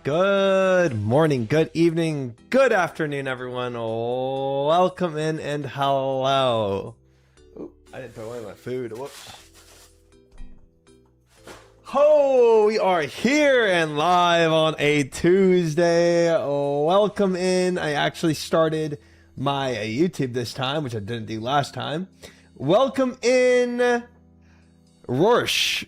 Good morning, good evening, good afternoon, everyone. Welcome in and hello. Oop, I didn't throw away my food. Whoops. Oh, we are here and live on a Tuesday. Welcome in. I actually started my YouTube this time, which I didn't do last time. Welcome in, Rorsch,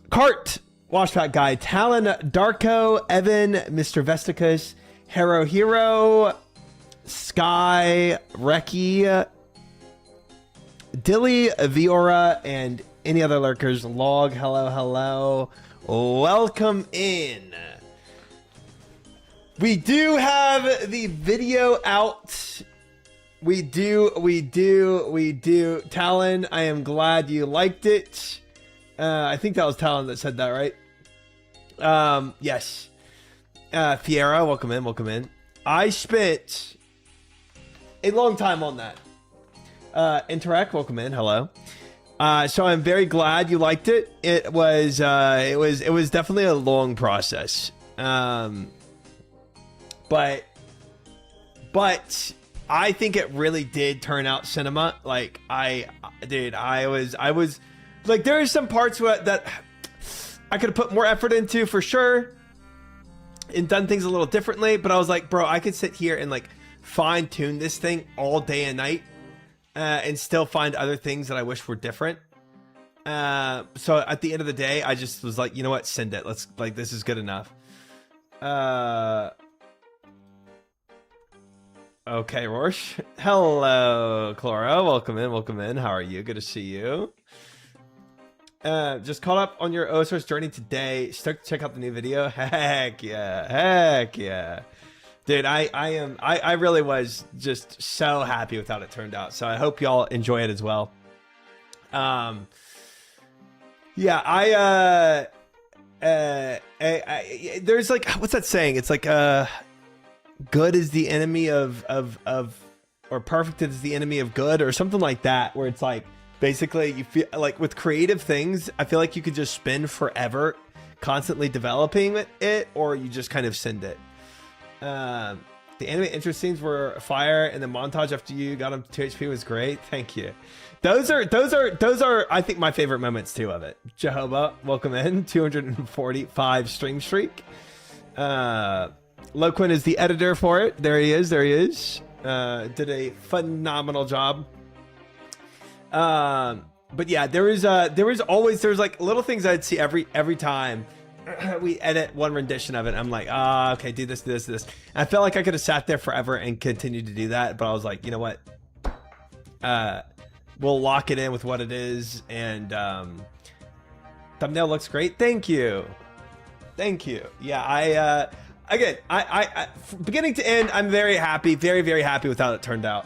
Cart, Washback Guy, Talon, Darko, Evan, Mr. Vesticus, Hero, Sky, Reki, Dilly, Viora, and any other lurkers. Log, hello. Welcome in. We do have the video out. We do. Talon, I am glad you liked it. I think that was Talon that said that, right? Yes. Fiera, welcome in. I spent a long time on that. Interact, welcome in, hello. So I'm very glad you liked it. It was definitely a long process. But I think it really did turn out cinema. Like I was like, there are some parts that I could have put more effort into for sure and done things a little differently, but I was like, bro, I could sit here and like fine tune this thing all day and night and still find other things that I wish were different. So at the end of the day, I just was like, you know what, send it. Let's, like, this is good enough. Okay, Rorsch. Hello, Clara. Welcome in. How are you? Good to see you. Just caught up on your OSR's journey today. Stoked to check out the new video. Heck yeah. Dude, I really was just so happy with how it turned out. So I hope y'all enjoy it as well. Yeah, there's like, what's that saying? It's like, good is the enemy of or perfect is the enemy of good, or something like that, where it's like, basically you feel like with creative things, I feel like you could just spend forever constantly developing it, or you just kind of send it. The anime intro scenes were fire, and the montage after you got him to 2 HP was great. Thank you. Those are I think my favorite moments too of it. Jehovah, welcome in. 245 stream streak. Loquin is the editor for it. There he is. Did a phenomenal job. But yeah, there's like little things I'd see every time we edit one rendition of it. I'm like, okay, do this. And I felt like I could have sat there forever and continued to do that, but I was like, you know what? We'll lock it in with what it is, and thumbnail looks great. Thank you. Yeah, again, I beginning to end, I'm very happy, very happy with how it turned out.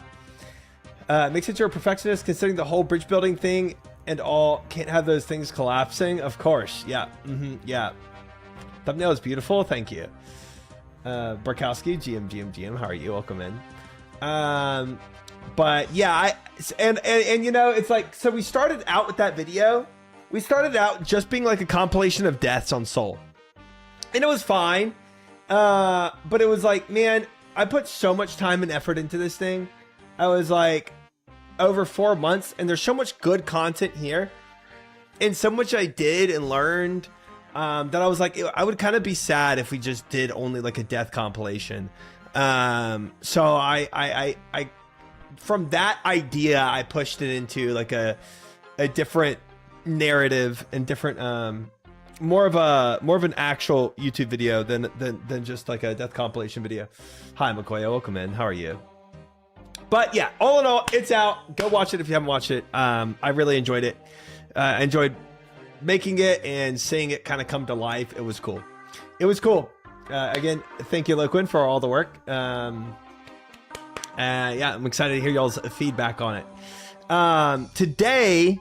Makes it you're a perfectionist considering the whole bridge building thing and all. Can't have those things collapsing. Of course. Yeah. Yeah. Thumbnail is beautiful. Thank you. Barkowski, GM. How are you? Welcome in. But yeah, and you know, it's like, so we started out with that video. We started out just being like a compilation of deaths on Soul. And it was fine. But it was like, man, I put so much time and effort into this thing. I was like, over 4 months, and there's so much good content here and so much I did and learned, that I was like, I would kind of be sad if we just did only like a death compilation. So I from that idea, I pushed it into like a different narrative and different, more of an actual YouTube video than just like a death compilation video. Hi, Makoya, welcome in. How are you? But yeah, all in all, it's out. Go watch it if you haven't watched it. I really enjoyed it. I enjoyed making it and seeing it kind of come to life. It was cool. Again, thank you, Loquin, for all the work. Yeah, I'm excited to hear y'all's feedback on it. Today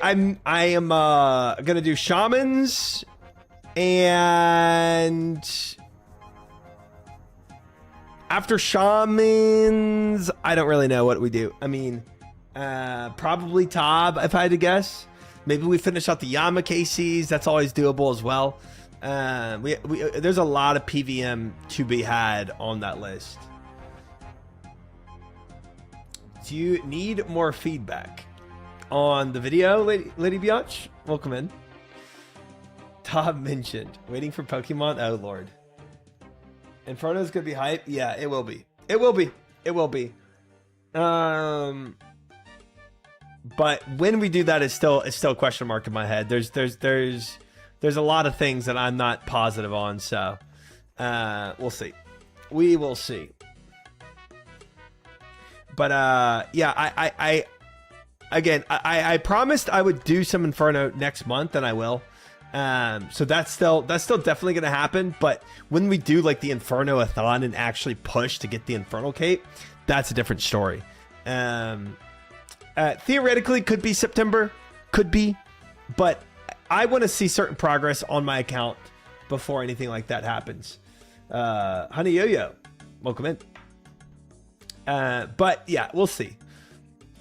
I am gonna do shamans, and after shamans, I don't really know what we do. I mean, probably Tob, if I had to guess. Maybe we finish out the Yama KCs. That's always doable as well. There's a lot of PVM to be had on that list. Do you need more feedback on the video, Lady Biatch? Welcome in. Todd mentioned waiting for Pokemon. Oh Lord, Inferno's gonna be hype. Yeah, it will be. It will be. It will be. But when we do that, it's still a question mark in my head. There's a lot of things that I'm not positive on. So we'll see. We will see. But yeah, I promised I would do some Inferno next month, and I will. So that's still definitely gonna happen. But when we do like the Inferno-a-thon and actually push to get the Infernal Cape, that's a different story. Theoretically, could be September, could be, but I want to see certain progress on my account before anything like that happens. Honey Yo-Yo, welcome in. But yeah, we'll see.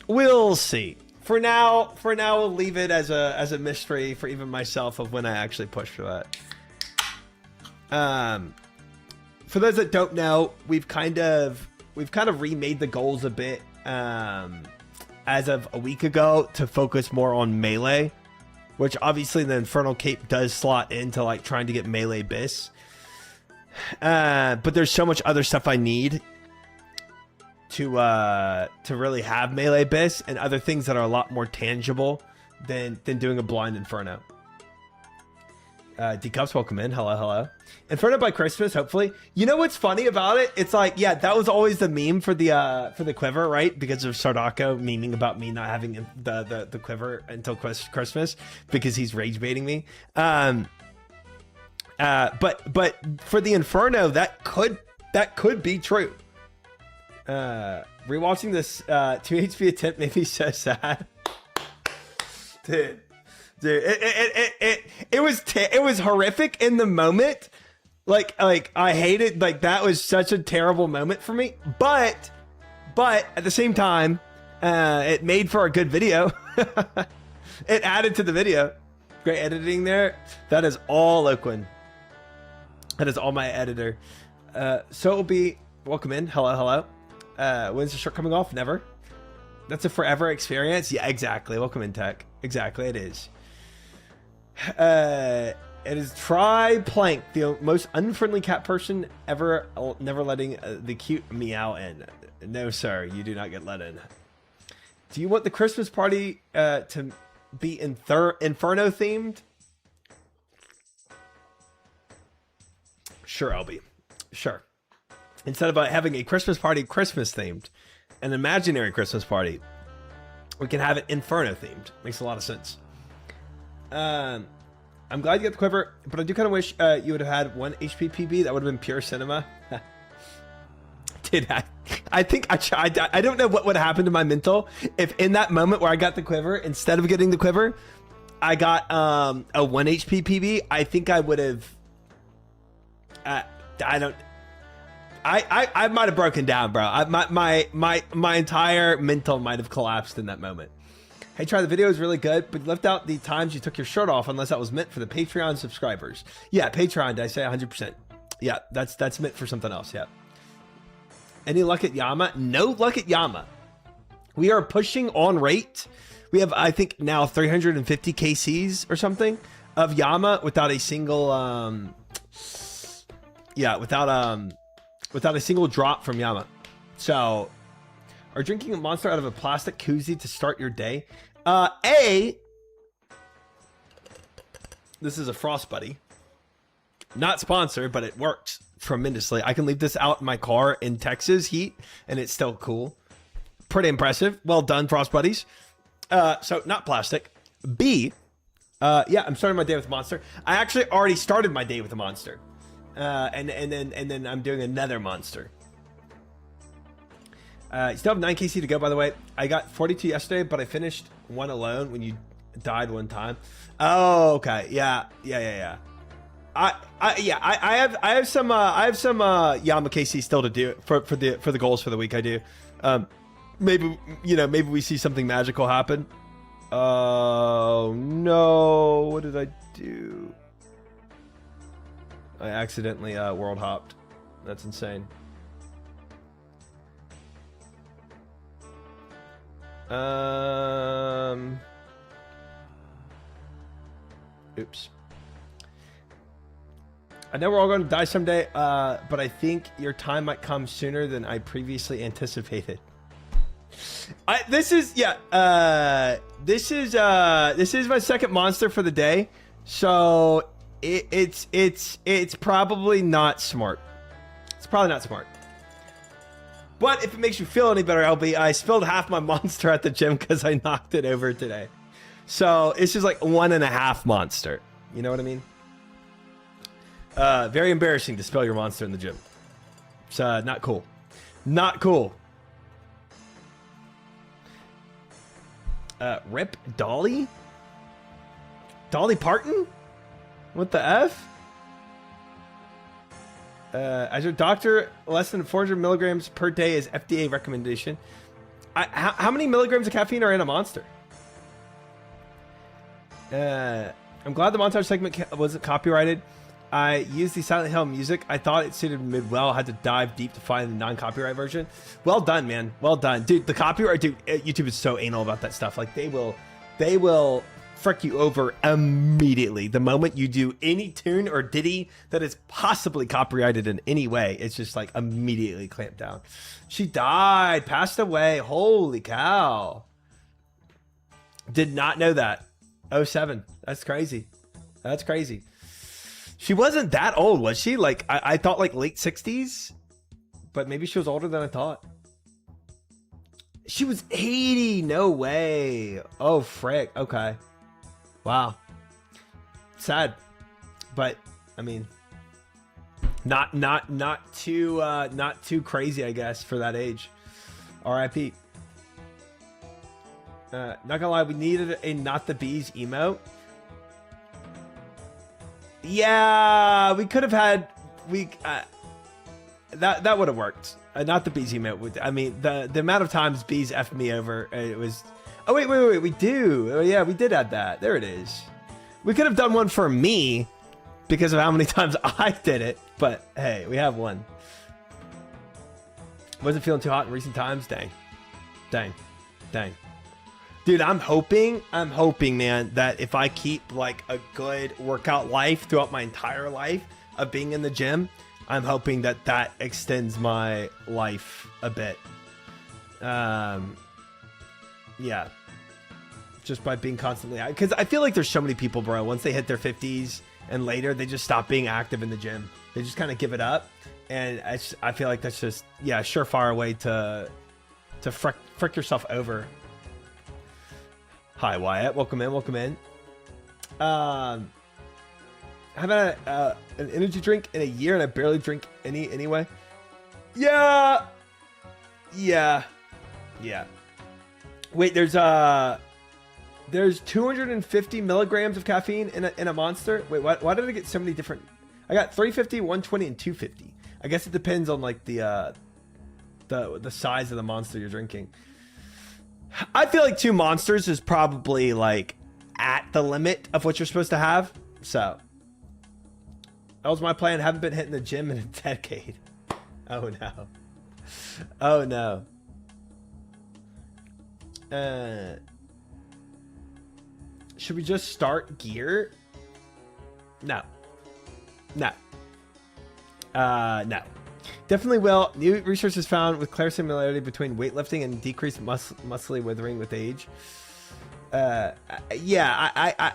We'll see. For now, we'll leave it as a mystery for even myself of when I actually push for that. For those that don't know, we've kind of remade the goals a bit as of a week ago to focus more on melee, which obviously the Infernal Cape does slot into like trying to get melee bis. But there's so much other stuff I need to really have melee bis and other things that are a lot more tangible than doing a blind Inferno. D-Cups, welcome in. Hello. Inferno by Christmas, hopefully. You know what's funny about it? It's like, yeah, that was always the meme for the quiver, right? Because of Sardako memeing about me not having the quiver until Christmas because he's rage baiting me. But for the Inferno, that could be true. Rewatching this 2 HP attempt made me so sad. Dude, it was horrific in the moment. Like I hated, like that was such a terrible moment for me. But at the same time, it made for a good video. It added to the video. Great editing there. That is all Oakland. That is all my editor. So it'll be welcome in. Hello. When's the shirt coming off? Never. That's a forever experience. Yeah, exactly. Welcome in, Tech. Exactly, it is. It is Tri-Plank, the most unfriendly cat person ever, never letting the cute meow in. No, sir, you do not get let in. Do you want the Christmas party to be Inferno themed? Sure, I'll be. Sure. Instead of having a Christmas party Christmas themed, an imaginary Christmas party, we can have it Inferno themed. Makes a lot of sense. I'm glad you got the quiver, but I do kind of wish you would have had 1 HP PB. That would have been pure cinema. Dude, I think I don't know what would happen to my mental if in that moment where I got the quiver, instead of getting the quiver, I got a 1 HP PB. I think I would have. I might have broken down, bro. My entire mental might have collapsed in that moment. Hey, Try, the video is really good, but you left out the times you took your shirt off, unless that was meant for the Patreon subscribers. Yeah, Patreon, did I say 100%? Yeah, that's meant for something else, yeah. Any luck at Yama? No luck at Yama. We are pushing on rate. We have, I think, now 350 KCs or something of Yama without a single, without a single drop from Yama. So, are drinking a Monster out of a plastic koozie to start your day? This is a Frost Buddy. Not sponsored, but it works tremendously. I can leave this out in my car in Texas heat, and it's still cool. Pretty impressive. Well done, Frost Buddies. So, not plastic. B, yeah, I'm starting my day with Monster. I actually already started my day with a Monster. And then I'm doing another Monster. You still have 9 KC to go, by the way. I got 42 yesterday, but I finished one alone when you died one time. Oh, okay. Yeah. I have some Yama KC still to do for the goals for the week. I do. Maybe we see something magical happen. Oh no, what did I do? I accidentally world hopped. That's insane. Oops. I know we're all going to die someday, but I think your time might come sooner than I previously anticipated. This is my second monster for the day, so it's probably not smart. It's probably not smart. But if it makes you feel any better, LB, I spilled half my monster at the gym because I knocked it over today. So it's just like 1.5 monster. You know what I mean? Very embarrassing to spill your monster in the gym. It's not cool. Not cool. Rip Dolly? Dolly Parton? What the F? As your doctor, less than 400 milligrams per day is FDA recommendation. How many milligrams of caffeine are in a monster? I'm glad the montage segment wasn't copyrighted. I used the Silent Hill music. I thought it suited mid well. I had to dive deep to find the non-copyright version. Well done, man. Well done. Dude, the copyright, dude, YouTube is so anal about that stuff. Like, they will frick you over immediately. The moment you do any tune or ditty that is possibly copyrighted in any way, it's just like immediately clamped down. She died, passed away. Holy cow. Did not know that. 07. That's crazy. That's crazy. She wasn't that old, was she? Like, I thought like late 60s, but maybe she was older than I thought. She was 80. No way. Oh, frick. Okay. Wow. Sad. But I mean, not too crazy, I guess, for that age. RIP. Not gonna lie, we needed a Not the Bees emote. Yeah, we could have had that would have worked. Not the Bees emote would. I mean, the amount of times Bees effed me over, it was. Oh wait, we do. Oh yeah, we did add that. There it is. We could have done one for me because of how many times I did it, but hey, we have one. Wasn't feeling too hot in recent times. Dang. Dude, I'm hoping, man, that if I keep like a good workout life throughout my entire life of being in the gym, I'm hoping that extends my life a bit. Yeah. Just by being constantly out. Because I feel like there's so many people, bro, once they hit their 50s and later, they just stop being active in the gym. They just kind of give it up. And I feel like that's just, yeah, a surefire way to frick yourself over. Hi, Wyatt. Welcome in. Haven't had an energy drink in a year, and I barely drink any anyway. Yeah. Wait, there's 250 milligrams of caffeine in a monster. Wait, why did I get so many different? I got 350, 120, and 250. I guess it depends on like the size of the monster you're drinking. I feel like 2 monsters is probably like at the limit of what you're supposed to have. So that was my plan. Haven't been hitting the gym in a decade. Oh no. Should we just start gear? No. Definitely will. New research has found with clear similarity between weightlifting and decreased muscly withering with age. Yeah,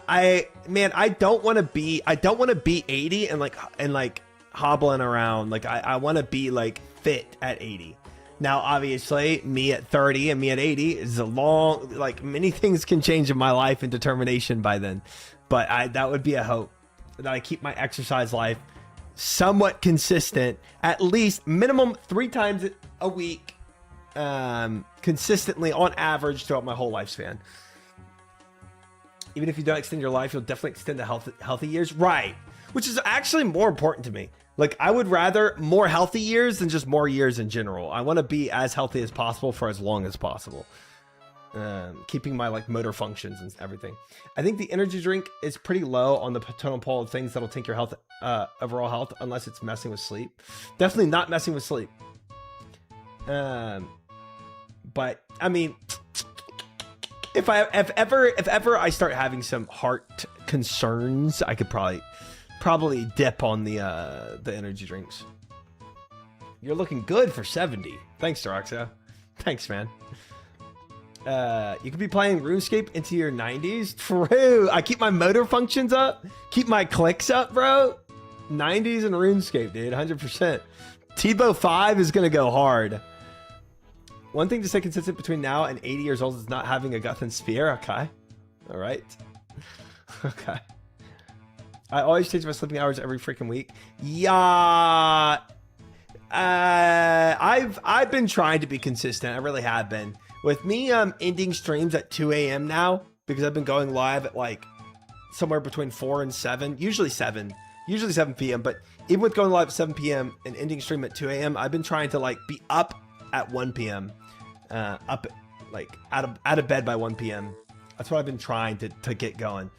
I don't want to be 80 and like hobbling around. Like I want to be like fit at 80. Now, obviously, me at 30 and me at 80 is a long, like many things can change in my life and determination by then. But that would be a hope that I keep my exercise life somewhat consistent, at least minimum 3 times a week, consistently on average throughout my whole lifespan. Even if you don't extend your life, you'll definitely extend the healthy years. Right. Which is actually more important to me. Like, I would rather more healthy years than just more years in general. I want to be as healthy as possible for as long as possible. keeping my like motor functions and everything. I think the energy drink is pretty low on the totem pole of things that'll tank your health, overall health, unless it's messing with sleep. Definitely not messing with sleep. But I mean, if ever I start having some heart concerns, I could probably dip on the energy drinks. You're looking good for 70. Thanks, Doroxo. Thanks, man. You could be playing RuneScape into your 90s. True. I keep my motor functions up. Keep my clicks up, bro. 90s and RuneScape, dude. 100%. Tebow 5 is going to go hard. One thing to stay consistent between now and 80 years old is not having a Guthan Sphere. Okay. All right. Okay. I always change my sleeping hours every freaking week. Yeah. I've been trying to be consistent. I really have been. With me ending streams at 2 a.m. now, because I've been going live at like somewhere between 4 and 7, usually 7 p.m. But even with going live at 7 p.m. and ending stream at 2 a.m., I've been trying to like be up at 1 p.m. Up like out of bed by 1 p.m. That's what I've been trying to get going.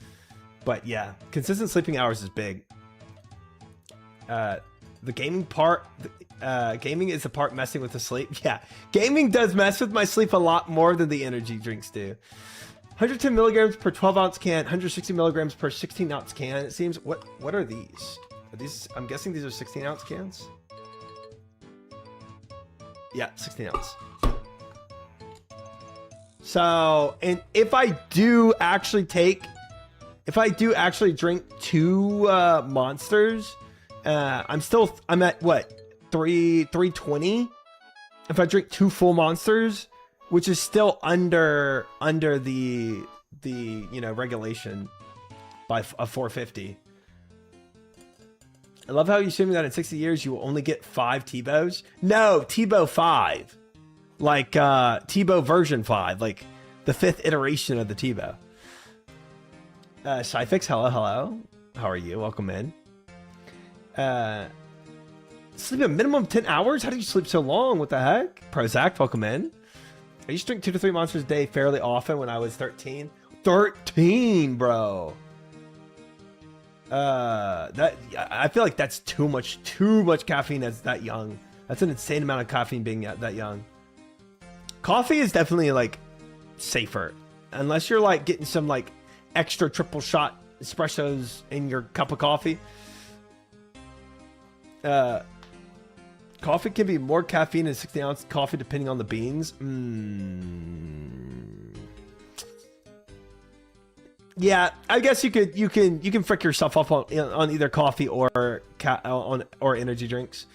But yeah, consistent sleeping hours is big. The gaming part, gaming is the part messing with the sleep. Yeah, gaming does mess with my sleep a lot more than the energy drinks do. 110 milligrams per 12-ounce can, 160 milligrams per 16-ounce can. It seems. What are these? Are these? I'm guessing these are 16-ounce cans. Yeah, 16-ounce. So, and if I do actually drink 2 monsters. I'm at what, 320 if I drink 2 full monsters, which is still under the regulation by a 450. I love how you're assuming that in 60 years you will only get 5 Tebows. No, Tebow 5, like Tebow version 5, like the 5th iteration of the Tebow. Shyfix, hello, how are you? Welcome in. Sleep a minimum of 10 hours? How do you sleep so long? What the heck? Prozac, welcome in. I used to drink 2 to 3 monsters a day fairly often when I was 13. 13, bro. I feel like that's too much caffeine that's that young. That's an insane amount of caffeine being that young. Coffee is definitely like safer, unless you're like getting some like extra triple shot espressos in your cup of coffee. Coffee can be more caffeine than 60-ounce coffee depending on the beans. Yeah, I guess you can frick yourself up on either coffee or energy drinks.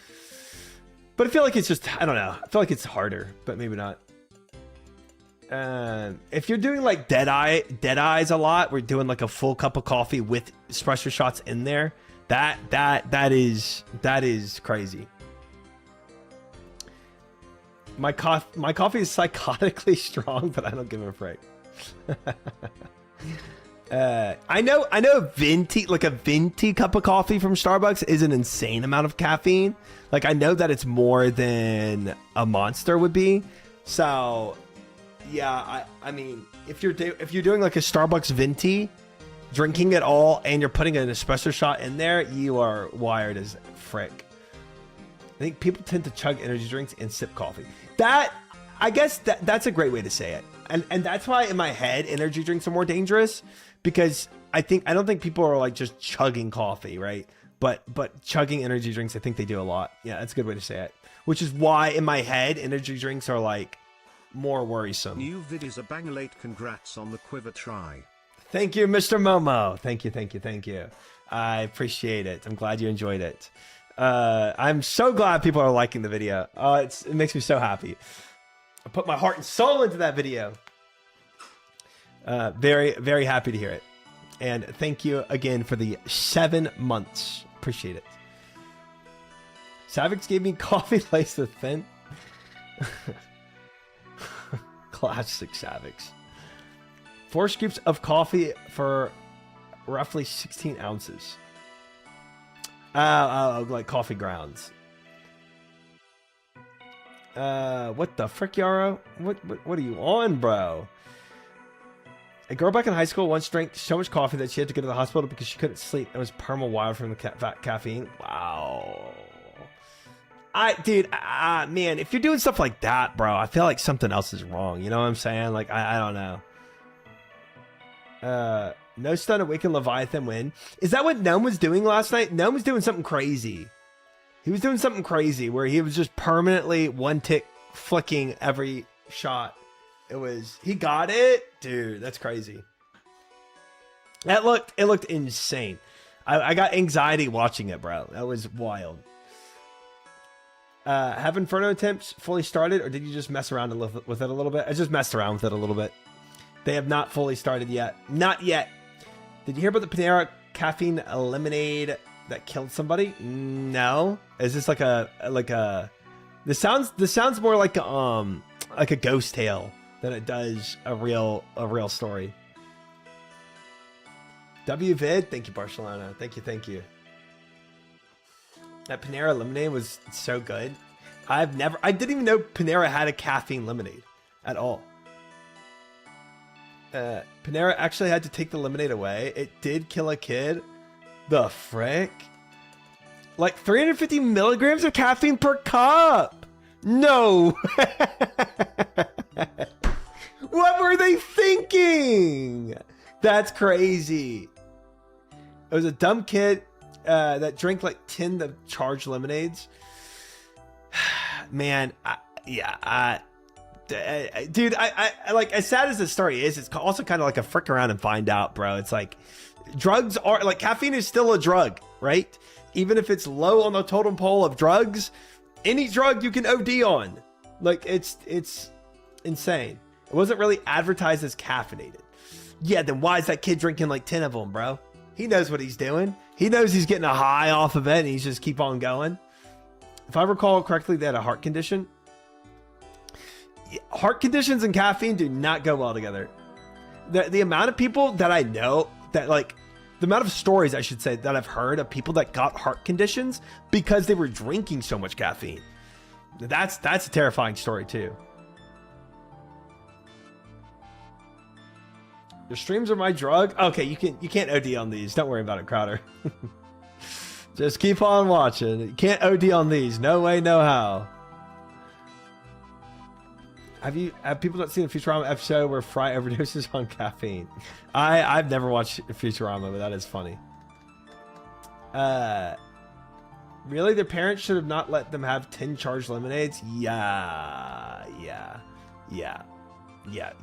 But I feel like it's just, I don't know. I feel like it's harder, but maybe not. If you're doing like dead eyes a lot, we're doing like a full cup of coffee with espresso shots in there. That is crazy. My coffee is psychotically strong, but I don't give a frick. I know a venti cup of coffee from Starbucks is an insane amount of caffeine. Like I know that it's more than a monster would be. So yeah, I mean, if you're doing like a Starbucks venti, drinking it all and you're putting an espresso shot in there, you are wired as frick. I think people tend to chug energy drinks and sip coffee. I guess that's a great way to say it. And that's why in my head energy drinks are more dangerous, because I don't think people are like just chugging coffee, right? But chugging energy drinks, I think they do a lot. Yeah, that's a good way to say it. Which is why in my head energy drinks are like more worrisome. New vid is a bang-late. Congrats on the quiver try. Thank you, Mr. Momo. Thank you. I appreciate it. I'm glad you enjoyed it. I'm so glad people are liking the video. It makes me so happy. I put my heart and soul into that video. Very, very happy to hear it. And thank you again for the 7 months. Appreciate it. Savix gave me coffee laced with Finn. Classic Savix. 4 scoops of coffee for roughly 16 ounces. Like coffee grounds. What the frick, Yaro? What are you on, bro? A girl back in high school once drank so much coffee that she had to go to the hospital because she couldn't sleep. It was perma wild from the caffeine. Wow. Dude, man, if you're doing stuff like that, bro, I feel like something else is wrong. You know what I'm saying? Like, I don't know. No stun, awaken Leviathan win. Is that what Gnome was doing last night? Gnome was doing something crazy. He was doing something crazy where he was just permanently one tick flicking every shot. He got it? Dude, that's crazy. It looked insane. I got anxiety watching it, bro. That was wild. Have Inferno attempts fully started, or did you just mess around with it a little bit? I just messed around with it a little bit. They have not fully started yet. Not yet. Did you hear about the Panera caffeine lemonade that killed somebody? No. Is this like a this sounds more like a ghost tale than it does a real story. WVid, thank you, Barcelona. Thank you. That Panera lemonade was so good. I didn't even know Panera had a caffeine lemonade at all. Panera actually had to take the lemonade away. It did kill a kid. The frick? Like 350 milligrams of caffeine per cup. No. What were they thinking? That's crazy. It was a dumb kid that drank like 10 of charged lemonades. Man, dude, I like, as sad as the story is, it's also kind of like a frick around and find out, bro. It's like drugs are like, caffeine is still a drug, right? Even if it's low on the totem pole of drugs, any drug you can OD on. Like, it's insane. It wasn't really advertised as caffeinated. Yeah, then why is that kid drinking like 10 of them, bro? He knows what he's doing. He knows he's getting a high off of it, and he's just keep on going. If I recall correctly, they had a heart condition. Heart conditions and caffeine do not go well together. The amount of people that I know that, like, the amount of stories, I should say, that I've heard of people that got heart conditions because they were drinking so much caffeine. That's a terrifying story too. Your streams are my drug. Okay, you can't OD on these. Don't worry about it, Crowder. Just keep on watching. You can't OD on these. No way, no how. Have people not seen the Futurama episode where Fry overdoses on caffeine? I've never watched Futurama, but that is funny. Really? Their parents should have not let them have 10 charged lemonades? Yeah.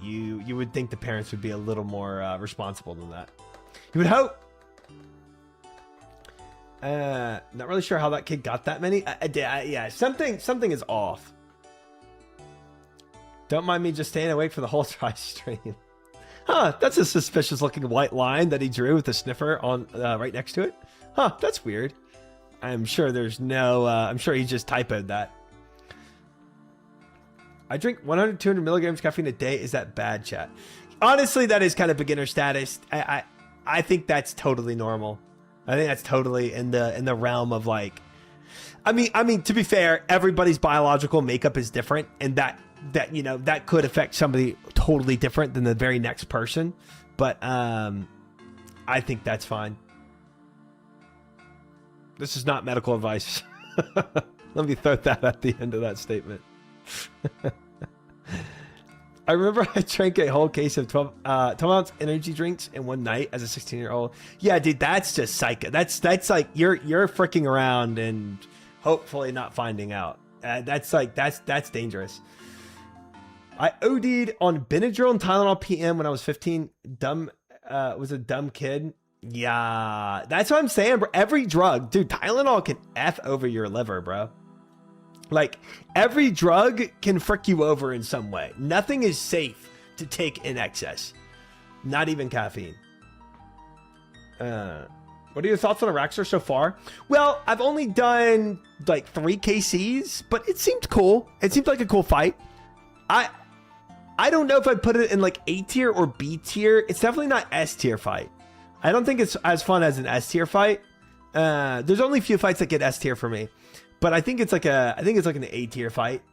You would think the parents would be a little more responsible than that. You would hope. Not really sure how that kid got that many. Yeah, something is off. Don't mind me just staying awake for the whole try stream. Huh, that's a suspicious looking white line that he drew with the sniffer on right next to it. Huh, that's weird. I'm sure there's no, I'm sure he just typoed that. I drink 100, 200 milligrams caffeine a day. Is that bad, chat? Honestly, that is kind of beginner status. I think that's totally normal. I think that's totally in the realm of like, I mean, to be fair, everybody's biological makeup is different, and that you know, that could affect somebody totally different than the very next person. But I think that's fine. This is not medical advice. Let me throw that at the end of that statement. I remember I drank a whole case of 12 ounce energy drinks in one night as a 16-year-old. Yeah, dude, that's just psycho. That's like you're freaking around and hopefully not finding out. That's dangerous. I OD'd on Benadryl and Tylenol PM when I was 15. Was a dumb kid. Yeah, that's what I'm saying, bro. Every drug, dude, Tylenol can F over your liver, bro. Like, every drug can frick you over in some way. Nothing is safe to take in excess. Not even caffeine. What are your thoughts on Araxor so far? Well, I've only done like 3 KCs, but it seemed cool. It seemed like a cool fight. I don't know if I'd put it in like A tier or B tier. It's definitely not S tier fight. I don't think it's as fun as an S tier fight. There's only a few fights that get S tier for me. But I think it's like an A tier fight.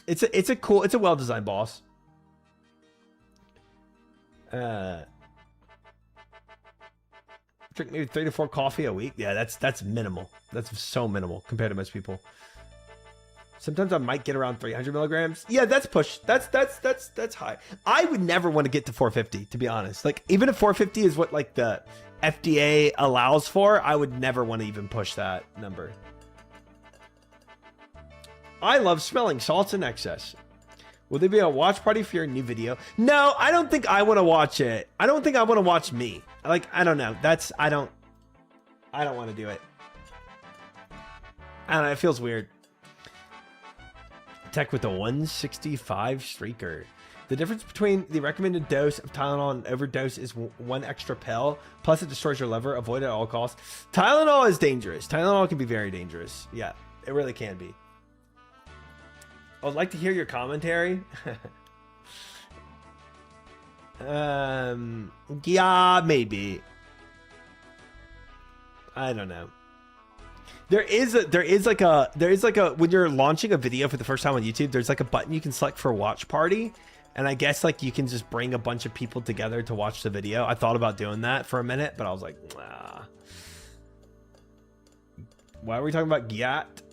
It's a well-designed boss. Drink maybe 3 to 4 coffee a week. Yeah, that's minimal. That's so minimal compared to most people. Sometimes I might get around 300 milligrams. Yeah, that's push. That's high. I would never want to get to 450, to be honest. Like, even if 450 is what like the FDA allows for, I would never want to even push that number. I love smelling salts in excess. Will there be a watch party for your new video? No, I don't think I want to watch it. I don't think I want to watch me. Like, I don't know. I don't want to do it. I don't know. It feels weird. Tech with a 165 streaker. The difference between the recommended dose of Tylenol and overdose is 1 extra pill, plus it destroys your liver. Avoid it at all costs. Tylenol is dangerous. Tylenol can be very dangerous. Yeah, it really can be. I would like to hear your commentary. Yeah, maybe. I don't know. There is like a when you're launching a video for the first time on YouTube, there's like a button you can select for watch party, and I guess like you can just bring a bunch of people together to watch the video. I thought about doing that for a minute, but I was like, nah. Why are we talking about Gyat?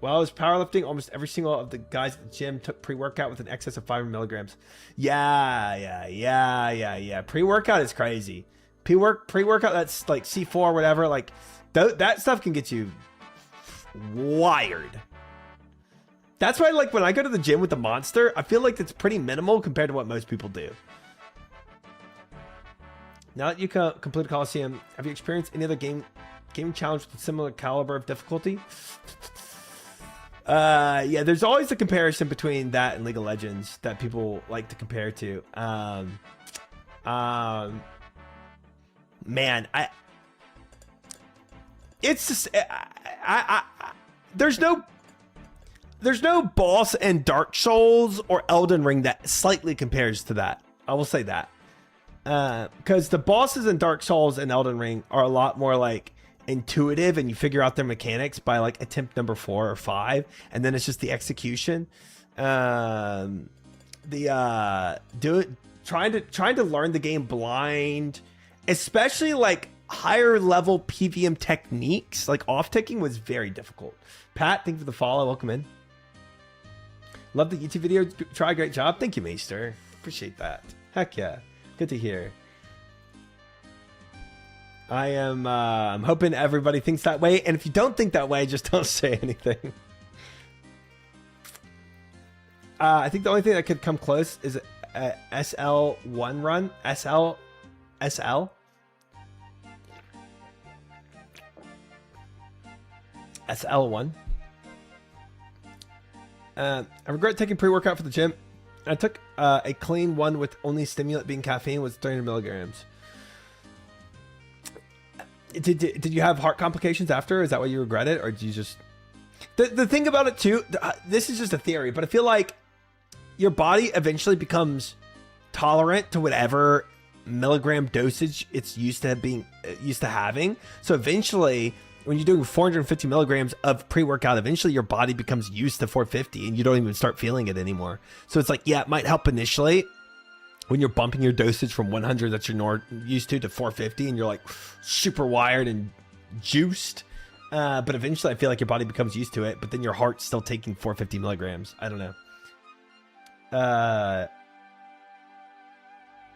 While I was powerlifting, almost every single of the guys at the gym took pre-workout with an excess of 500 milligrams. Yeah. Pre-workout is crazy. Pre-workout, that's like C4, whatever. Like that stuff can get you wired. That's why, like, when I go to the gym with the Monster, I feel like it's pretty minimal compared to what most people do. Now that you complete Colosseum, have you experienced any other game challenge with a similar caliber of difficulty? Yeah, there's always a comparison between that and League of Legends that people like to compare to. Man, it's just there's no boss in Dark Souls or Elden Ring that slightly compares to that. I will say that. Because the bosses in Dark Souls and Elden Ring are a lot more like intuitive, and you figure out their mechanics by like attempt number 4 or 5, and then it's just the execution. Trying to learn the game blind, especially like higher level PVM techniques, like off ticking, was very difficult. Pat, thank you for the follow. Welcome in. Love the YouTube video. Try, great job. Thank you, Maester. Appreciate that. Heck yeah. Good to hear. I am I'm hoping everybody thinks that way, and if you don't think that way, just don't say anything. I think the only thing that could come close is a SL1 run. SL. SL1. I regret taking pre-workout for the gym. I took a clean one with only stimulant being caffeine with 300 milligrams. Did you have heart complications after? Is that why you regret it, or did you just... The thing about it too, this is just a theory, but I feel like your body eventually becomes tolerant to whatever milligram dosage it's used to having. So eventually, when you're doing 450 milligrams of pre-workout, eventually your body becomes used to 450 and you don't even start feeling it anymore. So it's like, yeah, it might help initially when you're bumping your dosage from 100 that you're used to 450 and you're like super wired and juiced. But eventually I feel like your body becomes used to it, but then your heart's still taking 450 milligrams. I don't know.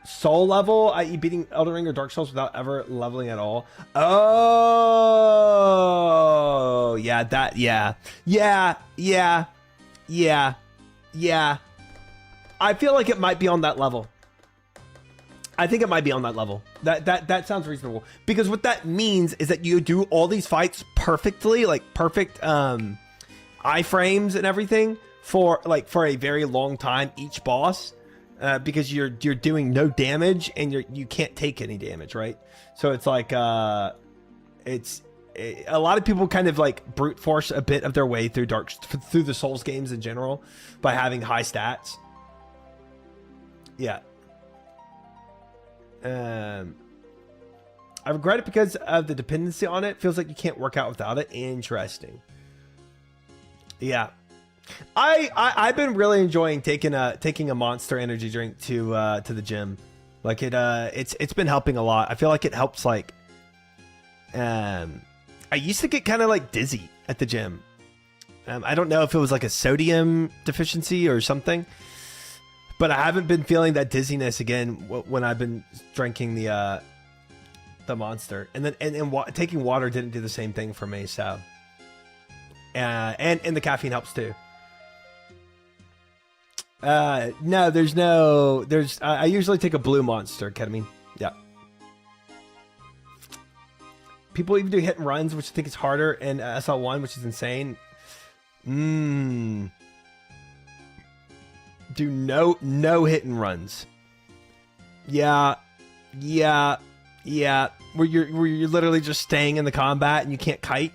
Soul level, i.e. beating Elden Ring or Dark Souls without ever leveling at all. Oh, yeah, that, yeah. I feel like it might be on that level. I think it might be on that level. That sounds reasonable. Because what that means is that you do all these fights perfectly, like perfect iframes and everything for a very long time each boss. Because you're doing no damage and you can't take any damage, right? So it's like a lot of people kind of like brute force a bit of their way through through the Souls games in general by having high stats. Yeah. I regret it because of the dependency on it. Feels like you can't work out without it. Interesting. Yeah. I've been really enjoying taking a Monster energy drink to the gym. Like it's been helping a lot. I feel like it helps like I used to get kind of like dizzy at the gym. I don't know if it was like a sodium deficiency or something, but I haven't been feeling that dizziness again when I've been drinking the Monster. And then taking water didn't do the same thing for me. So and the caffeine helps too. No, I usually take a blue Monster ketamine. Yeah. People even do hit and runs, which I think is harder, and SL1, which is insane. Do no hit and runs. Yeah. Where you're literally just staying in the combat and you can't kite.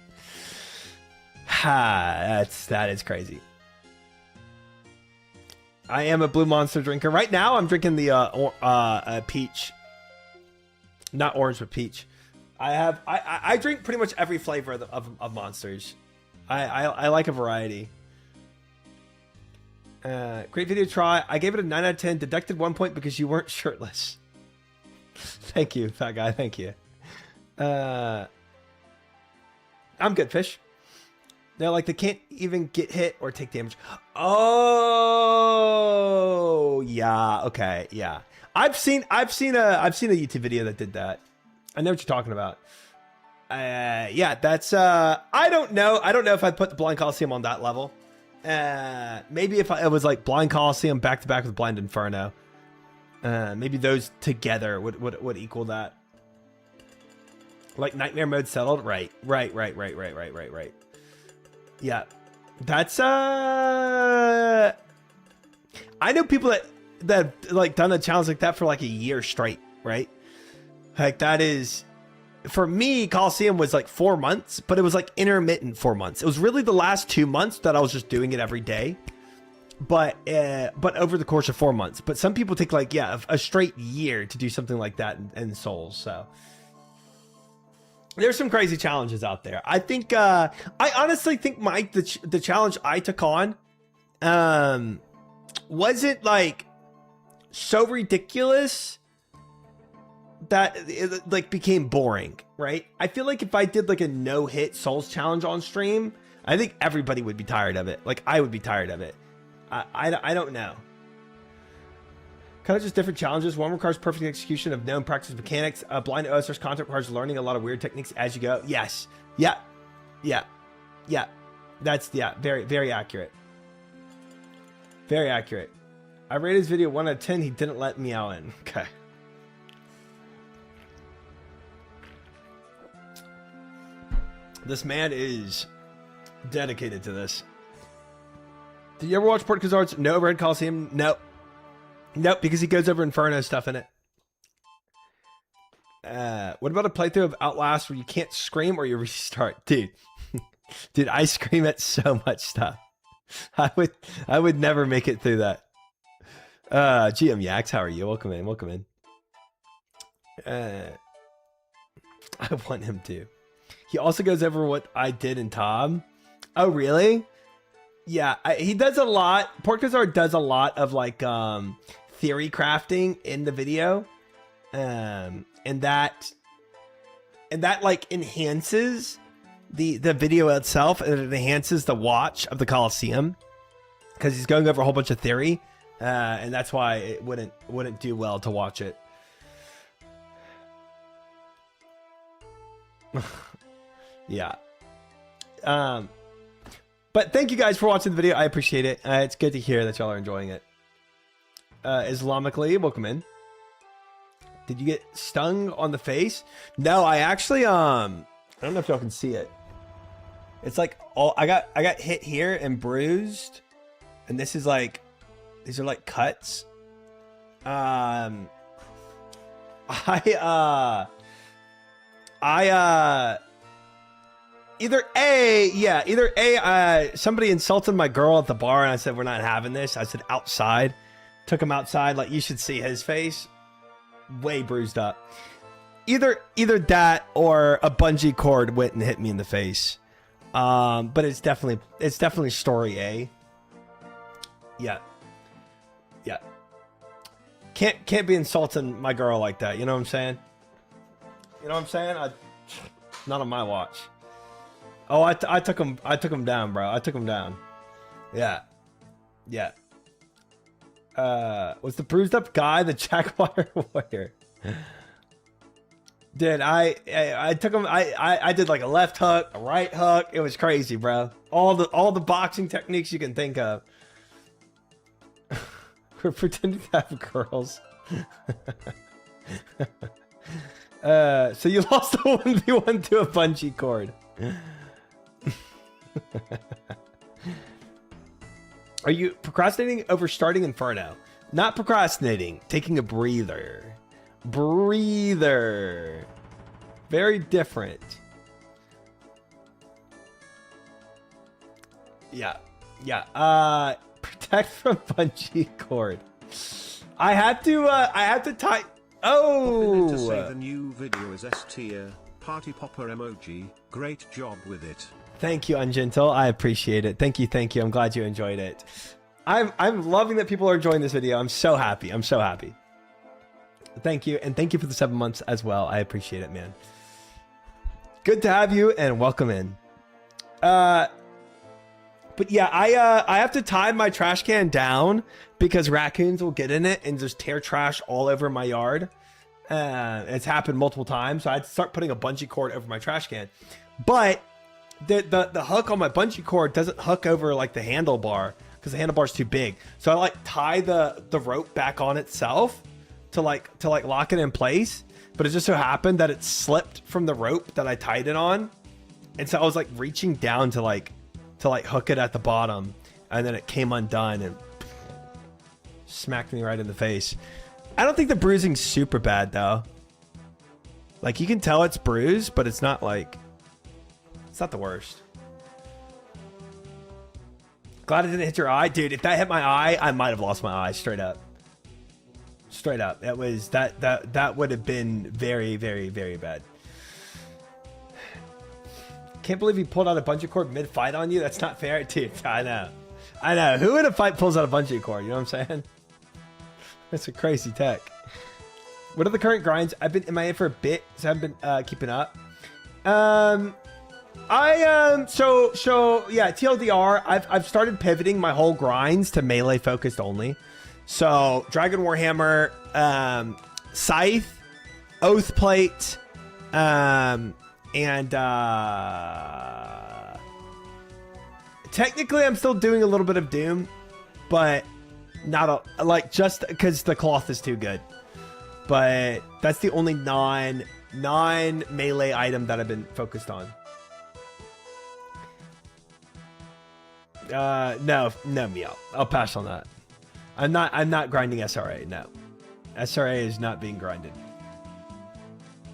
That is crazy. I am a blue Monster drinker. Right now I'm drinking the peach. Not orange, but peach. I drink pretty much every flavor of Monsters. I like a variety. Great video try. I gave it a 9 out of 10. Deducted 1 point because you weren't shirtless. Thank you, fat guy. Thank you. I'm good, fish. They're like, they can't even get hit or take damage. Oh, yeah. Okay, yeah. I've seen a YouTube video that did that. I know what you're talking about. Yeah, that's I don't know if I'd put the Blind Colosseum on that level. Maybe if it was like Blind Colosseum back to back with Blind Inferno. Maybe those together would equal that. Like Nightmare Mode settled, right. Yeah, that's I know people that like done a challenge like that for like a year straight, right? Like that is, for me, Colosseum was like 4 months, but it was like intermittent 4 months. It was really the last 2 months that I was just doing it every day, but over the course of 4 months. But some people take like, yeah, a straight year to do something like that in Souls. So there's some crazy challenges out there. I think, I honestly think the challenge I took on, wasn't like so ridiculous that it like became boring, right? I feel like if I did like a no-hit Souls challenge on stream, I think everybody would be tired of it. Like I would be tired of it. I don't know. Kind of just different challenges. One requires perfect execution of known practice mechanics. Blind OSR's content requires learning a lot of weird techniques as you go. Yes. Yeah. That's, yeah, very, very accurate. Very accurate. I rated his video 1 out of 10. He didn't let me out in. Okay. This man is dedicated to this. Did you ever watch Port Kazar's No Overhead Coliseum? Nope. Nope, because he goes over Inferno stuff in it. What about a playthrough of Outlast where you can't scream or you restart? Dude. Dude, I scream at so much stuff. I would never make it through that. GM Yaks, how are you? Welcome in, welcome in. I want him to. He also goes over what I did in Tom. Oh, really? Yeah, he does a lot. Portkazar does a lot of like theory crafting in the video, and that like enhances the video itself, and it enhances the watch of the Colosseum because he's going over a whole bunch of theory, and that's why it wouldn't do well to watch it. Yeah. But thank you guys for watching the video. I appreciate it. It's good to hear that y'all are enjoying it. Islamically, welcome in. Did you get stung on the face? No, I actually I don't know if y'all can see it. It's like all I got hit here and bruised, and this is like, these are like cuts. Either A, somebody insulted my girl at the bar and I said, we're not having this. I said, outside. Took him outside. Like, you should see his face. Way bruised up. Either that or a bungee cord went and hit me in the face. But it's definitely story A. Yeah. Yeah. Can't be insulting my girl like that. You know what I'm saying? You know what I'm saying? Not on my watch. Oh, I took him down, bro. I took him down. Yeah. Yeah. Was the bruised up guy the Jaguar warrior? Dude, I took him. I did like a left hook, a right hook. It was crazy, bro. All the boxing techniques you can think of. We're pretending to have girls. So you lost a 1v1 to a bungee cord. Are you procrastinating over starting Inferno? Not procrastinating, taking a breather. Breather. Very different. Yeah. Yeah. Protect from bungee cord. I had to type. Oh. To say the new video is S tier. Party popper emoji. Great job with it. Thank you, Ungentle. I appreciate it. Thank you. I'm glad you enjoyed it. I'm loving that people are enjoying this video. I'm so happy. Thank you, and thank you for the 7 months as well. I appreciate it, man. Good to have you, and welcome in. But yeah, I have to tie my trash can down because raccoons will get in it and just tear trash all over my yard. It's happened multiple times, so I had to start putting a bungee cord over my trash can. But the hook on my bungee cord doesn't hook over like the handlebar because the handlebar's too big. So I like tie the rope back on itself to lock it in place. But it just so happened that it slipped from the rope that I tied it on, and so I was like reaching down to hook it at the bottom, and then it came undone and smacked me right in the face. I don't think the bruising's super bad though. Like you can tell it's bruised, but it's not the worst. Glad it didn't hit your eye, dude. If that hit my eye, I might have lost my eye straight up. Straight up, that would have been very, very, very bad. Can't believe he pulled out a bungee cord mid-fight on you. That's not fair, dude. I know. Who in a fight pulls out a bungee cord? You know what I'm saying? That's a crazy tech. What are the current grinds? I've been MIA for a bit, so I've been keeping up. So yeah, TLDR. I've started pivoting my whole grinds to melee focused only. So Dragon Warhammer, Scythe, Oath Plate, and technically I'm still doing a little bit of Doom, but not just because the cloth is too good. But that's the only non melee item that I've been focused on. No, Meow. I'll pass on that. I'm not grinding SRA. No, SRA is not being grinded.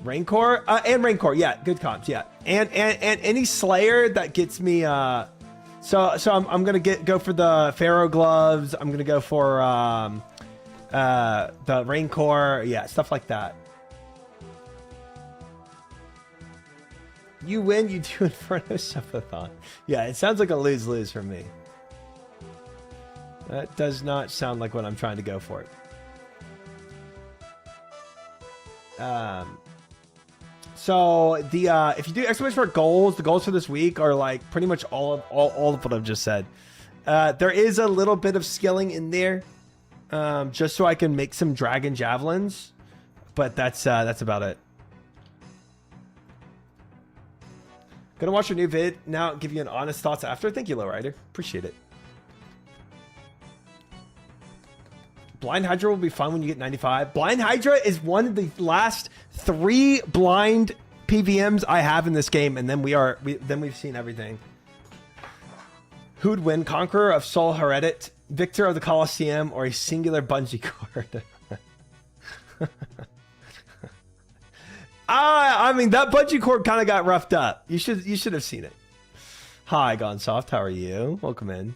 Raincore and Raincore, yeah, good comps, yeah, and any Slayer that gets me. So I'm gonna go for the Pharaoh gloves. I'm gonna go for the Raincore, yeah, stuff like that. You win, you do Inferno Subathon. Yeah, it sounds like a lose-lose for me. That does not sound like what I'm trying to go for. So the if you do exclamation mark goals, the goals for this week are like pretty much all of what I've just said. There is a little bit of skilling in there, just so I can make some dragon javelins, but that's about it. Gonna watch your new vid now. Give you an honest thoughts after. Thank you, Lowrider. Appreciate it. Blind Hydra will be fun when you get 95. Blind Hydra is one of the last 3 blind PVMs I have in this game, and then we've seen everything. Who'd win, Conqueror of Sol Heredit, Victor of the Colosseum, or a singular bungee cord? I mean, that bungee cord kind of got roughed up. You should have seen it. Hi, Gonsoft. How are you? Welcome in.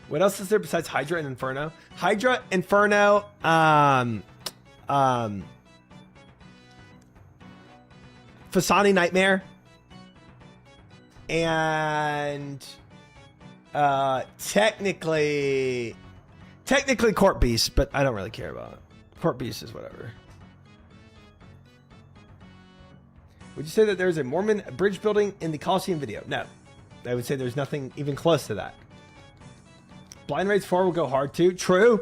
What else is there besides Hydra and Inferno? Hydra, Inferno, Fasani Nightmare, and Technically Court Beast, but I don't really care about it. Court Beast is whatever. Would you say that there's a Mormon bridge building in the Colosseum video? No. I would say there's nothing even close to that. Blind Raids 4 will go hard too. True.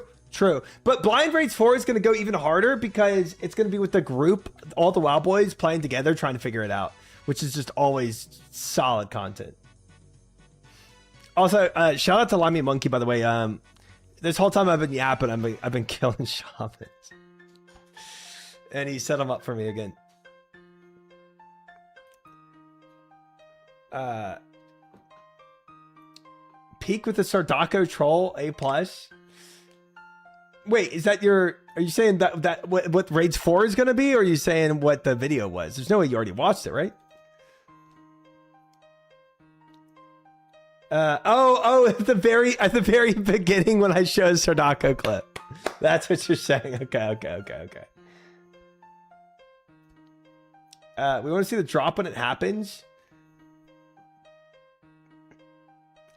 But Blind Raids 4 is going to go even harder because it's going to be with the group, all the WoW boys playing together, trying to figure it out, which is just always solid content. Also, shout out to Limey Monkey, by the way. This whole time I've been yapping, I've been killing shamans. And he set them up for me again. Peak with the Sardako troll A+. Wait, is that are you saying that what Raids 4 is going to be, or are you saying what the video was? There's no way you already watched it, right? At the very beginning when I showed Sardako clip. That's what you're saying. Okay. We want to see the drop when it happens.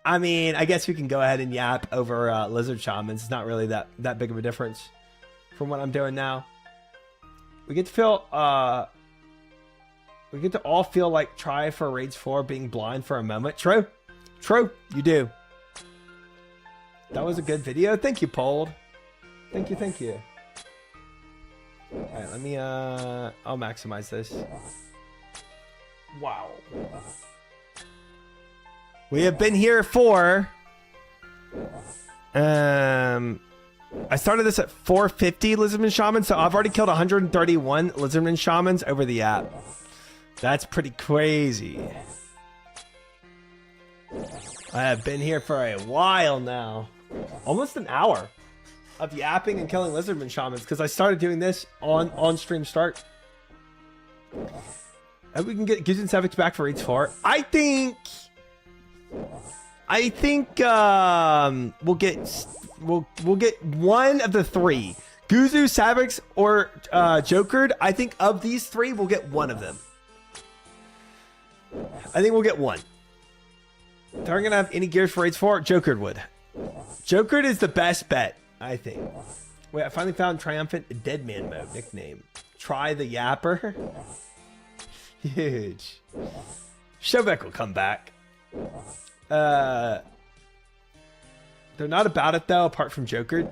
I mean, I guess we can go ahead and yap over Lizard Shamans. It's not really that big of a difference from what I'm doing now. We get to feel we get to all feel like try for Raids 4 being blind for a moment. True, you do. That was a good video. Thank you, Pold. Thank you. All right, let me I'll maximize this. Wow. We have been here for I started this at 450 Lizardman Shamans, so I've already killed 131 Lizardman Shamans over the app. That's pretty crazy. I have been here for a while now. Almost an hour of yapping and killing Lizardman Shamans because I started doing this on stream start. And we can get Giz and Savage back for Raids 4. I think we'll get one of the three. Guzu, Savix, or Jokered. I think of these three, we'll get one of them. I think we'll get one. They're gonna have any gears for Raids 4? Jokered would. Jokered is the best bet, I think. Wait, I finally found Triumphant Deadman mode nickname. Try the Yapper. Huge. Shobek will come back. They're not about it though, apart from Jokered.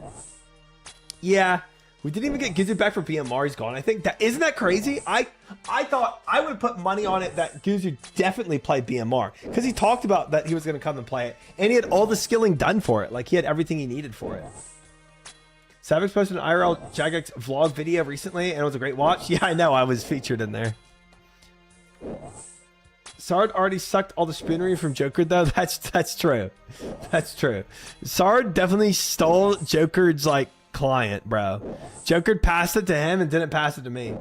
Yeah, we didn't even get Gizu back for BMR. He's gone. I think that isn't that crazy. I thought I would put money on it that Gizu definitely played BMR because he talked about that he was going to come and play it, and he had all the skilling done for it. Like he had everything he needed for it. Savage posted an IRL Jagex vlog video recently, and it was a great watch. Yeah, I know. I was featured in there. Sard already sucked all the spoonery from Jokered though. That's true. That's true. Sard definitely stole Jokered's like client, bro. Jokered passed it to him and didn't pass it to me.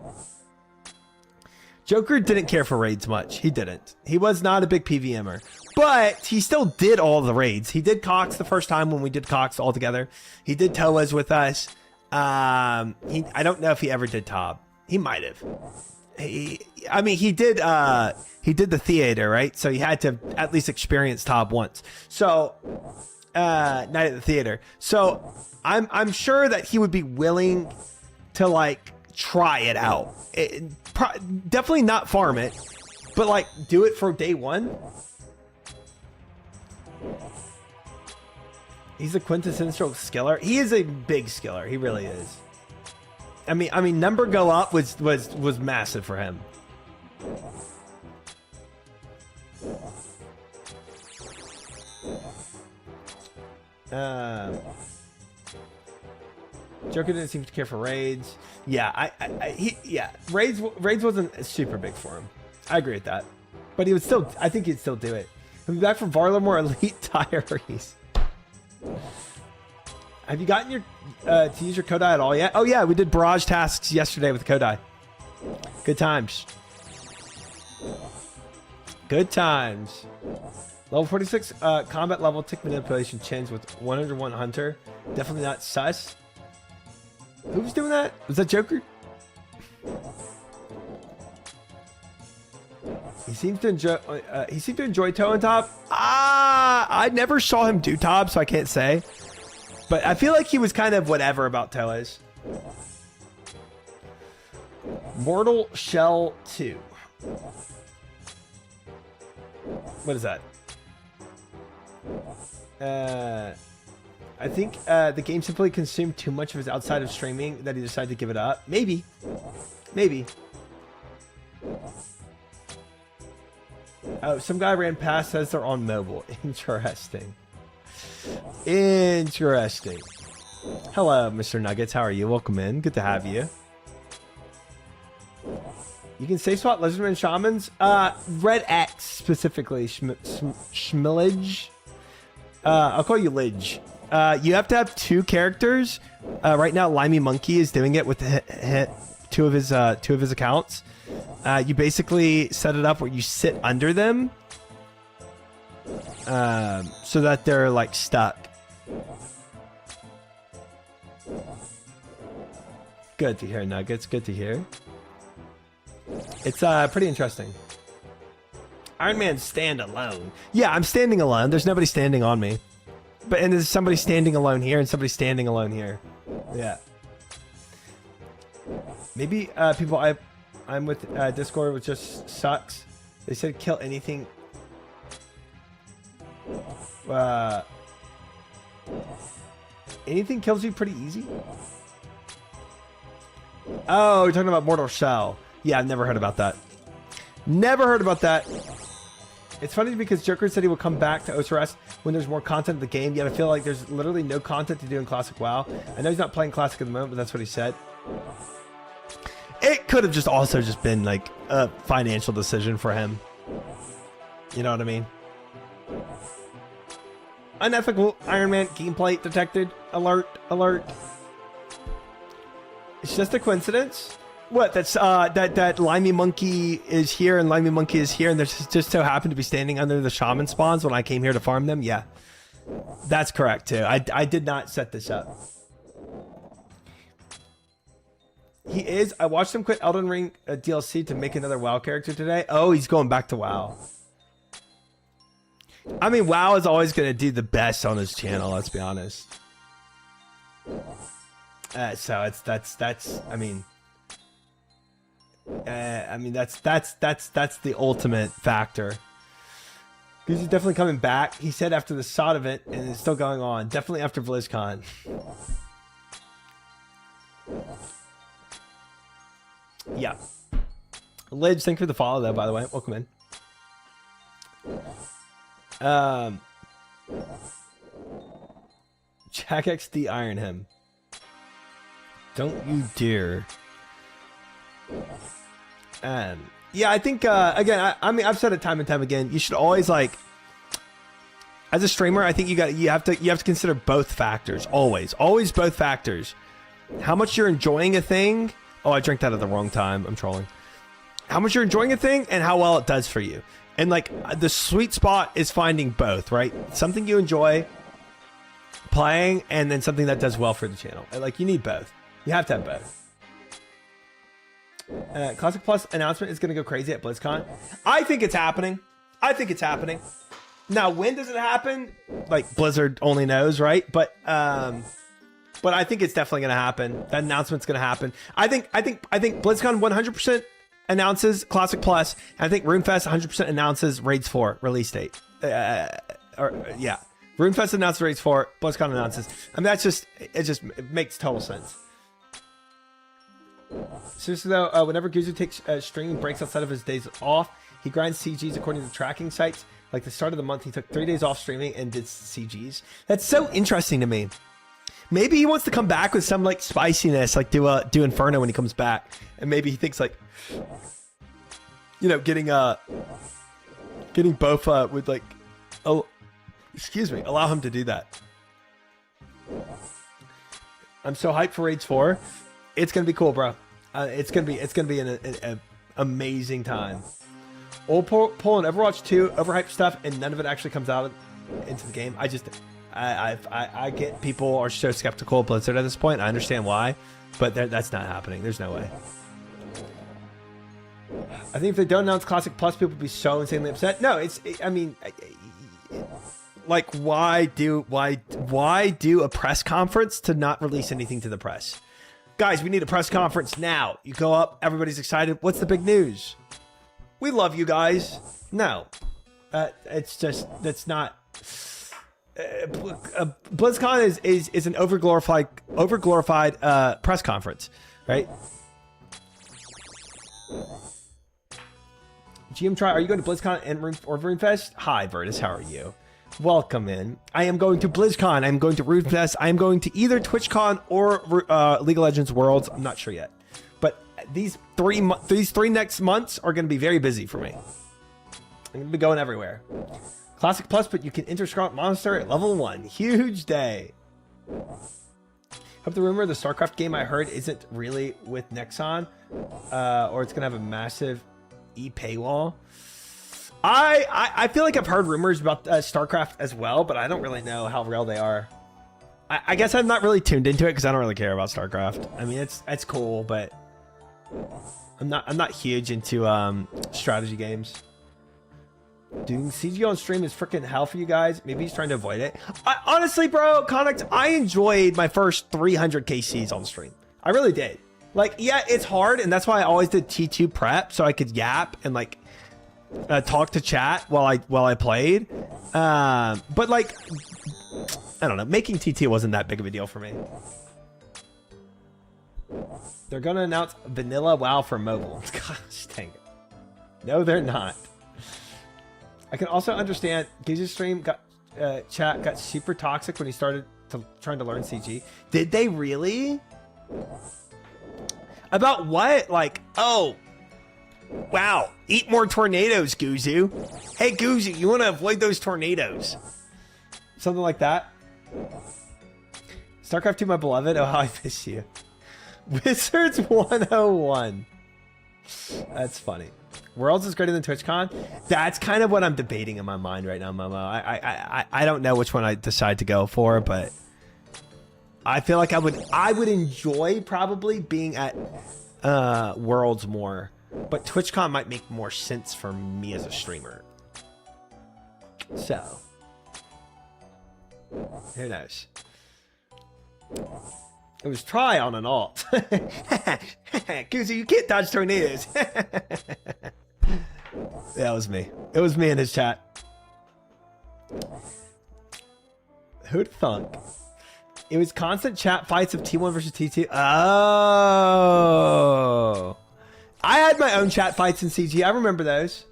Jokered didn't care for raids much. He didn't. He was not a big PVMer, but he still did all the raids. He did Cox the first time when we did Cox all together. He did Toas with us. I don't know if he ever did Tob. He might have. He did the theater, right? So he had to at least experience Tob once. So Night at the Theater. So I'm sure that he would be willing to like try it out. Definitely not farm it, but like do it for day one. He's a quintessential skiller. He is a big skiller. He really is. I mean, number go up was massive for him. Joker didn't seem to care for raids. Yeah, raids wasn't super big for him. I agree with that, but he would still. I think he'd still do it. He'll be back from Varlamore Elite Diaries. Have you gotten your to use your Kodai at all yet? Oh yeah, we did barrage tasks yesterday with Kodai. Good times. Good times. Level 46 combat level tick manipulation chins with 101 hunter. Definitely not sus. Who was doing that? Was that Joker? He seems to enjoy toe and top. I never saw him do top, so I can't say. But I feel like he was kind of whatever about toes. Mortal Shell 2. What is that? I think the game simply consumed too much of his outside of streaming that he decided to give it up. Maybe. Maybe. Oh, some guy ran past, says they're on mobile. Interesting. Interesting. Hello, Mr. Nuggets. How are you? Welcome in. Good to have you. You can safe swap Lizardmen Shamans. Red X specifically. Schmillage. I'll call you Lidge. You have to have 2 characters. Right now, Limey Monkey is doing it with two of his accounts. You basically set it up where you sit under them, so that they're like stuck. Good to hear, Nuggets. Good to hear. It's pretty interesting. Iron Man stand alone. Yeah, I'm standing alone. There's nobody standing on me. And there's somebody standing alone here and somebody standing alone here. Yeah. Maybe people I'm with Discord, which just sucks. They said kill anything. Anything kills you pretty easy. Oh, you're talking about Mortal Shell. Yeah, I've never heard about that. Never heard about that. It's funny because Joker said he will come back to OSRS when there's more content in the game, yet I feel like there's literally no content to do in Classic WoW. I know he's not playing Classic at the moment, but that's what he said. It could have just also just been like a financial decision for him. You know what I mean? Unethical Iron Man gameplay detected. Alert, alert. It's just a coincidence. What? That's that Limey Monkey is here and Limey Monkey is here, and they just so happened to be standing under the shaman spawns when I came here to farm them. Yeah, that's correct too. I did not set this up. He is. I watched him quit Elden Ring DLC to make another WoW character today. Oh, he's going back to WoW. I mean, WoW is always going to do the best on his channel. Let's be honest. So it's that's. I mean, that's the ultimate factor. Because he's definitely coming back. He said after the SOT event, and it's still going on. Definitely after BlizzCon. Yeah. Lidge, thank you for the follow though, by the way. Welcome in. Jack XD iron him. Don't you dare. Yeah, I think again, I mean I've said it time and time again, you should always like as a streamer, I think you have to consider both factors. Always both factors. How much you're enjoying a thing. Oh, I drank that at the wrong time. I'm trolling. How much you're enjoying a thing and how well it does for you. And like the sweet spot is finding both, right? Something you enjoy playing and then something that does well for the channel. Like you need both. You have to have both. Classic Plus announcement is going to go crazy at BlizzCon. I think it's happening. Now, when does it happen? Like Blizzard only knows, right? But I think it's definitely going to happen. That announcement's going to happen. I think BlizzCon 100% announces Classic Plus. And I think RuneFest 100% announces Raids 4 release date. Yeah. RuneFest announces Raids 4. BlizzCon announces. I mean, it makes total sense. Seriously though, whenever Guzu takes streaming breaks outside of his days off, he grinds CGs according to tracking sites. Like the start of the month, he took 3 days off streaming and did CGs. That's so interesting to me. Maybe he wants to come back with some like spiciness, like do Inferno when he comes back, and maybe he thinks like, you know, getting both with like, oh, excuse me, allow him to do that. I'm so hyped for Raids 4. It's gonna be cool, bro. It's gonna be an amazing time. We'll pull in Overwatch 2 overhyped stuff, and none of it actually comes out into the game. I get people are so skeptical of Blizzard at this point. I understand why, but that's not happening. There's no way. I think if they don't announce Classic Plus, people will be so insanely upset. No, I mean, like, why do a press conference to not release anything to the press? Guys, we need a press conference now. You go up, everybody's excited. What's the big news? We love you guys. No, it's just, that's not. BlizzCon is an overglorified press conference, right? GM Try, are you going to BlizzCon and RuneFest? Hi, Vertus, how are you? Welcome in. I am going to BlizzCon. I'm going to RuneFest. I am going to either TwitchCon or League of Legends Worlds. I'm not sure yet, but these three next months are going to be very busy for me. I'm going to be going everywhere. Classic Plus, but you can enter Scarlet Monster at level 1. Huge day. Hope the rumor of the StarCraft game I heard isn't really with Nexon, or it's going to have a massive paywall. I feel like I've heard rumors about StarCraft as well, but I don't really know how real they are. I guess I'm not really tuned into it because I don't really care about StarCraft. I mean, it's cool, but I'm not huge into strategy games. Doing CG on stream is freaking hell for you guys. Maybe he's trying to avoid it. Honestly, bro, Connex, I enjoyed my first 300 KCs on stream. I really did. Like, yeah, it's hard, and that's why I always did T2 prep so I could yap and like talk to chat while I played. But like, I don't know, making T2 wasn't that big of a deal for me. They're gonna announce vanilla WoW for mobile. Gosh dang it. No, they're not. I can also understand Gage's stream chat got super toxic when he started trying to learn CG. Did they really? About what? Like, oh, wow, eat more tornadoes, Guzu. Hey, Guzu, you want to avoid those tornadoes? Something like that. StarCraft 2, my beloved. Oh, how I miss you. Wizards 101. That's funny. Worlds is greater than TwitchCon. That's kind of what I'm debating in my mind right now, Momo. I don't know which one I decide to go for, but I feel like I would enjoy probably being at Worlds more, but TwitchCon might make more sense for me as a streamer. So who knows? It was try on an alt. Kuzi, you can't dodge tornadoes. That was me. It was me in his chat. Who'd thunk? It was constant chat fights of T1 versus T2. Oh. I had my own chat fights in CG. I remember those.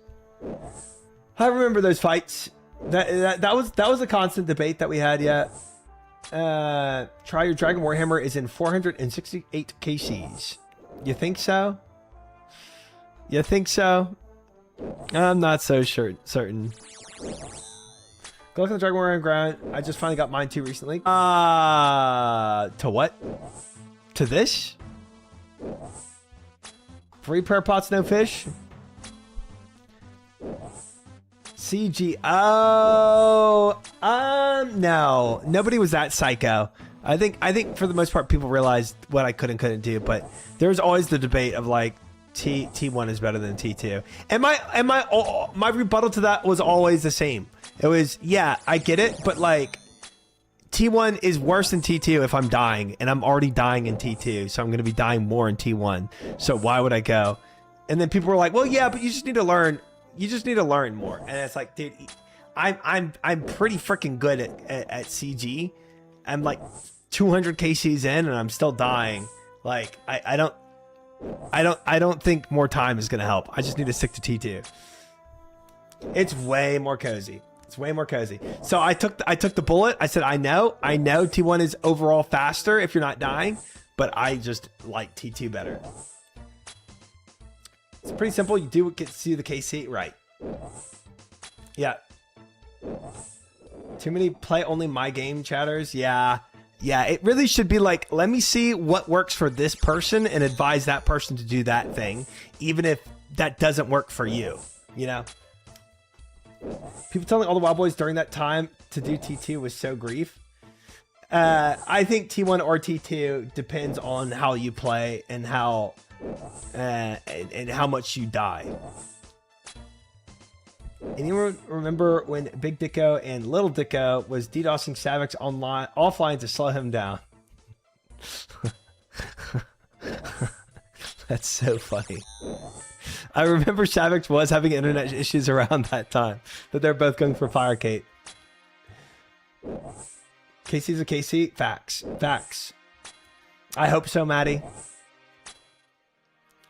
I remember those fights. That was a constant debate that we had, yeah. Try your Dragon Warhammer is in 468 KCs. You think so? You think so? I'm not so certain. Go look at the Dragon Warhammer ground. I just finally got mine too recently. To what? To this? Free prayer pots, no fish? CG. Oh, no, nobody was that psycho. I think for the most part people realized what I could and couldn't do, but there's always the debate of like T1 is better than T2, and my rebuttal to that was always the same. It was, yeah, I get it, but like T1 is worse than T2 if I'm dying, and I'm already dying in T2, so I'm going to be dying more in T1. So why would I go? And then people were like, well, yeah, but you just need to learn. You just need to learn more. And it's like, dude, I'm pretty freaking good at CG. I'm like 200 KCs in, and I'm still dying. Like I don't think more time is gonna help. I just need to stick to T2. It's way more cozy. It's way more cozy. So I took the bullet. I said, I know T1 is overall faster if you're not dying, but I just like T2 better. It's pretty simple. You do get to see the KC, right? Yeah. Too many play only my game chatters. Yeah. It really should be like, let me see what works for this person and advise that person to do that thing, even if that doesn't work for you, you know? People telling all the Wild Boys during that time to do T2 was so grief. I think T1 or T2 depends on how you play and how and how much you die. Anyone remember when Big Dicko and Little Dicko was DDoSing Savix offline to slow him down? That's so funny. I remember Savix was having internet issues around that time, but they're both going for Firecate. KC's a KC? Facts. Facts. I hope so, Maddie.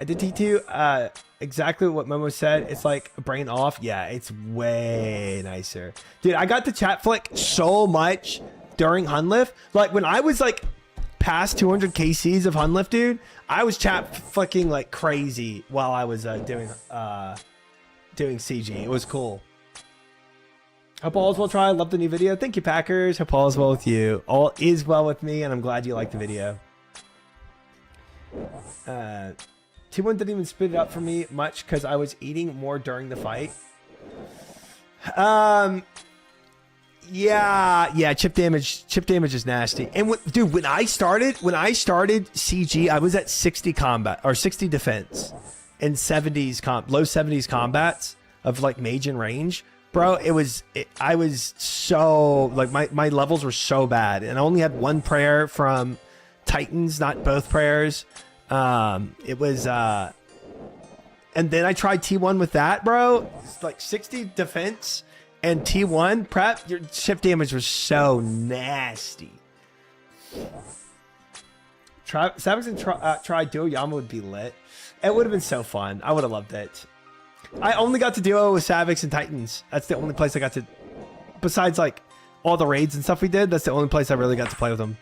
I did T2 exactly what Momo said. It's like a brain off. Yeah, it's way nicer. Dude, I got to chat flick so much during Hunlift. Like when I was like past 200 KCs of Hunlift, dude, I was chat flicking like crazy while I was doing CG. It was cool. Hope all is well. Try. Love the new video. Thank you, Packers. Hope all is well with you. All is well with me, and I'm glad you liked the video. T1 didn't even spit it up for me much because I was eating more during the fight. Yeah, chip damage is nasty. And dude, when I started CG, I was at 60 combat or 60 defense and 70s low 70s combats of like mage and range. Bro, I was so like my levels were so bad, and I only had one prayer from Titans, not both prayers. It was and then I tried T1 with that, bro. It's like 60 defense and T1 prep. Your chip damage was so nasty. Savix and try duo Yama would be lit. It would have been so fun. I would have loved it. I only got to duo with Savix and Titans. That's the only place I got to, besides like all the raids and stuff we did, that's the only place I really got to play with them.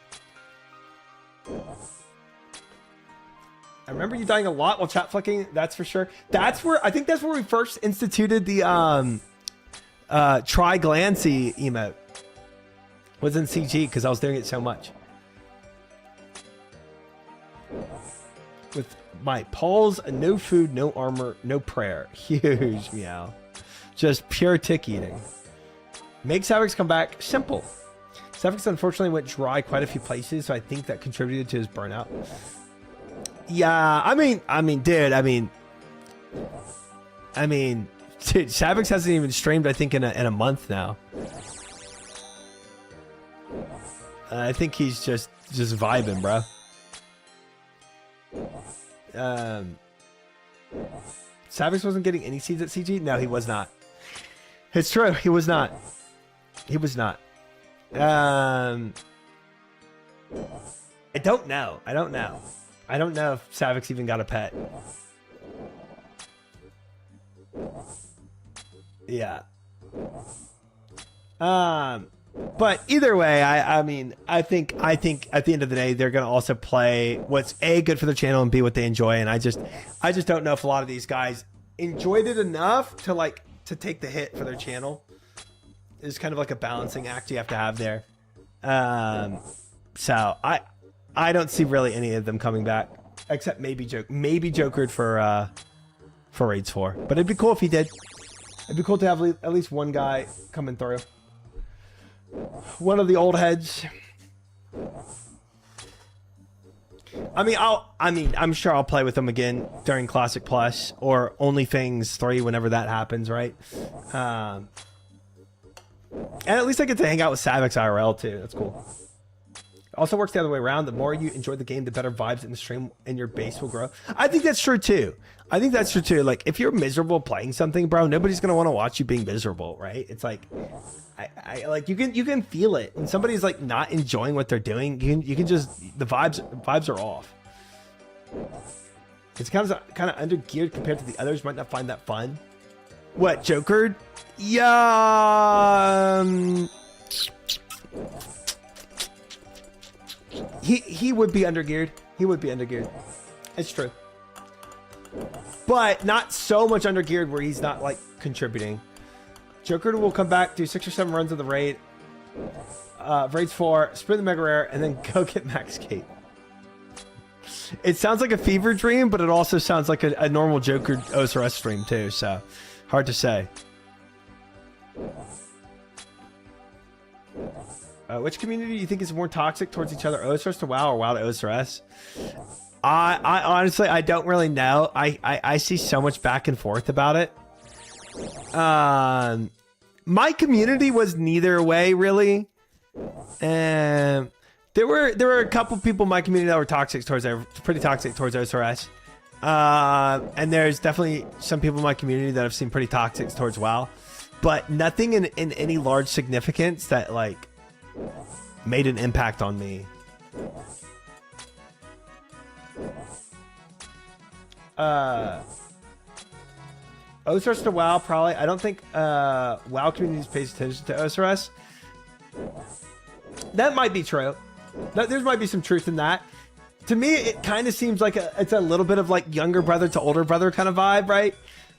I remember you dying a lot while chat flicking, that's for sure. I think that's where we first instituted the try Glancy emote. Was in CG because I was doing it so much. With my Paul's no food, no armor, no prayer. Huge meow. Just pure tick eating. Make Savix come back. Simple. Savix unfortunately went dry quite a few places, so I think that contributed to his burnout. Yeah, I mean, dude, dude, Savix hasn't even streamed, I think, in a month now. I think he's just vibing, bro. Savix wasn't getting any seeds at CG? No, he was not. It's true, he was not. He was not. I don't know. I don't know if Savix even got a pet. Yeah. But either way, I mean, I think at the end of the day, they're gonna also play what's A, good for their channel, and B, what they enjoy. And I just don't know if a lot of these guys enjoyed it enough to take the hit for their channel. It's kind of like a balancing act you have to have there. So I don't see really any of them coming back, except maybe Jokered for Raids 4. But it'd be cool if he did. It'd be cool to have at least one guy coming through. One of the old heads. I'm sure I'll play with them again during Classic Plus or OnlyFings 3 whenever that happens, right? And at least I get to hang out with Savix IRL too. That's cool. Also works the other way around. The more you enjoy the game, the better vibes in the stream and your base will grow. I think that's true too. Like if you're miserable playing something, bro, nobody's gonna want to watch you being miserable, right? It's like, I like you can feel it when somebody's like not enjoying what they're doing. You can just the vibes are off. It's kind of under geared compared to the others. Might not find that fun. What, Jokered? Yeah. He would be undergeared. He would be undergeared. It's true. But not so much undergeared where he's not like contributing. Joker will come back, do 6 or 7 runs of the raid. Raids 4, sprint the mega rare, and then go get max cape. It sounds like a fever dream, but it also sounds like a normal Joker OSRS stream too, so hard to say. Which community do you think is more toxic towards each other, OSRS to WoW or WoW to OSRS? I honestly, I don't really know. I see so much back and forth about it. My community was neither way really. There were a couple people in my community that were toxic towards, pretty toxic towards OSRS. And there's definitely some people in my community that have seen pretty toxic towards WoW, but nothing in any large significance that like made an impact on me. OSRS to WoW, probably. I don't think WoW communities pays attention to OSRS. That might be true. There might be some truth in that. To me, it kind of seems like it's a little bit of like younger brother to older brother kind of vibe, right?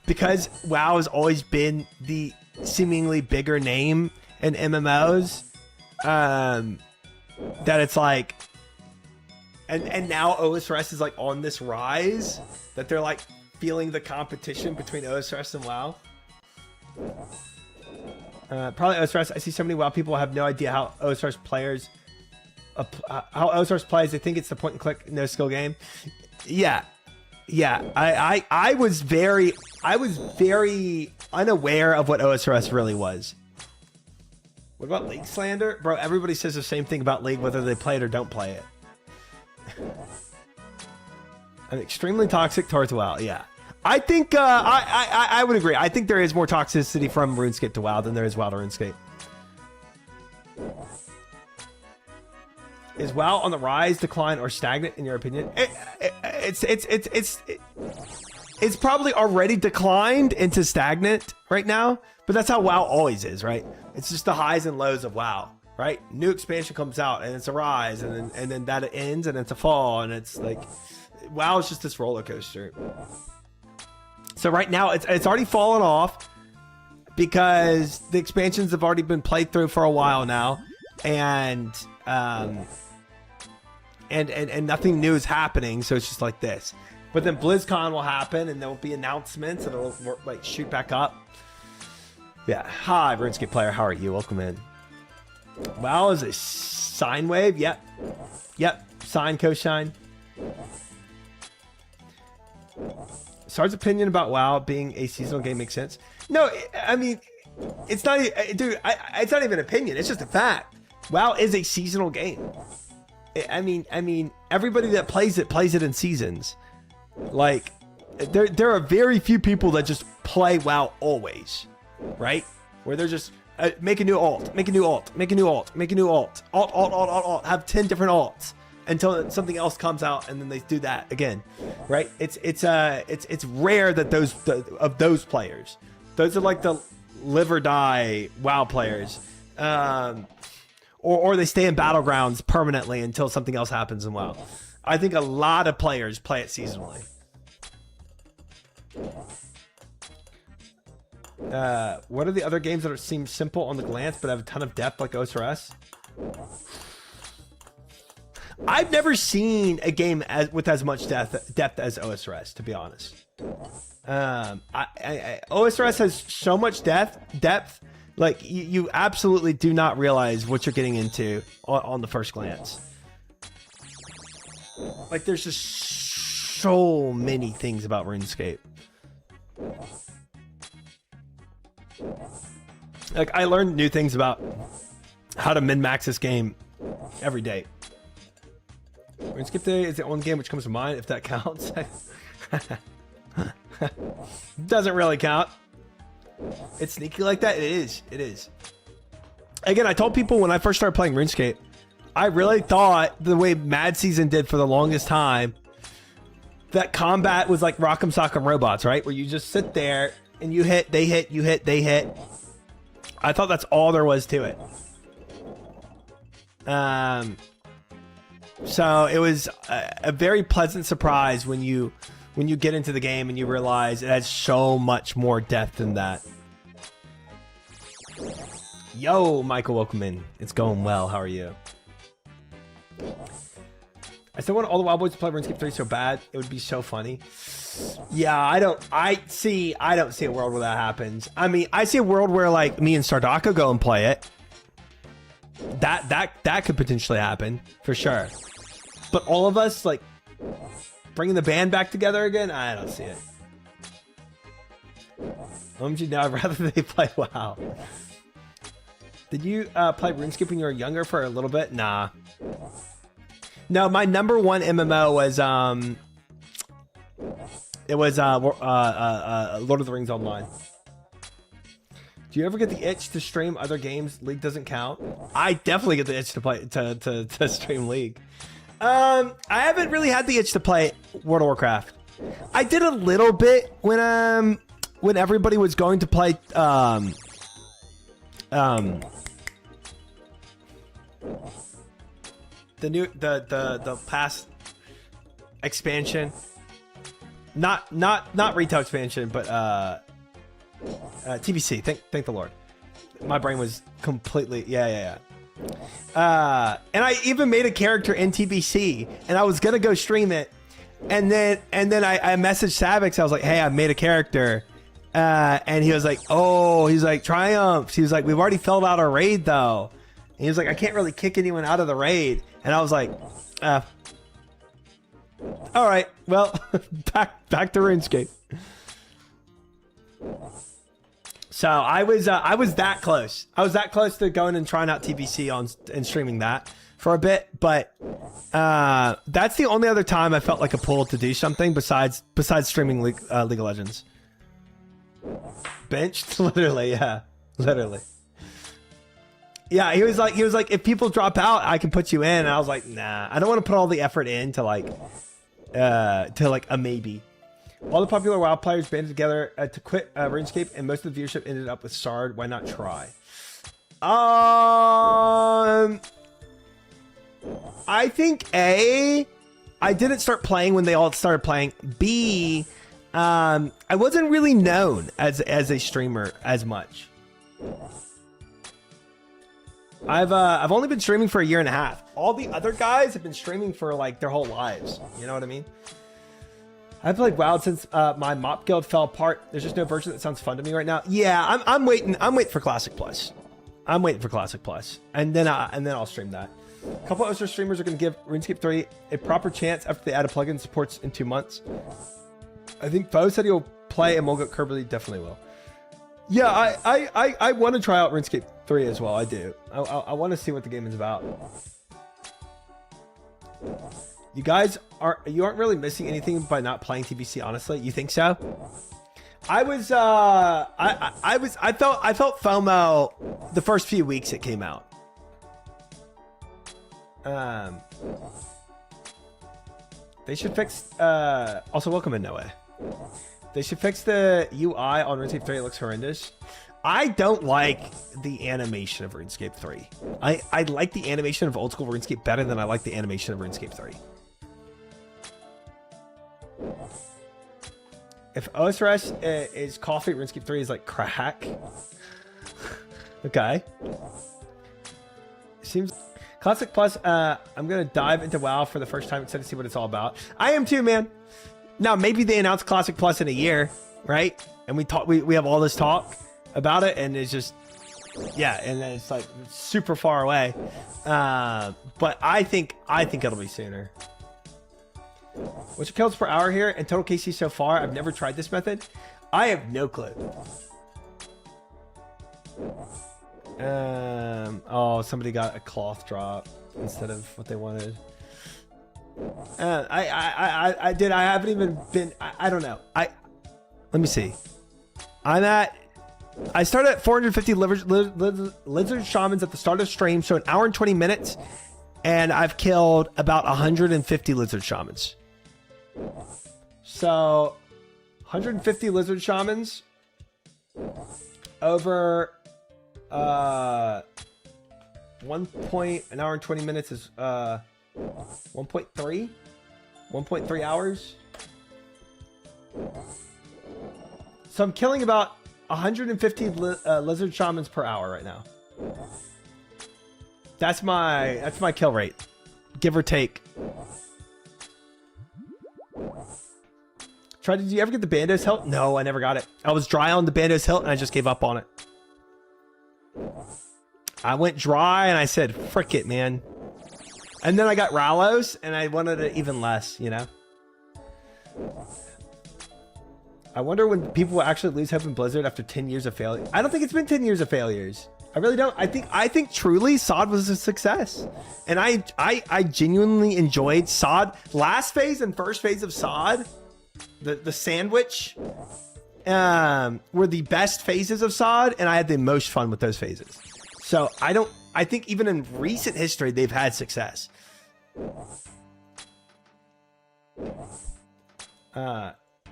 Because WoW has always been the seemingly bigger name in MMOs. That it's like, and now OSRS is like on this rise, that they're like feeling the competition between OSRS and WoW. Probably OSRS. I see so many WoW people have no idea how OSRS players, how OSRS plays. They think it's the point and click no skill game. Yeah. I was very unaware of what OSRS really was. What about League slander? Bro, everybody says the same thing about League, whether they play it or don't play it. I'm extremely toxic towards WoW. Yeah, I think I would agree. I think there is more toxicity from RuneScape to WoW than there is WoW to RuneScape. Is WoW on the rise, decline, or stagnant in your opinion? It's probably already declined into stagnant right now, but that's how WoW always is, right? It's just the highs and lows of WoW, right? New expansion comes out and it's a rise, and then that ends and it's a fall, and it's like WoW is just this roller coaster. So right now it's already fallen off because the expansions have already been played through for a while now, and nothing new is happening, so it's just like this. But then BlizzCon will happen and there will be announcements and it'll like shoot back up. Yeah. Hi, RuneScape player. How are you? Welcome in. WoW is a sine wave. Yep. Sine, cosine. Sarge's opinion about WoW being a seasonal game makes sense. No, I mean, it's not, dude, it's not even an opinion. It's just a fact. WoW is a seasonal game. I mean, everybody that plays it in seasons. Like, there are very few people that just play WoW always, right? Where they're just make a new alt, make a new alt, make a new alt, make a new alt, alt, have 10 different alts until something else comes out, and then they do that again, right? It's rare that those players, those are like the live or die WoW players, or they stay in battlegrounds permanently until something else happens in WoW. I think a lot of players play it seasonally. What are the other games that seem simple on the glance but have a ton of depth like OSRS? I've never seen a game with as much depth as OSRS, to be honest. OSRS has so much depth. Like you absolutely do not realize what you're getting into on the first glance. Like there's just so many things about RuneScape. Like I learned new things about how to min-max this game every day. RuneScape Day is the only game which comes to mind, if that counts. Doesn't really count. It's sneaky like that. It is. Again, I told people when I first started playing RuneScape, I really thought the way Mad Season did for the longest time, that combat was like Rock'em Sock'em Robots, right? Where you just sit there and you hit, they hit, you hit, they hit. I thought that's all there was to it. So it was a very pleasant surprise when you get into the game and you realize it has so much more depth than that. Yo, Michael, welcome in. It's going well. How are you? I still want all the Wild Boys to play RuneScape 3 so bad. It would be so funny. Yeah, I don't see a world where that happens. I mean, I see a world where like me and Stardaka go and play it. That could potentially happen for sure. But all of us, like, bringing the band back together again? I don't see it. OMG, now I'd rather they play WoW. Did you play RuneScape when you were younger for a little bit? Nah. No, my number one MMO was Lord of the Rings Online. Do you ever get the itch to stream other games? League doesn't count. I definitely get the itch to play to stream League. I haven't really had the itch to play World of Warcraft. I did a little bit when everybody was going to play the past expansion. Not retail expansion, but TBC. Thank the Lord. My brain was completely yeah. And I even made a character in TBC, and I was gonna go stream it, and then I messaged Savix. I was like, hey, I made a character, and he was like, oh, he's like Triumph. He was like, we've already filled out our raid though. And he was like, I can't really kick anyone out of the raid, and I was like, all right, well, back to RuneScape. So I was that close. I was that close to going and trying out TBC and streaming that for a bit, but that's the only other time I felt like a pull to do something besides streaming League of Legends. Benched, literally, yeah, literally. Yeah, he was like, if people drop out, I can put you in. And I was like, nah, I don't want to put all the effort into like a maybe. All the popular WoW players banded together to quit RuneScape, and most of the viewership ended up with Sard. Why not try? I think A, I didn't start playing when they all started playing. B, I wasn't really known as a streamer as much. I've only been streaming for a year and a half. All the other guys have been streaming for like their whole lives. You know what I mean? I've played WoW since my mop guild fell apart. There's just no version that sounds fun to me right now. Yeah, I'm waiting for Classic Plus. I'm waiting for Classic Plus, and then I'll stream that. A couple of other streamers are going to give RuneScape 3 a proper chance after they add a plugin supports in 2 months. I think Bo said he'll play, and Mulgut Kirby definitely will. Yeah, I want to try out RuneScape 3 as well. I do. I want to see what the game is about. You guys aren't really missing anything by not playing TBC, honestly. You think so? I felt FOMO the first few weeks it came out. They should fix also welcome in Naow. They should fix the UI on RuneScape 3. It looks horrendous. I don't like the animation of RuneScape 3. I like the animation of old school RuneScape better than I like the animation of RuneScape 3. If OSRS is coffee, RuneScape 3 is like crack. Okay. Seems Classic Plus. I'm gonna dive into WoW for the first time instead to see what it's all about. I am too, man. Now maybe they announce Classic Plus in a year, right? And we have all this talk about it, and it's just yeah, and then it's like super far away. But I think it'll be sooner. What's your kills per hour here and total KC so far? I've never tried this method. I have no clue. Oh, somebody got a cloth drop instead of what they wanted. I did. I haven't even been. I don't know. Let me see. I started at 450 lizard shamans at the start of stream, so an hour and 20 minutes, and I've killed about 150 lizard shamans. So 150 lizard shamans over an hour and 20 minutes is 1.3 hours. So I'm killing about 150 lizard shamans per hour right now. That's my kill rate, give or take. Did you ever get the Bandos hilt? No, I never got it. I was dry on the Bandos hilt and I just gave up on it. I went dry and I said, frick it, man. And then I got Rallos and I wanted it even less, you know? I wonder when people will actually lose hope in Blizzard after 10 years of failure. I don't think it's been 10 years of failures. I really don't. I think truly SOD was a success. And I genuinely enjoyed SOD. Last phase and first phase of SOD, the sandwich, were the best phases of SOD, and I had the most fun with those phases. So I think even in recent history, they've had success.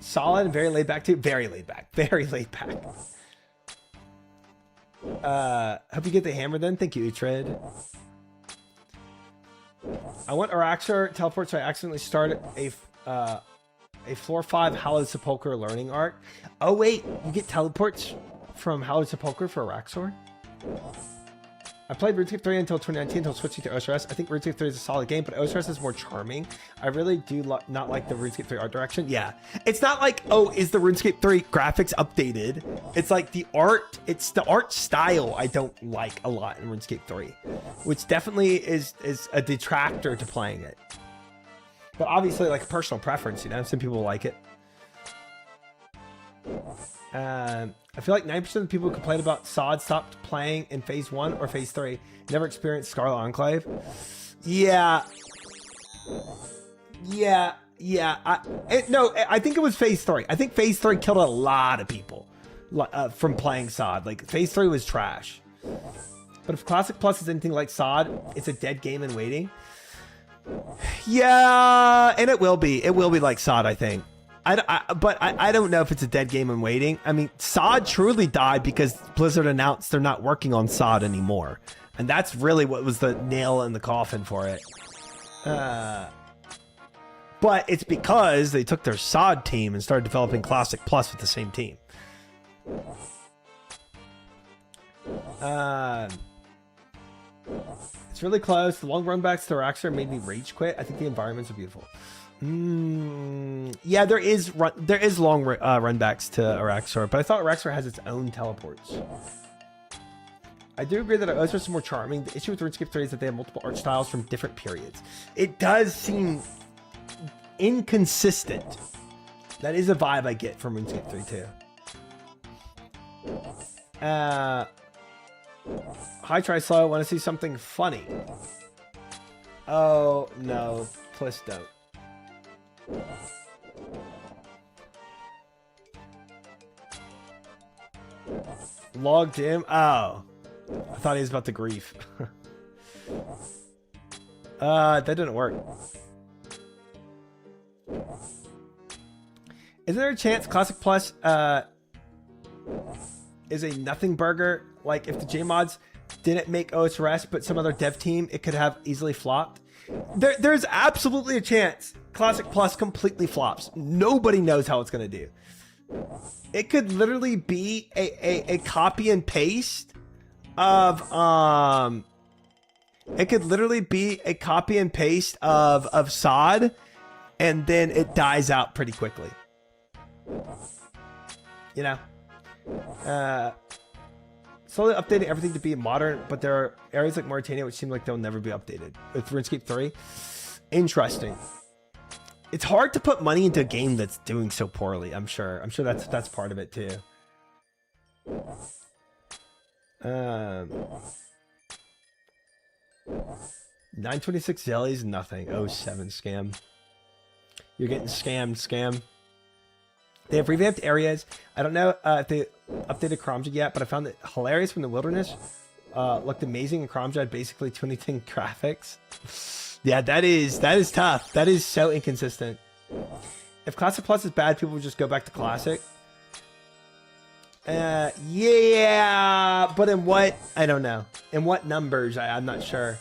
Solid and very laid back too. Very laid back. Very laid back. Hope you get the hammer then. Thank you, Utred. I want Araxor teleport, so I accidentally started a floor 5 Hallowed Sepulchre learning arc. Oh wait, you get teleports from Hallowed Sepulchre for Araxor? I played RuneScape 3 until 2019 until switching to OSRS. I think RuneScape 3 is a solid game, but OSRS is more charming. I really do not like the RuneScape 3 art direction. Yeah, it's not like, oh, is the RuneScape 3 graphics updated? It's like the art, it's the art style I don't like a lot in RuneScape 3, which definitely is a detractor to playing it. But obviously, like, personal preference, you know, some people like it. I feel like 90% of the people who complain about SOD stopped playing in phase 1 or phase 3. Never experienced Scarlet Enclave. Yeah. No, I think it was phase 3. I think phase 3 killed a lot of people from playing SOD. Like, phase 3 was trash. But if Classic Plus is anything like SOD, it's a dead game in waiting. Yeah, and it will be. It will be like SOD, I think. But I don't know if it's a dead game in waiting. I mean, SOD truly died because Blizzard announced they're not working on SOD anymore. And that's really what was the nail in the coffin for it. But it's because they took their SOD team and started developing Classic Plus with the same team. It's really close. The long run backs to Araxor made me rage quit. I think the environments are beautiful. Yeah, there is long run backs to Araxor, but I thought Araxor has its own teleports. I do agree that OSRS is more charming. The issue with RuneScape 3 is that they have multiple art styles from different periods. It does seem inconsistent. That is a vibe I get from RuneScape 3 too. Hi, Try Slow. Want to see something funny? Oh no, please don't. Logged him. Oh, I thought he was about to grief. That didn't work. Is there a chance Classic Plus is a nothing burger? Like if the JMods didn't make OSRS, but some other dev team, it could have easily flopped. There's absolutely a chance Classic Plus completely flops. Nobody knows how it's going to do. It could literally be a copy and paste of it could literally be a copy and paste of SOD, and then it dies out pretty quickly. You know, slowly updating everything to be modern, but there are areas like Mauritania which seem like they'll never be updated. With RuneScape 3, interesting. It's hard to put money into a game that's doing so poorly. I'm sure that's part of it too. 926 jellies, nothing. 07 scam. You're getting scam. They have revamped areas. I don't know if they updated Kromja yet, but I found it hilarious when the wilderness looked amazing and Kromja had basically 2010 graphics. Yeah, that is tough. That is so inconsistent. If Classic Plus is bad, people would just go back to Classic. Yeah, but in what? I don't know. In what numbers? I'm not sure.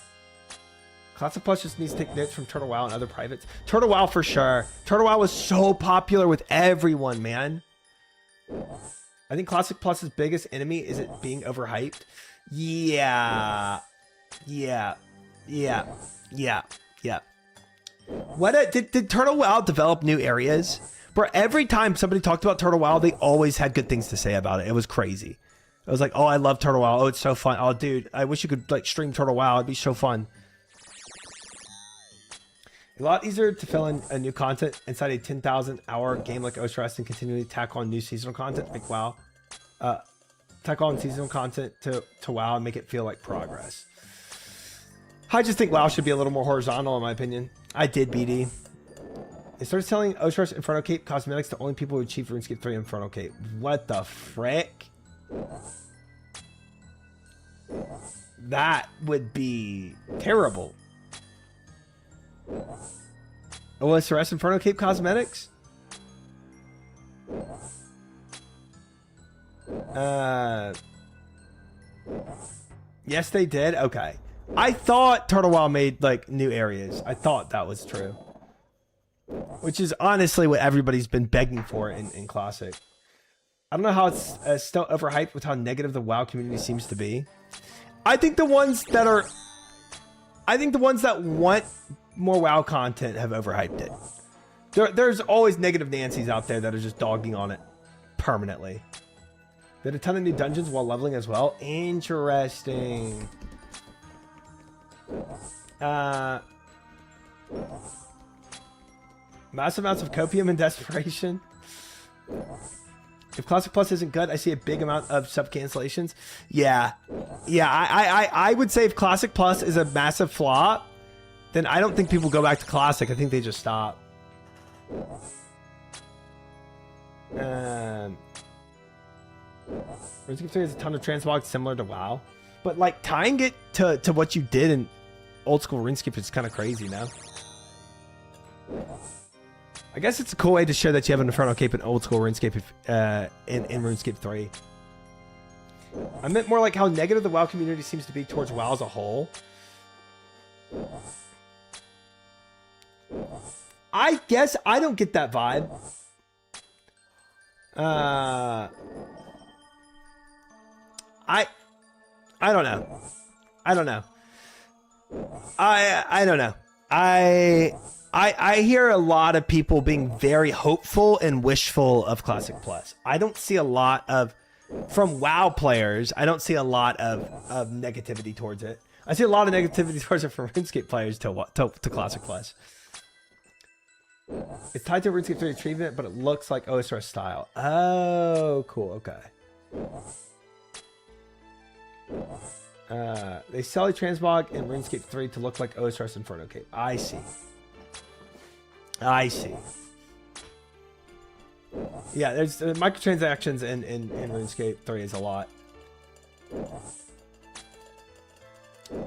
Classic Plus just needs to take notes from Turtle WoW and other privates. Turtle WoW for sure. Turtle WoW was so popular with everyone, man. I think Classic Plus's biggest enemy is it being overhyped. Yeah. What did Turtle WoW develop new areas? Bro, every time somebody talked about Turtle WoW, they always had good things to say about it. It was crazy. I was like, oh, I love Turtle WoW. Oh, it's so fun. Oh, dude, I wish you could like stream Turtle WoW. It'd be so fun. A lot easier to fill in a new content inside a 10,000 hour game like OSRS and continually tack on new seasonal content like WoW. Tack on seasonal content to WoW and make it feel like progress. I just think WoW should be a little more horizontal in my opinion. I did, BD. They started selling OSRS Inferno Cape cosmetics to only people who achieve RuneScape 3 Inferno Cape. What the frick? That would be terrible. OSRS Inferno Cape cosmetics? Yes, they did. Okay. I thought Turtle Wow made like new areas. I thought that was true. Which is honestly what everybody's been begging for in Classic. I don't know how it's still overhyped with how negative the WoW community seems to be. I think the ones that want more WoW content have overhyped it. There's always negative Nancys out there that are just dogging on it permanently. They had a ton of new dungeons while leveling as well. Interesting. Massive amounts of copium and desperation. If Classic Plus isn't good, I see a big amount of sub cancellations. Yeah. I would say if Classic Plus is a massive flop, then I don't think people go back to Classic. I think they just stop. RuneScape 3 has a ton of transmog similar to WoW, but like tying it to what you did in old school RuneScape is kind of crazy now. I guess it's a cool way to show that you have an Inferno Cape in old school RuneScape in RuneScape 3. I meant more like how negative the WoW community seems to be towards WoW as a whole. I guess I don't get that vibe. I don't know. I don't know. I don't know. I hear a lot of people being very hopeful and wishful of Classic Plus. I don't see a lot of, from WoW players, I don't see a lot of negativity towards it. I see a lot of negativity towards it from RuneScape players to Classic Plus. It's tied to RuneScape 3 treatment, but it looks like OSRS style. Oh, cool. Okay. They sell a transmog in RuneScape 3 to look like OSRS Inferno Cape. I see. I see. Yeah, there's microtransactions in RuneScape 3 is a lot.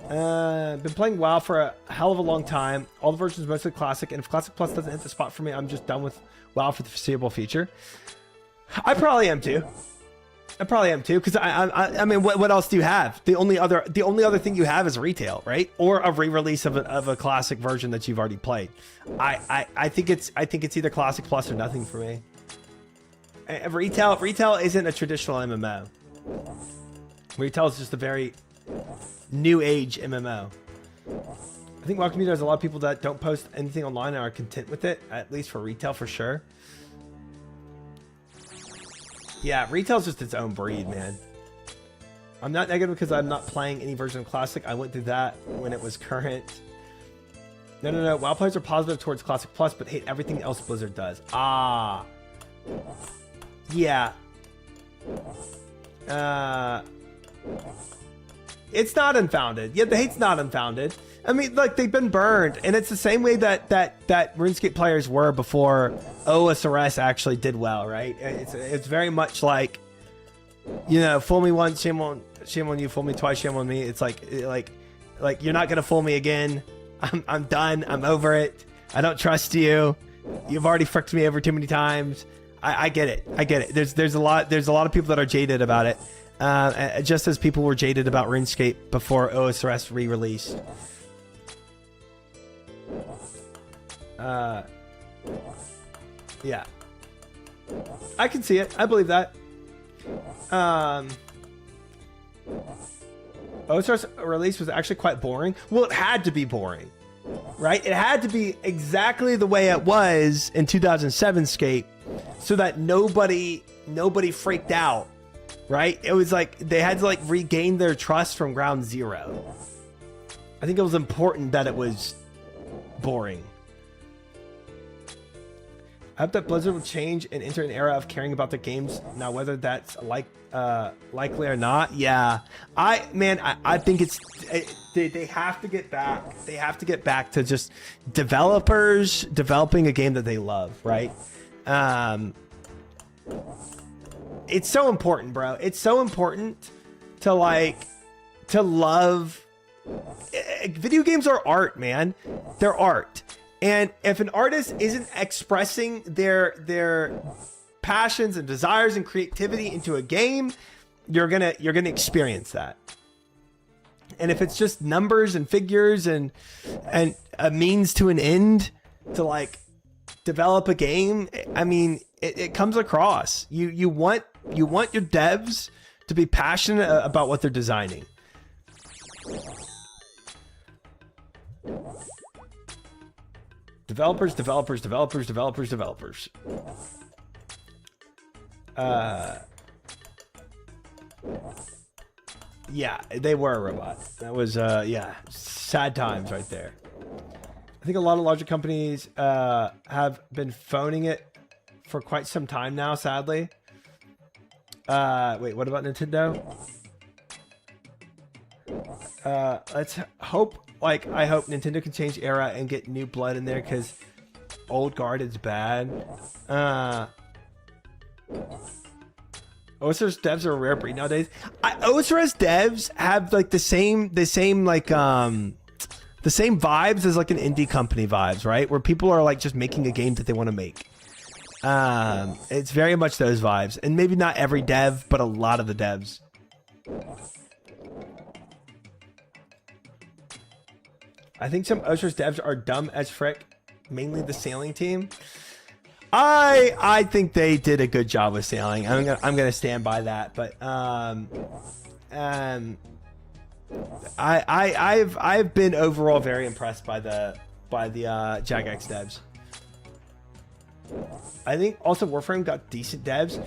Been playing WoW for a hell of a long time. All the versions mostly classic, and if Classic Plus doesn't hit the spot for me, I'm just done with WoW for the foreseeable future. I probably am too. Because I mean, what else do you have? The only other thing you have is retail, right? Or a re-release of a classic version that you've already played. I think it's either Classic Plus or nothing for me. Retail isn't a traditional MMO. Retail is just a very new age MMO. I think WoW community has a lot of people that don't post anything online and are content with it, at least for retail for sure. Yeah, retail's just its own breed, man. I'm not negative because I'm not playing any version of Classic. I went through that when it was current. No. WoW players are positive towards Classic Plus, but hate everything else Blizzard does. Ah. Yeah. It's not unfounded. Yeah, the hate's not unfounded. I mean, like, they've been burned, and it's the same way that RuneScape players were before OSRS actually did well, right? It's very much like, you know, fool me once, shame on you. Fool me twice, shame on me. It's like you're not gonna fool me again. I'm done. I'm over it. I don't trust you. You've already fricked me over too many times. I get it. There's a lot of people that are jaded about it. Just as people were jaded about RuneScape before OSRS re-released. Yeah. I can see it. I believe that. OSRS release was actually quite boring. Well, it had to be boring, right? It had to be exactly the way it was in 2007 Scape so that nobody freaked out. Right? It was like they had to like regain their trust from ground zero. I think it was important that it was boring. I hope that Blizzard will change and enter an era of caring about their games. Now, whether that's likely or not, yeah. I think they have to get back. They have to get back to just developers developing a game that they love, right? It's so important, bro. It's so important to love. Video games are art, man. They're art. And if an artist isn't expressing their passions and desires and creativity into a game, you're gonna experience that. And if it's just numbers and figures and a means to an end to like develop a game, I mean, it comes across. You want your devs to be passionate about what they're designing. Developers. Yeah, they were a robot. That was, yeah, sad times right there. I think a lot of larger companies have been phoning it for quite some time now, sadly. Wait, what about Nintendo? Let's hope, I hope Nintendo can change era and get new blood in there, because old guard is bad. OSRS devs are a rare breed nowadays. OSRS devs have like the same vibes as like an indie company vibes, right? Where people are like just making a game that they want to make. It's very much those vibes, and maybe not every dev, but a lot of the devs. I think some OSRS devs are dumb as frick, mainly the sailing team. I think they did a good job with sailing. I'm gonna stand by that. But I've been overall very impressed by the Jagex devs. I think also Warframe got decent devs.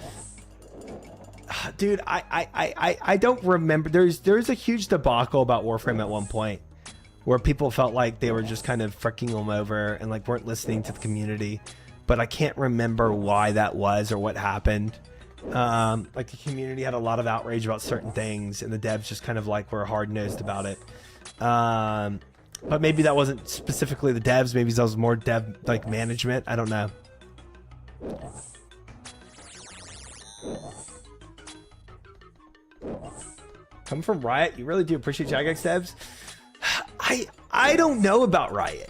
Dude, I don't remember. There's a huge debacle about Warframe at one point, where people felt like they were just kind of fricking them over and like weren't listening to the community. But I can't remember why that was or what happened. Like the community had a lot of outrage about certain things, and the devs just kind of like were hard-nosed about it. But maybe that wasn't specifically the devs. Maybe that was more dev like management. I don't know. Coming from Riot, you really do appreciate Jagex devs. I don't know about Riot.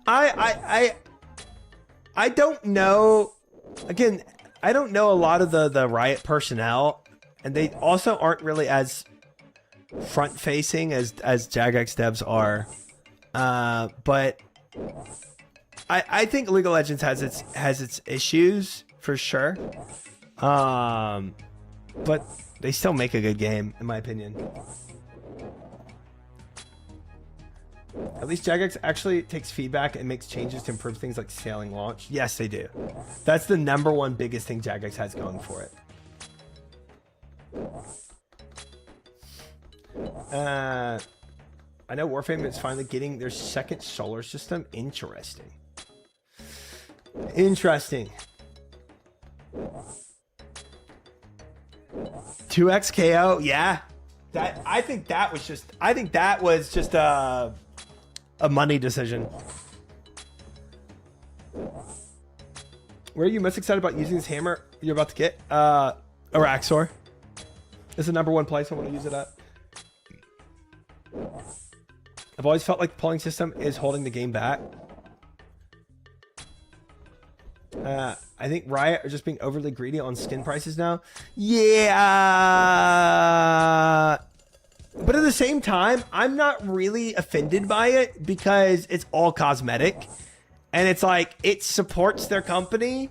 I don't know. Again, I don't know a lot of the Riot personnel, and they also aren't really as front facing as Jagex devs are. But I think League of Legends has its issues for sure. But they still make a good game, in my opinion. At least Jagex actually takes feedback and makes changes to improve things like sailing launch. Yes, they do. That's the #1 biggest thing Jagex has going for it. I know Warframe is finally getting their second solar system. Interesting. Interesting. 2x KO, yeah. I think that was just a money decision. Where are you most excited about using this hammer you're about to get? Araxor. It's the #1 place I want to use it at. I've always felt like the polling system is holding the game back. I think Riot are just being overly greedy on skin prices now. Yeah. But at the same time, I'm not really offended by it, because it's all cosmetic. And it's like, it supports their company,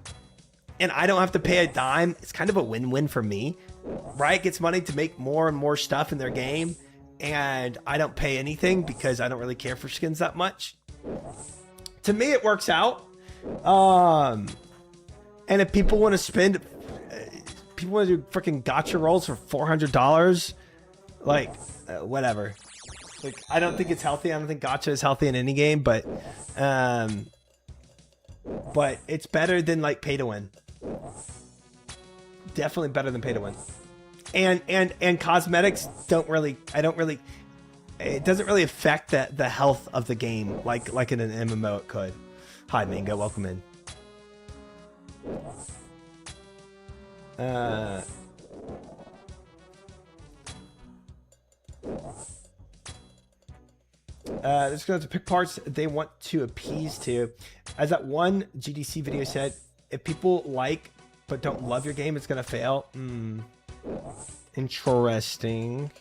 and I don't have to pay a dime. It's kind of a win-win for me. Riot gets money to make more and more stuff in their game, and I don't pay anything because I don't really care for skins that much. To me, it works out. And if people want to spend, people want to do freaking gacha rolls for $400, like, whatever. Like, I don't think it's healthy. I don't think gacha is healthy in any game, but it's better than like pay to win. Definitely better than pay to win. And cosmetics don't really, it doesn't really affect the health of the game like in an MMO it could. Hi Mango, welcome in. Just going to pick parts they want to appease to. As that one GDC video said, if people like but don't love your game, it's going to fail. Interesting.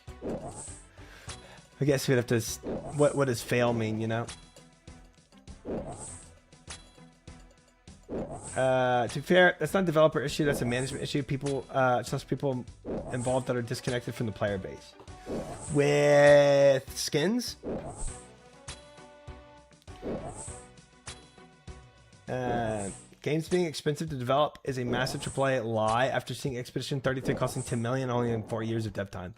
I guess we'd have to... What does fail mean, you know? To be fair, that's not a developer issue, that's a management issue. People, just people involved that are disconnected from the player base. With skins? Games being expensive to develop is a massive AAA lie after seeing Expedition 33 costing 10 million only in 4 years of dev time.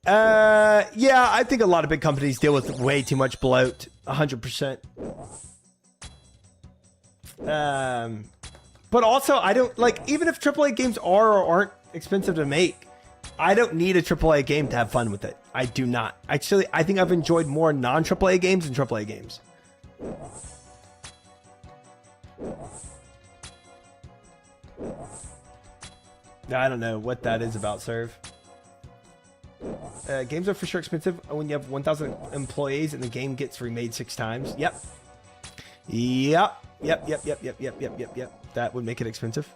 Yeah, I think a lot of big companies deal with way too much bloat. 100%. But also, I don't like, even if AAA games are or aren't expensive to make, I don't need a AAA game to have fun with it. I do not. Actually, I think I've enjoyed more non-AAA games than AAA games. I don't know what that is about, Serve. Games are for sure expensive when you have 1,000 employees and the game gets remade 6 times. Yep. Yep. That would make it expensive.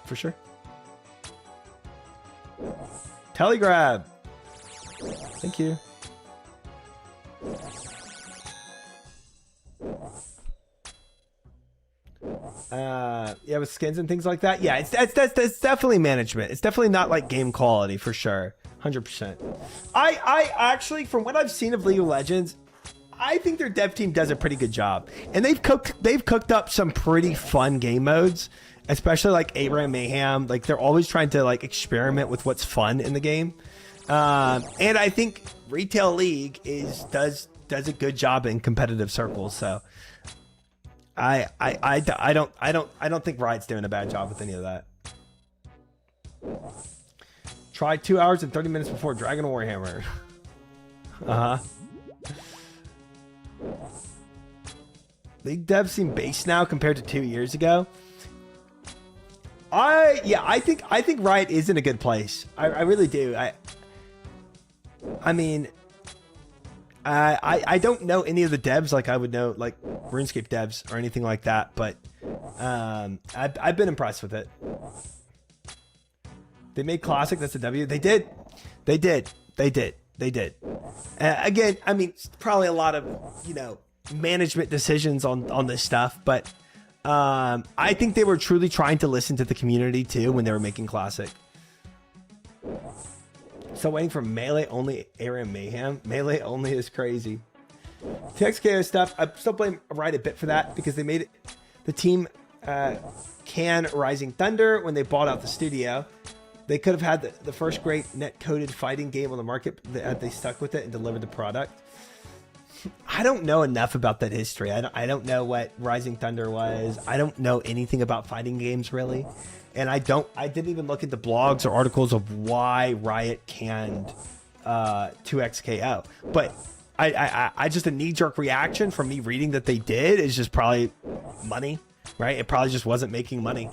For sure. Telegrab. Thank you. Yeah, with skins and things like that. Yeah, that's definitely management. It's definitely not like game quality for sure. 100%. I actually, from what I've seen of League of Legends, I think their dev team does a pretty good job, and they've cooked up some pretty fun game modes, especially like Abraham Mayhem. Like they're always trying to like experiment with what's fun in the game, and I think Retail League does a good job in competitive circles. So I don't think Riot's doing a bad job with any of that. Try 2 hours and 30 minutes before Dragon Warhammer. League devs seem base now compared to 2 years ago. I think Riot is in a good place. I really do. I mean, I don't know any of the devs like I would know like RuneScape devs or anything like that, but I've been impressed with it. They made Classic, that's a W. They did. Again, I mean, probably a lot of, you know, management decisions on this stuff, but I think they were truly trying to listen to the community too when they were making Classic. So waiting for Melee only Aaron Mayhem. Melee only is crazy. TXKO stuff, I still blame Riot a bit for that because they made it, the team can Rising Thunder when they bought out the studio. They could have had the first great net-coded fighting game on the market. They stuck with it and delivered the product. I don't know enough about that history. I don't know what Rising Thunder was. I don't know anything about fighting games, really. And I didn't even look at the blogs or articles of why Riot canned 2XKO. But I just a knee-jerk reaction from me reading that they did is just probably money, right? It probably just wasn't making money.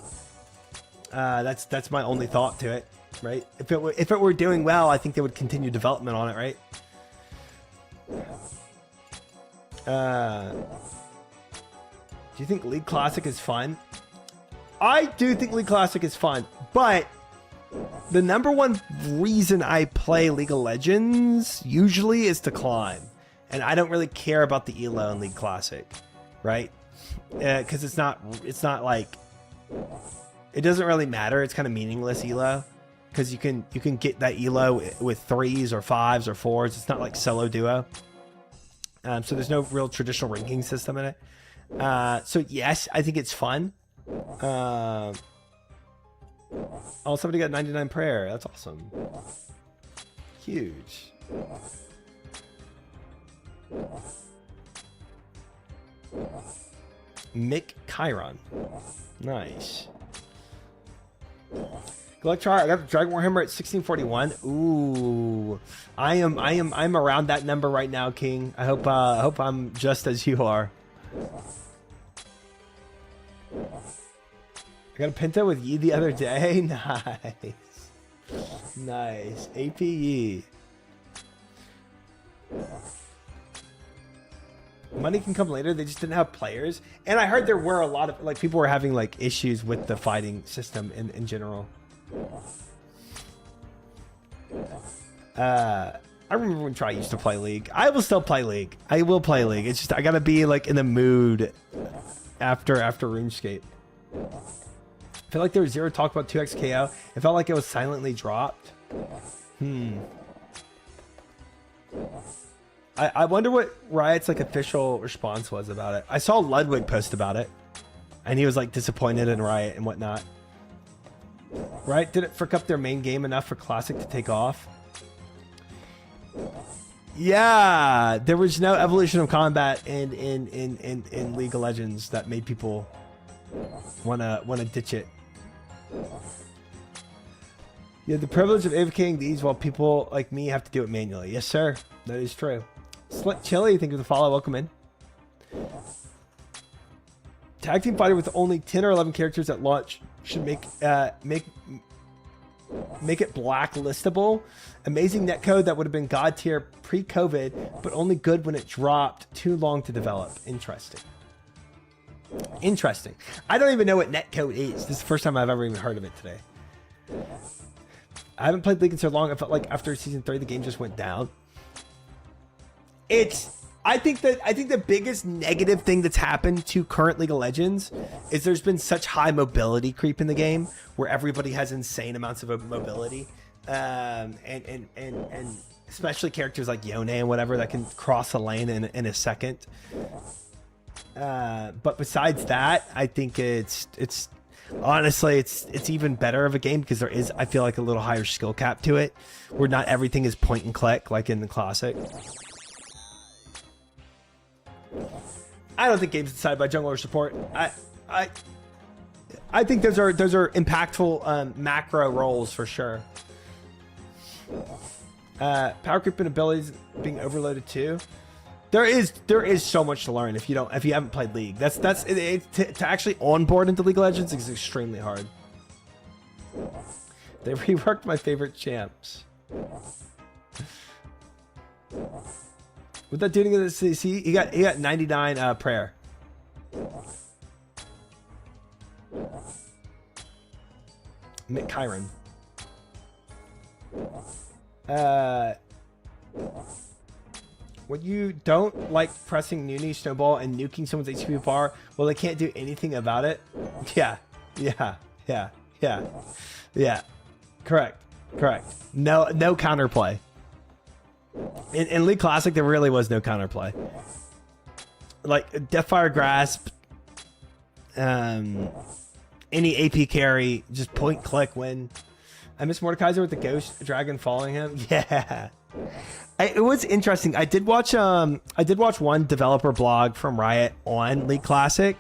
That's my only thought to it, right? If it were doing well, I think they would continue development on it, right? Do you think League Classic is fun? I do think League Classic is fun, but the number one reason I play League of Legends usually is to climb, and I don't really care about the elo in League Classic, right? Because it's not like, it doesn't really matter. It's kind of meaningless elo because you can get that elo with 3s or 5s or 4s. It's not like solo duo. So there's no real traditional ranking system in it. So yes, I think it's fun. Oh, somebody got 99 prayer. That's awesome. Huge. Mick Chiron. Nice. Electrar, I got the Dragon Warhammer at 1641. Ooh. I'm around that number right now, King. I hope I'm just as you are. I got a Pinto with Yi the other day. Nice. Nice. APE. Money can come later. They just didn't have players. And I heard there were a lot of, like, people were having, like, issues with the fighting system in general. I remember when Try used to play League. I will still play League. I will play League. It's just, I gotta be, like, in the mood after RuneScape. I feel like there was zero talk about 2x KO. It felt like it was silently dropped. I wonder what Riot's like official response was about it. I saw Ludwig post about it, and he was like disappointed in Riot and whatnot. Riot didn't frick up their main game enough for Classic to take off. Yeah, there was no evolution of combat in League of Legends that made people wanna ditch it. You have the privilege of AFKing these while people like me have to do it manually. Yes, sir. That is true. Slut Chili, thank you for the follow. Welcome in. Tag team fighter with only 10 or 11 characters at launch should make it blacklistable. Amazing netcode that would have been god tier pre-COVID, but only good when it dropped. Too long to develop. Interesting. Interesting. I don't even know what netcode is. This is the first time I've ever even heard of it today. I haven't played League in so long. I felt like after season 3, the game just went down. I think the biggest negative thing that's happened to current League of Legends is there's been such high mobility creep in the game where everybody has insane amounts of mobility, and especially characters like Yone and whatever that can cross a lane in a second. But besides that, I think it's honestly it's even better of a game because there is, I feel like, a little higher skill cap to it, where not everything is point and click like in the Classic. I don't think games decided by jungle or support. I think those are impactful macro roles for sure. Power creep and abilities being overloaded too. There is so much to learn if you haven't played League. To actually onboard into League of Legends is extremely hard. They reworked my favorite champs. What that doing in the CC? He got 99 prayer. Mick Chiron. When you don't like pressing Nuni, Snowball, and nuking someone's HP bar, well, they can't do anything about it. Yeah. Correct. No counterplay. In League Classic, there really was no counterplay. Like Deathfire Grasp, any AP carry, just point click win. I miss Mordekaiser with the Ghost Dragon following him. Yeah, it was interesting. I did watch one developer blog from Riot on League Classic,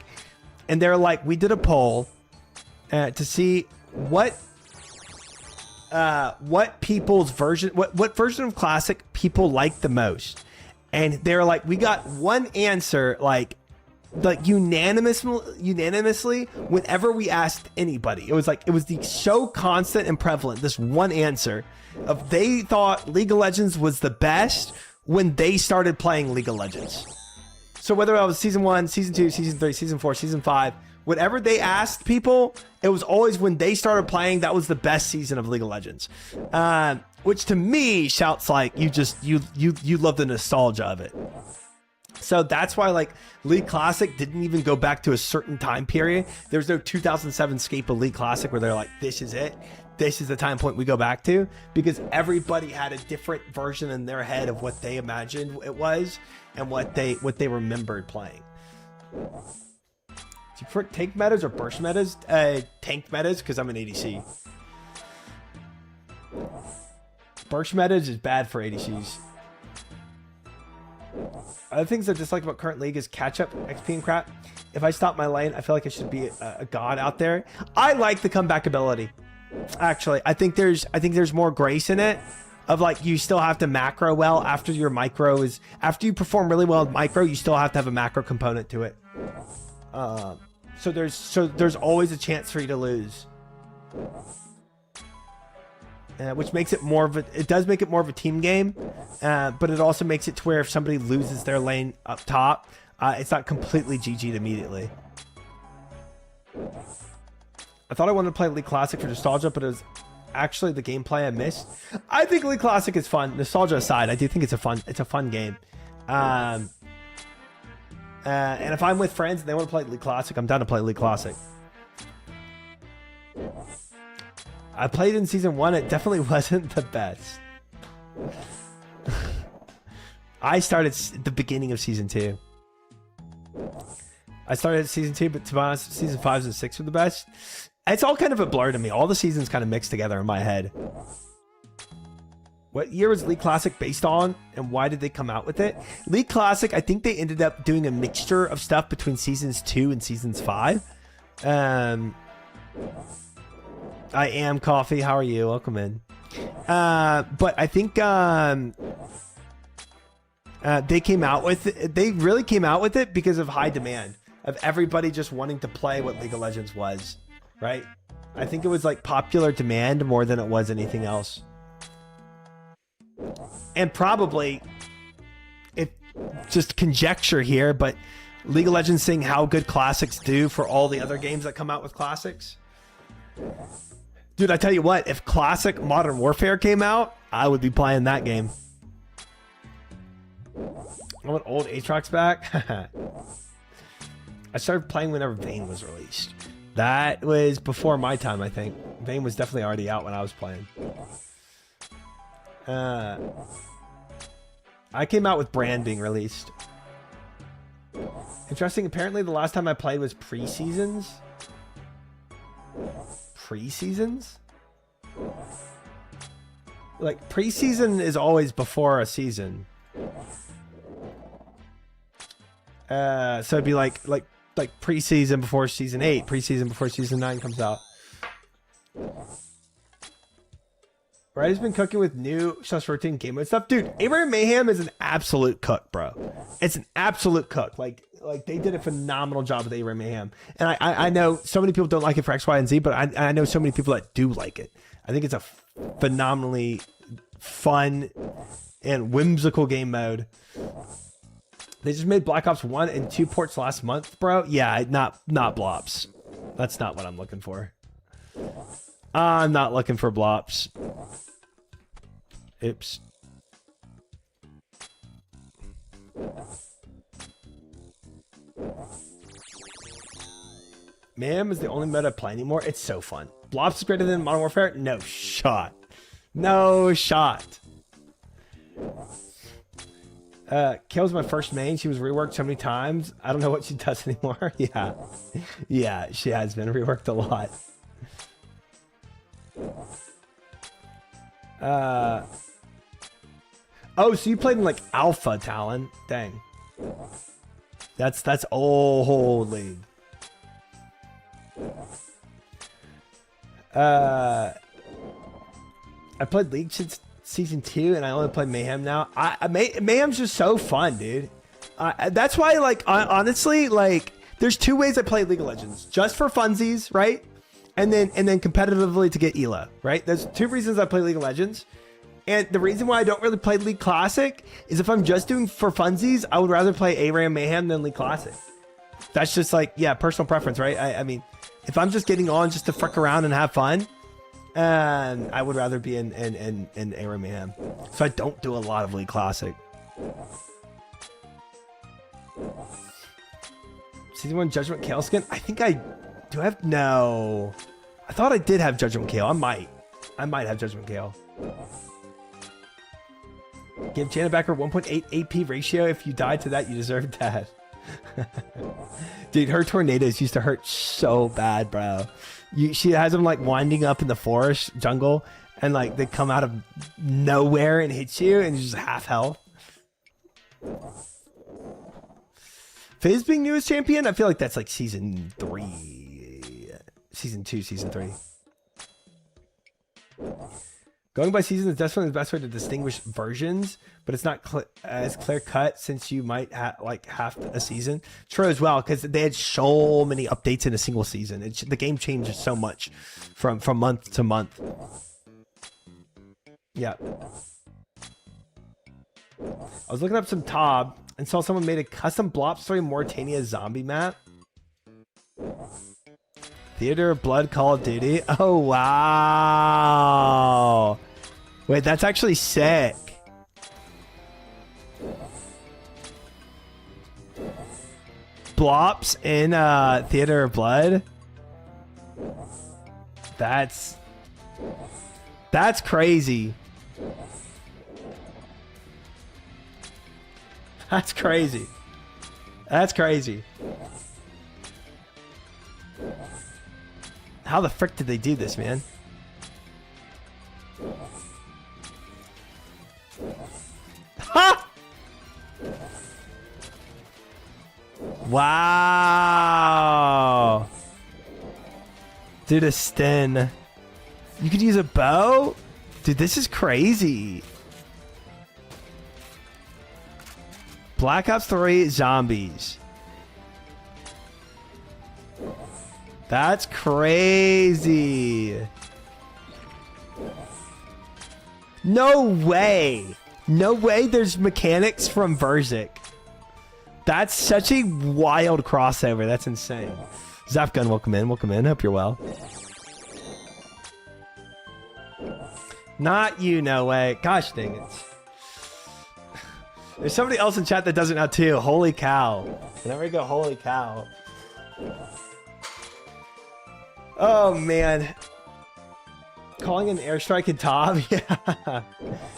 and they're like, we did a poll to see what people's version, what version of Classic people like the most, and they're like, we got one answer like unanimously whenever we asked anybody. It was so constant and prevalent, this one answer of they thought League of Legends was the best when they started playing League of Legends. So whether that was season 1, season 2, season 3, season 4, season 5, whatever they asked people, it was always when they started playing, that was the best season of League of Legends. Which to me shouts like you love the nostalgia of it. So that's why like League Classic didn't even go back to a certain time period. There's no 2007 scape of League Classic where they're like, this is it. This is the time point we go back to, because everybody had a different version in their head of what they imagined it was and what they remembered playing. Do you prefer tank metas or burst metas? Tank metas, because I'm an ADC. Burst metas is bad for ADCs. Other things I dislike about current league is catch up XP and crap. If I stop my lane, I feel like I should be a god out there. I like the comeback ability. Actually, I think there's more grace in it. Of like, you still have to macro well after your micro is, after you perform really well with micro, you still have to have a macro component to it. So there's always a chance for you to lose. Which makes it more of a, it does make it more of a team game, but it also makes it to where if somebody loses their lane up top, it's not completely GG'd immediately. I thought I wanted to play League Classic for nostalgia, but it was actually the gameplay I missed. I think League Classic is fun. Nostalgia aside, I do think it's a fun game. And if I'm with friends and they want to play League Classic, I'm down to play League Classic. I played in season 1. It definitely wasn't the best. I started at the beginning of season 2. I started at season 2, but to be honest, season 5 and 6 were the best. It's all kind of a blur to me. All the seasons kind of mixed together in my head. What year was League Classic based on, and why did they come out with it? League Classic, I think they ended up doing a mixture of stuff between seasons 2 and seasons 5. I am Coffee. How are you? Welcome in. But I think they came out with it. They really came out with it because of high demand of everybody just wanting to play what League of Legends was, right? I think it was like popular demand more than it was anything else. And probably, if just conjecture here, but League of Legends seeing how good classics do for all the other games that come out with classics. Dude, I tell you what, if Classic Modern Warfare came out, I would be playing that game. I want old Aatrox back. I started playing whenever Vayne was released. That was before my time, I think. Vayne was definitely already out when I was playing. I came out with Brand being released. Interesting. Apparently, the last time I played was pre-seasons. Pre-seasons? Like, pre-season is always before a season. So it'd be like pre-season before season 8, pre-season before season 9 comes out. Right, he's been cooking with new /14 game mode stuff. Dude, Abraham Mayhem is an absolute cook, bro. It's an absolute cook. Like they did a phenomenal job with Abraham Mayhem. And I know so many people don't like it for X, Y, and Z, but I know so many people that do like it. I think it's a phenomenally fun and whimsical game mode. They just made Black Ops 1 and 2 ports last month, bro. Yeah, not blops. That's not what I'm looking for. I'm not looking for blops. Oops. Mayhem is the only mode I play anymore. It's so fun. Blops is greater than Modern Warfare? No shot. No shot. Kale's my first main. She was reworked so many times. I don't know what she does anymore. Yeah. Yeah, she has been reworked a lot. Oh, so you played in like Alpha, Talon? Dang. That's old league. I played League since season 2, and I only play Mayhem now. Mayhem's just so fun, dude. That's why, like, honestly, like, there's 2 ways I play League of Legends: just for funsies, right? And then competitively to get ELO, right? There's 2 reasons I play League of Legends. And the reason why I don't really play League Classic is if I'm just doing for funsies, I would rather play ARAM Mayhem than League Classic. That's just like, yeah, personal preference, right? I mean, if I'm just getting on just to frick around and have fun, I would rather be in ARAM Mayhem. So I don't do a lot of League Classic. Season 1 Judgment Kale skin? I think I... Do I have... No. I thought I did have Judgment Kale. I might have Judgment Kale. Give Janet back her 1.8 AP ratio. If you died to that, you deserve that. Dude, her tornadoes used to hurt so bad, bro. She has them like winding up in the forest jungle, and like they come out of nowhere and hit you, and you're just half health. Fizz being newest champion? I feel like that's like season 3. Season 2, season 3. Going by season is definitely the best way to distinguish versions, but it's not as clear cut since you might have like half a season. True as well, because they had so many updates in a single season. The game changes so much from month to month. Yeah. I was looking up some Tob and saw someone made a custom Blop Story Mauritania zombie map. Theater of Blood Call of Duty. Oh, wow. Wait, that's actually sick. Blops in Theater of Blood. That's crazy. That's crazy. That's crazy. How the frick did they do this, man? Ha! Wow. Dude, a Sten. You could use a bow? Dude, this is crazy. Black Ops 3 zombies. That's crazy. No way. No way there's mechanics from Verzik. That's such a wild crossover. That's insane. Zapgun, welcome in. Welcome in. Hope you're well. Not you, no way. Gosh dang it. There's somebody else in chat that does it now too. Holy cow. Whenever we go, holy cow. Oh, man. Calling an airstrike in Tob? Yeah.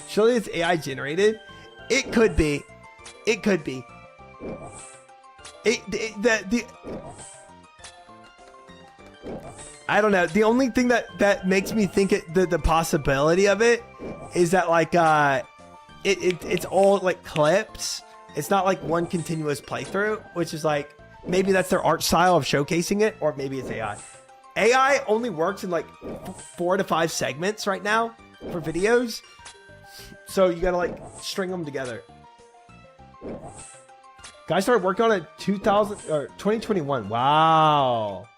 Surely it's AI generated? It could be. It could be. I don't know. The only thing that makes me think the possibility of it is that like it's all like clips. It's not like one continuous playthrough, which is like maybe that's their art style of showcasing it, or maybe it's AI. AI only works in like 4 to 5 segments right now for videos. So you gotta like string them together. Guys started working on it 2021. Wow.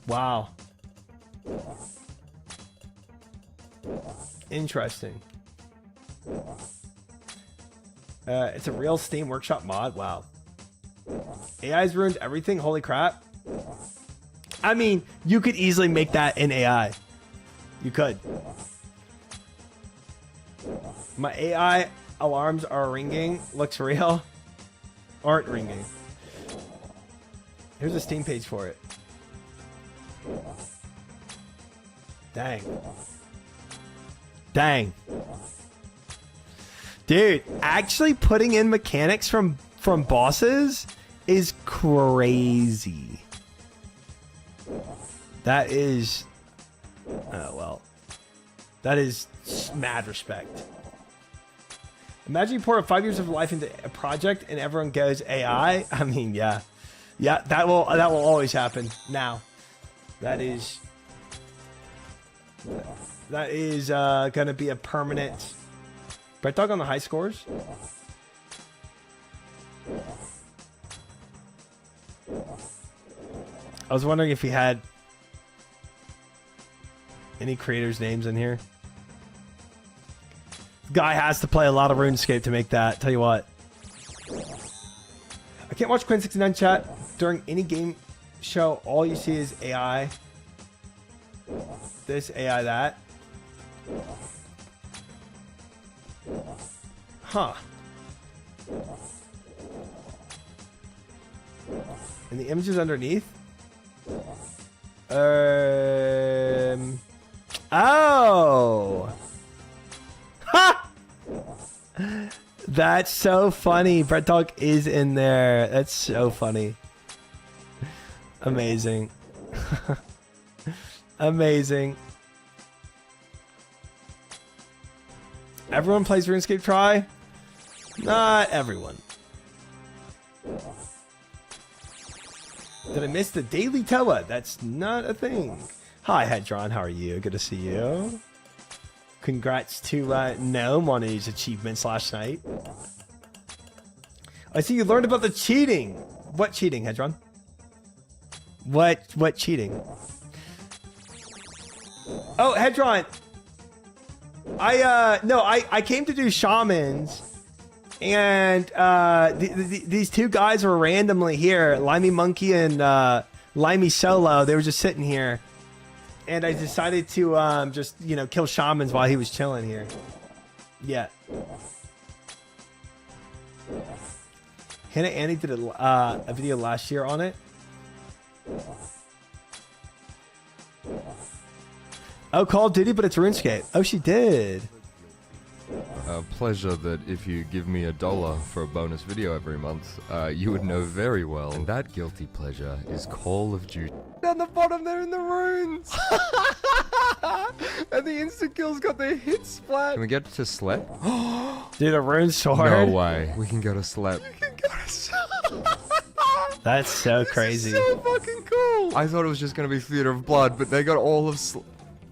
Wow. Interesting. It's a real Steam Workshop mod. Wow. AI's ruined everything. Holy crap. I mean, you could easily make that in AI. You could. My AI alarms are ringing. Looks real. Aren't ringing. Here's a Steam page for it. Dang. Dang. Dude, actually putting in mechanics from bosses is crazy. That is... Oh, well. That is mad respect. Imagine you pour 5 years of life into a project and everyone goes AI. I mean, yeah. Yeah, that will always happen now. That is gonna be a permanent. Brett Dog on the high scores. I was wondering if he had any creators' names in here. Guy has to play a lot of RuneScape to make that. Tell you what. I can't watch Quinn69 chat during any game show. All you see is AI. This, AI, that. Huh. And the images underneath? Oh! Ha! That's so funny. Brett Talk is in there. That's so funny. Amazing. Amazing. Everyone plays RuneScape Try? Not everyone. Did I miss the Daily Toa? That's not a thing. Hi, Hedron. How are you? Good to see you. Congrats to Naow on his achievements last night. I see you learned about the cheating. What cheating, Hedron? What cheating? Oh, Hedron. I came to do shamans, and these two guys were randomly here, Limey Monkey and Limey Solo. They were just sitting here, and I decided to just kill shamans while he was chilling here. Yeah. Hannah Annie did a video last year on it. Oh, Call of Duty, but it's RuneScape. Oh, she did. A pleasure that if you give me $1 for a bonus video every month, you would know very well. And that guilty pleasure is Call of Duty. Down the bottom there in the runes! And the insta-kills got their hit splat. Can we get to Slep? Dude, a rune sword? No way. We can go to Slep. We can go to Slep. That's so crazy. So fucking cool. I thought it was just going to be Theater of Blood, but they got all of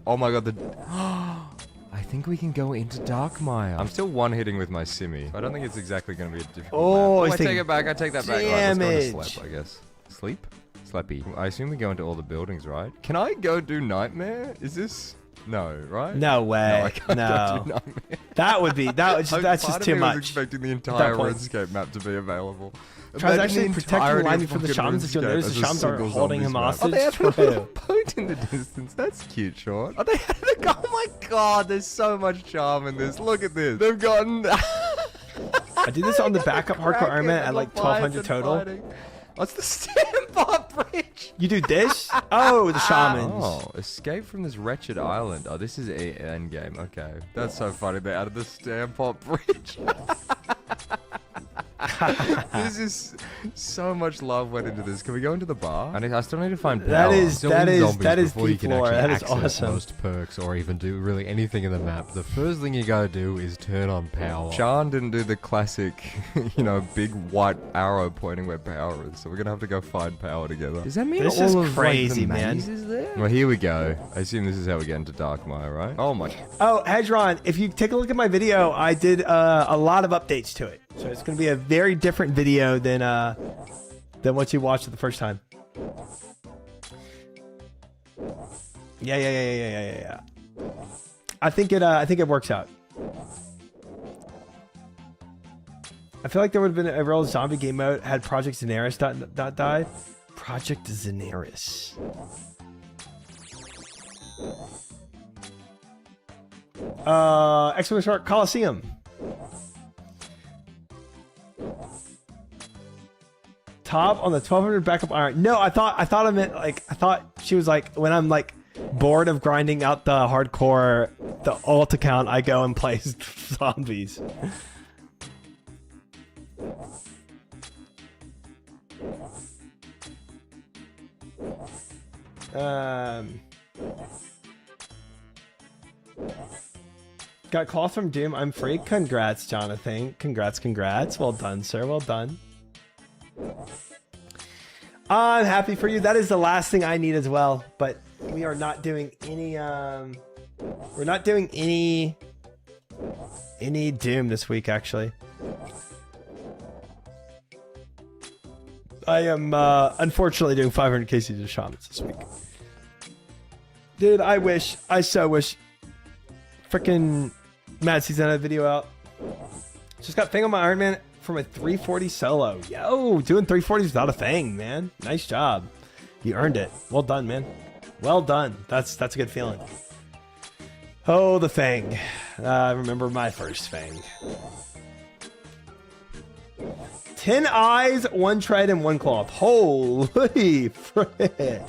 Oh my god, I think we can go into Darkmire. I'm still one-hitting with my Simi. I don't think it's exactly going to be a difficult map. I take it back. I take that back. Right, let's go to Slep, I guess. Sleep? Sleppy. I assume we go into all the buildings, right? Can I go do Nightmare? Is this... No, right? No way. No, I can't go do Nightmare. That's just too much. I was expecting the entire RuneScape map to be available. Tries actually protecting Limey from the shamans. If you'll notice, the shamans are holding him hostage. Oh, they had a little boat in the distance. That's cute, Sean. Oh, they had a... Oh my god, there's so much charm in this. Look at this. They've gotten... I did this on the backup hardcore Iron Man at like 1200 total. What's the Stampot Bridge? You do this? Oh, the shamans. Oh, escape from this wretched island. Oh, this is a endgame. Okay. That's so funny. They added the Stampot Bridge. This is so much love went into this. Can we go into the bar? I still need to find power. That is deep lore. That is awesome. Most perks or even do really anything in the map. The first thing you gotta do is turn on power. Sean didn't do the classic, big white arrow pointing where power is. So we're gonna have to go find power together. Does that mean this all is of crazy, like, the man? maze is there? Well, here we go. I assume this is how we get into Darkmire, right? Oh my. Oh, Hedron, if you take a look at my video, I did a lot of updates to it. So it's going to be a very different video than what you watched the first time. Yeah. I think it works out. I feel like there would have been a real zombie game mode had Project Zenaris not died. Project Zenaris. Exclamation mark Colosseum. Top on the 1200 backup iron. No, I thought I meant like I thought she was like when I'm like bored of grinding out the hardcore the ult account, I go and play zombies. Got calls from Doom. I'm free. Congrats, Jonathan. Congrats. Well done, sir. Well done. I'm happy for you. That is the last thing I need as well. But we are not doing any. We're not doing any Doom this week. Actually, I am unfortunately doing 500 KC to shamans this week. Dude, I so wish. Freaking Mad Season had a video out. Just got Fang on my Iron Man from a 340 solo. Yo, doing 340s without a Fang, man. Nice job. You earned it. Well done, man. Well done. That's a good feeling. Oh, the Fang. I remember my first Fang. 10 eyes, 1 tread, and 1 cloth. Holy frick.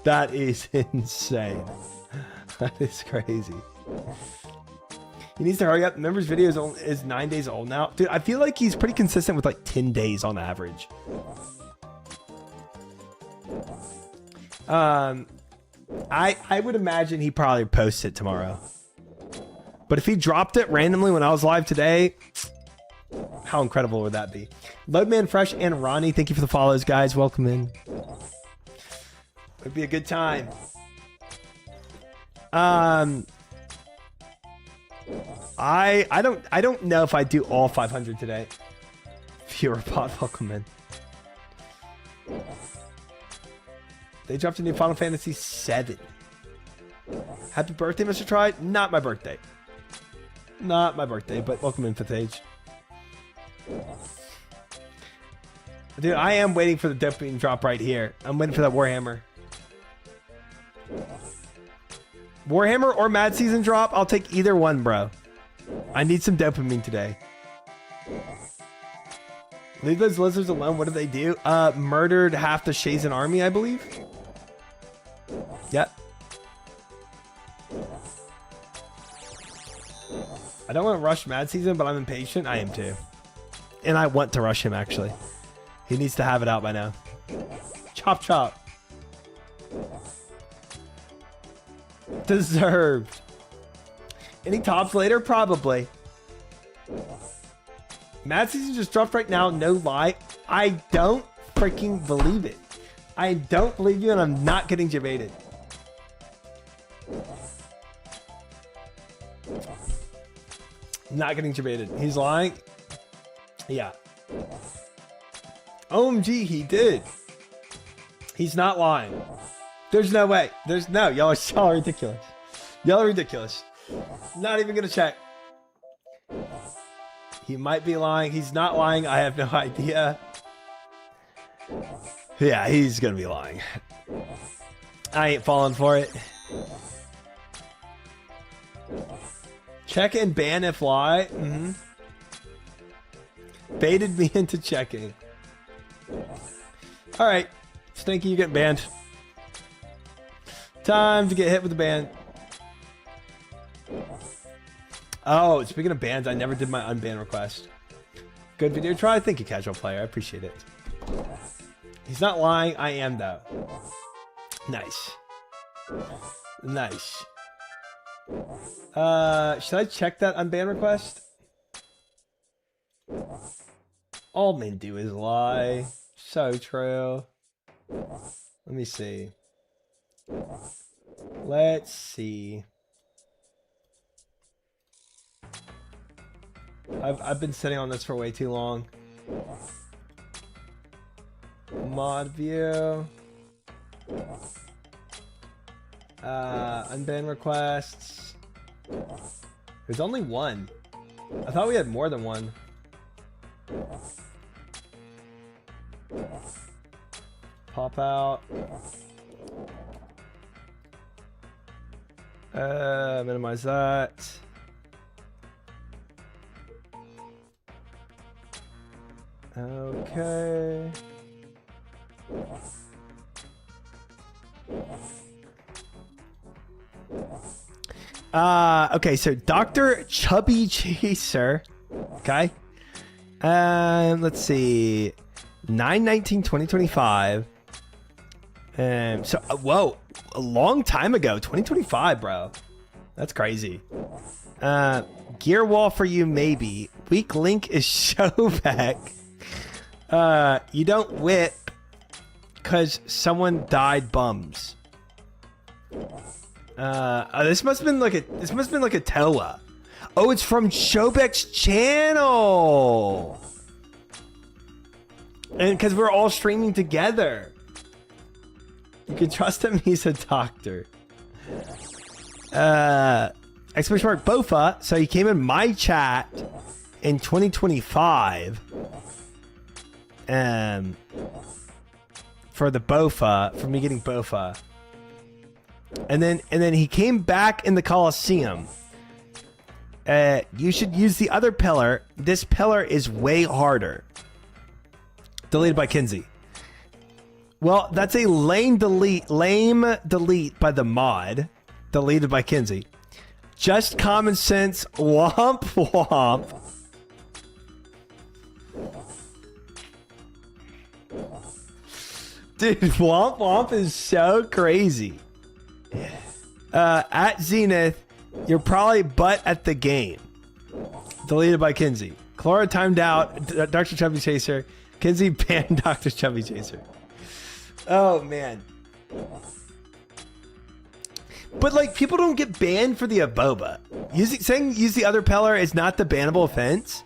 That is insane. That is crazy. He needs to hurry up. Members video is 9 days old now. Dude, I feel like he's pretty consistent with like 10 days on average. I would imagine he probably posts it tomorrow. But if he dropped it randomly when I was live today, how incredible would that be? Loadman Fresh and Ronnie, thank you for the follows, guys. Welcome in. Would be a good time. I don't know if I do all 500 today. Viewer pod, welcome in. They dropped a new Final Fantasy VII. Happy birthday, Mr. Try. Not my birthday. Not my birthday, but welcome in, Fifth Age. Dude, I am waiting for the dopamine drop right here. I'm waiting for that Warhammer. Warhammer or Mad Season drop. I'll take either one, bro. I need some dopamine today. Leave those lizards alone. What do they do? Murdered half the Shazen army, I believe. Yep. I don't want to rush Mad Season, but I'm impatient. I am too. And I want to rush him, actually. He needs to have it out by now. Chop, chop. Deserved. Any tops later? Probably. Mad Season just dropped right now. No lie. I don't freaking believe it. I don't believe you, and I'm not getting debated. Not getting debated. He's lying. Yeah. OMG, he did. He's not lying. There's no way. There's no. Y'all are ridiculous. Y'all are ridiculous. Not even gonna check. He might be lying. He's not lying. I have no idea. Yeah, he's gonna be lying. I ain't falling for it. Check and ban if lie. Mm-hmm. Baited me into checking. Alright. Stinky, you getting banned. Time to get hit with the ban. Oh, speaking of bans, I never did my unban request. Good video try. Thank you, casual player. I appreciate it. He's not lying. I am, though. Nice. Nice. Should I check that unban request? All men do is lie. So true. Let me see. Let's see. I've been sitting on this for way too long. Mod view. Unban requests. There's only one. I thought we had more than one. Pop out. Minimize that. Okay. Okay, so Dr. Chubby Chaser. Okay. Let's see. 9/19/2025. So, whoa, a long time ago, 2025, bro. That's crazy. Gear wall for you, maybe. Weak link is Showback. You don't whip because someone died bums. This must have been like a Toa. Oh, it's from Showback's channel. And because we're all streaming together. You can trust him, he's a doctor. Exclamation mark Bofa. So he came in my chat in 2025. For the Bofa, for me getting Bofa. And then he came back in the Colosseum. You should use the other pillar. This pillar is way harder. Deleted by Kinsey. Well, that's a lame delete by the mod. Deleted by Kinsey. Just common sense. Womp womp. Dude, womp womp is so crazy. At Zenith, you're probably butt at the game. Deleted by Kinsey. Clara timed out. Dr. Chubby Chaser. Kinsey banned Dr. Chubby Chaser. Oh, man. But like, people don't get banned for the Aboba. Saying use the other pillar is not the bannable offense.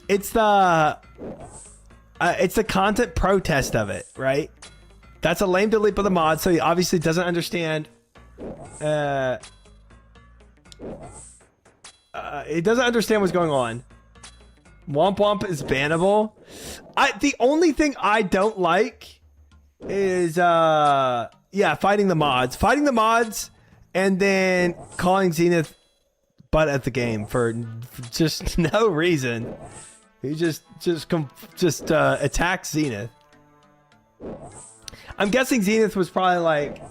It's the content protest of it, right? That's a lame delete by the mod, so he obviously doesn't understand. He doesn't understand what's going on. Womp Womp is bannable. The only thing I don't like is fighting the mods. Fighting the mods and then calling Zenith butt at the game for just no reason. He just attacks Zenith. I'm guessing Zenith was probably like,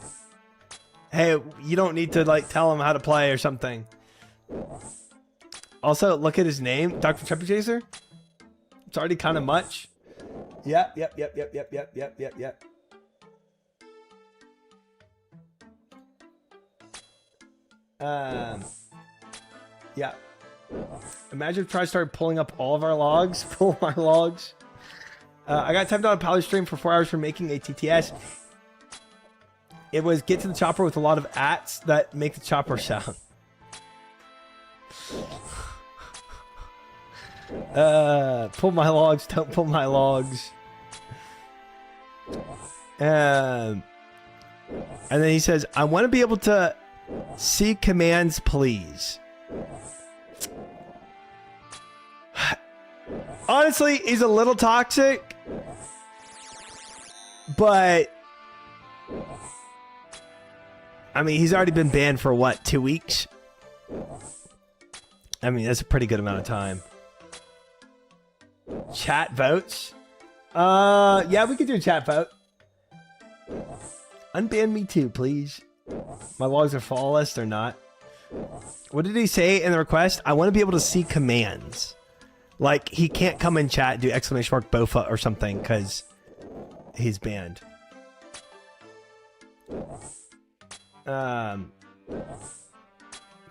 hey, you don't need to like tell him how to play or something. Also, look at his name, Dr. Chubby Chaser. It's already kind of much. Yep. Yeah. Imagine if I started pulling up all of our logs, pull our logs. I got typed on a power stream for 4 hours for making a TTS. It was get to the chopper with a lot of ats that make the chopper sound. Pull my logs, don't pull my logs. And then he says, I want to be able to see commands, please. Honestly, he's a little toxic, but I mean, he's already been banned for what, 2 weeks? I mean, that's a pretty good amount of time. Chat votes? Yeah, we could do a chat vote. Unban me too, please. My logs are flawless, they're not. What did he say in the request? I want to be able to see commands. Like, he can't come in chat and do exclamation mark Bofa or something because he's banned.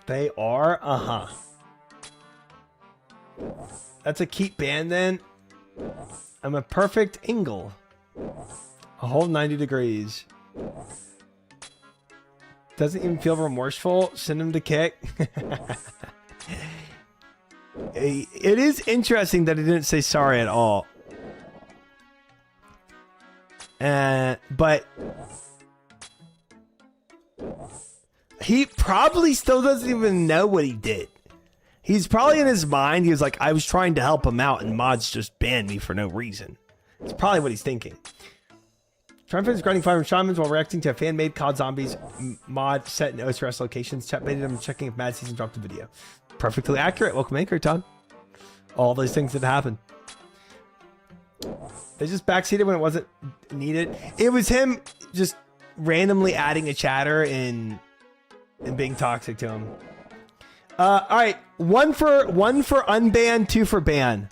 They are? Uh-huh. That's a keep ban then. I'm a perfect angle. A whole 90 degrees. Doesn't even feel remorseful. Send him to kick. It is interesting that he didn't say sorry at all. But he probably still doesn't even know what he did. He's probably in his mind, he was like, I was trying to help him out and mods just banned me for no reason. It's probably what he's thinking. Trying to finish grinding 500 shamans while reacting to a fan-made COD Zombies mod set in OSRS locations. Chat baited him checking if Mad Season dropped the video. Perfectly accurate. Welcome, Anchor, Todd. All those things that happen. They just backseated when it wasn't needed. It was him just randomly adding a chatter and being toxic to him. All right, one for unban, 2 for ban.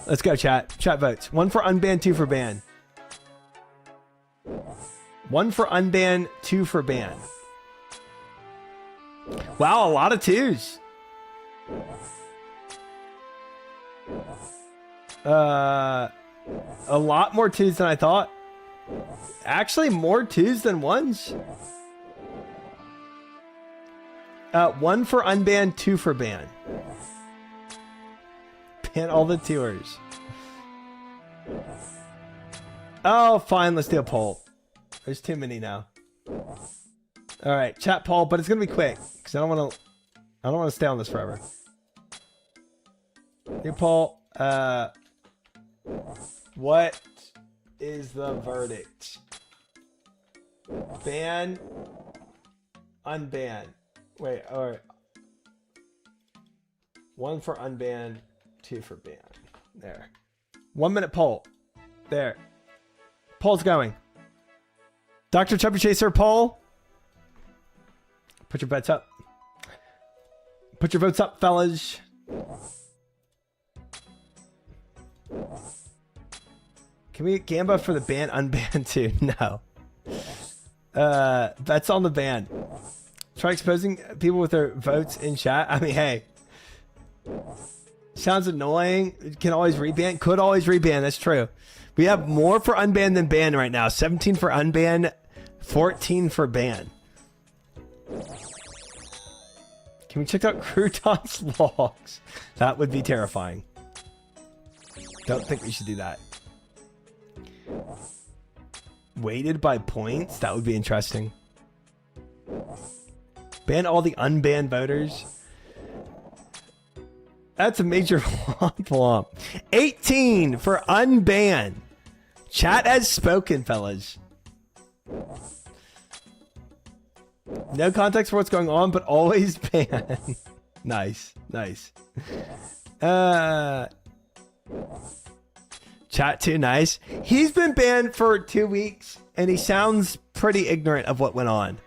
Let's go, chat. Chat votes. 1 for unban, 2 for ban. 1 for unban, 2 for ban. Wow, a lot of 2s. A lot more 2s than I thought. Actually, more 2s than 1s. 1 for unban, 2 for ban. Ban all the tours. Oh, fine. Let's do a poll. There's too many now. All right, chat poll, but it's gonna be quick because I don't want to stay on this forever. New poll. What is the verdict? Ban, unban. Wait, all right. 1 for unban, 2 for ban. There. 1 minute poll. There. Poll's going. Dr. Chubby Chaser poll. Put your bets up. Put your votes up, fellas. Can we get Gamba for the ban unban too? No. That's on the ban. Try exposing people with their votes in chat. I mean, hey. Sounds annoying. Can always reban. Could always reban. That's true. We have more for unban than ban right now. 17 for unban, 14 for ban. Can we check out Crouton's logs? That would be terrifying. Don't think we should do that. Weighted by points? That would be interesting. Ban all the unbanned voters. That's a major womp womp. 18 for unban. Chat has spoken, fellas. No context for what's going on, but always ban. Nice, nice. Chat too nice. He's been banned for 2 weeks, and he sounds pretty ignorant of what went on.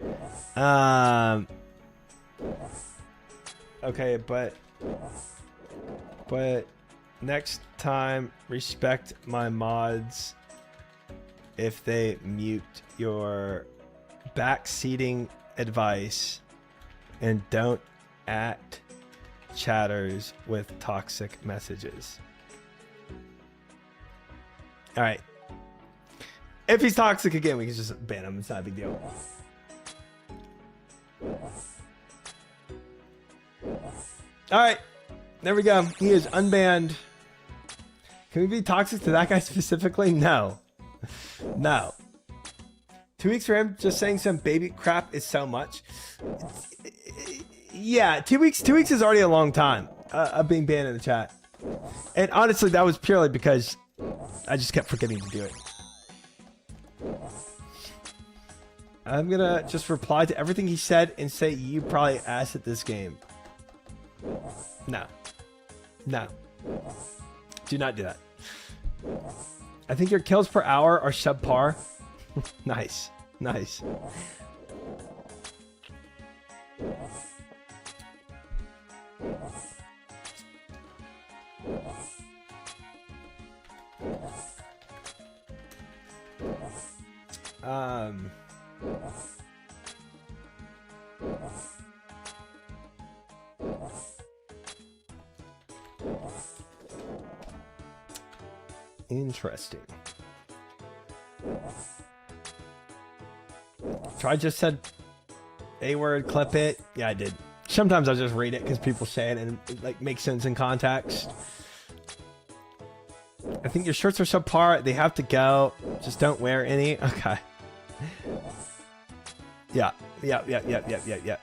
Okay, but next time, respect my mods if they mute your backseating advice and don't at chatters with toxic messages. All right. If he's toxic again, we can just ban him. It's not a big deal. All right. There we go. He is unbanned. Can we be toxic to that guy specifically? No. No. 2 weeks for him just saying some baby crap is so much. Yeah, 2 weeks. 2 weeks is already a long time of being banned in the chat. And honestly, that was purely because I just kept forgetting to do it. I'm gonna just reply to everything he said and say you probably ass at this game. No. No. Do not do that. I think your kills per hour are subpar. Nice. Nice. Interesting. So I just said a word, clip it. Yeah, I did. Sometimes I just read it because people say it and it like makes sense in context. I think your shirts are subpar. They have to go. Just don't wear any. Okay. Yeah. Yeah.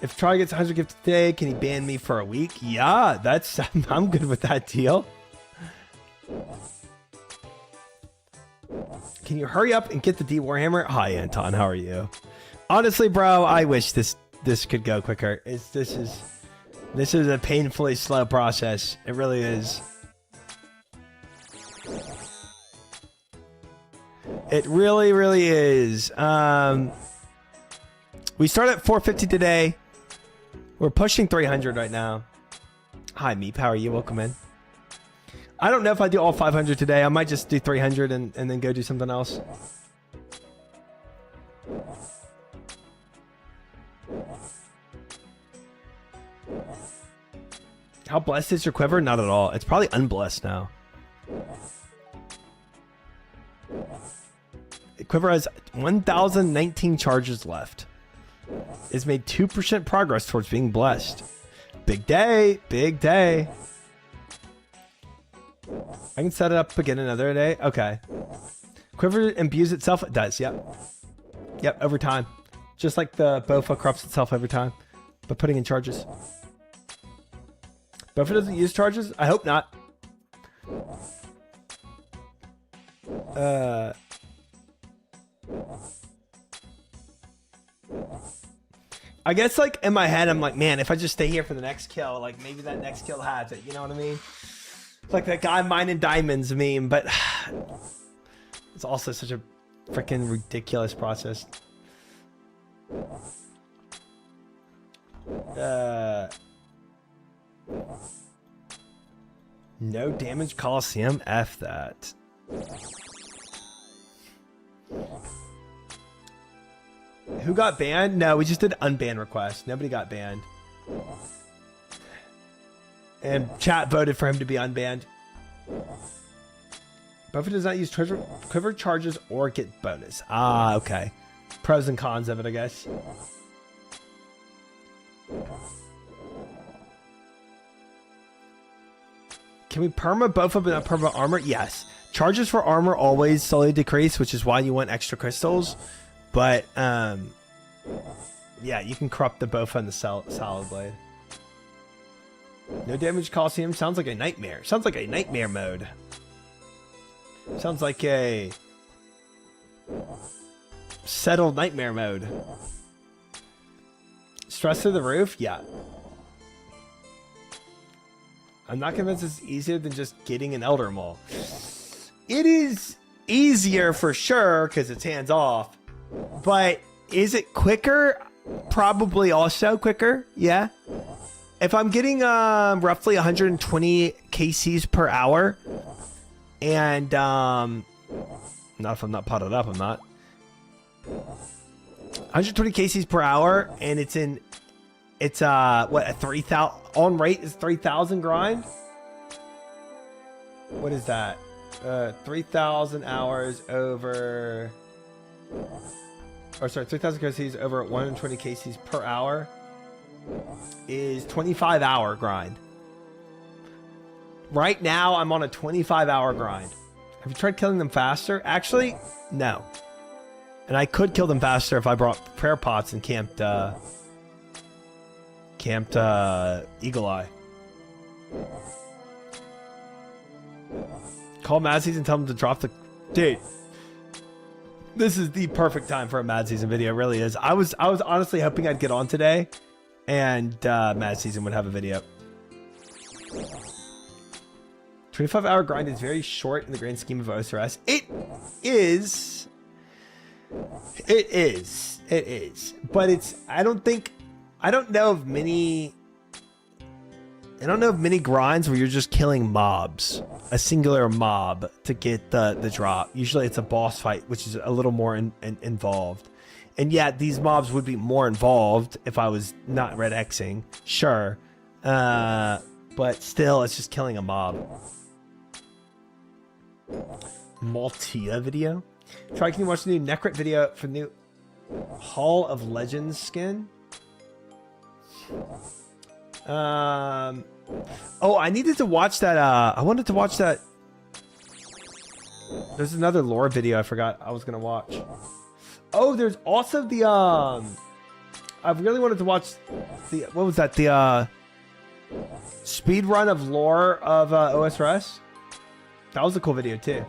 If Try gets 100 gifts today, can he ban me for a week? Yeah, that's I'm good with that deal. Can you hurry up and get the D Warhammer? Hi, Anton. How are you? Honestly, bro, I wish this could go quicker. This is a painfully slow process. It really is. It really, really is. We start at 450 today. We're pushing 300 right now. Hi, Meep. How are you? Welcome in. I don't know if I do all 500 today. I might just do 300 and then go do something else. How blessed is your quiver? Not at all. It's probably unblessed now. The quiver has 1,019 charges left. It's made 2% progress towards being blessed. Big day. Big day. I can set it up again another day. Okay. Quiver imbues itself. It does. Yep. Yep. Over time. Just like the Bofa corrupts itself every time. But putting in charges. Bofa doesn't use charges? I hope not. I guess like in my head, I'm like, man, if I just stay here for the next kill, like maybe that next kill has it. You know what I mean? It's like that guy mining diamonds meme, but it's also such a freaking ridiculous process. No damage Colosseum? F that. Who got banned? No, we just did unban request. Nobody got banned. And chat voted for him to be unbanned. Buffett does not use quiver charges or get bonus. Ah, okay. Pros and cons of it, I guess. Can we perma Bofa but not perma armor? Yes. Charges for armor always slowly decrease, which is why you want extra crystals. But, yeah, you can corrupt the Bofa and the Solid Blade. No damage Colosseum. Sounds like a nightmare. Sounds like a nightmare mode. Sounds like a settled nightmare mode. Stress through the roof? Yeah. I'm not convinced it's easier than just getting an Elder Maul. It is easier for sure because it's hands off. But is it quicker? Probably also quicker. Yeah. If I'm getting roughly 120 KCs per hour, and not if I'm not potted up, I'm not. 120 KCs per hour, and it's what, a 3,000 on rate is 3,000 grind. What is that? 3,000 hours over, or sorry, 3,000 KCs over 120 KCs per hour is 25-hour grind. Right now, I'm on a 25-hour grind. Have you tried killing them faster? Actually, no. And I could kill them faster if I brought prayer pots and camped Eagle Eye. Call Mad Season, tell them to drop the... Dude, this is the perfect time for a Mad Season video. It really is. I was honestly hoping I'd get on today, and Mad Season would have a video. 25-hour grind is very short in the grand scheme of OSRS. It is. But it's, I don't know of many grinds where you're just killing mobs, a singular mob to get the drop. Usually it's a boss fight, which is a little more involved. And yeah, these mobs would be more involved if I was not red Xing, sure. But still, it's just killing a mob. Maltia video? Try, can you watch the new Necrit video for the new Hall of Legends skin? Oh, I needed to watch that. I wanted to watch that. There's another lore video I forgot I was gonna watch. Oh, there's also the I really wanted to watch the, what was that? The speed run of lore of OSRS. That was a cool video too.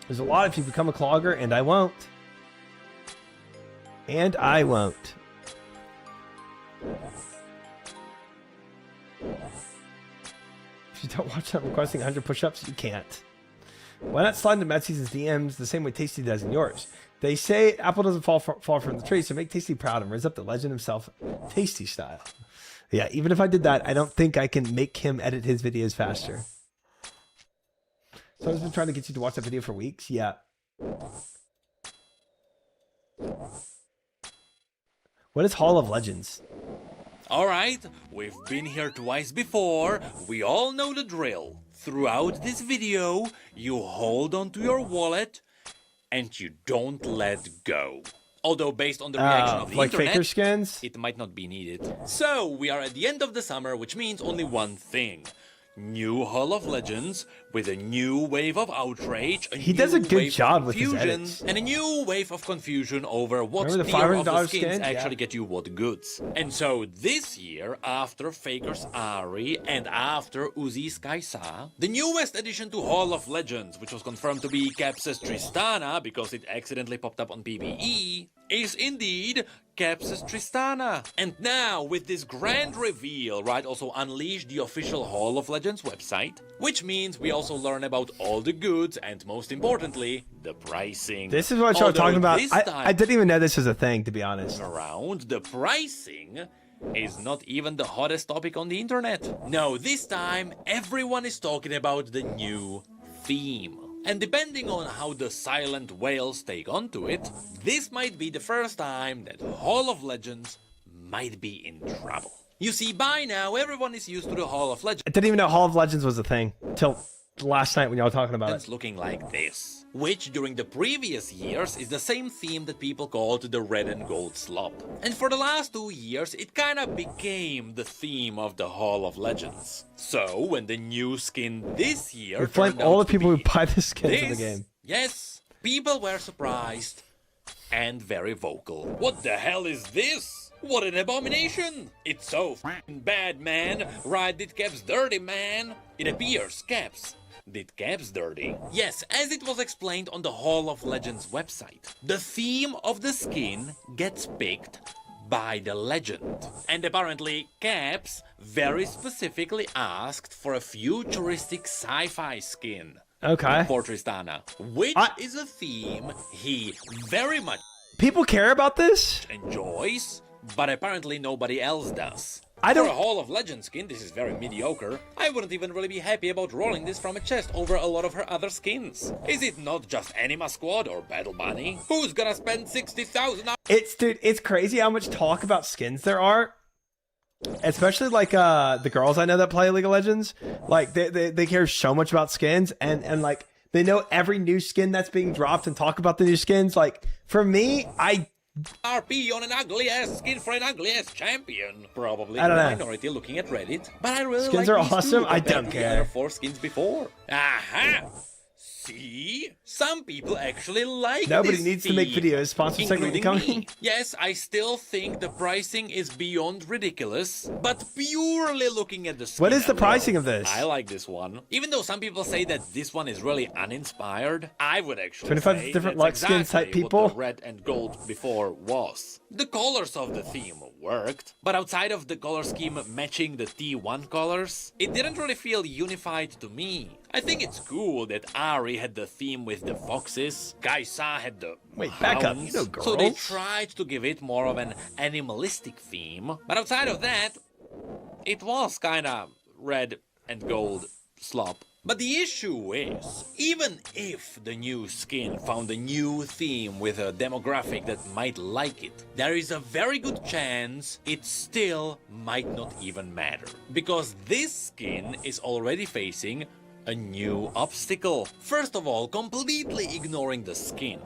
There's a lot if you become a clogger, and I won't. And I won't. If you don't watch that requesting 100 push-ups, you can't. Why not slide into Mad Season's DMs the same way Tasty does in yours? They say apple doesn't fall from the tree, so make Tasty proud and raise up the legend himself, Tasty style. Yeah, even if I did that, I don't think I can make him edit his videos faster. So I've been trying to get you to watch that video for weeks. Yeah. What is Hall of Legends? Alright, we've been here twice before, we all know the drill. Throughout this video, you hold onto your wallet and you don't let go. Although based on the reaction of the like internet, faker skins? it might not be needed. So, we are at the end of the summer, which means only one thing. New Hall of Legends, with a new wave of outrage, He does a good job with his confusion, edits. and a new wave of confusion over what Remember the tier of the $500 skins skin? actually Yeah. get you what goods. And so this year, after Faker's Ari and after Uzi's Kaisa, the newest addition to Hall of Legends, which was confirmed to be Caps's Tristana because it accidentally popped up on PvE, is indeed Caps's Tristana. And now, with this grand reveal, Riot also unleashed the official Hall of Legends website, which means we also learn about all the goods and, most importantly, the pricing. This is what y'all Although talking about. this I time didn't even know this was a thing, to be honest. around, the pricing is not even the hottest topic on the internet. No, this time, everyone is talking about the new theme. And depending on how the silent whales take onto it, this might be the first time that Hall of Legends might be in trouble. You see, by now, everyone is used to the Hall of Legends. I didn't even know Hall of Legends was a thing till last night when y'all were talking about It's it. looking like this, which during the previous years is the same theme that people called the red and gold slop. And for the last 2 years, it kinda became the theme of the Hall of Legends. So when the new skin this year We flame turned all out the to people be who buy the skins in the this, game. yes, people were surprised and very vocal. What the hell is this? What an abomination! It's so f***ing bad, man. Right, did Caps dirty, man? It appears Caps did Caps dirty. Yes, as it was explained on the Hall of Legends website, the theme of the skin gets picked by the legend. And apparently Caps very specifically asked for a futuristic sci-fi skin Okay. for Tristana, which is a theme he very much People care about this? enjoys, but apparently nobody else does. I don't- For a Hall of Legends skin, this is very mediocre. I wouldn't even really be happy about rolling this from a chest over a lot of her other skins. Is it not just Anima Squad or Battle Bunny? Who's gonna spend 60,000 Dude, it's crazy how much talk about skins there are. Especially like the girls I know that play League of Legends. Like they care so much about skins and like they know every new skin that's being dropped and talk about the new skins. Like for me, RP on an ugly ass skin for an ugly ass champion? Probably I don't the know. minority looking at Reddit, but I really Skins like are these awesome. two I compared don't to the care. other 4 skins before. Aha! See? Some people actually like Nobody this needs to make theme, videos. Sponsor segment including coming. me. Yes, I still think the pricing is beyond ridiculous, but purely looking at the skin What is the alone, pricing of this? I like this one. Even though some people say that this one is really uninspired, I would actually 25 say different that's luck skins type exactly what people? the red and gold before was. The colors of the theme worked, but outside of the color scheme matching the T1 colors, it didn't really feel unified to me. I think it's cool that Ari had the theme with the foxes, Kaisa had the Wait, back up. hounds, You know so they girls. tried to give it more of an animalistic theme, but outside of that, it was kinda red and gold slop. But the issue is, even if the new skin found a new theme with a demographic that might like it, there is a very good chance it still might not even matter. Because this skin is already facing a new obstacle. First of all, completely ignoring the skin.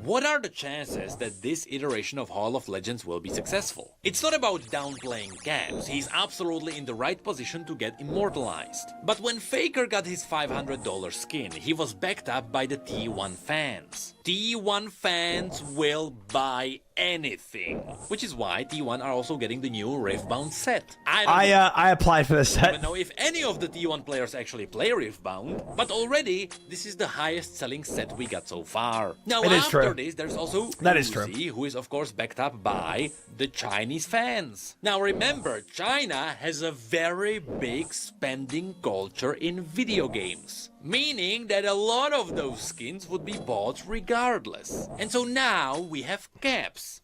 What are the chances that this iteration of Hall of Legends will be successful? It's not about downplaying Caps, he's absolutely in the right position to get immortalized. But when Faker got his $500 skin, he was backed up by the T1 fans. T1 fans will buy anything. Which is why T1 are also getting the new Riftbound set. I applied for this I don't set. know if any of the T1 players actually play Riftbound, but already this is the highest selling set we got so far. Now It is after true. this, there's also That is true. Uzi, who is of course backed up by the Chinese fans. Now remember, China has a very big spending culture in video games. Meaning that a lot of those skins would be bought regardless. And so now we have Caps.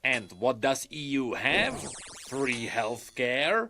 And what does EU have? Free healthcare?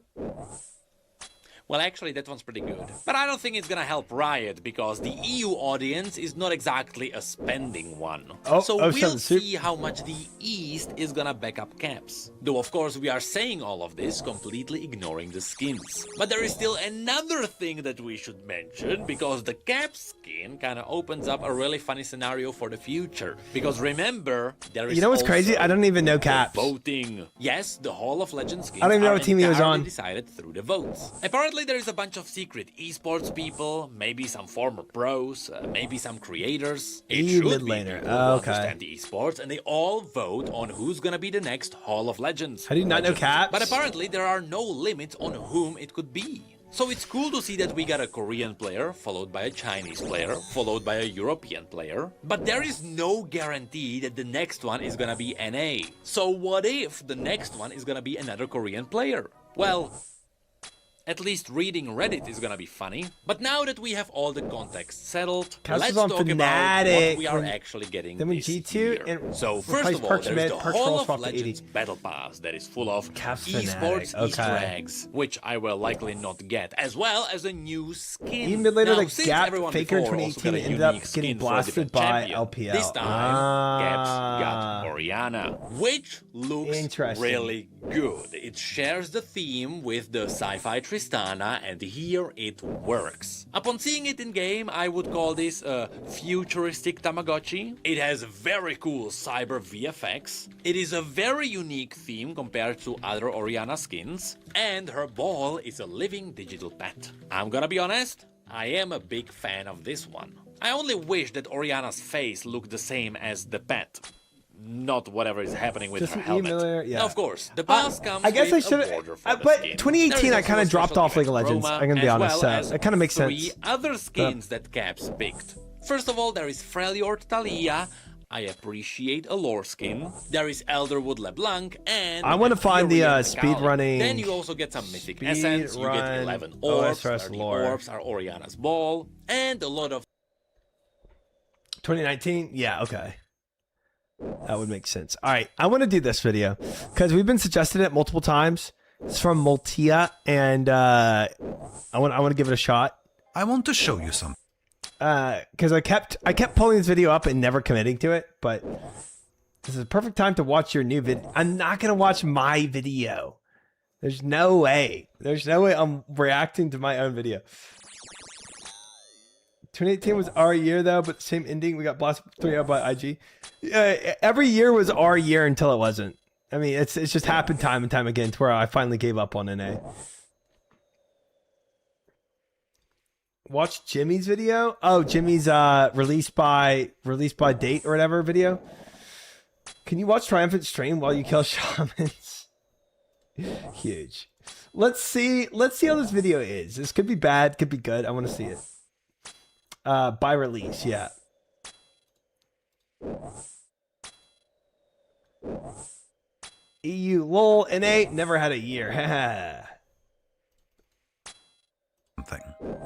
Well, actually, that one's pretty good. But I don't think it's gonna help Riot, because the EU audience is not exactly a spending one. So we'll Soup. see how much the East is gonna back up Caps. Though, of course, we are saying all of this completely ignoring the skins. But there is still another thing that we should mention, because the Cap skin kinda opens up a really funny scenario for the future. Because remember, there is You know what's crazy? also I don't even know the Caps. voting. Yes, the Hall of Legends skins I don't even know are what team he was entirely on. decided through the votes. Apparently there is a bunch of secret esports people, maybe some former pros, maybe some creators. It EU should mid be laner. people who Okay. understand the esports, and they all vote on who's gonna be the next Hall of Legends. How do you not know legend. Caps? But apparently there are no limits on whom it could be. So it's cool to see that we got a Korean player, followed by a Chinese player, followed by a European player. But there is no guarantee that the next one is gonna be NA. So what if the next one is gonna be another Korean player? Well, at least reading Reddit is gonna be funny. But now that we have all the context settled, Caps let's was on talk about Fnatic what we are when- actually getting then when this G2 year. and So first replaced of all, Perks there's mid, the Perks Hall roll of swap to Legends 80. Battle Pass that is full of Caps esports Fnatic, Easter okay. eggs, which I will likely not get, as well as a new skin. Even mid later, Now, like since Gap, everyone Faker in before also 2018 got a ended up unique getting skin for a blasted different by champion, LPL. This time, Gaps got Oriana, which looks Interesting. really good. It shares the theme with the sci-fi Tristana, and here it works. Upon seeing it in game, I would call this a futuristic Tamagotchi. It has very cool cyber VFX. It is a very unique theme compared to other Oriana skins, and her ball is a living digital pet. I'm gonna be honest, I am a big fan of this one. I only wish that Oriana's face looked the same as the pet. Not whatever is happening with Just her an helmet. emulator, yeah. Now, of course, the pass comes I guess I with should a border for have, the but skin. 2018 There I is kind of also a dropped special off League of effect Legends. chroma, I'm gonna be as honest, well as it kind of makes three sense. other skins that Caps picked. First of all, there is Freljord Thalia. I appreciate a lore skin. There is Elderwood LeBlanc, and I want to find the Ethereum speed Scali. running. Then you also get some mythic speed essence. You get run 11 orbs. OSRS Where the lore. orbs are Oriana's ball, and a lot of 2019? Yeah, okay. That would make sense. All right, I want to do this video because we've been suggested it multiple times. It's from Multia, and I want to give it a shot. I want to show you something. Because I kept pulling this video up and never committing to it, but this is a perfect time to watch your new video. I'm not gonna watch my video. There's no way. There's no way I'm reacting to my own video. 2018 was our year though, but same ending. We got blasted 3-0 by IG. Every year was our year until it wasn't. I mean, it's just happened time and time again to where I finally gave up on NA. Watch Jimmy's video. Oh, Jimmy's released by date or whatever video. Can you watch Triumphant stream while you kill shamans? Huge. Let's see how this video is. This could be bad, could be good. I want to see it. By release, yeah. EU lol NA never had a year.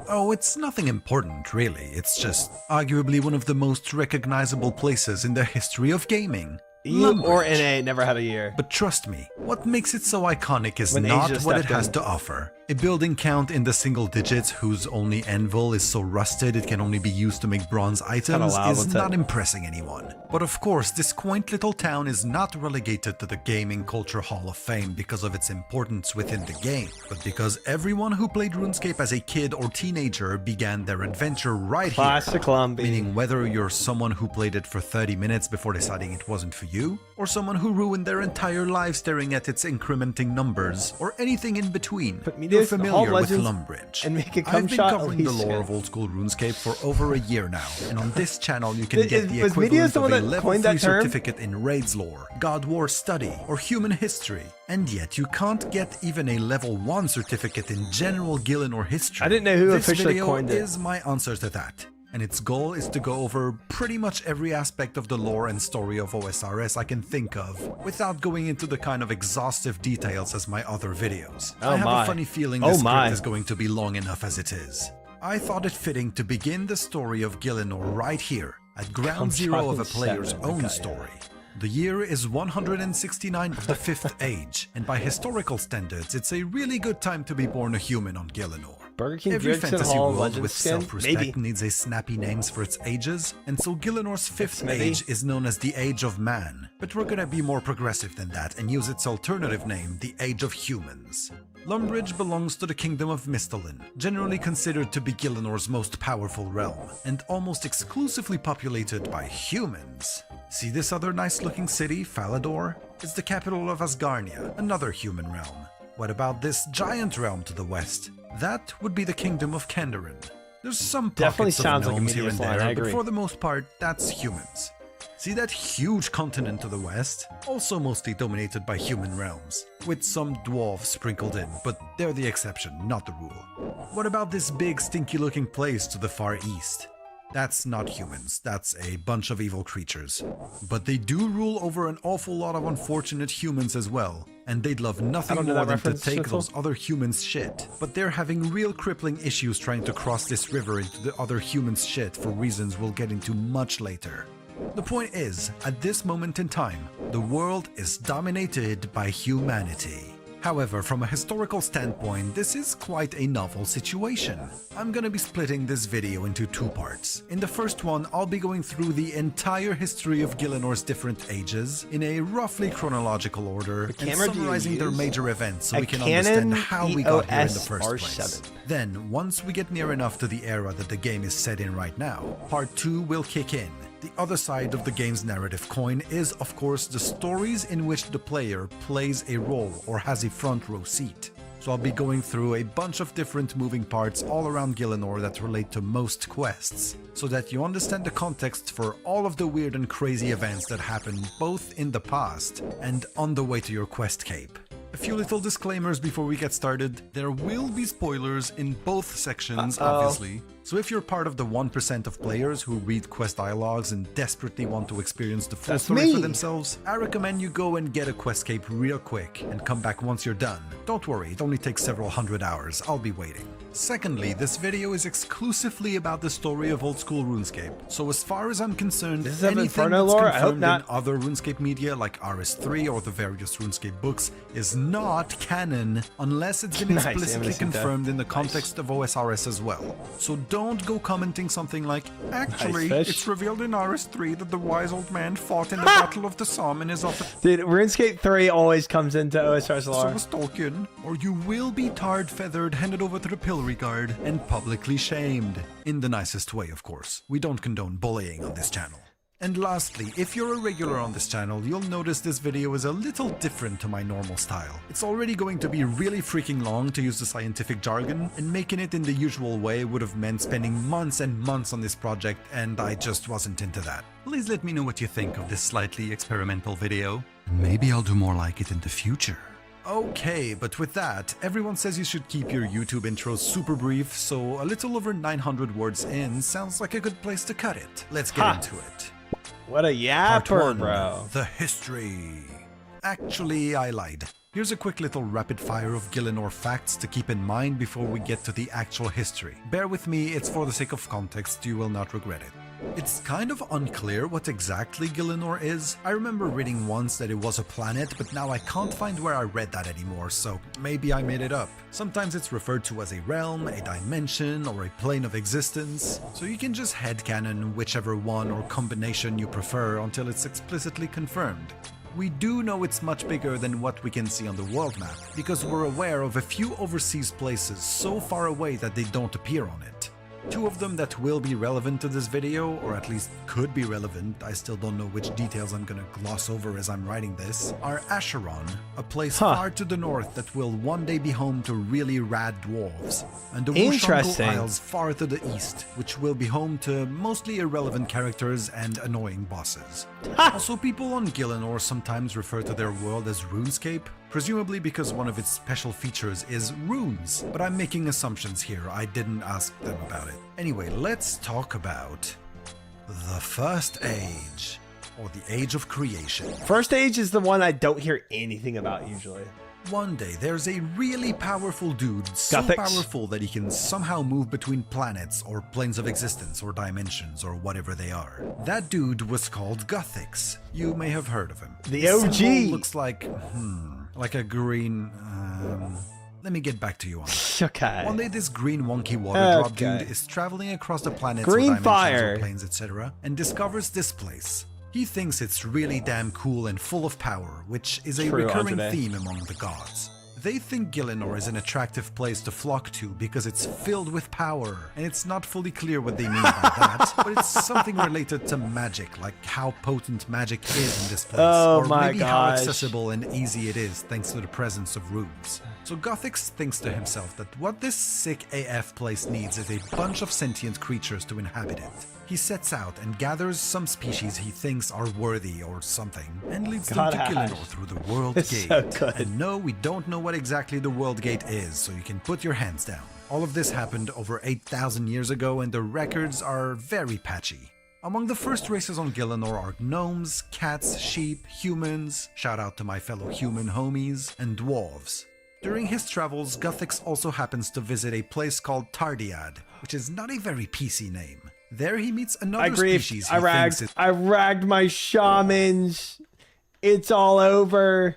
Oh, it's nothing important, really. It's just arguably one of the most recognizable places in the history of gaming. EU or Lumbridge. NA never had a year. But trust me, what makes it so iconic is When not Asia what it stepped has in. to offer. A building count in the single digits whose only anvil is so rusted it can only be used to make bronze items loud, is what's not that? impressing anyone. But of course, this quaint little town is not relegated to the Gaming Culture Hall of Fame because of its importance within the game, but because everyone who played RuneScape as a kid or teenager began their adventure right Classic here. Lumbee. Meaning whether you're someone who played it for 30 minutes before deciding it wasn't for you, or someone who ruined their entire life staring at its incrementing numbers, or anything in between, Put me you're this, Hall of familiar with Legends, Lumbridge. and make a cum I've been shot covering the Elise lore skin. of old school RuneScape for over a year now, and on this channel you can get the Was Media equivalent of someone a that level coined 3 that term? certificate in Raids lore, God War study, or human history, and yet you can't get even a level 1 certificate in general Gillenor history. I didn't know who this officially video coined it. is my answer to that. And its goal is to go over pretty much every aspect of the lore and story of OSRS I can think of, without going into the kind of exhaustive details as my other videos. Oh I have my. a funny feeling Oh this my. script is going to be long enough as it is. I thought it fitting to begin the story of Gillenor right here, at ground zero of a player's own story. The year is 169 of the 5th age, and by historical standards, it's a really good time to be born a human on Gillenor. Burger King Every Gibson fantasy Hall world Legends with skin? self-respect Maybe. needs a snappy names for its ages, and so Gillenor's 5th Maybe. age is known as the Age of Man. But we're gonna be more progressive than that and use its alternative name, the Age of Humans. Lumbridge belongs to the Kingdom of Mistalin, generally considered to be Gillenor's most powerful realm, and almost exclusively populated by humans. See this other nice-looking city, Falador? It's the capital of Asgarnia, another human realm. What about this giant realm to the west? That would be the Kingdom of Kandarin. There's some Definitely pockets of sounds like a gnomes here and Medius line, I there, but agree. for the most part, that's humans. See that huge continent to the west? Also mostly dominated by human realms, with some dwarves sprinkled in, but they're the exception, not the rule. What about this big stinky looking place to the far east? That's not humans, that's a bunch of evil creatures. But they do rule over an awful lot of unfortunate humans as well, and they'd love nothing don't know more that than to reference, take Schnitzel. those other humans' shit. But they're having real crippling issues trying to cross this river into the other humans' shit for reasons we'll get into much later. The point is, at this moment in time, the world is dominated by humanity. However, from a historical standpoint, this is quite a novel situation. I'm gonna be splitting this video into two parts. In the first one, I'll be going through the entire history of Gilinor's different ages in a roughly chronological order and camera do you summarizing their use? major events so A we can Canon understand how we got here in the EOS first place. R7. Then, once we get near enough to the era that the game is set in right now, part 2 will kick in. The other side of the game's narrative coin is, of course, the stories in which the player plays a role or has a front row seat. So I'll be going through a bunch of different moving parts all around Gilinor that relate to most quests, so that you understand the context for all of the weird and crazy events that happen both in the past and on the way to your quest cape. A few little disclaimers before we get started. There will be spoilers in both sections, obviously. So if you're part of the 1% of players who read quest dialogues and desperately want to experience the full That's story me. for themselves, I recommend you go and get a quest cape real quick and come back once you're done. Don't worry, it only takes several hundred hours. I'll be waiting. Secondly, this video is exclusively about the story of old school RuneScape. So as far as I'm concerned, Does this have anything Inferno that's lore? I hope confirmed not. in other RuneScape media like RS3 or the various RuneScape books is not canon unless it's been Nice, explicitly Amazing Death. confirmed in the context of OSRS as well. So don't go commenting something like, actually, Nice fish. it's revealed in RS3 that the wise old man fought in the Battle of the Somme and is often Dude, RuneScape 3 always comes into OSR's so lore. was Tolkien, or you will be tarred feathered, handed over to the pillory guard, and publicly shamed. In the nicest way, of course. We don't condone bullying on this channel. And lastly, if you're a regular on this channel, you'll notice this video is a little different to my normal style. It's already going to be really freaking long, to use the scientific jargon, and making it in the usual way would have meant spending months and months on this project, and I just wasn't into that. Please let me know what you think of this slightly experimental video. Maybe I'll do more like it in the future. Okay, but with that, everyone says you should keep your YouTube intros super brief, so a little over 900 words in sounds like a good place to cut it. Let's get into it. What a Part yapper, 1, bro. the history. Actually, I lied. Here's a quick little rapid fire of Gilinor facts to keep in mind before we get to the actual history. Bear with me, it's for the sake of context, you will not regret it. It's kind of unclear what exactly Gilinor is. I remember reading once that it was a planet, but now I can't find where I read that anymore, so maybe I made it up. Sometimes it's referred to as a realm, a dimension, or a plane of existence, so you can just headcanon whichever one or combination you prefer until it's explicitly confirmed. We do know it's much bigger than what we can see on the world map, because we're aware of a few overseas places so far away that they don't appear on it. Two of them that will be relevant to this video, or at least could be relevant, I still don't know which details I'm gonna gloss over as I'm writing this, are Acheron, a place far to the north that will one day be home to really rad dwarves, and the Wushanko Interesting. Isles far to the east, which will be home to mostly irrelevant characters and annoying bosses. Also, people on Gilinor sometimes refer to their world as RuneScape, presumably because one of its special features is runes, but I'm making assumptions here, I didn't ask them about it. Anyway, let's talk about the First Age, or the Age of Creation. First Age is the one I don't hear anything about usually. One day, there's a really powerful dude, so Gothics. powerful that he can somehow move between planets or planes of existence or dimensions or whatever they are. That dude was called Gothics. You may have heard of him. The His OG. symbol looks like a green... let me get back to you on that. Okay. One day, this green wonky water drop Okay. dude is traveling across the planets Green or dimensions fire. or planes, etc., and discovers this place. He thinks it's really damn cool and full of power, which is a True, recurring Andre. theme among the gods. They think Gilinor is an attractive place to flock to because it's filled with power, and it's not fully clear what they mean by that, but it's something related to magic, like how potent magic is in this place, Oh or my maybe how gosh. accessible and easy it is thanks to the presence of runes. So Gothics thinks to himself that what this sick AF place needs is a bunch of sentient creatures to inhabit it. He sets out and gathers some species he thinks are worthy or something, and leads them to Gosh. Gilinor through the World It's Gate. so good. And no, we don't know what exactly the World Gate is, so you can put your hands down. All of this happened over 8,000 years ago, and the records are very patchy. Among the first races on Gilinor are gnomes, cats, sheep, humans, shout out to my fellow human homies, and dwarves. During his travels, Gothics also happens to visit a place called Tardiad, which is not a very PC name. There he meets another I grieved. species I he ragged. thinks is I ragged my shamans. It's all over.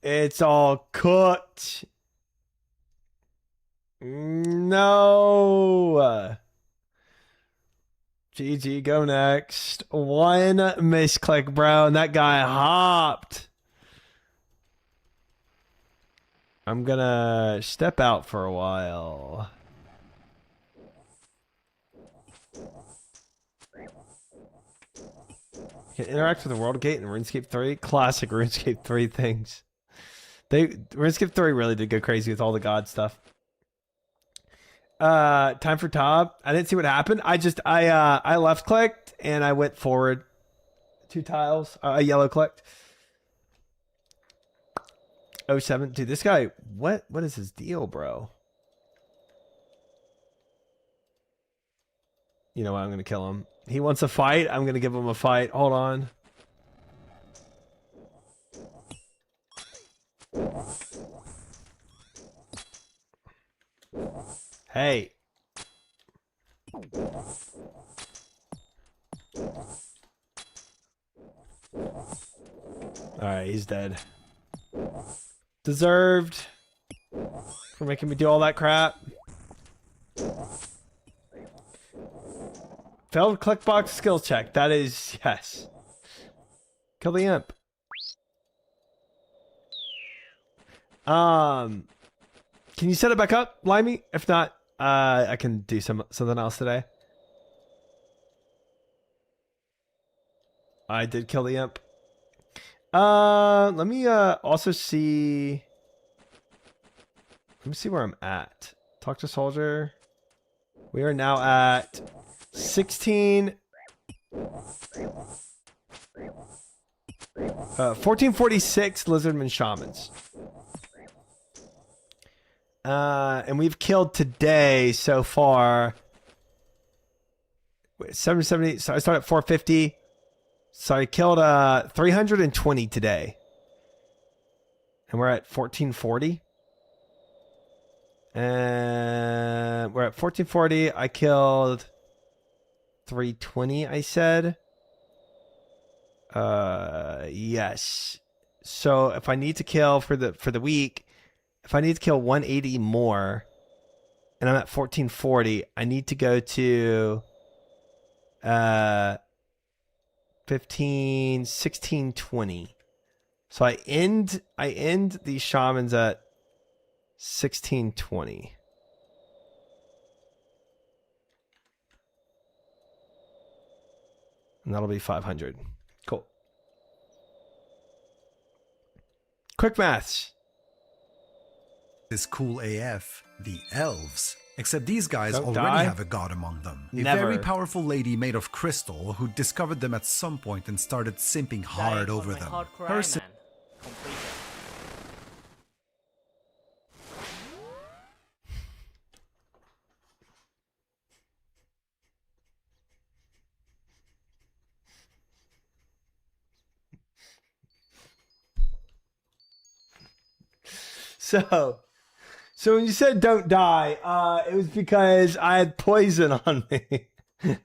It's all cooked. No. GG, go next. One misclick, bro, and that guy hopped. I'm gonna step out for a while. You can interact with the World Gate in RuneScape 3. Classic RuneScape 3 things. RuneScape 3 really did go crazy with all the god stuff. Time for top. I didn't see what happened. I left clicked and I went forward 2 tiles. I yellow clicked. 07. Dude, this guy, what is his deal, bro? You know what? I'm gonna kill him. He wants a fight. I'm gonna give him a fight. Hold on. Hey. Alright, he's dead. Deserved. For making me do all that crap. Failed clickbox skill check. That is, yes. Kill the imp. Can you set it back up, Limey? If not, I can do something else today. I did kill the imp. Let me also see. Let me see where I'm at. Talk to soldier. We are now at 16. 1446 lizardman shamans. And we've killed today so far. Wait, 770. So I started at 450. So I killed 320 today. And we're at 1440. And we're at 1440. I killed 320, I said. Yes. So if I need to kill for the week, if I need to kill 180 more, and I'm at 1440, I need to go to 15, 16, 20. So I end these shamans at 1620. And that'll be 500. Cool. Quick maths. Is cool AF, the elves. Except these guys Don't already die. have a god among them. Never. A very powerful lady made of crystal who discovered them at some point and started simping hard over them. Her sim- So when you said don't die, it was because I had poison on me. Give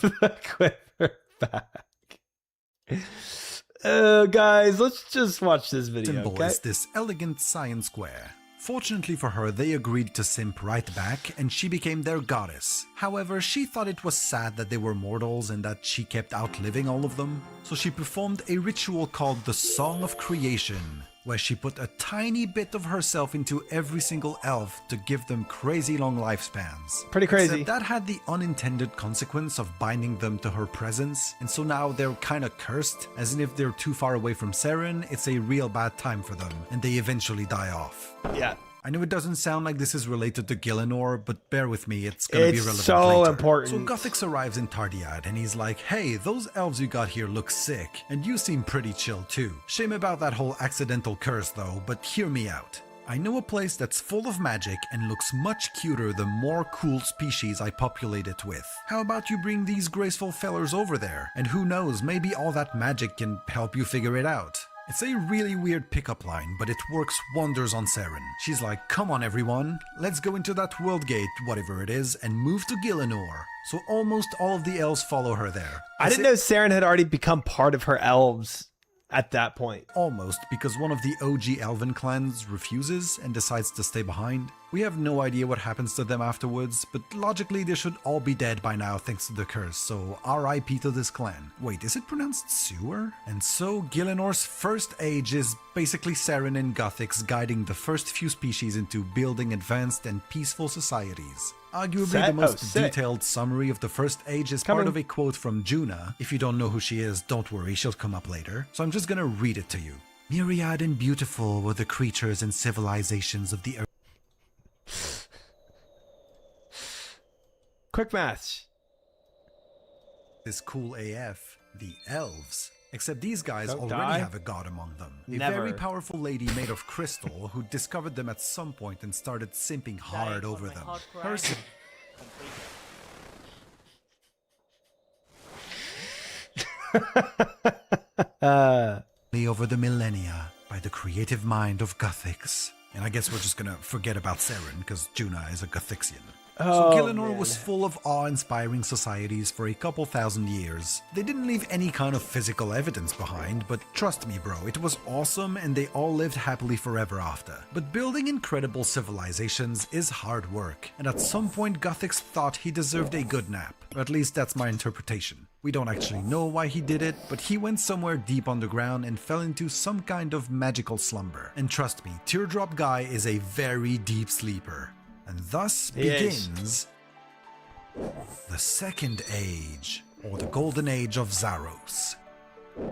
the quiver back. Guys, let's just watch this video, symbol okay? is this elegant cyan square. Fortunately for her, they agreed to simp right back and she became their goddess. However, she thought it was sad that they were mortals and that she kept outliving all of them. So she performed a ritual called the Song of Creation, where she put a tiny bit of herself into every single elf to give them crazy long lifespans. Pretty crazy. Except that had the unintended consequence of binding them to her presence, and so now they're kinda cursed, as in if they're too far away from Seren, it's a real bad time for them, and they eventually die off. Yeah. I know it doesn't sound like this is related to Gillinor, but bear with me, it's gonna be It's relevant so later. important. So Guthix arrives in Tardiad, and he's like, hey, those elves you got here look sick, and you seem pretty chill too. Shame about that whole accidental curse though, but hear me out. I know a place that's full of magic and looks much cuter the more cool species I populate it with. How about you bring these graceful fellers over there? And who knows, maybe all that magic can help you figure it out. It's a really weird pickup line, but it works wonders on Saren. She's like, come on everyone, let's go into that world gate, whatever it is, and move to Gielinor. So almost all of the elves follow her there. I didn't know Saren had already become part of her elves at that point. Almost, because one of the OG elven clans refuses and decides to stay behind. We have no idea what happens to them afterwards, but logically they should all be dead by now thanks to the curse, so RIP to this clan. Wait, is it pronounced sewer? And so Gielinor's first age is basically Saren and Gothics guiding the first few species into building advanced and peaceful societies. Arguably the most detailed summary of the first age is part of a quote from Juna. If you don't know who she is, don't worry, she'll come up later. So I'm just gonna read it to you. Myriad and beautiful were the creatures and civilizations of the earth. Quick maths. Is cool AF, the elves. Except these guys Don't already die. have a god among them. A Never. very powerful lady made of crystal who discovered them at some point and started simping hard over them. Her over the millennia by the creative mind of Gothics. And I guess we're just gonna forget about Saren because Juna is a Gothixian. So Gielinor was full of awe-inspiring societies for a couple thousand years. They didn't leave any kind of physical evidence behind, but trust me bro, it was awesome and they all lived happily forever after. But building incredible civilizations is hard work, and at some point Gothics thought he deserved a good nap. Or at least that's my interpretation. We don't actually know why he did it, but he went somewhere deep underground and fell into some kind of magical slumber. And trust me, Teardrop Guy is a very deep sleeper. And thus begins the Second Age, or the Golden Age of Zaros.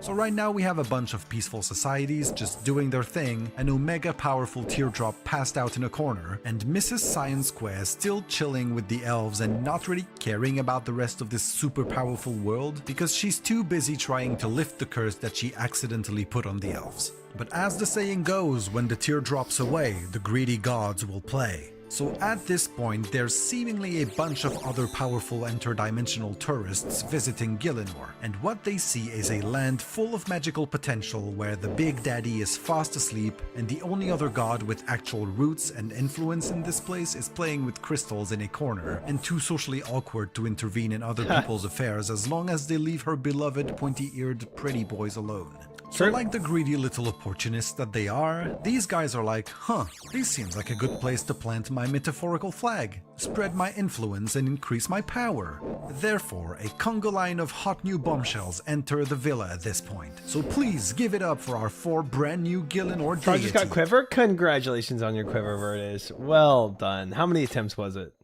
So right now we have a bunch of peaceful societies just doing their thing, an omega powerful Teardrop passed out in a corner, and Mrs. Science Square still chilling with the elves and not really caring about the rest of this super powerful world because she's too busy trying to lift the curse that she accidentally put on the elves. But as the saying goes, when the tear drops away, the greedy gods will play. So at this point, there's seemingly a bunch of other powerful interdimensional tourists visiting Gielinor, and what they see is a land full of magical potential where the Big Daddy is fast asleep, and the only other god with actual roots and influence in this place is playing with crystals in a corner, and too socially awkward to intervene in other people's affairs as long as they leave her beloved pointy-eared pretty boys alone. So like the greedy little opportunists that they are, these guys are like, huh, this seems like a good place to plant my metaphorical flag, spread my influence and increase my power. Therefore, a Congo line of hot new bombshells enter the villa at this point. So please give it up for our 4 brand new Gielinor deities. Troy just got quiver? Congratulations on your quiver, Verdes. Well done. How many attempts was it?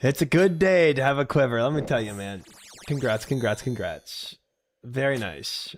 It's a good day to have a quiver, let me tell you, man. Congrats, congrats, congrats. Very nice.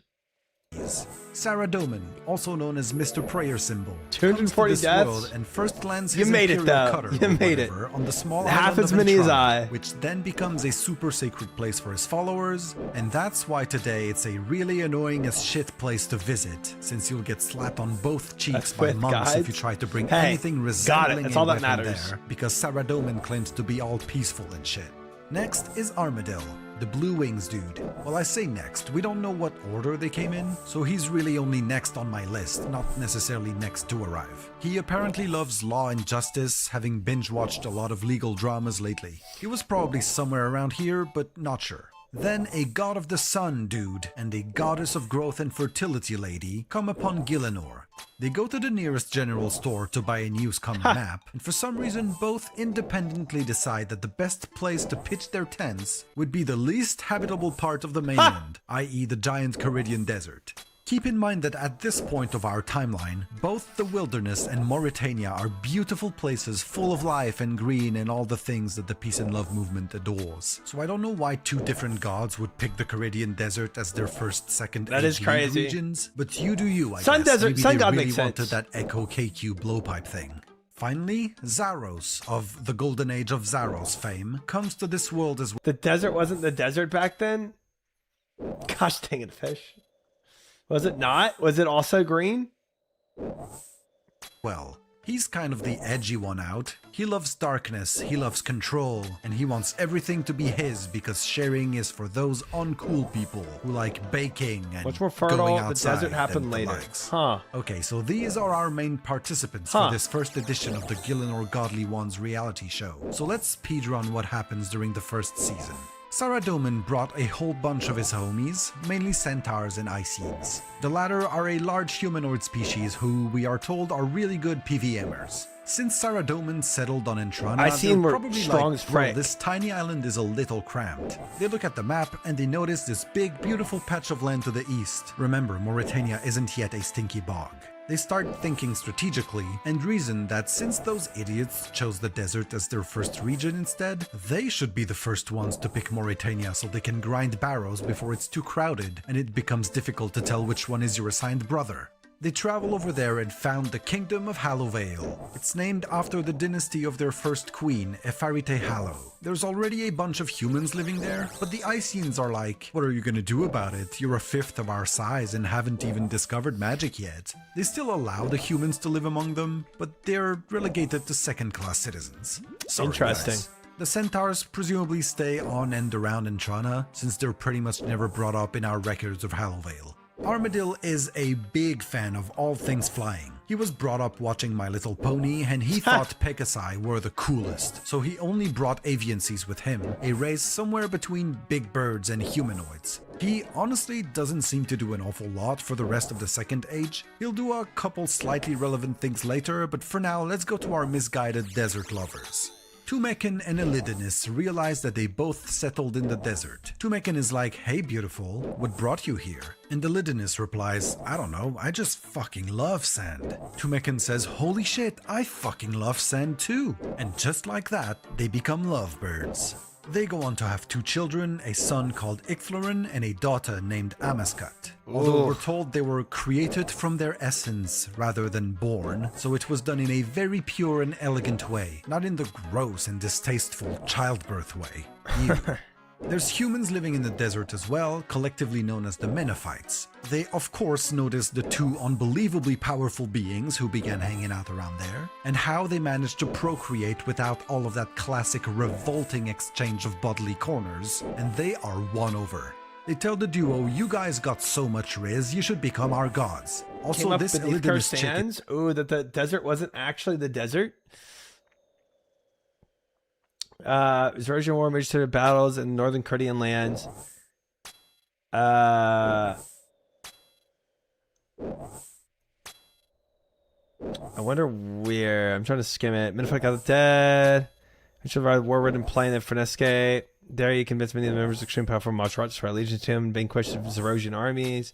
Saradomin, also known as Mr. Prayer Symbol, 240 deaths. And first lands You his made it Imperial though. Cutter You made it. on the small Half island as of many as Entrada, I. which then becomes a super sacred place for his followers, and that's why today it's a really annoying as shit place to visit, since you'll get slapped on both cheeks That's by with monks guys. if you try to bring Hey, anything got it. resembling That's a all that weapon matters. there, because Saradomin claims to be all peaceful and shit. Next is Armadil, the Blue Wings dude. Well, I say next, we don't know what order they came in, so he's really only next on my list, not necessarily next to arrive. He apparently loves law and justice, having binge-watched a lot of legal dramas lately. He was probably somewhere around here, but not sure. Then a god of the sun dude and a goddess of growth and fertility lady come upon Gielinor. They go to the nearest general store to buy a news common map, and for some reason both independently decide that the best place to pitch their tents would be the least habitable part of the mainland, i.e. the giant Caridian desert. Keep in mind that at this point of our timeline, both the wilderness and Mauritania are beautiful places full of life and green and all the things that the peace and love movement adores. So I don't know why 2 different gods would pick the Caridian desert as their first, second, That is AG crazy. regions, but you do you, I Sun guess. desert- Maybe sun they god really makes wanted sense. that Echo KQ blowpipe thing. Finally, Zaros, of the Golden Age of Zaros fame, comes to this world as The desert wasn't the desert back then? Gosh dang it, fish. Was it not? Was it also green? well. He's kind of the edgy one out. He loves darkness, he loves control, and he wants everything to be his because sharing is for those uncool people who like baking and Much more going fertile. The outside desert happened and the later. likes. Huh. Okay, so these are our main participants Huh. for this first edition of the Gillenor Godly Ones reality show. So let's speedrun what happens during the first season. Saradomin brought a whole bunch of his homies, mainly centaurs and Icens. The latter are a large humanoid species who, we are told, are really good PVMers. Since Saradomin settled on Entrana, Icen they're were probably strong like, as "Bro, frick." this tiny island is a little cramped." They look at the map and they notice this big, beautiful patch of land to the east. Remember, Mauritania isn't yet a stinky bog. They start thinking strategically and reason that since those idiots chose the desert as their first region instead, they should be the first ones to pick Mauritania so they can grind barrows before it's too crowded and it becomes difficult to tell which one is your assigned brother. They travel over there and found the Kingdom of Hallowvale. It's named after the dynasty of their first queen, Efarite Hallow. There's already a bunch of humans living there, but the Icians are like, what are you gonna do about it? You're a fifth of our size and haven't even discovered magic yet. They still allow the humans to live among them, but they're relegated to second-class citizens. Sorry, Interesting. guys. The centaurs presumably stay on and around Entrana, since they're pretty much never brought up in our records of Hallowvale. Armadil is a big fan of all things flying. He was brought up watching My Little Pony and he thought Pegasi were the coolest, so he only brought aviancies with him, a race somewhere between big birds and humanoids. He honestly doesn't seem to do an awful lot for the rest of the second age. He'll do a couple slightly relevant things later, but for now let's go to our misguided desert lovers. Tumekin and Elidinus realize that they both settled in the desert. Tumekin is like, "Hey beautiful, what brought you here?" And Elidinus replies, "I don't know, I just fucking love sand." Tumekin says, "Holy shit, I fucking love sand too." And just like that, they become lovebirds. They go on to have 2 children, a son called Ikflorin and a daughter named Amascut. Although we're told they were created from their essence rather than born, so it was done in a very pure and elegant way, not in the gross and distasteful childbirth way. Ew. There's humans living in the desert as well, collectively known as the Menophites. They of course noticed the 2 unbelievably powerful beings who began hanging out around there, and how they managed to procreate without all of that classic revolting exchange of bodily corners, and they are won over. They tell the duo, "You guys got so much riz, you should become our gods." Also, Came up this beneath Elidinus cursed chicken. sands. Ooh, that the desert wasn't actually the desert. Zerosian War major to battles in northern Kurdian lands. I wonder where. I'm trying to skim it. Minified got the dead. I should ride war-ridden plain of Frenesque. There you convince many of the members of extreme powerful Mashrat to swear allegiance to him and vanquish the Zerosian armies.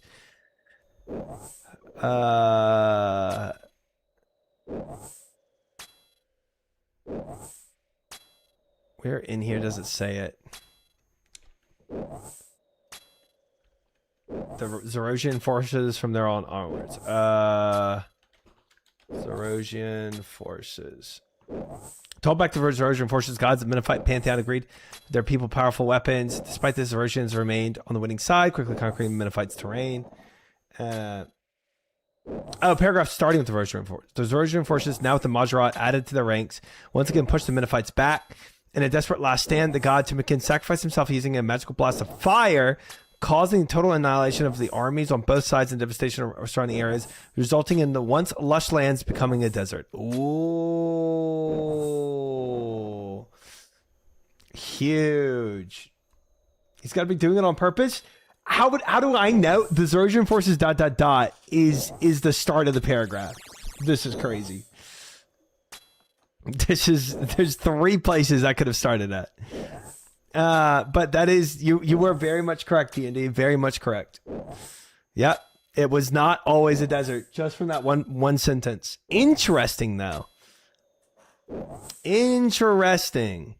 Where in here does it say it? The Zerosian forces from there on onwards. Zerosian forces. Told back to the Zerosian forces, gods of Menophyte Pantheon agreed their people powerful weapons. Despite this, Zerosians remained on the winning side, quickly conquering Menophyte's terrain. Paragraph starting with the Zerosian forces. The Zerosian forces, now with the Majorat added to their ranks, once again pushed the Menophytes back. In a desperate last stand, the god Tumekin sacrificed himself using a magical blast of fire, causing total annihilation of the armies on both sides and devastation of surrounding areas, resulting in the once lush lands becoming a desert. Ooh. Huge. He's got to be doing it on purpose. How do I know the Zerosian forces ... is the start of the paragraph? This is crazy. There's 3 places I could have started at. But that is, you were very much correct, D&D, very much correct. Yep, it was not always a desert, just from that one sentence. Interesting, though. Interesting.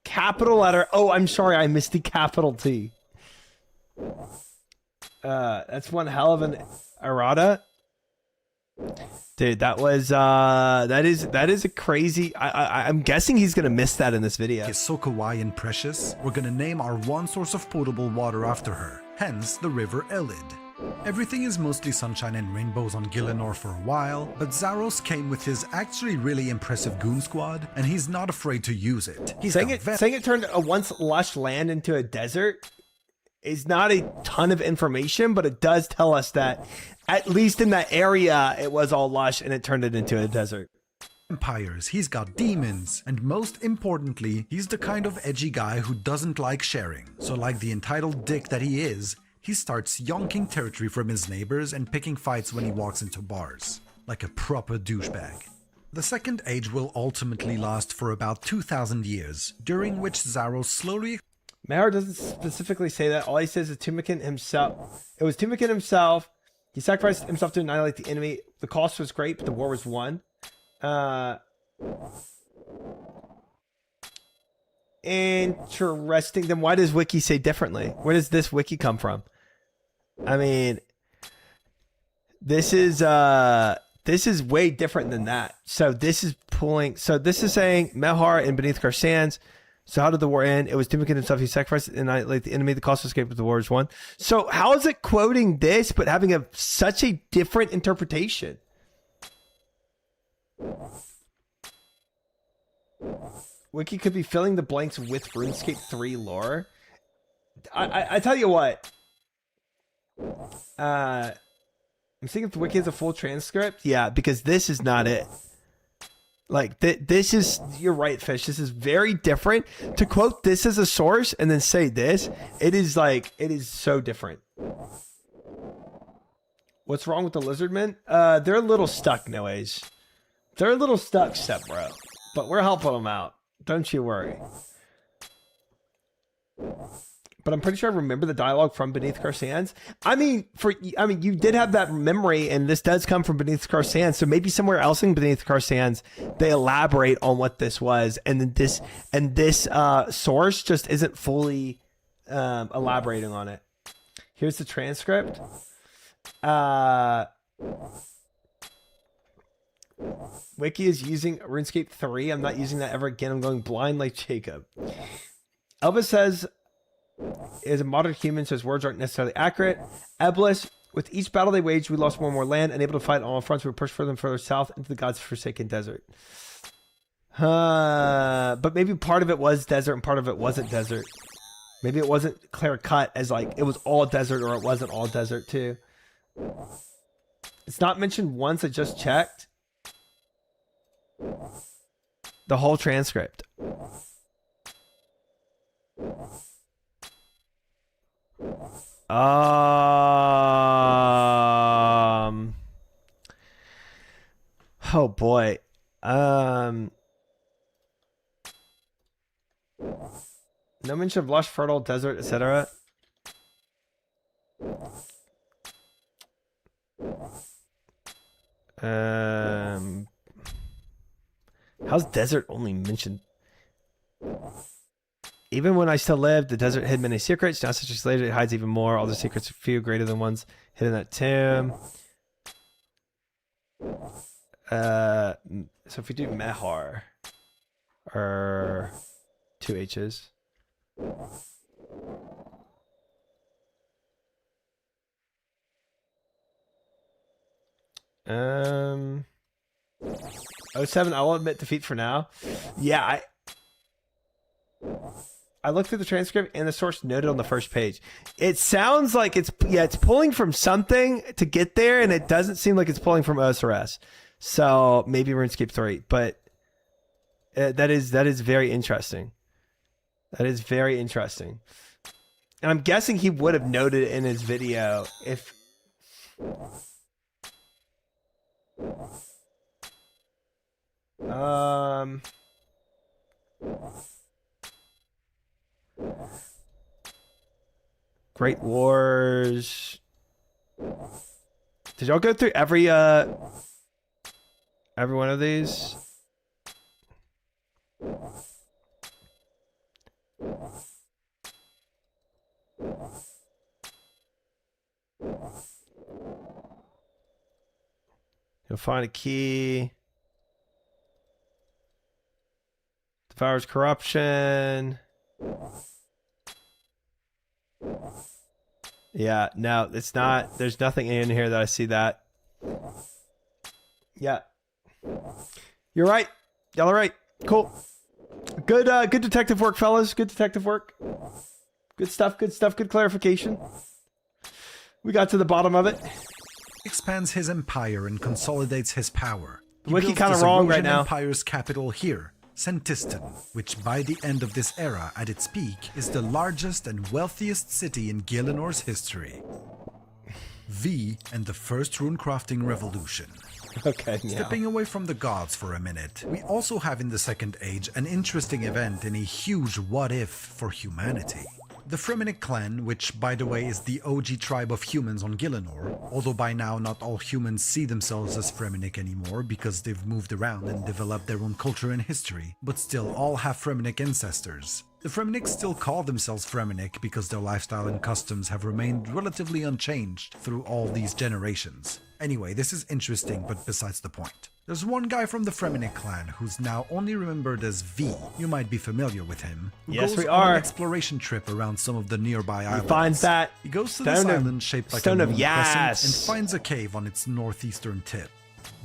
Capital letter. Oh, I'm sorry, I missed the capital T. That's one hell of an errata. Dude, that was that is a crazy. I'm guessing he's gonna miss that in this video. Is so kawaii and precious, we're gonna name our one source of potable water after her, hence the river Elid. Everything is mostly sunshine and rainbows on Gielinor for a while, but Zaros came with his actually really impressive goon squad, and he's not afraid to use it. He's saying got it turned a once lush land into a desert is not a ton of information, but it does tell us that at least in that area it was all lush and it turned it into a desert. vampires, he's got demons, and most importantly, he's the kind of edgy guy who doesn't like sharing. So like the entitled dick that he is, he starts yonking territory from his neighbors and picking fights when he walks into bars. Like a proper douchebag. The Second Age will ultimately last for about 2,000 years, during which Zaros slowly... Mahar doesn't specifically say that. All he says is Tumikin himself. It was Tumikin himself. He sacrificed himself to annihilate the enemy. The cost was great, but the war was won. Interesting. Then why does Wiki say differently? Where does this Wiki come from? I mean, this is way different than that. So this is pulling. So this is saying Mahar and Beneath Karsands. So how did the war end? It was Tumikin himself. He sacrificed and annihilate the enemy. The cost was escape, but the war was won. So how is it quoting this, but having such a different interpretation? Wiki could be filling the blanks with RuneScape 3 lore. I tell you what. I'm seeing if the wiki has a full transcript. Yeah, because this is not it. Like, this is... You're right, Fish. This is very different. To quote this as a source and then say this, it is like... It is so different. What's wrong with the Lizardmen? They're a little stuck, Noays. They're a little stuck, Sepro. But we're helping them out. Don't you worry. But I'm pretty sure I remember the dialogue from Beneath Karsands. I mean, you did have that memory, and this does come from Beneath Karsands. So maybe somewhere else in Beneath Karsands, they elaborate on what this was, and then this source just isn't fully elaborating on it. Here's the transcript. Wiki is using RuneScape 3. I'm not using that ever again. I'm going blind like Jacob. Elvis says is a modern human, so his words aren't necessarily accurate. Eblis, with each battle they waged, we lost more and more land. Unable to fight on all fronts, we pushed further and further south into the God's forsaken desert. But maybe part of it was desert and part of it wasn't desert. Maybe it wasn't clear cut as like it was all desert or it wasn't all desert too. It's not mentioned once. I just checked. The whole transcript. Oh boy. No mention of lush, fertile, desert, etc. How's desert only mentioned? Even when I still lived, the desert hid many secrets. Now such as later, it hides even more. All the secrets are few greater than ones hidden in that tomb. So if we do Mahar, or 2 H's. Oh 07, I will admit defeat for now. Yeah, I looked through the transcript and the source noted on the first page. It sounds like it's pulling from something to get there, and it doesn't seem like it's pulling from OSRS. So maybe RuneScape 3, but that is very interesting. That is very interesting. And I'm guessing he would have noted it in his video if... Great Wars. Did y'all go through every one of these? You'll find a key. Devours corruption. Yeah, no, it's not. There's nothing in here that I see that. Yeah. You're right. Y'all are right. Cool. Good good detective work, fellas. Good detective work. Good stuff, good stuff, good clarification. We got to the bottom of it. Expands his empire and consolidates his power. He Wiki builds kinda the wrong right Zerosian now. Empire's capital here, Sentistan, which by the end of this era, at its peak, is the largest and wealthiest city in Gilinor's history. V and the first runecrafting revolution. Okay, yeah. Stepping away from the gods for a minute, we also have in the Second Age an interesting event in a huge what-if for humanity. The Fremennik clan, which by the way is the OG tribe of humans on Gilinor, although by now not all humans see themselves as Fremennik anymore because they've moved around and developed their own culture and history, but still all have Fremennik ancestors. The Fremennik still call themselves Fremennik because their lifestyle and customs have remained relatively unchanged through all these generations. Anyway, this is interesting, but besides the point. There's one guy from the Fremennik clan who's now only remembered as V. You might be familiar with him. Who Yes, goes we on are. an exploration trip around some of the nearby islands. Finds that He goes to this Stone of- island shaped like Stone a of moon crescent Yas. and finds a cave on its northeastern tip.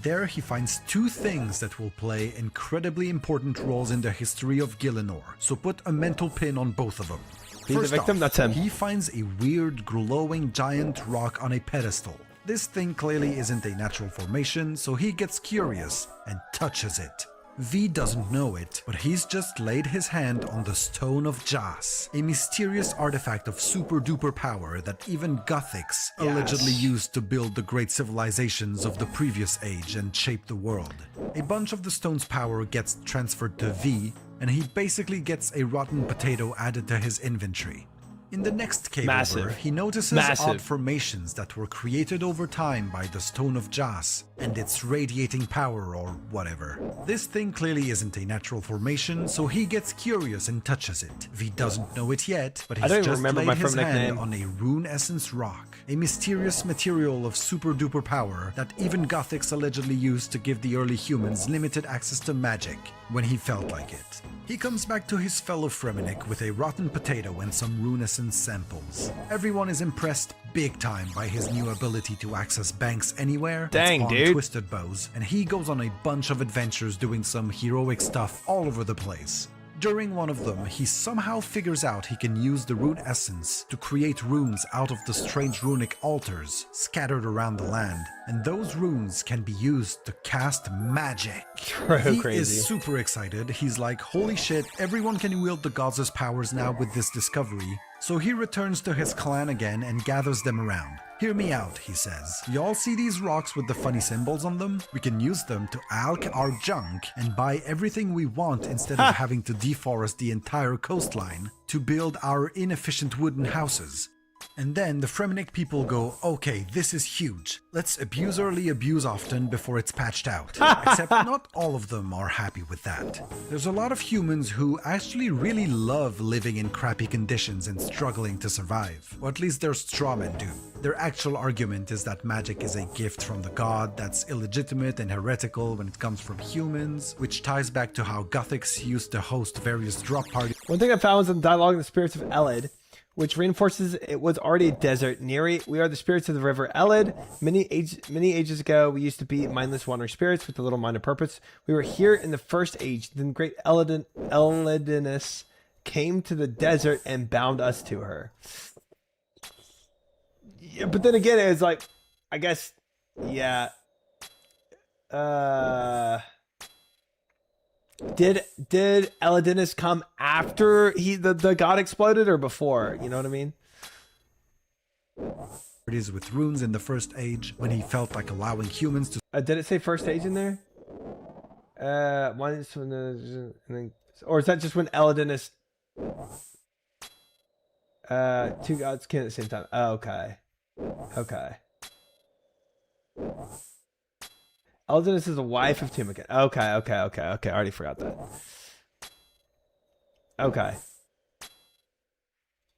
There he finds two things that will play incredibly important roles in the history of Gilinor, so put a mental pin on both of them. Be the First victim, off, that's him. he finds a weird glowing giant rock on a pedestal. This thing clearly isn't a natural formation, so he gets curious and touches it. V doesn't know it, but he's just laid his hand on the Stone of Jas, a mysterious artifact of super duper power that even Gothics allegedly used to build the great civilizations of the previous age and shape the world. A bunch of the stone's power gets transferred to V, and he basically gets a rotten potato added to his inventory. In the next cave Massive. over, he notices Massive. odd formations that were created over time by the Stone of Jas and its radiating power or whatever. This thing clearly isn't a natural formation, so he gets curious and touches it. V doesn't know it yet, but I he's don't even just remember laid my his Fremennik hand name. on a rune essence rock, a mysterious material of super duper power that even Gothics allegedly used to give the early humans limited access to magic when he felt like it. He comes back to his fellow Fremennik with a rotten potato and some rune essence samples. Everyone is impressed big time by his new ability to access banks anywhere, and Dang, spawn dude. twisted bows, and he goes on a bunch of adventures doing some heroic stuff all over the place. During one of them, he somehow figures out he can use the rune essence to create runes out of the strange runic altars scattered around the land, and those runes can be used to cast magic. He Crazy. is super excited. He's like, holy shit, everyone can wield the gods' powers now with this discovery. So he returns to his clan again and gathers them around. Hear me out, he says. Y'all see these rocks with the funny symbols on them? We can use them to alch our junk and buy everything we want instead of having to deforest the entire coastline to build our inefficient wooden houses. And then the Fremennik people go, okay, this is huge. Let's abuse early, abuse often before it's patched out. Except not all of them are happy with that. There's a lot of humans who actually really love living in crappy conditions and struggling to survive. Or at least their strawmen do. Their actual argument is that magic is a gift from the god that's illegitimate and heretical when it comes from humans, which ties back to how Gothics used to host various drop parties. One thing I found was in the dialogue of the spirits of Elid, which reinforces it was already a desert. Neri, we are the spirits of the river Elid. Many ages ago, we used to be mindless wandering spirits with a little mind of purpose. We were here in the first age. Then great Elidinus came to the desert and bound us to her. Yeah, but then again, it's like, I guess, yeah. Did Elidinus come after the god exploded or before? You know what I mean? with runes in the first age when he felt like allowing humans to Did it say first age in there? One is when or is that just when Elidinus? Two gods came at the same time. Oh, okay. Okay. Elidinus is the wife of Timokin. Okay. I already forgot that. Okay.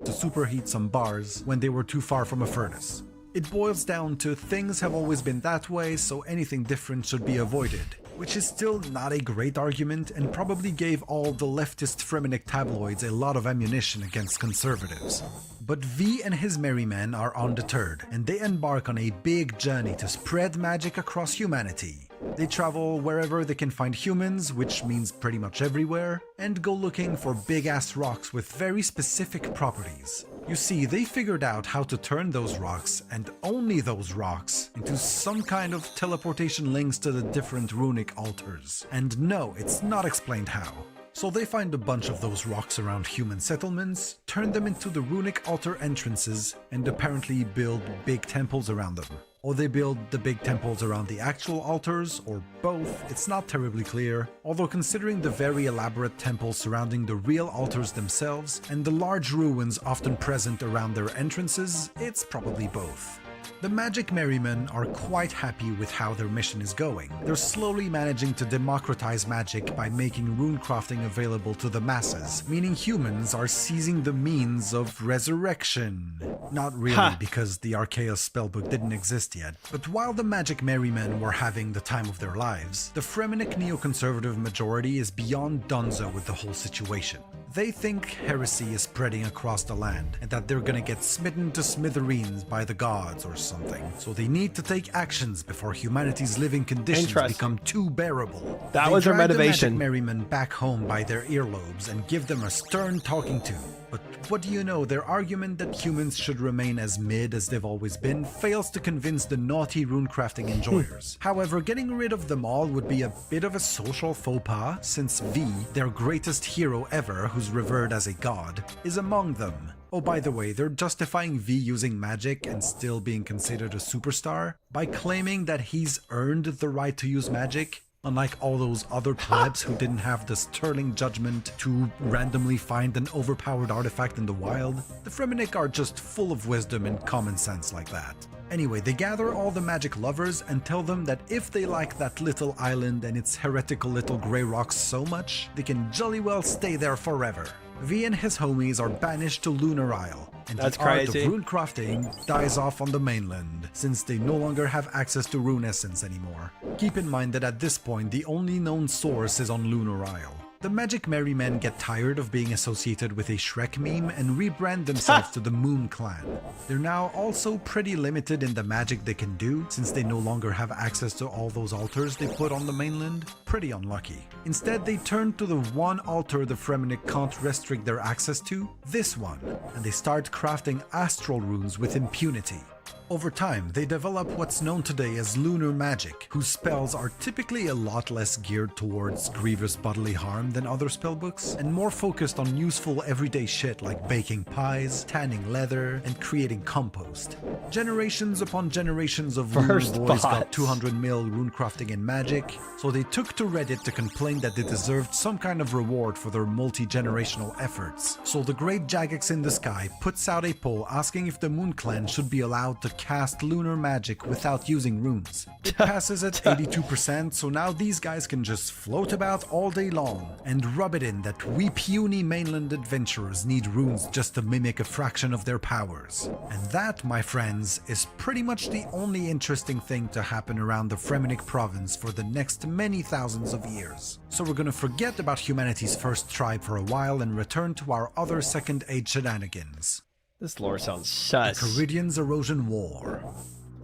to superheat some bars when they were too far from a furnace. It boils down to things have always been that way, so anything different should be avoided. which is still not a great argument and probably gave all the leftist Fremennik tabloids a lot of ammunition against conservatives. But V and his merry men are undeterred, and they embark on a big journey to spread magic across humanity. They travel wherever they can find humans, which means pretty much everywhere, and go looking for big-ass rocks with very specific properties. You see, they figured out how to turn those rocks, and only those rocks, into some kind of teleportation links to the different runic altars. And no, it's not explained how. So they find a bunch of those rocks around human settlements, turn them into the runic altar entrances, and apparently build big temples around them. Or they build the big temples around the actual altars, or both, it's not terribly clear, although considering the very elaborate temples surrounding the real altars themselves, and the large ruins often present around their entrances, it's probably both. The Magic Merrymen are quite happy with how their mission is going. They're slowly managing to democratize magic by making rune crafting available to the masses, meaning humans are seizing the means of resurrection. Not really, because the Archaeus spellbook didn't exist yet. But while the Magic Merrymen were having the time of their lives, the Fremennik neoconservative majority is beyond donezo with the whole situation. They think heresy is spreading across the land, and that they're gonna get smitten to smithereens by the gods or something. So they need to take actions before humanity's living conditions become too bearable. That was their motivation. The Magic Merrymen back home by their earlobes and give them a stern talking to. But what do you know, their argument that humans should remain as mid as they've always been fails to convince the naughty runecrafting enjoyers. However, getting rid of them all would be a bit of a social faux pas, since V, their greatest hero ever who's revered as a god, is among them. Oh, by the way, they're justifying V using magic and still being considered a superstar by claiming that he's earned the right to use magic. Unlike all those other plebs who didn't have the sterling judgment to randomly find an overpowered artifact in the wild, the Fremennik are just full of wisdom and common sense like that. Anyway, they gather all the magic lovers and tell them that if they like that little island and its heretical little grey rocks so much, they can jolly well stay there forever. V and his homies are banished to Lunar Isle, and That's the art crazy. of rune crafting dies off on the mainland, since they no longer have access to rune essence anymore. Keep in mind that at this point, the only known source is on Lunar Isle. The Magic Merrymen get tired of being associated with a Shrek meme and rebrand themselves to the Moon Clan. They're now also pretty limited in the magic they can do, since they no longer have access to all those altars they put on the mainland. Pretty unlucky. Instead, they turn to the one altar the Fremennik can't restrict their access to, this one, and they start crafting astral runes with impunity. Over time, they develop what's known today as lunar magic, whose spells are typically a lot less geared towards grievous bodily harm than other spellbooks, and more focused on useful everyday shit like baking pies, tanning leather, and creating compost. Generations upon generations of lunar boys got 200 mil runecrafting and magic, so they took to Reddit to complain that they deserved some kind of reward for their multi-generational efforts. So the great Jagex in the sky puts out a poll asking if the Moon Clan should be allowed to cast lunar magic without using runes. It passes at 82%, so now these guys can just float about all day long and rub it in that we puny mainland adventurers need runes just to mimic a fraction of their powers. And that, my friends, is pretty much the only interesting thing to happen around the Fremennik province for the next many thousands of years. So we're gonna forget about humanity's first tribe for a while and return to our other Second Age shenanigans. This lore sounds sus. Caridian's Erosion War.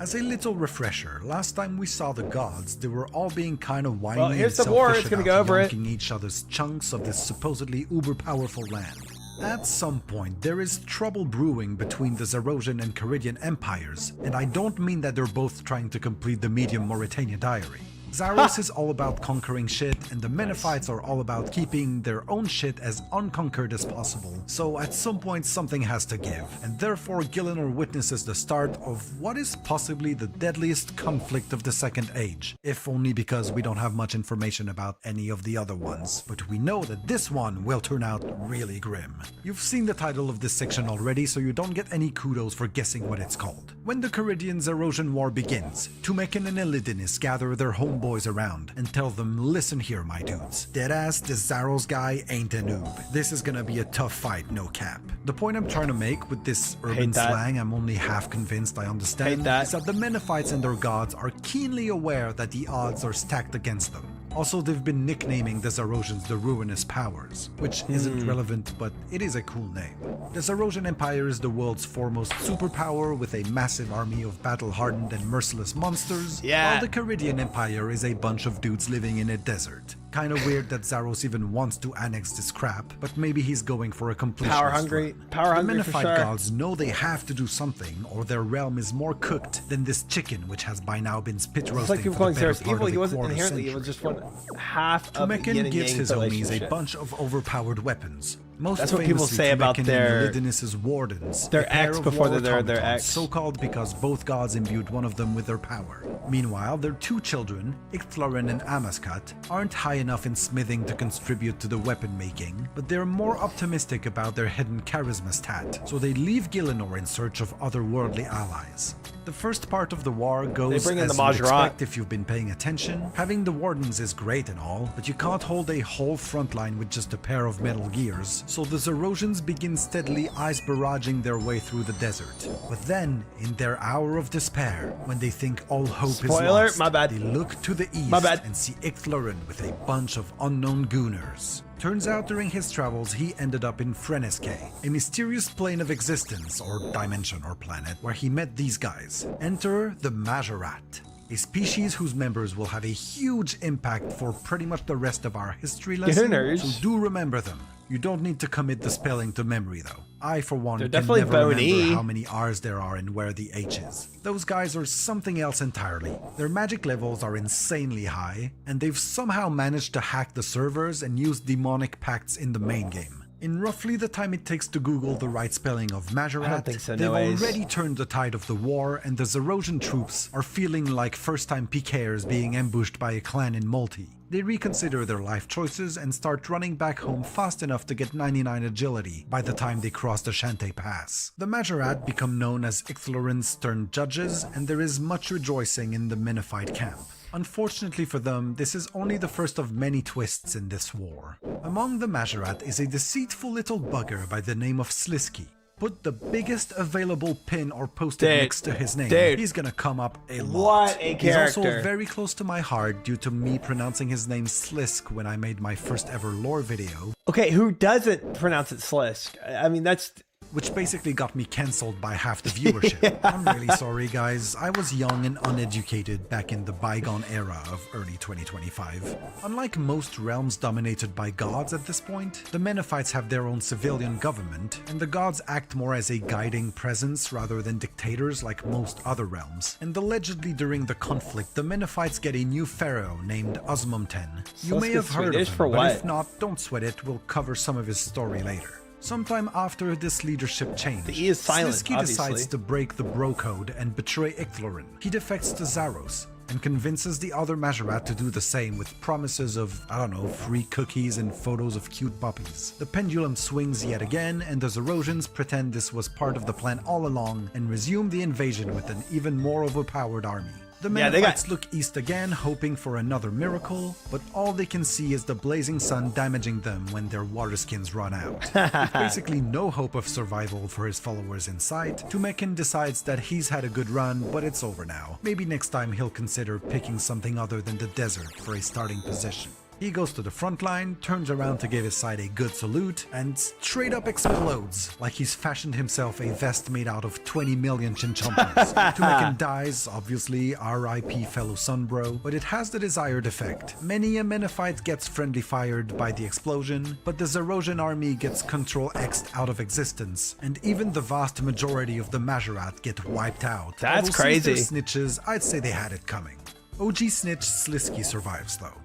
As a little refresher, last time we saw the gods, they were all being kind of whiny Well, here's and the war, selfish it's gonna about go over it. yonking each other's chunks of this supposedly uber-powerful land. At some point, there is trouble brewing between the Zerosian and Caridian empires, and I don't mean that they're both trying to complete the medium Mauritania diary. Zaros is all about conquering shit, and the Menophites are all about keeping their own shit as unconquered as possible. So at some point something has to give, and therefore Gielinor witnesses the start of what is possibly the deadliest conflict of the Second Age, if only because we don't have much information about any of the other ones. But we know that this one will turn out really grim. You've seen the title of this section already, so you don't get any kudos for guessing what it's called. When the Caridian's Erosion War begins, Tumekin and Elidinis gather their homeboys around and tell them, listen here my dudes, deadass this Zaros guy ain't a noob. This is gonna be a tough fight, no cap. The point I'm trying to make with this urban slang I'm only half convinced I understand is that the Menophites and their gods are keenly aware that the odds are stacked against them. Also, they've been nicknaming the Zarosians the Ruinous Powers, which isn't relevant, but it is a cool name. The Zarosian Empire is the world's foremost superpower with a massive army of battle-hardened and merciless monsters, Yeah. while the Caridian Empire is a bunch of dudes living in a desert. Kinda weird that Zaros even wants to annex this crap, but maybe he's going for a completionist Power hungry. run. Power hungry The for Menifite sure. gods know they have to do something, or their realm is more cooked than this chicken, which has by now been spit It's roasting like people for calling the better Zeros part evil. of He a wasn't quarter inherently century. evil, just one half of the yin Tumekin and gives yang his homies a relationship. bunch of overpowered weapons. Most That's what people famously say about Tumekin their- and Lydinis's wardens, their a pair ex of before war they're their automatons, ex. so-called because both gods imbued one of them with their power. Meanwhile, their two children, Icthlorin and Amaskat, aren't high enough in smithing to contribute to the weapon making, but they're more optimistic about their hidden charisma stat, so they leave Gielinor in search of otherworldly allies. The first part of the war goes bring in as the you'd Majorat. expect if you've been paying attention. Having the wardens is great and all, but you can't hold a whole front line with just a pair of metal gears, so the Zarosians begin steadily ice barraging their way through the desert. But then, in their hour of despair, when they think all hope Spoiler, is lost, my bad. they look to the east My bad. and see Icthlorin with a bunch of unknown gooners. Turns out during his travels he ended up in Freneske, a mysterious plane of existence, or dimension or planet, where he met these guys. Enter the Majorat, a species whose members will have a huge impact for pretty much the rest of our history lesson, Gooners. so do remember them. You don't need to commit the spelling to memory though. I, for one, They're can definitely never bony. remember how many R's there are and where the H is. Those guys are something else entirely. Their magic levels are insanely high, and they've somehow managed to hack the servers and use demonic pacts in the main game. In roughly the time it takes to Google the right spelling of Majorat, I don't think so, they've no ways. already turned the tide of the war, and the Zarosian troops are feeling like first-time PKers being ambushed by a clan in Multi. They reconsider their life choices and start running back home fast enough to get 99 agility by the time they cross the Shante Pass. The Majorat become known as Icthlorin's stern judges, and there is much rejoicing in the Menifite camp. Unfortunately for them, this is only the first of many twists in this war. Among the Majorat is a deceitful little bugger by the name of Slisky. Put the biggest available pin or post-it Dude, next to his name, dude. he's gonna come up a lot. What a He's also character. very close to my heart due to me pronouncing his name Slisk when I made my first ever lore video, Okay, who doesn't pronounce it Slisk? I mean, that's... which basically got me cancelled by half the viewership. I'm really sorry, guys. I was young and uneducated back in the bygone era of early 2025. Unlike most realms dominated by gods at this point, the Menephites have their own civilian government, and the gods act more as a guiding presence rather than dictators like most other realms. And allegedly during the conflict, the Menephites get a new pharaoh named Osmumten. You may Slisk have is heard Swedish of him, for but what? if not, don't sweat it. We'll cover some of his story later. Sometime after this leadership change, The E is silent, Slisky obviously. decides to break the bro code and betray Icthlorin. He defects to Zaros and convinces the other Majorat to do the same with promises of, I don't know, free cookies and photos of cute puppies. The pendulum swings yet again, and the Zarosians pretend this was part of the plan all along and resume the invasion with an even more overpowered army. The Yeah, they got- Menephites look east again, hoping for another miracle, but all they can see is the blazing sun damaging them when their water skins run out. With basically no hope of survival for his followers in sight, Tumekin decides that he's had a good run, but it's over now. Maybe next time he'll consider picking something other than the desert for a starting position. He goes to the front line, turns around to give his side a good salute, and straight up explodes, like he's fashioned himself a vest made out of 20 million chinchompas. Tumekin dies, obviously, RIP fellow Sunbro, but it has the desired effect. Many a Menephite gets friendly fired by the explosion, but the Zarosian army gets Control X'd out of existence, and even the vast majority of the Majorat get wiped out. That's Although since crazy. they're snitches, I'd say they had it coming. OG snitch Slisky survives though.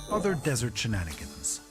Other desert shenanigans.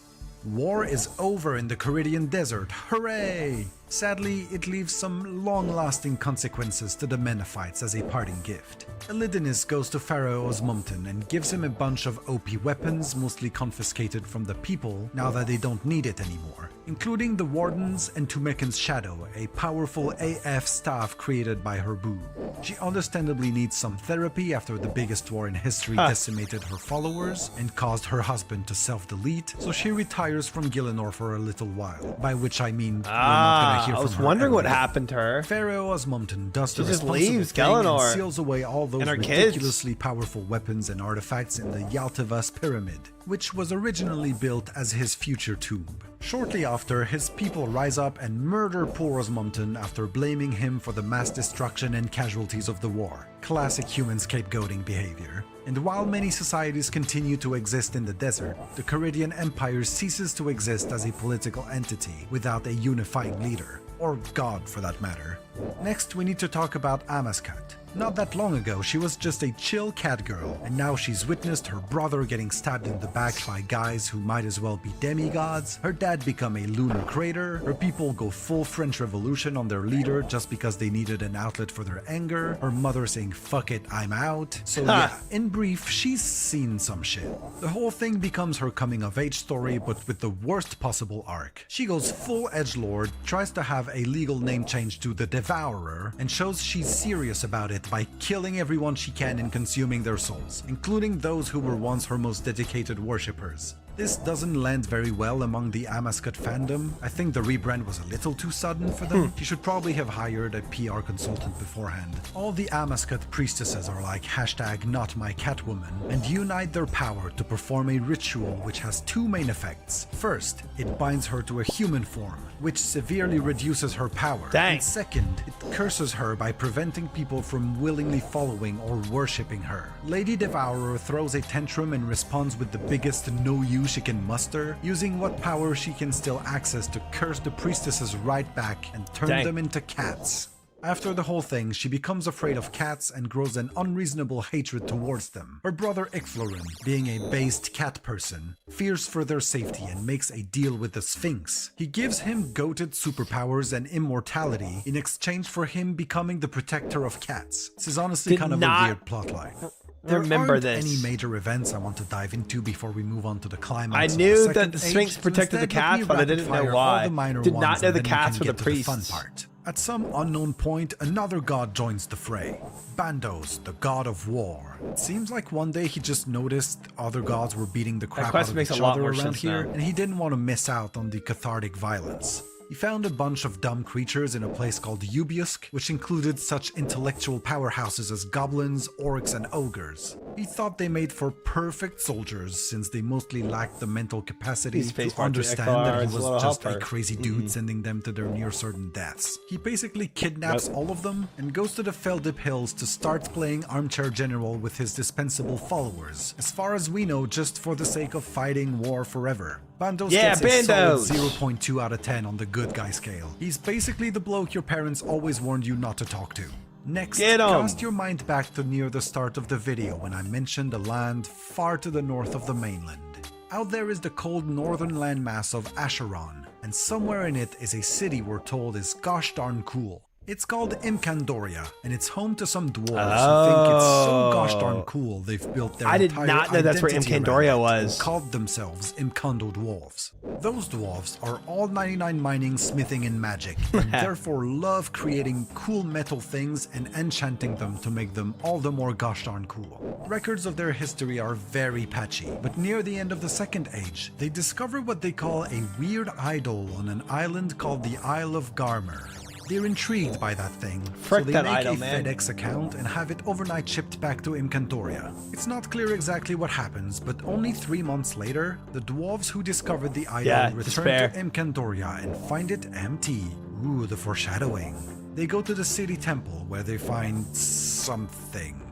War is over in the Caridian Desert, hooray! Sadly, it leaves some long-lasting consequences to the Menephites as a parting gift. Elidinis goes to Pharaoh Osmumten and gives him a bunch of OP weapons, mostly confiscated from the people now that they don't need it anymore, including the Wardens and Tumekin's Shadow, a powerful AF staff created by her boo. She understandably needs some therapy after the biggest war in history decimated her followers and caused her husband to self-delete, so she retires from Gielinor for a little while, by which I mean we're not gonna Yeah, hear I was from her wondering what every day. happened to her. Pharaoh Osmumton does the She just responsible leaves thing and Galanor seals away all those and her kids. ridiculously powerful weapons and artifacts in the Yaltavas Pyramid, which was originally built as his future tomb. Shortly after, his people rise up and murder poor Osmumton after blaming him for the mass destruction and casualties of the war. Classic human scapegoating behavior. And while many societies continue to exist in the desert, the Caridian Empire ceases to exist as a political entity without a unifying leader, or god for that matter. Next, we need to talk about Amascut. Not that long ago, she was just a chill cat girl, and now she's witnessed her brother getting stabbed in the back by guys who might as well be demigods, her dad become a lunar crater, her people go full French Revolution on their leader just because they needed an outlet for their anger, her mother saying "fuck it, I'm out." So yeah, in brief, she's seen some shit. The whole thing becomes her coming of age story, but with the worst possible arc. She goes full edgelord, tries to have a legal name change to the Devourer, and shows she's serious about it by killing everyone she can and consuming their souls, including those who were once her most dedicated worshippers. This doesn't land very well among the Amascut fandom. I think the rebrand was a little too sudden for them. She should probably have hired a PR consultant beforehand. All the Amascut priestesses are like #NotMyCatwoman and unite their power to perform a ritual which has two main effects. First, it binds her to a human form, which severely reduces her power. Dang. And second, it curses her by preventing people from willingly following or worshipping her. Lady Devourer throws a tantrum and responds with the biggest no you she can muster, using what power she can still access to curse the priestesses right back and turn Dang. them into cats. After the whole thing, she becomes afraid of cats and grows an unreasonable hatred towards them. Her brother Ixflorin, being a based cat person, fears for their safety and makes a deal with the Sphinx. He gives him goated superpowers and immortality in exchange for him becoming the protector of cats. This is honestly Did kind of not a weird plotline. There remember aren't this. any major events I want to dive into before we move on to the climax. I of knew the that the second Sphinx age, protected the instead, let cats, me but I didn't know rapid-fire why. all the minor Did ones, not know and the then cats we were can the get to fun priests. part. At some unknown point, another god joins the fray. Bandos, the god of war. It seems like one day he just noticed other gods were beating the crap out quest of makes each a lot other more around sense here, now. and he didn't want to miss out on the cathartic violence. He found a bunch of dumb creatures in a place called Ubiusk, which included such intellectual powerhouses as goblins, orcs, and ogres. He thought they made for perfect soldiers since they mostly lacked the mental capacity These space to understand market that he XLR is a was little just a helper. crazy dude sending them to their near certain deaths. He basically kidnaps all of them and goes to the Feldip Hills to start playing armchair general with his dispensable followers. As far as we know, just for the sake of fighting war forever. Bandos Yeah, gets a solid Bandos! 0.2 out of 10 on the good guy scale. He's basically the bloke your parents always warned you not to talk to. Next, Get 'em! cast your mind back to near the start of the video when I mentioned a land far to the north of the mainland. Out there is the cold northern landmass of Acheron, and somewhere in it is a city we're told is gosh darn cool. It's called Imcandoria, and it's home to some dwarves who think it's so gosh darn cool they've built their I did entire not know that's where identity Imcandoria around it was. and called themselves Imcando dwarves. Those dwarves are all 99 mining, smithing, and magic, and therefore love creating cool metal things and enchanting them to make them all the more gosh darn cool. Records of their history are very patchy, but near the end of the Second Age, they discover what they call a weird idol on an island called the Isle of Garmer. They're intrigued by that thing, Frick so they that make idol, a man. FedEx account and have it overnight shipped back to Imcandoria. It's not clear exactly what happens, but only 3 months later, the dwarves who discovered the idol Yeah, return despair. to Imcandoria and find it empty. Ooh, the foreshadowing. They go to the city temple where they find something.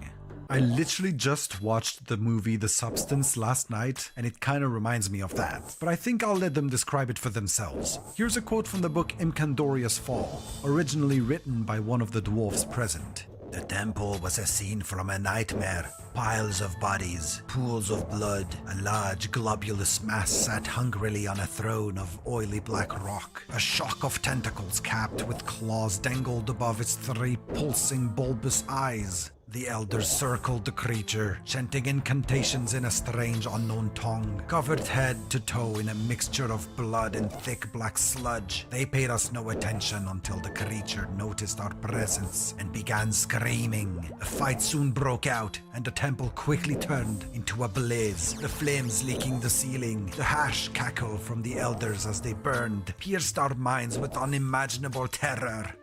I literally just watched the movie The Substance last night, and it kinda reminds me of that. But I think I'll let them describe it for themselves. Here's a quote from the book Imcandoria's Fall, originally written by one of the dwarves present. The temple was a scene from a nightmare. Piles of bodies, pools of blood, a large globulous mass sat hungrily on a throne of oily black rock. A shock of tentacles capped with claws dangled above its 3 pulsing bulbous eyes. The elders circled the creature, chanting incantations in a strange unknown tongue, covered head to toe in a mixture of blood and thick black sludge. They paid us no attention until the creature noticed our presence and began screaming. A fight soon broke out, and the temple quickly turned into a blaze, the flames leaking the ceiling. The harsh cackle from the elders as they burned pierced our minds with unimaginable terror.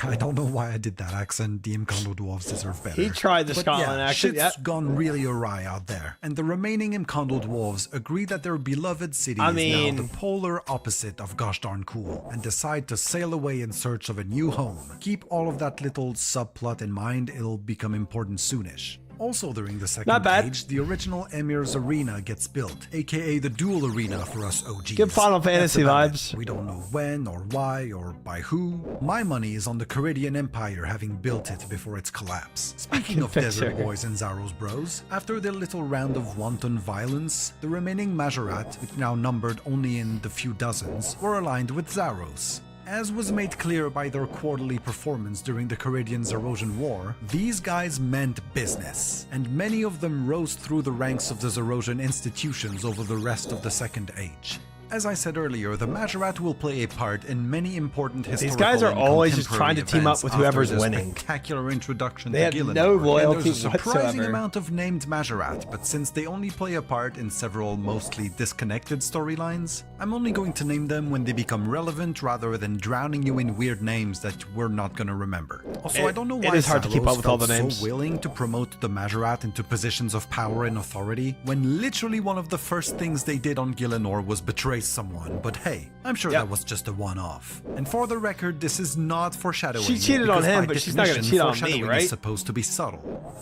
I don't know why I did that accent. The Imcondo dwarves deserve better. He tried the But Scotland yeah, accent. Shit's Yep. gone really awry out there, and the remaining Imcondo dwarves agree that their beloved city is now the polar opposite of gosh darn cool, and decide to sail away in search of a new home. Keep all of that little subplot in mind; it'll become important soonish. Also during the second age, the original Emir's Arena gets built, aka the dual arena for us OGs. Give Final Fantasy That's vibes. about it. We don't know when or why or by who. My money is on the Caridian Empire having built it before its collapse. Speaking of Desert Boys and Zaros Bros, after their little round of wanton violence, the remaining Majorat, which now numbered only in the few dozens, were aligned with Zaros. As was made clear by their quarterly performance during the Caridian-Zarosian War, these guys meant business, and many of them rose through the ranks of the Zarosian institutions over the rest of the Second Age. As I said earlier, the Majorat will play a part in many important historical These guys are and always just trying to contemporary team up with events whoever's after the winning. Spectacular introduction They to have Gillinor, no and loyalty there's a surprising whatsoever. amount of named Majorat, but since they only play a part in several mostly disconnected storylines, I'm only going to name them when they become relevant rather than drowning you in weird names that we're not gonna remember. Also, I don't know why it is hard to keep Zaros up with all the felt names. so willing to promote the Majorat into positions of power and authority when literally one of the first things they did on Gillinor was betray someone, but hey, I'm sure that was just a one-off. And for the record, this is not foreshadowing. She cheated on because him, by but she's not gonna definition, cheat on me, foreshadowing right? is supposed to be subtle.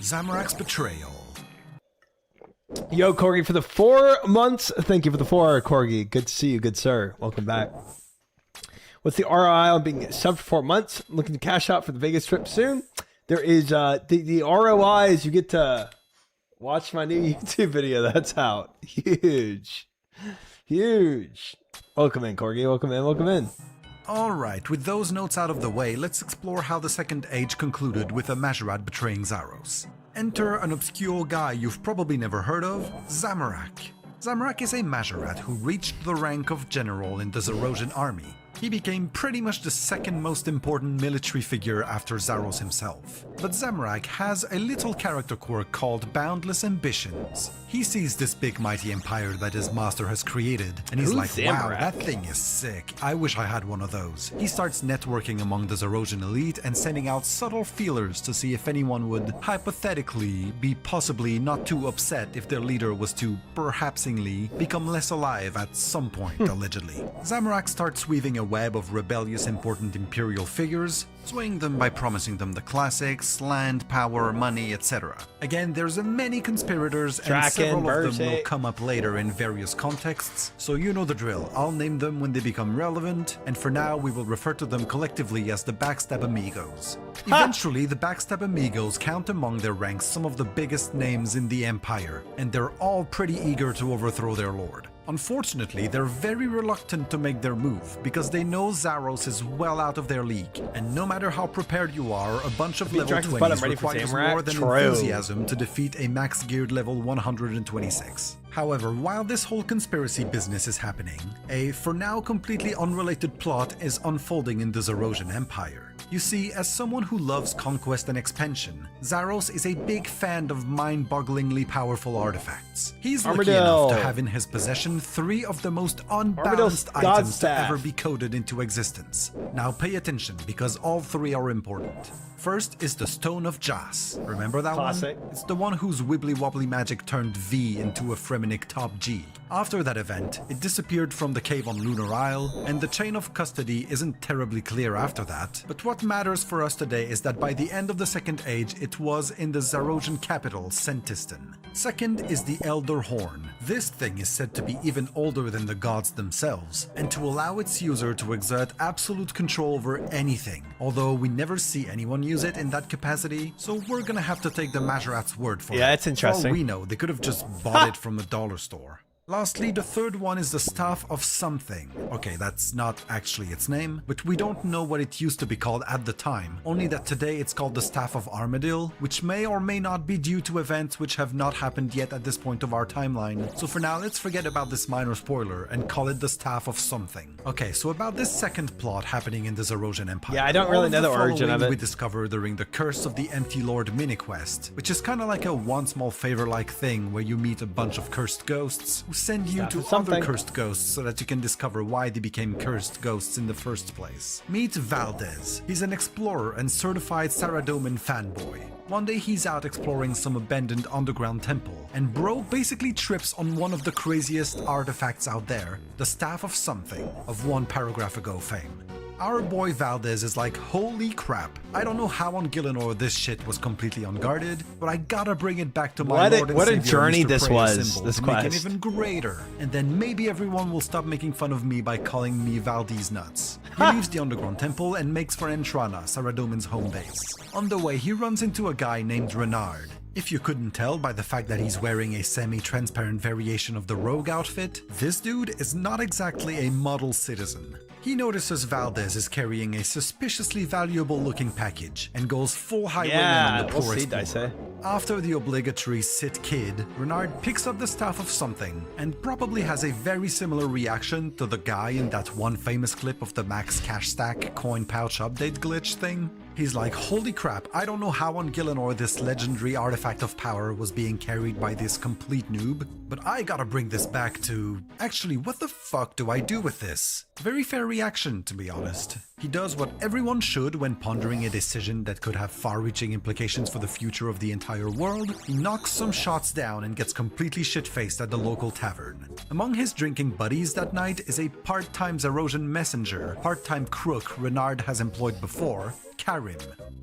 Zamorak's betrayal. Yo, Corgi, for the 4 months. Thank you for the 4, Corgi. Good to see you, good sir. Welcome back. What's the ROI on being subbed for 4 months? Looking to cash out for the Vegas trip soon. There is the ROI is you get to watch my new YouTube video. That's out. Huge. Huge. Welcome in, Corgi. Welcome in. Welcome in. Alright, with those notes out of the way, let's explore how the Second Age concluded with a Majorat betraying Zaros. Enter an obscure guy you've probably never heard of, Zamorak. Zamorak is a Majorat who reached the rank of general in the Zarosian army. He became pretty much the second most important military figure after Zaros himself. But Zamorak has a little character quirk called boundless ambitions. He sees this big mighty empire that his master has created, and he's Who's like, wow, Zamorak? that thing is sick. I wish I had one of those. He starts networking among the Zarosian elite and sending out subtle feelers to see if anyone would, hypothetically, be possibly not too upset if their leader was to, perhapsingly, become less alive at some point, allegedly. Zamorak starts weaving a web of rebellious important imperial figures, swaying them by promising them the classics, land, power, money, etc. Again, there's many conspirators and Draken, several of them will Berserk. come up later in various contexts, so you know the drill. I'll name them when they become relevant, and for now we will refer to them collectively as the Backstab Amigos. Eventually, the Backstab Amigos count among their ranks some of the biggest names in the Empire, and they're all pretty eager to overthrow their lord. Unfortunately, they're very reluctant to make their move, because they know Zaros is well out of their league, and no matter how prepared you are, a bunch of level Dragon's butt, I'm 20s ready for requires Zamorak. more than True. enthusiasm to defeat a max geared level 126. However, while this whole conspiracy business is happening, a for now completely unrelated plot is unfolding in the Zarosian Empire. You see, as someone who loves conquest and expansion, Zaros is a big fan of mind-bogglingly powerful artifacts. He's lucky enough to Armadillo. have in his possession 3 of the most Armadillo's unbalanced God items to staff. ever be coded into existence. Now pay attention, because all 3 are important. First is the Stone of Jas. Remember that Classic. one? It's the one whose wibbly-wobbly magic turned V into a Fremenic top G. After that event, it disappeared from the cave on Lunar Isle, and the chain of custody isn't terribly clear after that. But what matters for us today is that by the end of the Second Age, it was in the Zarosian capital, Sentistan. Second is the Elder Horn. This thing is said to be even older than the gods themselves, and to allow its user to exert absolute control over anything, although we never see anyone use it in that capacity, so we're gonna have to take the Majorat's word for it. Yeah, it's interesting. For all we know, they could have just bought it from the dollar store. Lastly, the third one is the Staff of Something. Okay, that's not actually its name, but we don't know what it used to be called at the time, only that today it's called the Staff of Armadil, which may or may not be due to events which have not happened yet at this point of our timeline. So for now, let's forget about this minor spoiler and call it the Staff of Something. Okay, so about this second plot happening in the Zerosian Empire. Yeah, I don't really know the origin of it. We discover during the Curse of the Empty Lord mini-quest, which is kind of like a one small favor-like thing where you meet a bunch of cursed ghosts who send you to other cursed ghosts so that you can discover why they became cursed ghosts in the first place. Meet Valdez. He's an explorer and certified Saradomin fanboy. One day he's out exploring some abandoned underground temple, and bro basically trips on one of the craziest artifacts out there, the Staff of Something, of one paragraph ago fame. Our boy Valdez is like, holy crap, I don't know how on Gielinor this shit was completely unguarded, but I gotta bring it back to my Lord and what a Savior, journey Mr. this Prey was, symbol this to make it quest. even greater, and then maybe everyone will stop making fun of me by calling me Valdez nuts. He leaves the underground temple and makes for Entrana, Saradomin's home base. On the way, he runs into a guy named Renard. If you couldn't tell by the fact that he's wearing a semi-transparent variation of the rogue outfit, this dude is not exactly a model citizen. He notices Valdez is carrying a suspiciously valuable-looking package and goes full highwayman on the we'll poor see, explorer. After the obligatory sit kid, Renard picks up the Staff of Something and probably has a very similar reaction to the guy in that one famous clip of the max cash stack coin pouch update glitch thing. He's like, holy crap, I don't know how on Gielinor this legendary artifact of power was being carried by this complete noob, but I gotta bring this back to... Actually, what the fuck do I do with this? Very fair reaction, to be honest. He does what everyone should when pondering a decision that could have far-reaching implications for the future of the entire world. He knocks some shots down and gets completely shit-faced at the local tavern. Among his drinking buddies that night is a part-time Zerosian messenger, part-time crook Renard has employed before, Karim.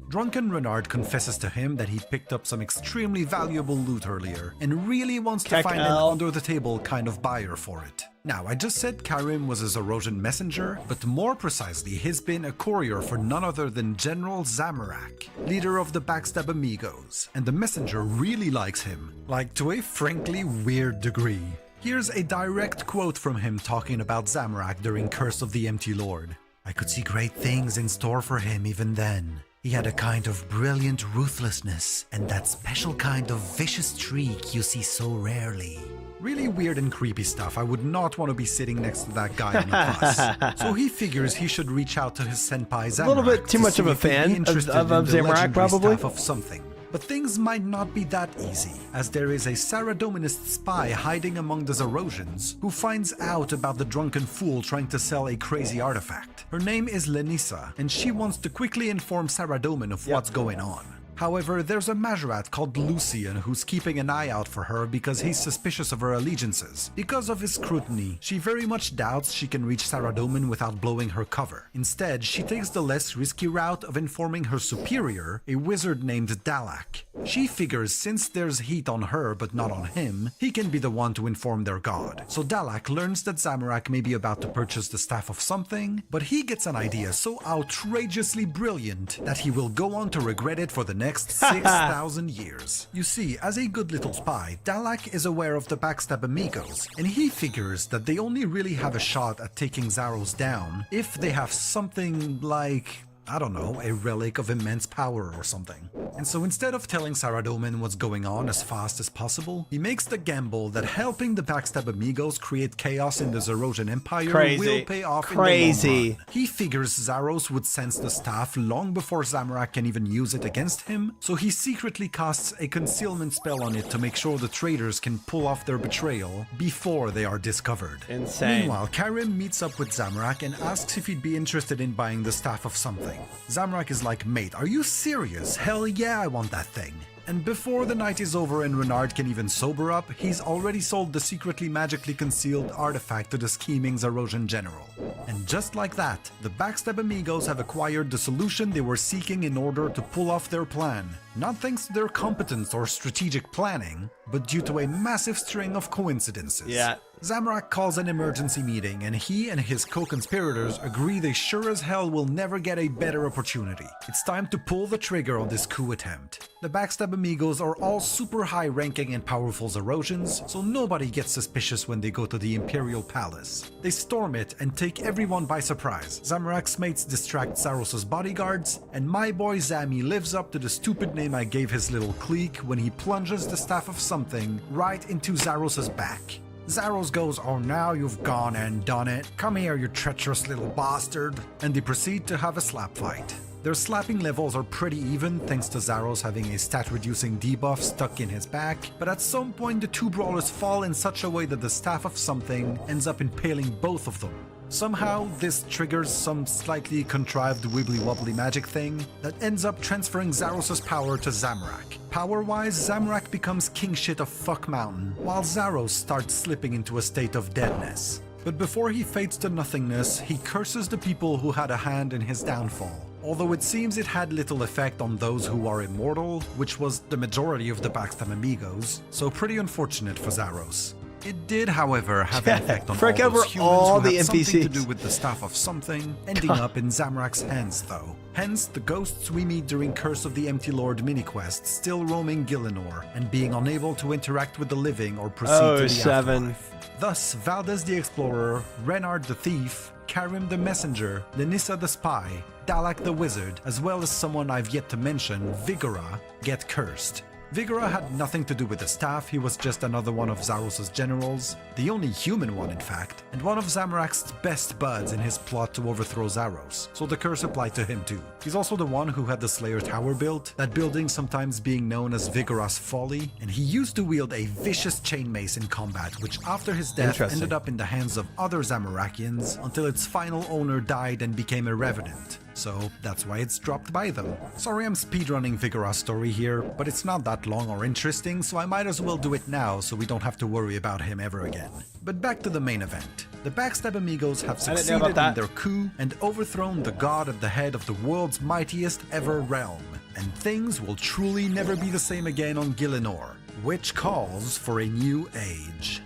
Drunken Renard confesses to him that he picked up some extremely valuable loot earlier and really wants to find an under-the-table kind of buyer for it. Now, I just said Karim was a Zerosian messenger, but more precisely, he's been a courier for none other than General Zamorak, leader of the Backstab Amigos, and the messenger really likes him, like to a frankly weird degree. Here's a direct quote from him talking about Zamorak during Curse of the Empty Lord. I could see great things in store for him even then. He had a kind of brilliant ruthlessness, and that special kind of vicious streak you see so rarely. Really weird and creepy stuff. I would not want to be sitting next to that guy on a bus. So he figures he should reach out to his senpai Zamorak. A little bit too much of a fan of Zamorak, probably. Staff of Something. But things might not be that easy, as there is a Saradominist spy hiding among the Zerosians who finds out about the drunken fool trying to sell a crazy artifact. Her name is Lenissa, and she wants to quickly inform Saradomin of what's going on. However, there's a Majorat called Lucian who's keeping an eye out for her because he's suspicious of her allegiances. Because of his scrutiny, she very much doubts she can reach Saradomin without blowing her cover. Instead, she takes the less risky route of informing her superior, a wizard named Dalak. She figures since there's heat on her but not on him, he can be the one to inform their god. So Dalak learns that Zamorak may be about to purchase the Staff of Something, but he gets an idea so outrageously brilliant that he will go on to regret it for the next 6,000 years. You see, as a good little spy, Dalak is aware of the Backstab Amigos, and he figures that they only really have a shot at taking Zaros down if they have something like, I don't know, a relic of immense power or something. And so instead of telling Saradomin what's going on as fast as possible, he makes the gamble that helping the Backstab Amigos create chaos in the Zerosian Empire will pay off in the long run. He figures Zaros would sense the staff long before Zamorak can even use it against him, so he secretly casts a concealment spell on it to make sure the traitors can pull off their betrayal before they are discovered. Insane. Meanwhile, Karim meets up with Zamorak and asks if he'd be interested in buying the Staff of Something. Zamorak is like, mate, are you serious? Hell yeah, I want that thing. And before the night is over and Renard can even sober up, he's already sold the secretly magically concealed artifact to the scheming Zerosian general. And just like that, the Backstab Amigos have acquired the solution they were seeking in order to pull off their plan. Not thanks to their competence or strategic planning, but due to a massive string of coincidences. Yeah. Zamorak calls an emergency meeting, and he and his co-conspirators agree they sure as hell will never get a better opportunity. It's time to pull the trigger on this coup attempt. The Backstab Backstab Amigos are all super high ranking and powerful Zerosians, so nobody gets suspicious when they go to the Imperial Palace. They storm it and take everyone by surprise. Zamorak's mates distract Zaros' bodyguards, and my boy Zami lives up to the stupid name I gave his little clique when he plunges the Staff of Something right into Zaros' back. Zaros goes, "Oh, now you've gone and done it. Come here, you treacherous little bastard." And they proceed to have a slap fight. Their slapping levels are pretty even thanks to Zaros having a stat-reducing debuff stuck in his back, but at some point the two brawlers fall in such a way that the Staff of Something ends up impaling both of them. Somehow, this triggers some slightly contrived wibbly-wobbly magic thing that ends up transferring Zaros' power to Zamorak. Power-wise, Zamorak becomes king shit of Fuck Mountain, while Zaros starts slipping into a state of deadness. But before he fades to nothingness, he curses the people who had a hand in his downfall. Although it seems it had little effect on those who are immortal, which was the majority of the Backstab Amigos, so pretty unfortunate for Zaros. It did, however, have an effect on Frick all over those humans all who the had something to NPCs. do with the Staff of Something, ending up in Zamorak's hands though. Hence, the ghosts we meet during Curse of the Empty Lord mini-quest still roaming Gielinor and being unable to interact with the living or proceed to the 7. afterlife. Thus, Valdez the Explorer, Renard the Thief, Karim the Messenger, Lenissa the Spy, Dalak the Wizard, as well as someone I've yet to mention, Vigora, get cursed. Vigora had nothing to do with the staff, he was just another one of Zaros' generals, the only human one in fact, and one of Zamorak's best buds in his plot to overthrow Zaros, so the curse applied to him too. He's also the one who had the Slayer Tower built, that building sometimes being known as Vigora's Folly, and he used to wield a vicious chain mace in combat, which after his death Interesting. ended up in the hands of other Zamorakians until its final owner died and became irrelevant. So that's why it's dropped by them. Sorry I'm speedrunning Vigora's story here, but it's not that long or interesting, so I might as well do it now so we don't have to worry about him ever again. But back to the main event. The Backstab Amigos have didn't know succeeded about in that. their coup and overthrown the god at the head of the world's mightiest ever realm. And things will truly never be the same again on Gielinor, which calls for a new age.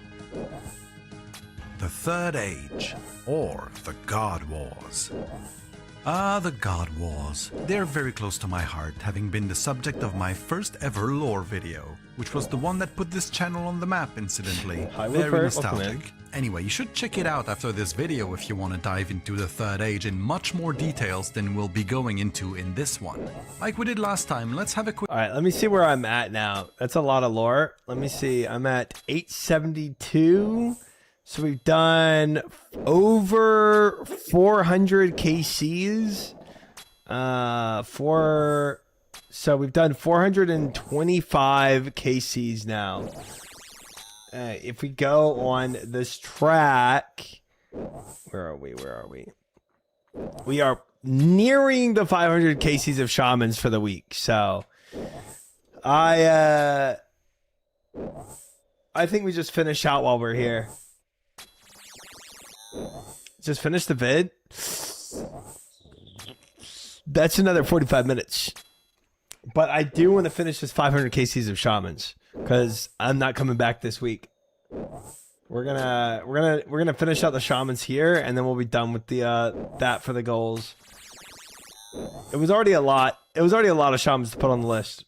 The Third Age, or the God Wars. Ah, the God Wars. They're very close to my heart, having been the subject of my first ever lore video, which was the one that put this channel on the map, incidentally. Hi, Very Wilfred. Welcome in. nostalgic. Anyway, you should check it out after this video if you want to dive into the Third Age in much more details than we'll be going into in this one. Like we did last time, let's have a quick... All right, let me see where I'm at now. That's a lot of lore. Let me see. I'm at 872. So we've done over 400 KCs. So we've done 425 KCs now. If we go on this track, where are we? We are nearing the 500 KCs of shamans for the week. So I think we just finish out while we're here. Just finish the vid. That's another 45 minutes. But I do want to finish this 500 KCs of shamans because I'm not coming back this week. We're gonna finish out the shamans here, and then we'll be done with the that for the goals. It was already a lot. It was already a lot of shamans to put on the list.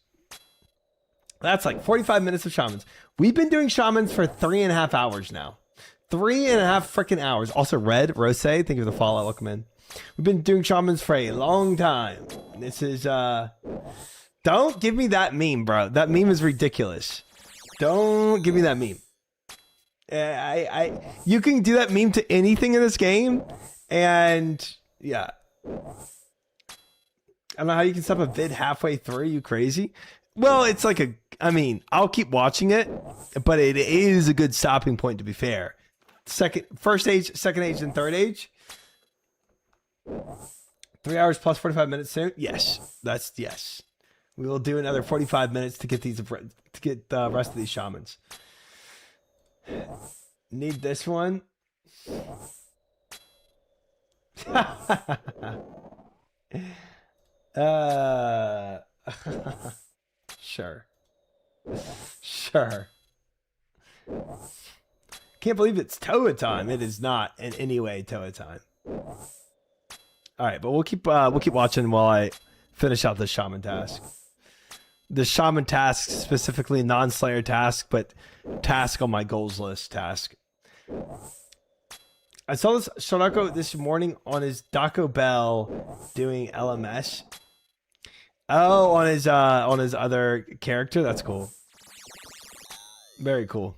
That's like 45 minutes of shamans. We've been doing shamans for 3.5 hours now. 3.5 freaking hours. Also, Red Rose, thank you for the follow. Welcome in. We've been doing shamans for a long time. This is don't give me that meme, bro. That meme is ridiculous. Don't give me that meme. You can do that meme to anything in this game, and yeah. I don't know how you can stop a vid halfway through. You crazy? Well, it's like I'll keep watching it, but it is a good stopping point, to be fair. First age, second age, and third age. 3 hours plus 45 minutes soon. Yes, that's yes. We will do another 45 minutes to get the rest of these shamans. Need this one. Sure. Can't believe it's Toa time. It is not in any way Toa time. All right, but we'll keep watching while I finish out this shaman task. the shaman task, specifically non-slayer task, but task on my goals list task. I saw this Sharako this morning on his Daco Bell doing LMS. Oh, on his other character. That's cool. Very cool.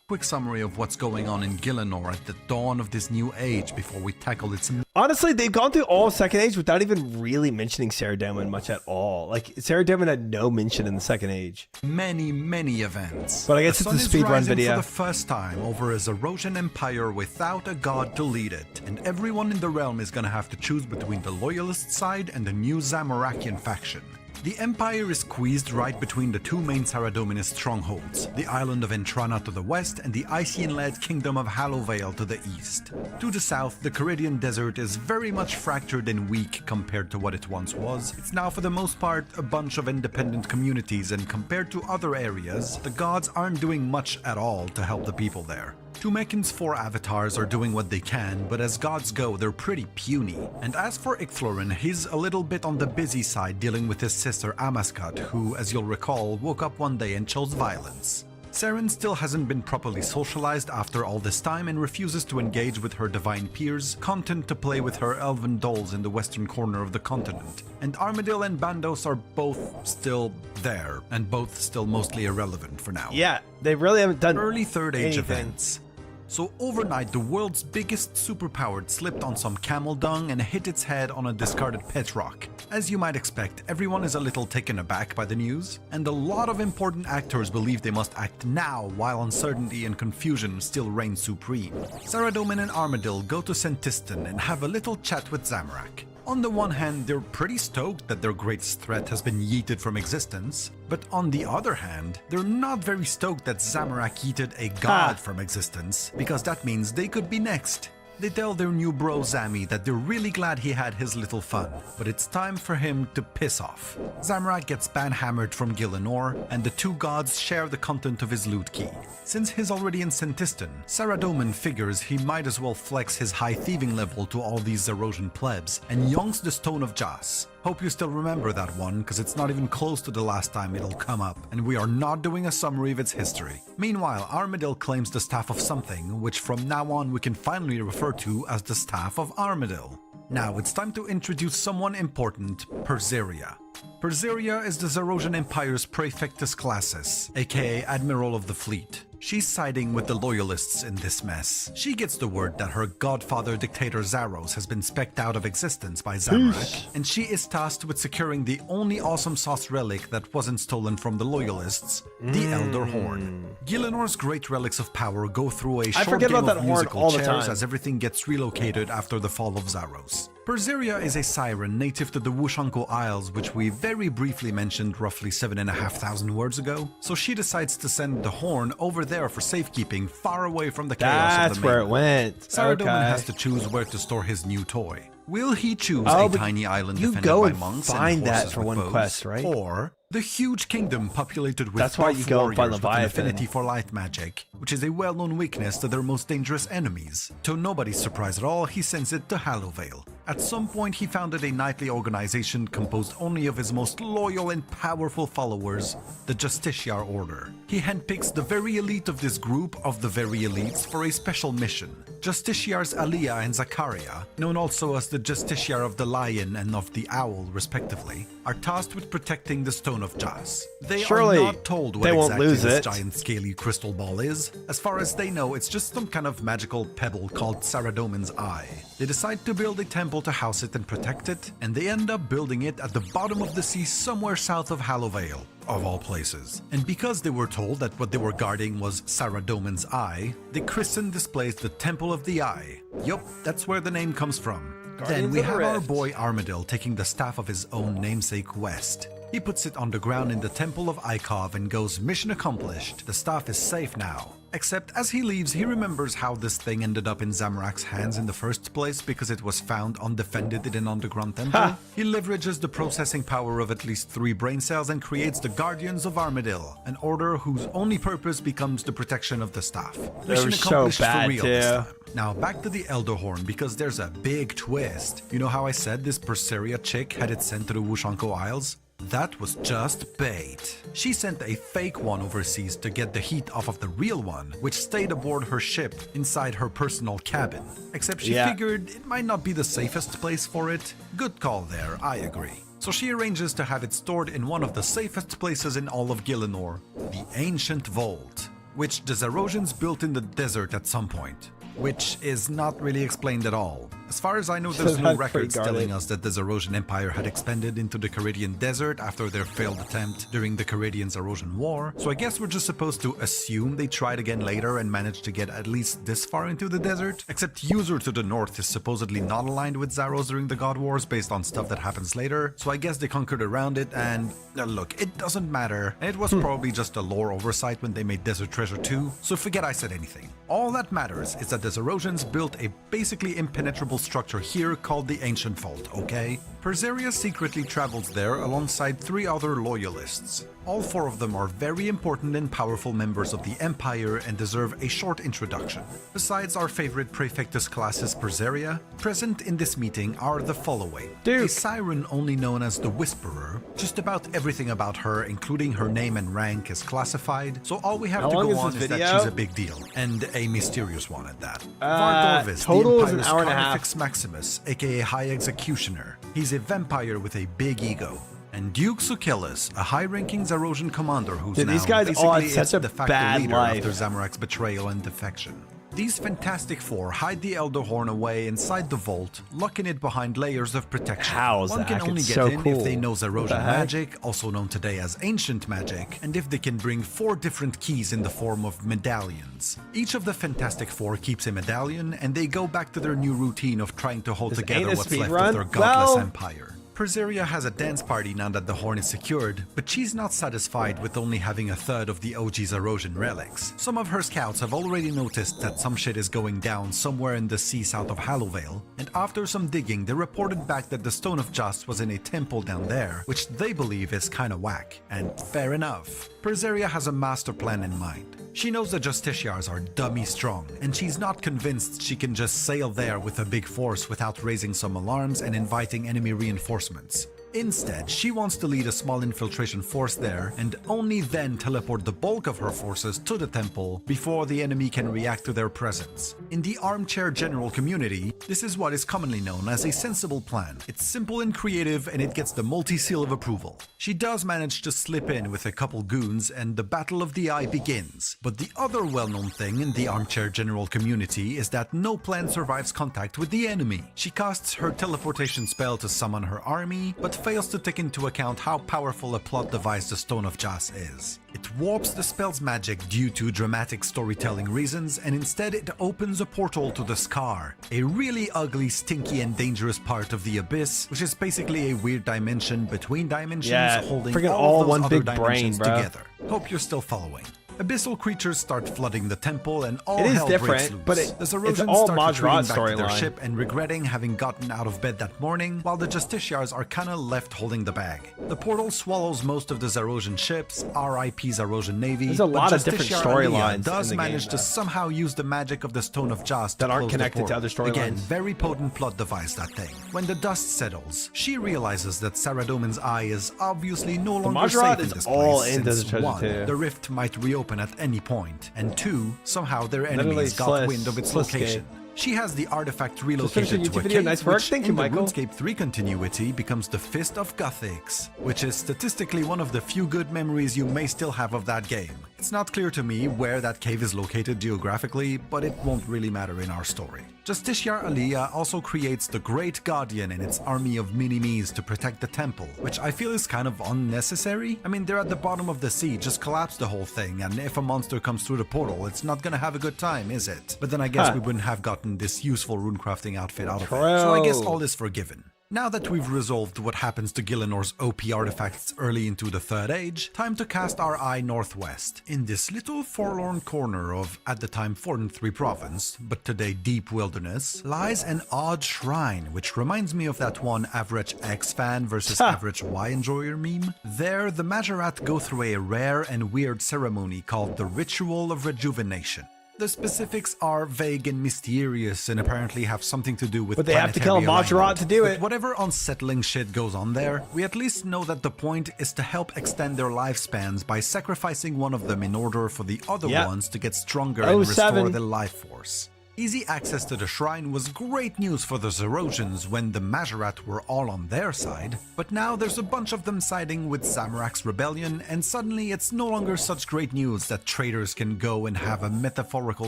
Quick summary of what's going on in Gielinor at the dawn of this new age before we tackle its... Honestly, they've gone through all Second Age without even really mentioning Saradomin much at all. Like, Saradomin had no mention in the Second Age. Many events. But I guess it's a speedrun video. For the first time over a Zarosian empire without a god to lead it, and everyone in the realm is gonna have to choose between the loyalist side and the new Zamorakian faction. The Empire is squeezed right between the two main Saradominist strongholds, the island of Entrana to the west and the Ician-led kingdom of Hallowvale to the east. To the south, the Caridian Desert is very much fractured and weak compared to what it once was. It's now for the most part a bunch of independent communities, and compared to other areas, the gods aren't doing much at all to help the people there. Tumekin's 4 avatars are doing what they can, but as gods go, they're pretty puny. And as for Icthlorin, he's a little bit on the busy side dealing with his sister Amascut, who, as you'll recall, woke up one day and chose violence. Seren still hasn't been properly socialized after all this time and refuses to engage with her divine peers, content to play with her elven dolls in the western corner of the continent. And Armadil and Bandos are both still there, and both still mostly irrelevant for now. Yeah, they really haven't done Early Third Age anything. events. So overnight, the world's biggest superpowered slipped on some camel dung and hit its head on a discarded pet rock. As you might expect, everyone is a little taken aback by the news, and a lot of important actors believe they must act now while uncertainty and confusion still reign supreme. Saradomin and Armadil go to Sentistan and have a little chat with Zamorak. On the one hand, they're pretty stoked that their greatest threat has been yeeted from existence, but on the other hand, they're not very stoked that Zamorak yeeted a god from existence, because that means they could be next. They tell their new bro Zami that they're really glad he had his little fun, but it's time for him to piss off. Zamorak gets banhammered from Gielinor, and the two gods share the content of his loot key. Since he's already in Sentistan, Saradomin figures he might as well flex his high thieving level to all these Zarosian plebs, and yonks the Stone of Jas. Hope you still remember that one, cause it's not even close to the last time it'll come up, and we are not doing a summary of its history. Meanwhile, Armadil claims the Staff of Something, which from now on we can finally refer to as the Staff of Armadil. Now it's time to introduce someone important, Perseria. Perseria is the Zarosian Empire's Praefectus Classis, aka Admiral of the Fleet. She's siding with the loyalists in this mess. She gets the word that her godfather dictator Zaros has been specced out of existence by Zamorak, and she is tasked with securing the only awesome sauce relic that wasn't stolen from the loyalists, the Elder Horn. Gielinor's great relics of power go through a short game of musical chairs as everything gets relocated after the fall of Zaros. Perseria is a siren native to the Wushanko Isles, which we very briefly mentioned roughly 7,500 words ago, so she decides to send the horn over there for safekeeping far away from the chaos of the mainland. That's where it went. Saradomin has to choose where to store his new toy. Will he choose a tiny island defended by monks and horses with bows, quest, right? or the huge kingdom populated with That's why you go and find warriors with an Leviathan. affinity for light magic, which is a well-known weakness to their most dangerous enemies? To nobody's surprise at all, he sends it to Hallowvale. At some point, he founded a knightly organization composed only of his most loyal and powerful followers, the Justiciar Order. He handpicks the very elite of this group of the very elites for a special mission. Justiciars Aliyah and Zakaria, known also as the Justiciar of the Lion and of the Owl respectively, are tasked with protecting the Stone of Jas. They Surely are not told what they won't exactly lose this it. giant scaly crystal ball is. As far as they know, it's just some kind of magical pebble called Saradomin's Eye. They decide to build a temple to house it and protect it, and they end up building it at the bottom of the sea somewhere south of Hallowvale, of all places. And because they were told that what they were guarding was Saradomin's Eye, they christened this place the Temple of the Eye. Yup, that's where the name comes from. Then we have our boy Armadil taking the staff of his own namesake west. He puts it on the ground in the Temple of Ikov and goes, mission accomplished, the staff is safe now. Except as he leaves, he remembers how this thing ended up in Zamorak's hands in the first place because it was found undefended in an underground temple. He leverages the processing power of at least 3 brain cells and creates the Guardians of Armadil, an order whose only purpose becomes the protection of the staff. Mission accomplished for real this time. Now back to the Elder Horn, because there's a big twist. You know how I said this Perseria chick had it sent to the Wushanko Isles? That was just bait. She sent a fake one overseas to get the heat off of the real one, which stayed aboard her ship inside her personal cabin. Except she figured it might not be the safest place for it. Good call there, I agree. So she arranges to have it stored in one of the safest places in all of Gielinor, the Ancient Vault, which the Zarosians built in the desert at some point, which is not really explained at all. As far as I know, there's no records telling us that the Zarosian Empire had expanded into the Caridian Desert after their failed attempt during the Caridian-Zarosian War, so I guess we're just supposed to assume they tried again later and managed to get at least this far into the desert. Except User to the north is supposedly not aligned with Zaros during the God Wars based on stuff that happens later, so I guess they conquered around it and... look, it doesn't matter, and it was probably just a lore oversight when they made Desert Treasure 2, so forget I said anything. All that matters is that the Zarosians built a basically impenetrable structure here called the Ancient Vault, okay? Perseria secretly travels there alongside 3 other loyalists. All 4 of them are very important and powerful members of the Empire and deserve a short introduction. Besides our favorite Praefectus Classis Perseria, present in this meeting are the following. A siren only known as the Whisperer. Just about everything about her, including her name and rank, is classified, so all we have to go on is that she's a big deal, and a mysterious one at that. Vardorvis, the Empire's Carnifex Maximus, aka High Executioner. He's a vampire with a big ego. And Duke Sucellus, a high-ranking Zarosian commander who's now these guys basically all had such a de facto bad leader life. after Zamorak's betrayal and defection. These fantastic 4 hide the Elder Horn away inside the vault, locking it behind layers of protection. One can only get in if they know Zarosian magic, also known today as ancient magic, and if they can bring 4 different keys in the form of medallions. Each of the Fantastic 4 keeps a medallion, and they go back to their new routine of trying to hold together what's left of their godless empire. Perseria has a dance party now that the horn is secured, but she's not satisfied with only having a third of the OG Zarosian relics. Some of her scouts have already noticed that some shit is going down somewhere in the sea south of Hallowvale, and after some digging they reported back that the Stone of Just was in a temple down there, which they believe is kinda whack, and fair enough. Perseria has a master plan in mind. She knows the Justiciars are dummy strong, and she's not convinced she can just sail there with a big force without raising some alarms and inviting enemy reinforcements. Instead, she wants to lead a small infiltration force there and only then teleport the bulk of her forces to the temple before the enemy can react to their presence. In the armchair general community, this is what is commonly known as a sensible plan. It's simple and creative, and it gets the multi-seal of approval. She does manage to slip in with a couple goons and the Battle of the Eye begins. But the other well-known thing in the armchair general community is that no plan survives contact with the enemy. She casts her teleportation spell to summon her army, but fails to take into account how powerful a plot device the Stone of Jas is. It warps the spell's magic due to dramatic storytelling reasons, and instead it opens a portal to the Scar, a really ugly, stinky, and dangerous part of the Abyss, which is basically a weird dimension between dimensions holding all of those other dimensions together. Hope you're still following. Abyssal creatures start flooding the temple and all hell breaks loose. But the Zarosians all start retreating back to their storyline. ship and regretting having gotten out of bed that morning, while the Justiciars are kinda left holding the bag. The portal swallows most of the Zarosian ships, RIP Zarosian Navy. There's a lot of different storylines does in the manage game, to somehow use the magic of the Stone of Jas that to aren't close the connected to portal. other storylines. Again, very potent plot device, that thing. When the dust settles, she realizes that Saradomin's eye is obviously no longer safe in this all place, in Desert since Treasure 1, 2. the rift might reopen at any point, and 2, somehow their enemies got Sliss- wind of its Sliss location. She has the artifact relocated finished to your a YouTube video. cave, Nice work. which Thank you, in the Michael. RuneScape 3 continuity becomes the Fist of Guthix, which is statistically one of the few good memories you may still have of that game. It's not clear to me where that cave is located geographically, but it won't really matter in our story. Justiciar Aliyah also creates the Great Guardian and its army of mini-me's to protect the temple, which I feel is kind of unnecessary. I mean, they're at the bottom of the sea, just collapse the whole thing, and if a monster comes through the portal, it's not gonna have a good time, is it? But then I guess we wouldn't have gotten this useful runecrafting outfit out of it, so I guess all is forgiven. Now that we've resolved what happens to Gilinor's OP artifacts early into the Third Age, time to cast our eye northwest. In this little forlorn corner of, at the time, Fortin 3 province, but today deep wilderness, lies an odd shrine, which reminds me of that one average X fan versus average Y enjoyer meme. There, the Majorat go through a rare and weird ceremony called the Ritual of Rejuvenation. The specifics are vague and mysterious and apparently have something to do with But they have to kill a planetary Maserat alignment. to do But it. whatever unsettling shit goes on there, we at least know that the point is to help extend their lifespans by sacrificing one of them in order for the other Yep. ones to get stronger and restore 07. their life force. Easy access to the shrine was great news for the Zerosians when the Maserat were all on their side, but now there's a bunch of them siding with Zamorak's rebellion, and suddenly it's no longer such great news that traitors can go and have a metaphorical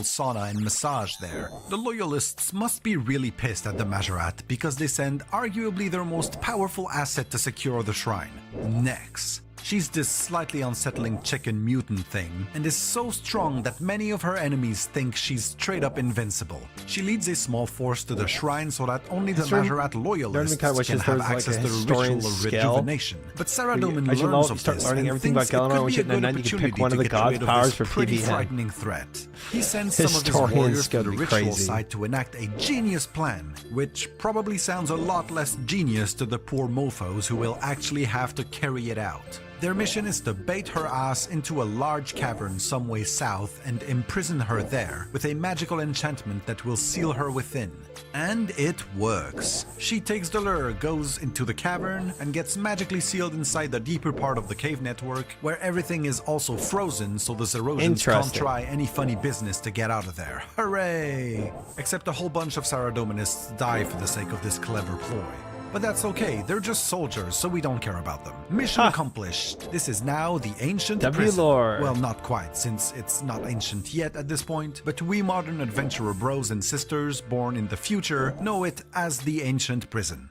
sauna and massage there. The Loyalists must be really pissed at the Maserat because they send arguably their most powerful asset to secure the shrine, Nex. She's this slightly unsettling chicken mutant thing, and is so strong that many of her enemies think she's straight up invincible. She leads a small force to the shrine so that only the Maserat loyalists kinda wishes can there have was, like, access a to the ritual historian's of scale. rejuvenation. But Saradomin As you learns of start this learning and everything thinks about it Galanor, could which be a at good 99 you can pick opportunity one of to the get gods' rid of powers this for pretty PvE. frightening threat. He sends some of his Historian's warriors to gonna the be ritual crazy. site to enact a genius plan, which probably sounds a lot less genius to the poor mofos who will actually have to carry it out. Their mission is to bait her ass into a large cavern some way south and imprison her there with a magical enchantment that will seal her within. And it works. She takes the lure, goes into the cavern, and gets magically sealed inside the deeper part of the cave network, where everything is also frozen so the Zerosians can't Interesting. try any funny business to get out of there. Hooray! Except a whole bunch of Saradominists die for the sake of this clever ploy. But that's okay, they're just soldiers, so we don't care about them. Mission accomplished. This is now the ancient W prison. lore. Well, not quite, since it's not ancient yet at this point, but we modern adventurer bros and sisters born in the future know it as the ancient prison.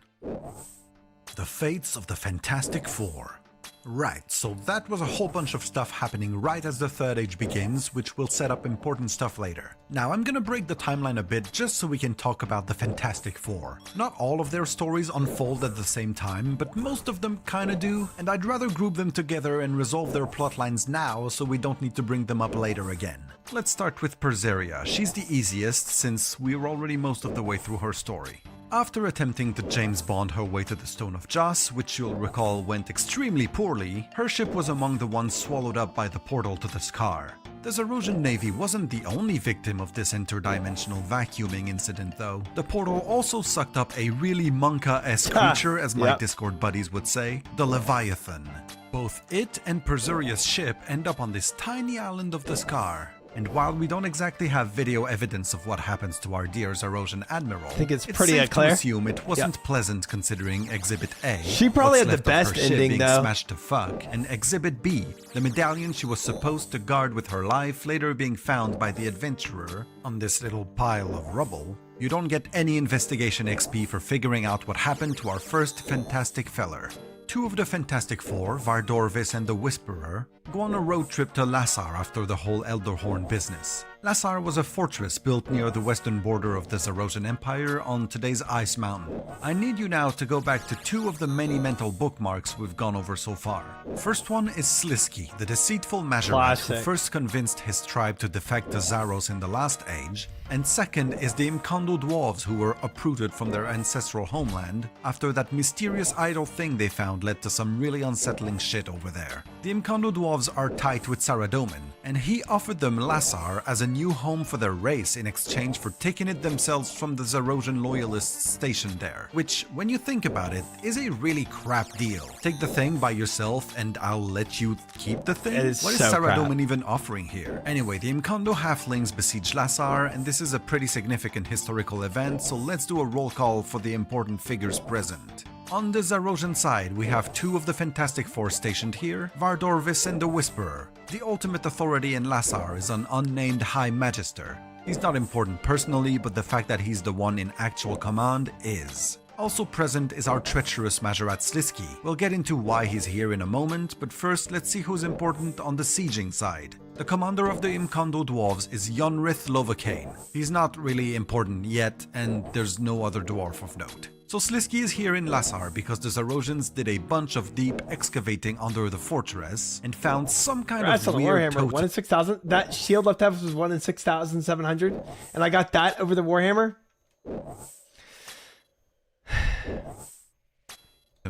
The fates of the Fantastic Four. Right, so that was a whole bunch of stuff happening right as the Third Age begins, which will set up important stuff later. Now I'm gonna break the timeline a bit just so we can talk about the Fantastic Four. Not all of their stories unfold at the same time, but most of them kinda do, and I'd rather group them together and resolve their plotlines now so we don't need to bring them up later again. Let's start with Perseria. She's the easiest since we're already most of the way through her story. After attempting to James Bond her way to the Stone of Joss, which you'll recall went extremely poorly, her ship was among the ones swallowed up by the portal to the Scar. The Zerosian Navy wasn't the only victim of this interdimensional vacuuming incident though. The portal also sucked up a really Monka-esque creature, as my Yep. Discord buddies would say, the Leviathan. Both it and Perseria's ship end up on this tiny island of the Scar. And while we don't exactly have video evidence of what happens to our dear Zerosian Admiral, think it's it's pretty safe clear. to assume it wasn't pleasant considering Exhibit A. She probably what's had the left of her best ship ending, being though. smashed to fuck, and Exhibit B, the medallion she was supposed to guard with her life, later being found by the adventurer on this little pile of rubble. You don't get any investigation XP for figuring out what happened to our first Fantastic Feller. Two of the Fantastic Four, Vardorvis and the Whisperer, go on a road trip to Lassar after the whole Elderhorn business. Lassar was a fortress built near the western border of the Zerosian Empire on today's Ice Mountain. I need you now to go back to two of the many mental bookmarks we've gone over so far. First one is Slisky, the deceitful Majorat who Classic. first convinced his tribe to defect to Zaros in the last age, and second is the Imkondo dwarves who were uprooted from their ancestral homeland after that mysterious idol thing they found led to some really unsettling shit over there. The Imkondo dwarves are tight with Saradomin, and he offered them Lassar as a new home for their race in exchange for taking it themselves from the Zerosian loyalists stationed there, which, when you think about it, is a really crap deal. Take the thing by yourself and I'll let you keep the thing? It is What is so Saradomin crap. even offering here? Anyway, the Imkondo halflings besiege Lassar, and this is a pretty significant historical event, so let's do a roll call for the important figures present. On the Zerosian side, we have two of the Fantastic Four stationed here, Vardorvis and the Whisperer. The ultimate authority in Lassar is an unnamed High Magister. He's not important personally, but the fact that he's the one in actual command is. Also present is our treacherous Majorat Slisky. We'll get into why he's here in a moment, but first let's see who's important on the sieging side. The commander of the Imkondo dwarves is Yonrith Lovacane. He's not really important yet, and there's no other dwarf of note. So Slisky is here in Lassar because the Zerosians did a bunch of deep excavating under the fortress and found some kind That's of on the weird Warhammer. 1 in 6,000. That shield left half was 1 in 6,700. And I got that over the Warhammer.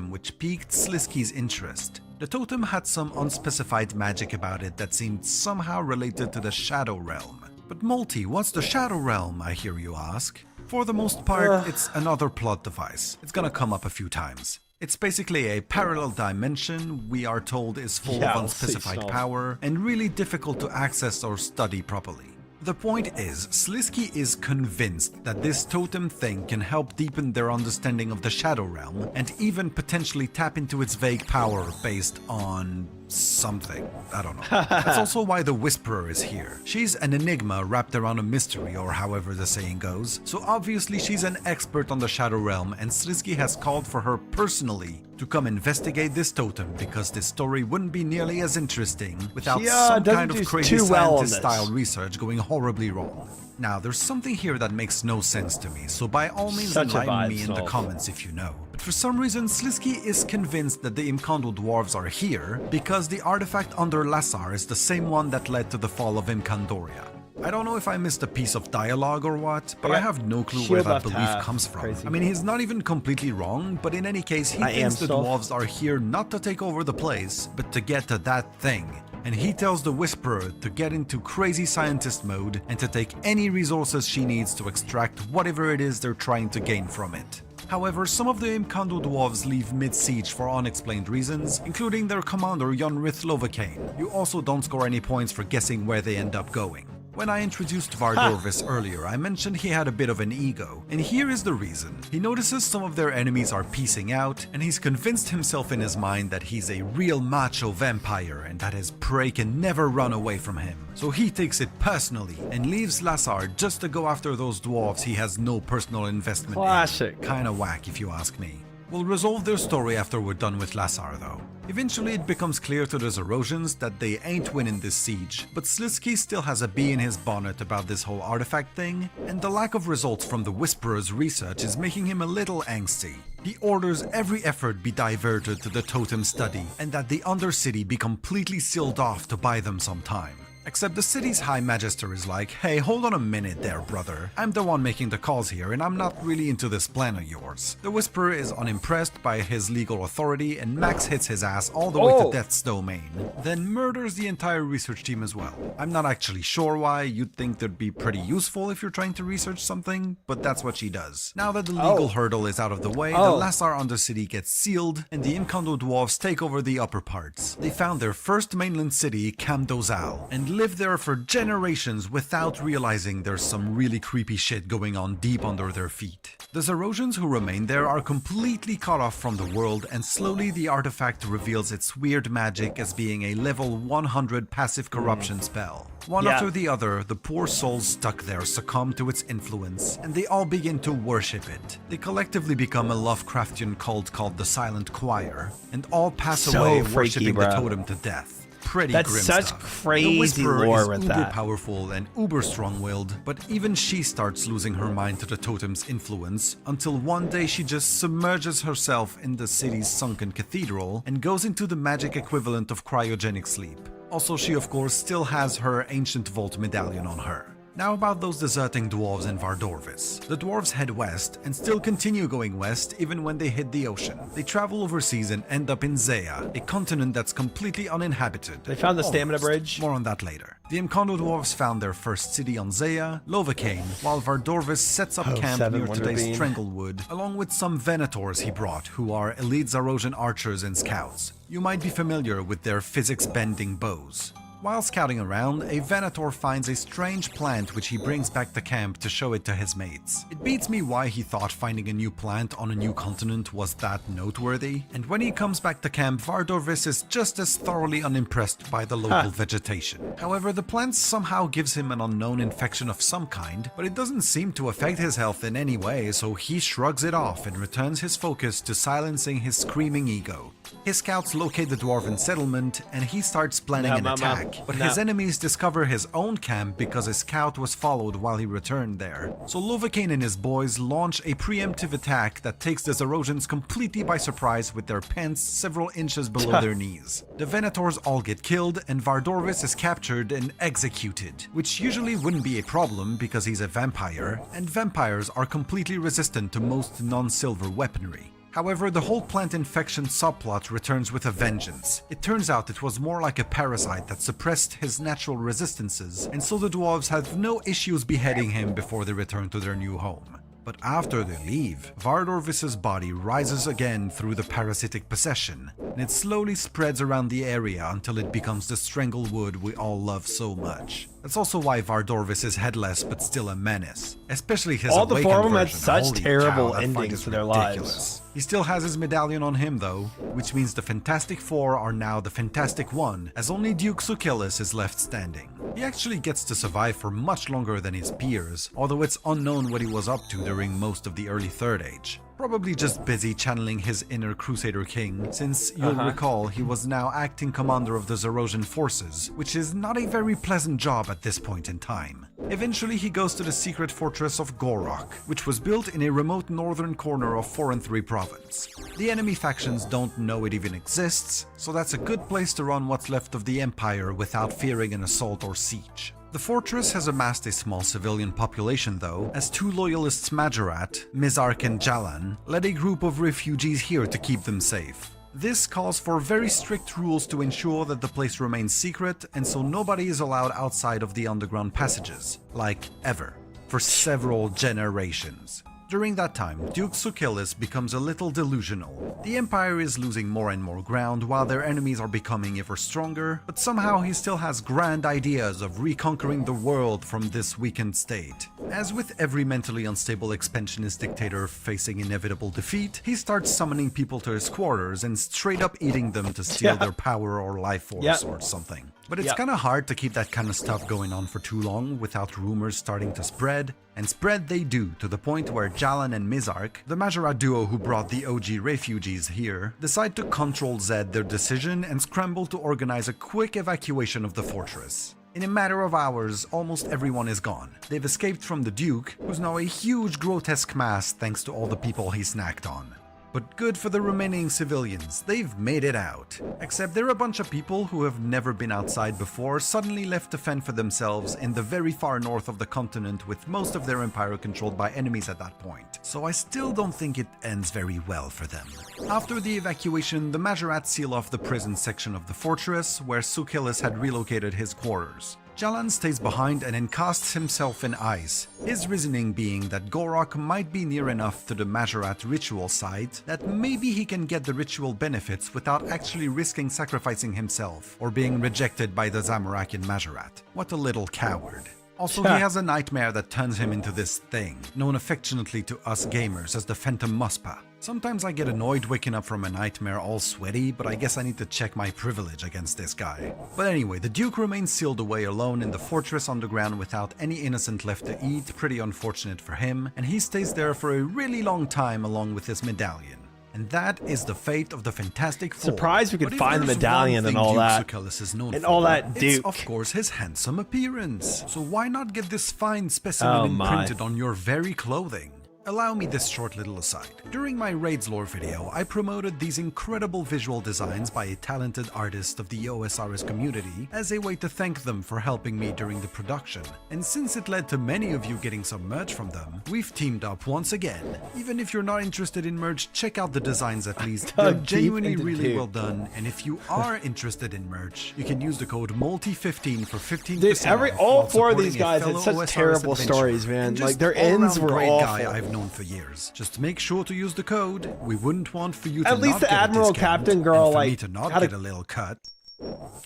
which piqued Slisky's interest. The totem had some unspecified magic about it that seemed somehow related to the Shadow Realm. But Multi, what's the Shadow Realm, I hear you ask? For the most part, it's another plot device. It's gonna come up a few times. It's basically a parallel dimension we are told is full Yeah, of I'll see unspecified some. power and really difficult to access or study properly. The point is, Slisky is convinced that this totem thing can help deepen their understanding of the Shadow Realm and even potentially tap into its vague power based on something. I don't know. That's also why the Whisperer is here. She's an enigma wrapped around a mystery, or however the saying goes, so obviously she's an expert on the Shadow Realm, and Slisky has called for her personally to come investigate this totem because this story wouldn't be nearly as interesting without She, some doesn't kind of do crazy too well on this. scientist-style research going horribly wrong. Now, there's something here that makes no sense to me, so by all means Such a enlighten vibe, me in the Snolf. comments if you know. But for some reason, Slisky is convinced that the Imkondo dwarves are here because the artifact under Lassar is the same one that led to the fall of Imkandoria. I don't know if I missed a piece of dialogue or what, but I have no clue where shield that left belief half. comes from. Crazy. I mean, he's not even completely wrong, but in any case, he I am thinks the still. dwarves are here not to take over the place, but to get to that thing. And he tells the Whisperer to get into crazy scientist mode and to take any resources she needs to extract whatever it is they're trying to gain from it. However, some of the Imkondo dwarves leave mid-siege for unexplained reasons, including their commander Yonrith Lovakain. You also don't score any points for guessing where they end up going. When I introduced Vardorvis earlier, I mentioned he had a bit of an ego, and here is the reason. He notices some of their enemies are piecing out, and he's convinced himself in his mind that he's a real macho vampire and that his prey can never run away from him. So he takes it personally and leaves Lassar just to go after those dwarves he has no personal investment Classic. in. Kinda whack if you ask me. We'll resolve their story after we're done with Lassar though. Eventually it becomes clear to the Zerosians that they ain't winning this siege, but Slisky still has a bee in his bonnet about this whole artifact thing, and the lack of results from the Whisperer's research is making him a little angsty. He orders every effort be diverted to the totem study, and that the Undercity be completely sealed off to buy them some time. Except the city's High Magister is like, hey, hold on a minute there, brother. I'm the one making the calls here, and I'm not really into this plan of yours. The Whisperer is unimpressed by his legal authority, and Max hits his ass all the way to Death's domain, then murders the entire research team as well. I'm not actually sure why. You'd think that'd be pretty useful if you're trying to research something, but that's what she does. Now that the legal hurdle is out of the way, the Lassar Undercity gets sealed, and the Imkondo dwarves take over the upper parts. They found their first mainland city, Camdozal, and live there for generations without realizing there's some really creepy shit going on deep under their feet. The Zerosians who remain there are completely cut off from the world, and slowly the artifact reveals its weird magic as being a level 100 passive corruption spell. One after the other, the poor souls stuck there succumb to its influence, and they all begin to worship it. They collectively become a Lovecraftian cult called the Silent Choir, and all pass So away freaky, worshipping bro. the totem to death. Pretty That's grim such stuff. crazy The Whisperer lore is with uber that. powerful and uber strong-willed, but even she starts losing her mind to the totem's influence until one day she just submerges herself in the city's sunken cathedral and goes into the magic equivalent of cryogenic sleep. Also, she of course still has her ancient vault medallion on her. Now about those deserting dwarves in Vardorvis. The dwarves head west and still continue going west even when they hit the ocean. They travel overseas and end up in Zea, a continent that's completely uninhabited. They found the stamina bridge. More on that later. The Imkondo dwarves found their first city on Zea, Lovakain, while Vardorvis sets up camp 7 near Wonder today's Bean. Stranglewood, along with some Venators he brought, who are elite Zarosian archers and scouts. You might be familiar with their physics-bending bows. While scouting around, a Venator finds a strange plant which he brings back to camp to show it to his mates. It beats me why he thought finding a new plant on a new continent was that noteworthy, and when he comes back to camp, Vardorvis is just as thoroughly unimpressed by the local vegetation. However, the plant somehow gives him an unknown infection of some kind, but it doesn't seem to affect his health in any way, so he shrugs it off and returns his focus to silencing his screaming ego. His scouts locate the dwarven settlement, and he starts planning an attack. But his enemies discover his own camp because a scout was followed while he returned there. So Lovakain and his boys launch a preemptive attack that takes the Zerosians completely by surprise with their pants several inches below their knees. The Venators all get killed and Vardorvis is captured and executed, which usually wouldn't be a problem because he's a vampire, and vampires are completely resistant to most non-silver weaponry. However, the whole plant infection subplot returns with a vengeance. It turns out it was more like a parasite that suppressed his natural resistances, and so the dwarves have no issues beheading him before they return to their new home. But after they leave, Vardorvis's body rises again through the parasitic possession, and it slowly spreads around the area until it becomes the stranglewood we all love so much. That's also why Vardorvis is headless but still a menace, especially his All the awakened four of them had version. such Holy terrible cow, that fight endings is to their ridiculous. lives. He still has his medallion on him though, which means the Fantastic Four are now the Fantastic One, as only Duke Sucellus is left standing. He actually gets to survive for much longer than his peers, although it's unknown what he was up to during most of the early Third Age. Probably just busy channeling his inner Crusader King, since you'll recall he was now acting commander of the Zerosian forces, which is not a very pleasant job at this point in time. Eventually he goes to the secret fortress of Gorok, which was built in a remote northern corner of 4 and 3 province. The enemy factions don't know it even exists, so that's a good place to run what's left of the Empire without fearing an assault or siege. The fortress has amassed a small civilian population though, as 2 loyalists Majorat, Mizark and Jalan, led a group of refugees here to keep them safe. This calls for very strict rules to ensure that the place remains secret, and so nobody is allowed outside of the underground passages, like ever, for several generations. During that time, Duke Sucellus becomes a little delusional. The Empire is losing more and more ground while their enemies are becoming ever stronger, but somehow he still has grand ideas of reconquering the world from this weakened state. As with every mentally unstable expansionist dictator facing inevitable defeat, he starts summoning people to his quarters and straight up eating them to steal their power or life force or something. But it's kinda hard to keep that kind of stuff going on for too long without rumors starting to spread, and spread they do to the point where Jalan and Mizark, the Majorat duo who brought the OG refugees here, decide to Ctrl-Z their decision and scramble to organize a quick evacuation of the fortress. In a matter of hours, almost everyone is gone. They've escaped from the Duke, who's now a huge grotesque mass thanks to all the people he snacked on. But good for the remaining civilians, they've made it out. Except they're a bunch of people who have never been outside before, suddenly left to fend for themselves in the very far north of the continent, with most of their empire controlled by enemies at that point. So I still don't think it ends very well for them. After the evacuation, the Majorats seal off the prison section of the fortress, where Sucellus had relocated his quarters. Jalan stays behind and encasts himself in ice, his reasoning being that Gorok might be near enough to the Majorat ritual site that maybe he can get the ritual benefits without actually risking sacrificing himself or being rejected by the Zamorak in Majorat. What a little coward. Also, he has a nightmare that turns him into this thing, known affectionately to us gamers as the Phantom Muspa. Sometimes I get annoyed waking up from a nightmare all sweaty, but I guess I need to check my privilege against this guy. But anyway, the Duke remains sealed away alone in the fortress underground without any innocent left to eat, pretty unfortunate for him, and he stays there for a really long time along with his medallion. And that is the fate of the Fantastic Four. Surprised we could But if find the there's medallion one and thing all Duke that. Sucellus is known And for, all that it's Duke. of course his handsome appearance. So why not get this fine specimen Oh my. imprinted on your very clothing? Allow me this short little aside. During my Raids lore video, I promoted these incredible visual designs by a talented artist of the OSRS community as a way to thank them for helping me during the production. And since it led to many of you getting some merch from them, we've teamed up once again. Even if you're not interested in merch, check out the designs at least. They're Dug deep genuinely into really Duke. well done, and if you are interested in merch, you can use the code MULTI15 for 15% Dude, off all while 4 of these supporting a guys had fellow such OSRS terrible adventurer. stories, man. And Like, just their ends all-around were great awful. guy I've known for years. Just make sure to use the code. We wouldn't want for you to At least not the get a Admiral discount, Captain girl, and for me like, to not had get a- a little cut.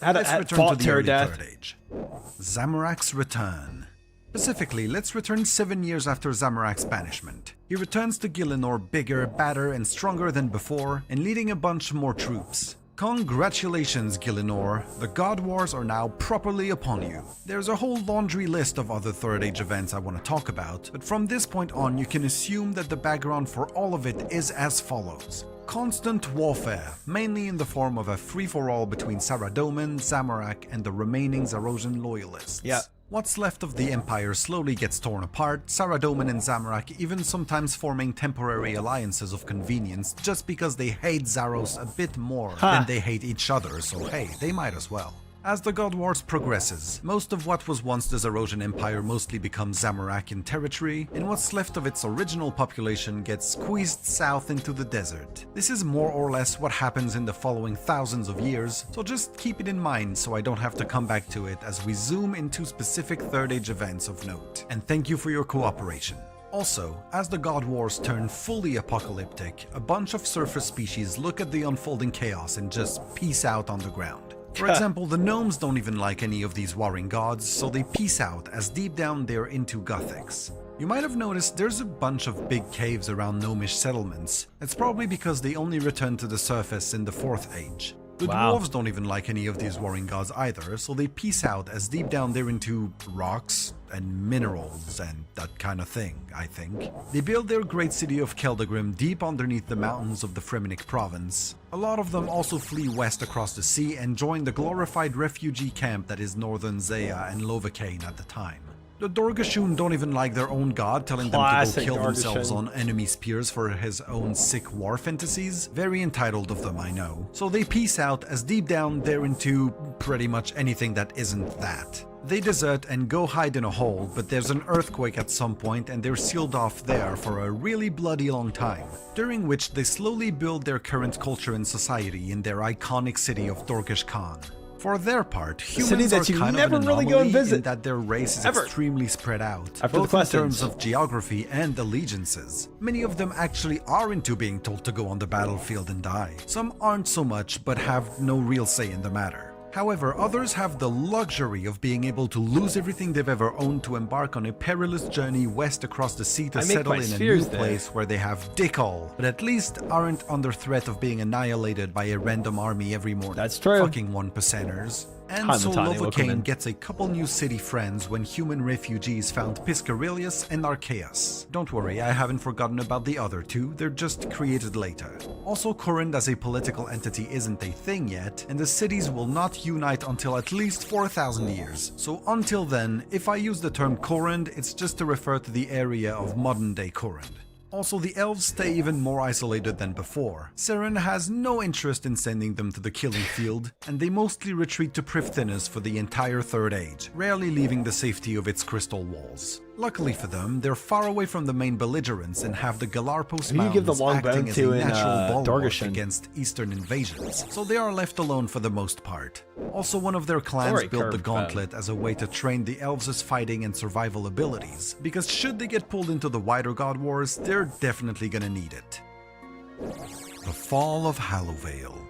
Had Let's return to fought the to her early death. Third Age. Zamorak's return. Specifically, let's return 7 years after Zamorak's banishment. He returns to Gielinor bigger, badder, and stronger than before, and leading a bunch more troops. Congratulations, Gielinor. The God Wars are now properly upon you. There's a whole laundry list of other Third Age events I want to talk about, but from this point on, you can assume that the background for all of it is as follows. Constant warfare, mainly in the form of a free-for-all between Saradomin, Zamorak, and the remaining Zerosian loyalists. Yeah. What's left of the Empire slowly gets torn apart, Saradomin and Zamorak even sometimes forming temporary alliances of convenience just because they hate Zaros a bit more than they hate each other, so hey, they might as well. As the God Wars progresses, most of what was once the Zarosian Empire mostly becomes Zamorakian territory, and what's left of its original population gets squeezed south into the desert. This is more or less what happens in the following thousands of years, so just keep it in mind so I don't have to come back to it as we zoom into specific Third Age events of note. And thank you for your cooperation. Also, as the God Wars turn fully apocalyptic, a bunch of surface species look at the unfolding chaos and just peace out on the ground. For example, the gnomes don't even like any of these warring gods, so they peace out as deep down they're into Gothics. You might have noticed there's a bunch of big caves around gnomish settlements. It's probably because they only return to the surface in the Fourth Age. The dwarves don't even like any of these warring gods either, so they peace out as deep down they're into rocks and minerals and that kind of thing, I think. They build their great city of Keldagrim deep underneath the mountains of the Fremenic province. A lot of them also flee west across the sea and join the glorified refugee camp that is northern Zaya and Lovakain at the time. The Dorgashun don't even like their own god, telling them to go kill themselves on enemy spears for his own sick war fantasies. Very entitled of them, I know. So they peace out as deep down they're into pretty much anything that isn't that. They desert and go hide in a hole, but there's an earthquake at some point and they're sealed off there for a really bloody long time, during which they slowly build their current culture and society in their iconic city of Dorgesh Khan. For their part, humans are kind of an anomaly in that their race is extremely spread out, both in terms of geography and allegiances. Many of them actually are into being told to go on the battlefield and die. Some aren't so much, but have no real say in the matter. However, others have the luxury of being able to lose everything they've ever owned to embark on a perilous journey west across the sea to settle in a new place where they have dick all, but at least aren't under threat of being annihilated by a random army every morning. That's true. Fucking 1%ers. And so Lovakain gets a couple new city friends when human refugees found Piscarilius and Archaeus. Don't worry, I haven't forgotten about the other two, they're just created later. Also, Corinth as a political entity isn't a thing yet, and the cities will not unite until at least 4,000 years. So until then, if I use the term Corinth, it's just to refer to the area of modern-day Corinth. Also, the elves stay even more isolated than before. Seren has no interest in sending them to the killing field, and they mostly retreat to Prifddinas for the entire Third Age, rarely leaving the safety of its crystal walls. Luckily for them, they're far away from the main belligerents and have the Galarpos Mountains acting as a natural bulwark against eastern invasions, so they are left alone for the most part. Also, one of their clans built the Gauntlet as a way to train the elves' fighting and survival abilities, because should they get pulled into the wider God Wars, they're definitely gonna need it. The Fall of Hallowvale.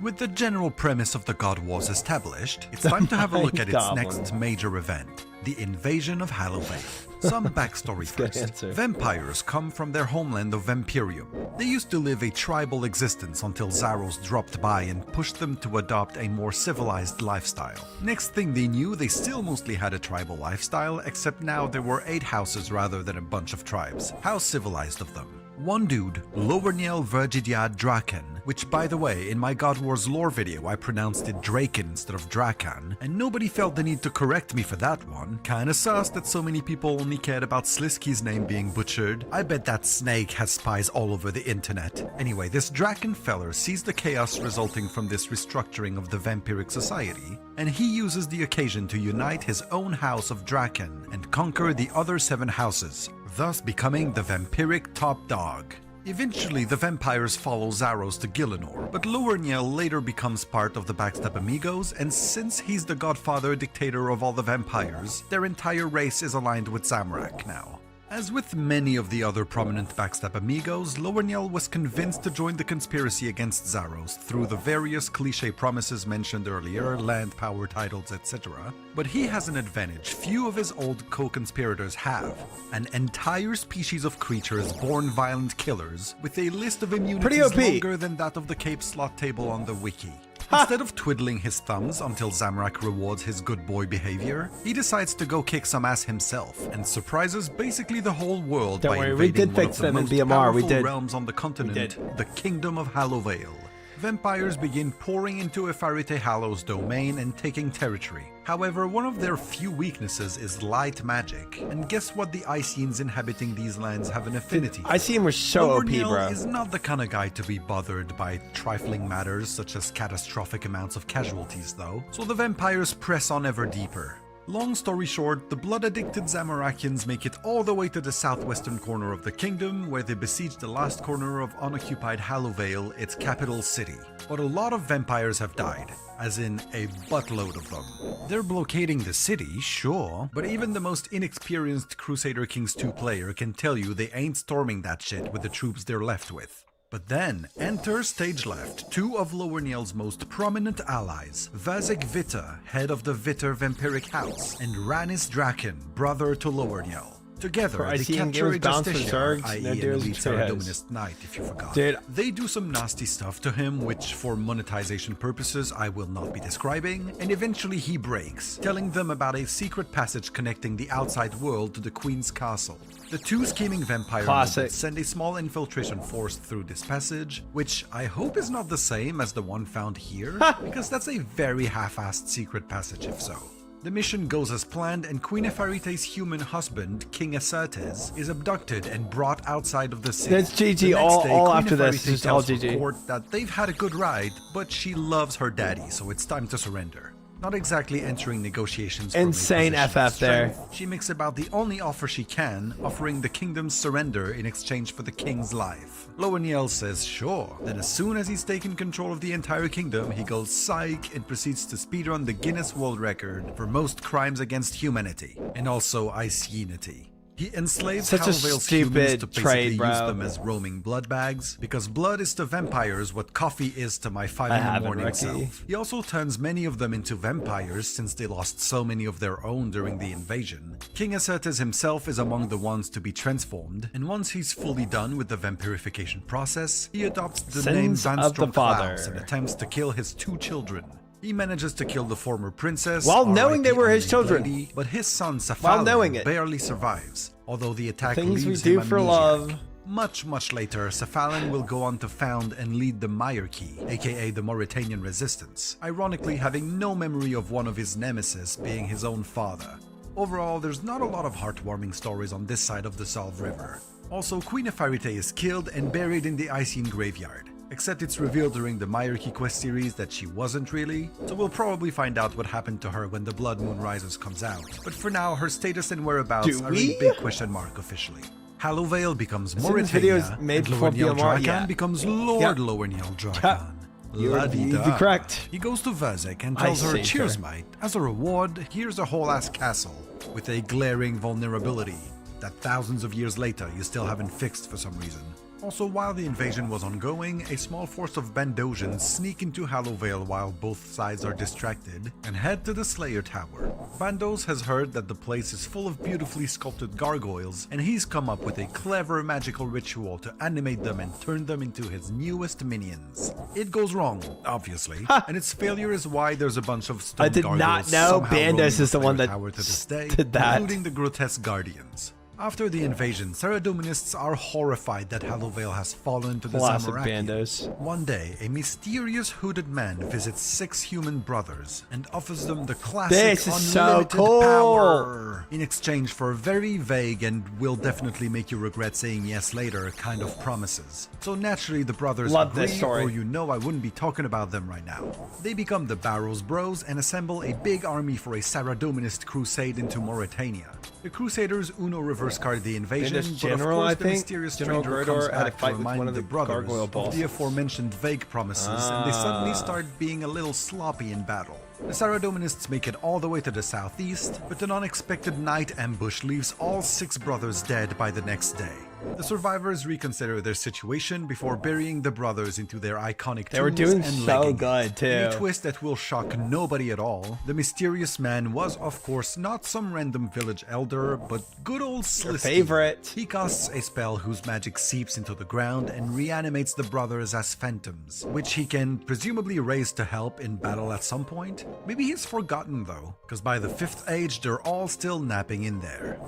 With the general premise of the God Wars established, it's time to have a look at its next major event, the invasion of Hallowvale. Some backstory first. Vampires come from their homeland of Vampirium. They used to live a tribal existence until Zaros dropped by and pushed them to adopt a more civilized lifestyle. Next thing they knew, they still mostly had a tribal lifestyle, except now there were 8 houses rather than a bunch of tribes. How civilized of them. One dude, Lowerniel Vergidia Draken, which by the way, in my God Wars lore video I pronounced it Draken instead of Drakan, and nobody felt the need to correct me for that one. Kinda sus that so many people only cared about Slisky's name being butchered. I bet that snake has spies all over the internet. Anyway, this Draken feller sees the chaos resulting from this restructuring of the vampiric society, and he uses the occasion to unite his own house of Draken and conquer the other 7 houses, thus becoming the vampiric top dog. Eventually, the vampires follow Zaros to Gielinor, but Lowerniel later becomes part of the Backstab Amigos, and since he's the godfather dictator of all the vampires, their entire race is aligned with Zamorak now. As with many of the other prominent Backstab Amigos, Lowerniel was convinced to join the conspiracy against Zaros through the various cliché promises mentioned earlier, land, power, titles, etc. But he has an advantage few of his old co-conspirators have: an entire species of creatures born violent killers, with a list of immunities longer than that of the Cape slot table on the wiki. Instead of twiddling his thumbs until Zamorak rewards his good boy behavior, he decides to go kick some ass himself and surprises basically the whole world by invading one of the most powerful realms on the continent, the Kingdom of Hallowvale. vampires begin pouring into Efarite Hallow's domain and taking territory. However, one of their few weaknesses is light magic, and guess what the Icians inhabiting these lands have an affinity? Ician was so OP, Lowerniel bro. is not the kind of guy to be bothered by trifling matters such as catastrophic amounts of casualties though, so the vampires press on ever deeper. Long story short, the blood-addicted Zamorakians make it all the way to the southwestern corner of the kingdom, where they besiege the last corner of unoccupied Hallowvale, its capital city. But a lot of vampires have died, as in a buttload of them. They're blockading the city, sure, but even the most inexperienced Crusader Kings 2 player can tell you they ain't storming that shit with the troops they're left with. But then, enter stage left, two of Lowerniel's most prominent allies, Vazek Vita, head of the Vitter Vampiric House, and Ranis Draken, brother to Lowerniel. Together, For they Ician capture a games bounce for Justiciar, Zergs, i.e. no an deals elite with Treehouse. Saradominist knight, if you forgot. Dude. They do some nasty stuff to him, which for monetization purposes I will not be describing, and eventually he breaks, telling them about a secret passage connecting the outside world to the Queen's castle. The two scheming vampire Classic. nobles send a small infiltration force through this passage, which I hope is not the same as the one found here, because that's a very half-assed secret passage if so. The mission goes as planned, and Queen Efarite's human husband, King Acertes, is abducted and brought outside of the city. That's GG. The next All day, Queen after this, Efarite just all tells her GG. court that they've had a good ride, but she loves her daddy, so it's time to surrender. Not exactly entering negotiations. from a Insane position of FF there. strength, she makes about the only offer she can, offering the kingdom's surrender in exchange for the king's life. Lowerniel says sure. Then as soon as he's taken control of the entire kingdom, he goes psych and proceeds to speedrun the Guinness World Record for most crimes against humanity, and also Icianity. He enslaves Such a Hallowale's humans stupid to basically trade, use bro. them as roaming blood bags, because blood is to vampires what coffee is to my 5 I in the haven't, morning Ricky. self. He also turns many of them into vampires since they lost so many of their own during the invasion. King Acertes himself is among the ones to be transformed, and once he's fully done with the vampirification process, he adopts the name Sins of the Vanstrom Father. Klaus and attempts to kill his 2 children. He manages to kill the former princess, While knowing they RIP were his unnamed children. lady, but his son While knowing Safalin it. barely survives, although the attack Things we leaves do him for amnesiac. love. Much later, Safalin will go on to found and lead the Mayarchy, aka the Mauritanian Resistance, ironically having no memory of one of his nemesis being his own father. Overall, there's not a lot of heartwarming stories on this side of the Salve River. Also, Queen Efarite is killed and buried in the Ician graveyard. Except it's revealed during the Mayarchy quest series that she wasn't really, so we'll probably find out what happened to her when the Blood Moon Rises comes out. But for now, her status and whereabouts Do are we? a big question mark officially. Hallowvale becomes As soon as video is Mauritania, made and before Lowerniel BMR, Drakan yeah. becomes Lord Yeah. Lowerniel Yeah. Drakan. You'd La-di-da. be correct. He goes to Vazek and I tells her, see, cheers sure. mate, as a reward, here's a whole ass castle, with a glaring vulnerability that thousands of years later you still haven't fixed for some reason. Also, while the invasion was ongoing, a small force of Bandosians sneak into Hallowvale while both sides are distracted and head to the Slayer Tower. Bandos has heard that the place is full of beautifully sculpted gargoyles, and he's come up with a clever magical ritual to animate them and turn them into his newest minions. It goes wrong, obviously, and its failure is why there's a bunch of stone I did not gargoyles know somehow roaming Bandos is the one Slayer that Tower to this day, did that. including the grotesque guardians. After the invasion, Saradominists are horrified that Hallowvale has fallen to the Classic Zamorakians. Bandos. One day, a mysterious hooded man visits 6 human brothers and offers them the classic This is so unlimited cool. power in exchange for very vague and will definitely make you regret saying yes later kind of promises. So naturally, the brothers Love agree, this story. or you know I wouldn't be talking about them right now. They become the Barrows Bros and assemble a big army for a Saradominist crusade into Mauritania. The Crusaders Uno reverse card the invasion, this but general, of I course the think, mysterious General stranger Gordor comes had a back to fight with remind one of the the brothers gargoyle of bosses. the aforementioned vague promises, and they suddenly start being a little sloppy in battle. The Saradominists make it all the way to the southeast, but an unexpected night ambush leaves all 6 brothers dead by the next day. The survivors reconsider their situation before burying the brothers into their iconic They were tombs doing and so leggings. good, too. In a twist that will shock nobody at all, the mysterious man was, of course, not some random village elder, but good old Your Slisty. favorite. He casts a spell whose magic seeps into the ground and reanimates the brothers as phantoms, which he can presumably raise to help in battle at some point. Maybe he's forgotten though, because by the 5th age they're all still napping in there.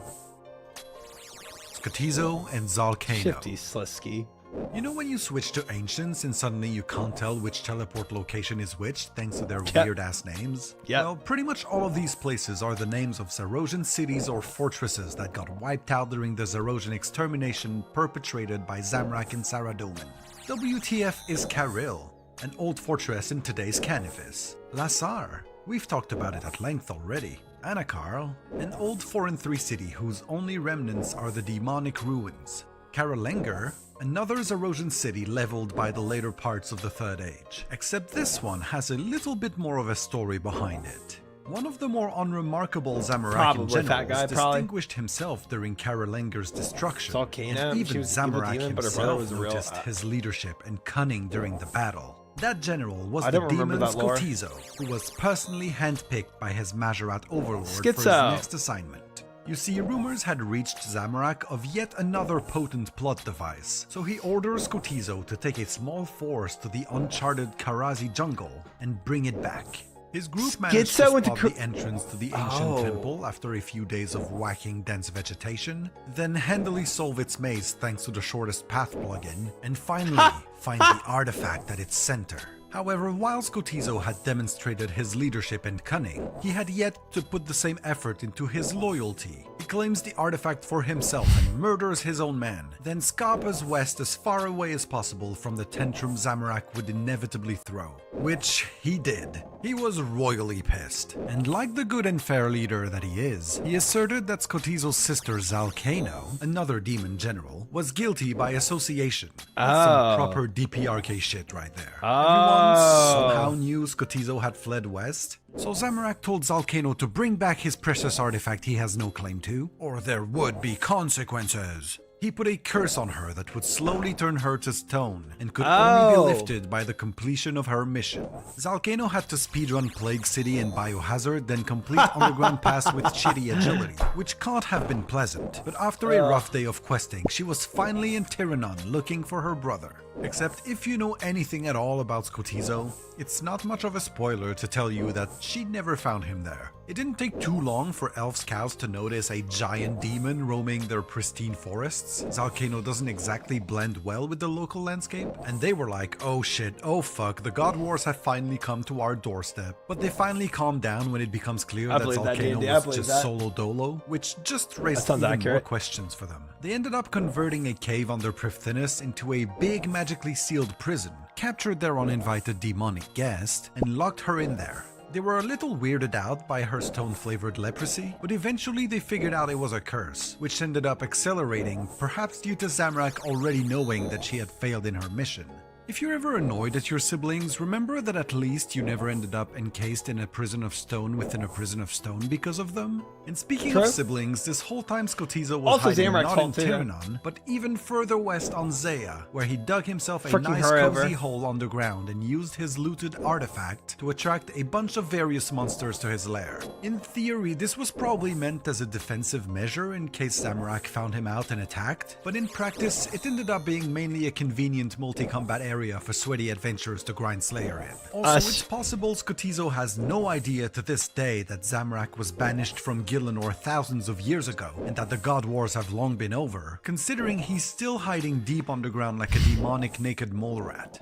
Skotizo and Zalcano. Shifty Slisky. You know when you switch to Ancients and suddenly you can't tell which teleport location is which thanks to their weird-ass names? Yep. Well, pretty much all of these places are the names of Zarosian cities or fortresses that got wiped out during the Zarosian extermination perpetrated by Zamorak and Saradomin. WTF is Karil, an old fortress in today's Canifis. Lassar, we've talked about it at length already. Anakarl, an old 4-3 city whose only remnants are the demonic ruins. Karalengar, another Zarosian city leveled by the later parts of the Third Age, except this one has a little bit more of a story behind it. One of the more unremarkable Zamorakian generals distinguished himself during Karalengar's destruction, and even Zamorak himself noticed his leadership and cunning during the battle. That general was the demon Skotizo, who was personally handpicked by his Majorat overlord for his next assignment. You see, rumors had reached Zamorak of yet another potent plot device, so he orders Skotizo to take a small force to the uncharted Karazi jungle and bring it back. His group managed to spot the entrance to the ancient temple after a few days of whacking dense vegetation, then handily solve its maze thanks to the shortest path plugin, and finally find the artifact at its center. However, while Skotizo had demonstrated his leadership and cunning, he had yet to put the same effort into his loyalty. He claims the artifact for himself and murders his own man, then scapas west as far away as possible from the tantrum Zamorak would inevitably throw. Which he did. He was royally pissed, and like the good and fair leader that he is, he asserted that Skotizo's sister Zalcano, another demon general, was guilty by association. That's some proper DPRK shit right there. Everyone somehow knew Skotizo had fled west, so Zamorak told Zalcano to bring back his precious artifact he has no claim to, or there would be consequences. He put a curse on her that would slowly turn her to stone and could only be lifted by the completion of her mission. Zalcano had to speedrun Plague City and Biohazard, then complete Underground Pass with shitty agility, which can't have been pleasant. But after a rough day of questing, she was finally in Tiranon looking for her brother. Except if you know anything at all about Skotizo, it's not much of a spoiler to tell you that she never found him there. It didn't take too long for elf scouts to notice a giant demon roaming their pristine forests. Zalcano doesn't exactly blend well with the local landscape, and they were like, oh shit, oh fuck, the God Wars have finally come to our doorstep. But they finally calm down when it becomes clear that Zalcano was just solo dolo, which just raised even more questions for them. They ended up converting a cave under Priphthinus into a big magically sealed prison, captured their uninvited demonic guest, and locked her in there. They were a little weirded out by her stone-flavored leprosy, but eventually they figured out it was a curse, which ended up accelerating, perhaps due to Zamorak already knowing that she had failed in her mission. If you're ever annoyed at your siblings, remember that at least you never ended up encased in a prison of stone within a prison of stone because of them. And speaking of siblings, this whole time Skotizo was hiding not in Tiranon, but even further west on Zaya, where he dug himself a nice cozy hole underground and used his looted artifact to attract a bunch of various monsters to his lair. In theory, this was probably meant as a defensive measure in case Zamorak found him out and attacked, but in practice, it ended up being mainly a convenient multi-combat area for sweaty adventurers to grind Slayer in. Also, it's possible Skotizo has no idea to this day that Zamorak was banished from Gielinor thousands of years ago, and that the God Wars have long been over, considering he's still hiding deep underground like a demonic naked mole rat.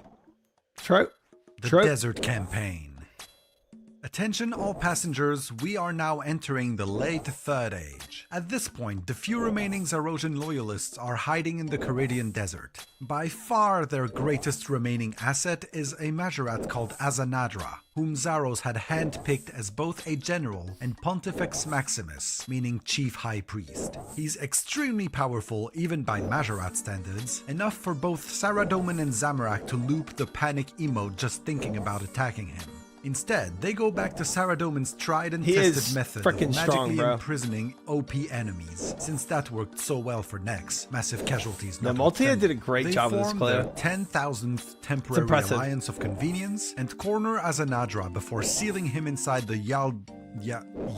The Desert Campaign. Attention all passengers, we are now entering the late Third Age. At this point, the few remaining Zarosian loyalists are hiding in the Caridian Desert. By far their greatest remaining asset is a Majorat called Azanadra, whom Zaros had handpicked as both a general and Pontifex Maximus, meaning Chief High Priest. He's extremely powerful even by Majorat standards, enough for both Saradomin and Zamorak to loop the panic emote just thinking about attacking him. Instead, they go back to Saradomin's tried and tested method of magically imprisoning OP enemies, since that worked so well for Nex, massive casualties. Now, Multia did a great job with this clip. They formed their 10,000th temporary alliance of convenience and corner Azanadra before sealing him inside the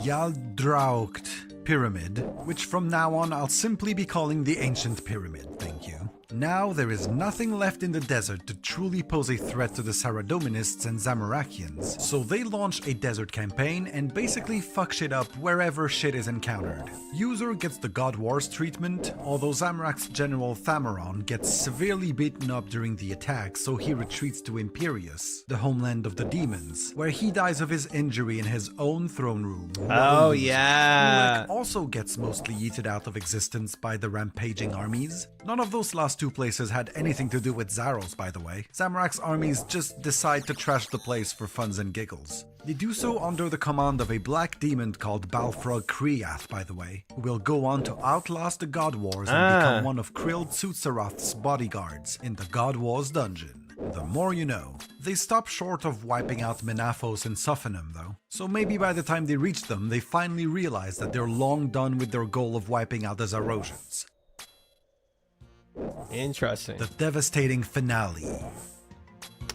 Yaldraucht Pyramid, which from now on I'll simply be calling the Ancient Pyramid, thank you. Now there is nothing left in the desert to truly pose a threat to the Saradominists and Zamorakians, so they launch a desert campaign and basically fuck shit up wherever shit is encountered. User gets the God Wars treatment, although Zamorak's general Thamaron gets severely beaten up during the attack, so he retreats to Imperius, the homeland of the demons, where he dies of his injury in his own throne room. Oh, yeah. Ulek also gets mostly yeeted out of existence by the rampaging armies. None of those last two places had anything to do with Zaros, by the way. Zamorak's armies just decide to trash the place for funs and giggles. They do so under the command of a black demon called Balfrog Kriath, by the way, who will go on to outlast the God Wars and become one of Krill Tsutsaroth's bodyguards in the God Wars dungeon. The more you know. They stop short of wiping out Menaphos and Sophanim though, so maybe by the time they reach them, they finally realize that they're long done with their goal of wiping out the Zarosians. Interesting. The devastating finale.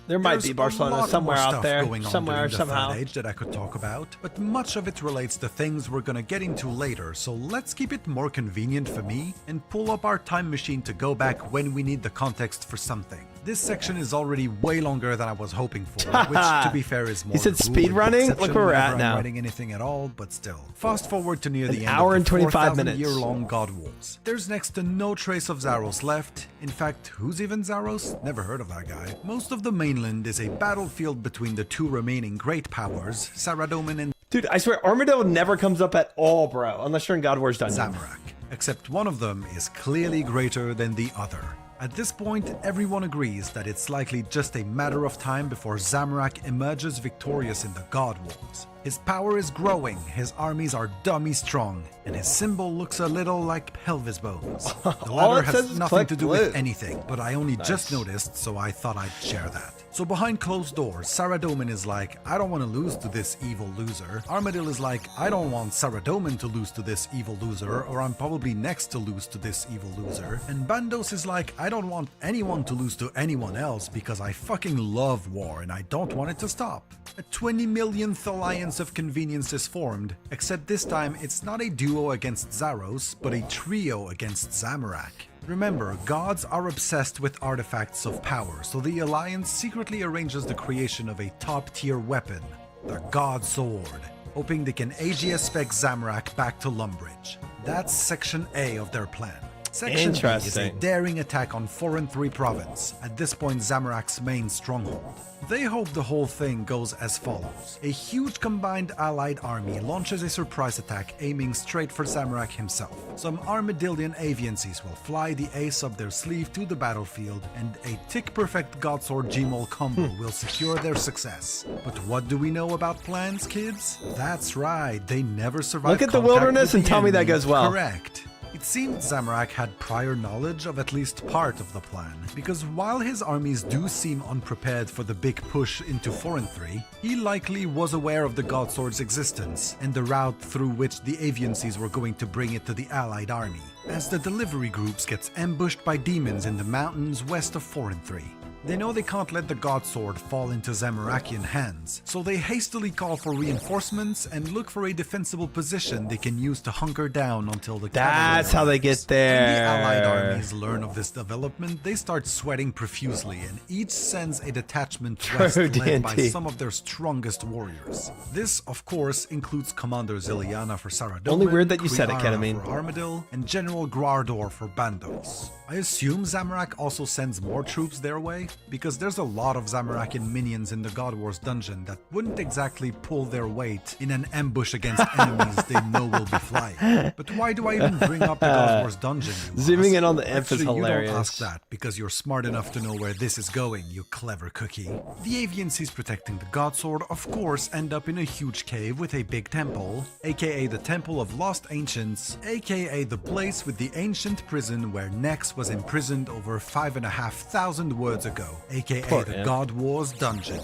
There might There's be a Barcelona lot somewhere more out stuff there, going on somewhere, during the somehow. Third Age that I could talk about, but much of it relates to things we're gonna get into later, so let's keep it more convenient for me and pull up our time machine to go back when we need the context for something. This section is already way longer than I was hoping for, which to be fair is more He said the rule speed than the running? exception Look where we're whenever at I'm now. writing anything at all, but still. Fast forward to near the end hour of and the 25 minutes. 4,000-year-long God Wars. There's next to no trace of Zaros left. In fact, who's even Zaros? Never heard of that guy. Most of the mainland is a battlefield between the two remaining great powers, Saradomin and Dude, I swear, Armadillo never comes up at all, bro. Unless you're in God Wars Dungeon. Zamorak. Except one of them is clearly greater than the other. At this point, everyone agrees that it's likely just a matter of time before Zamorak emerges victorious in the God Wars. His power is growing, his armies are dummy strong, and his symbol looks a little like pelvis bones. The All latter it says has is nothing click to do blue. with anything, but I only just noticed, so I thought I'd share that. So behind closed doors, Saradomin is like, I don't want to lose to this evil loser. Armadillo is like, I don't want Saradomin to lose to this evil loser, or I'm probably next to lose to this evil loser. And Bandos is like, I don't want anyone to lose to anyone else because I fucking love war and I don't want it to stop. A 20 millionth alliance of convenience is formed, except this time it's not a duo against Zaros, but a trio against Zamorak. Remember, gods are obsessed with artifacts of power, so the Alliance secretly arranges the creation of a top-tier weapon, the God Sword, hoping they can AGS spec Zamorak back to Lumbridge. That's Section A of their plan. Section B is a Interesting. daring attack on 4-3 province, at this point Zamorak's main stronghold. They hope the whole thing goes as follows. A huge combined allied army launches a surprise attack aiming straight for Zamorak himself. Some Armadillian aviancies will fly the ace up their sleeve to the battlefield, and a tick-perfect Godsword Gmol combo will secure their success. But what do we know about plans, kids? That's right, they never survived Look at the contact wilderness with and the tell me that enemy. goes well. Correct. It seemed Zamorak had prior knowledge of at least part of the plan, because while his armies do seem unprepared for the big push into 4-3, he likely was aware of the Godsword's existence and the route through which the aviancies were going to bring it to the allied army, as the delivery groups gets ambushed by demons in the mountains west of 4-3. They know they can't let the Godsword fall into Zamorakian hands, so they hastily call for reinforcements and look for a defensible position they can use to hunker down until the cavalry That's how they arrives. get there. When the allied armies learn of this development, they start sweating profusely, and each sends a detachment west led by D&D. some of their strongest warriors. This, of course, includes Commander Ziliana for Saradomin, Only weird that you said it, Kriara Ketamine. for Armadil, and General Grardor for Bandos. I assume Zamorak also sends more troops their way, because there's a lot of Zamorakian minions in the God Wars dungeon that wouldn't exactly pull their weight in an ambush against enemies they know will be flying. But why do I even bring up the God Wars dungeon? you Zooming ask? in on the imp is Actually, hilarious. You don't ask that, because you're smart enough to know where this is going, you clever cookie. The aviancies protecting the Godsword, of course, end up in a huge cave with a big temple, aka the Temple of Lost Ancients, aka the place with the ancient prison where Nex was imprisoned over 5,500 words ago, aka Poor the imp. God Wars dungeon.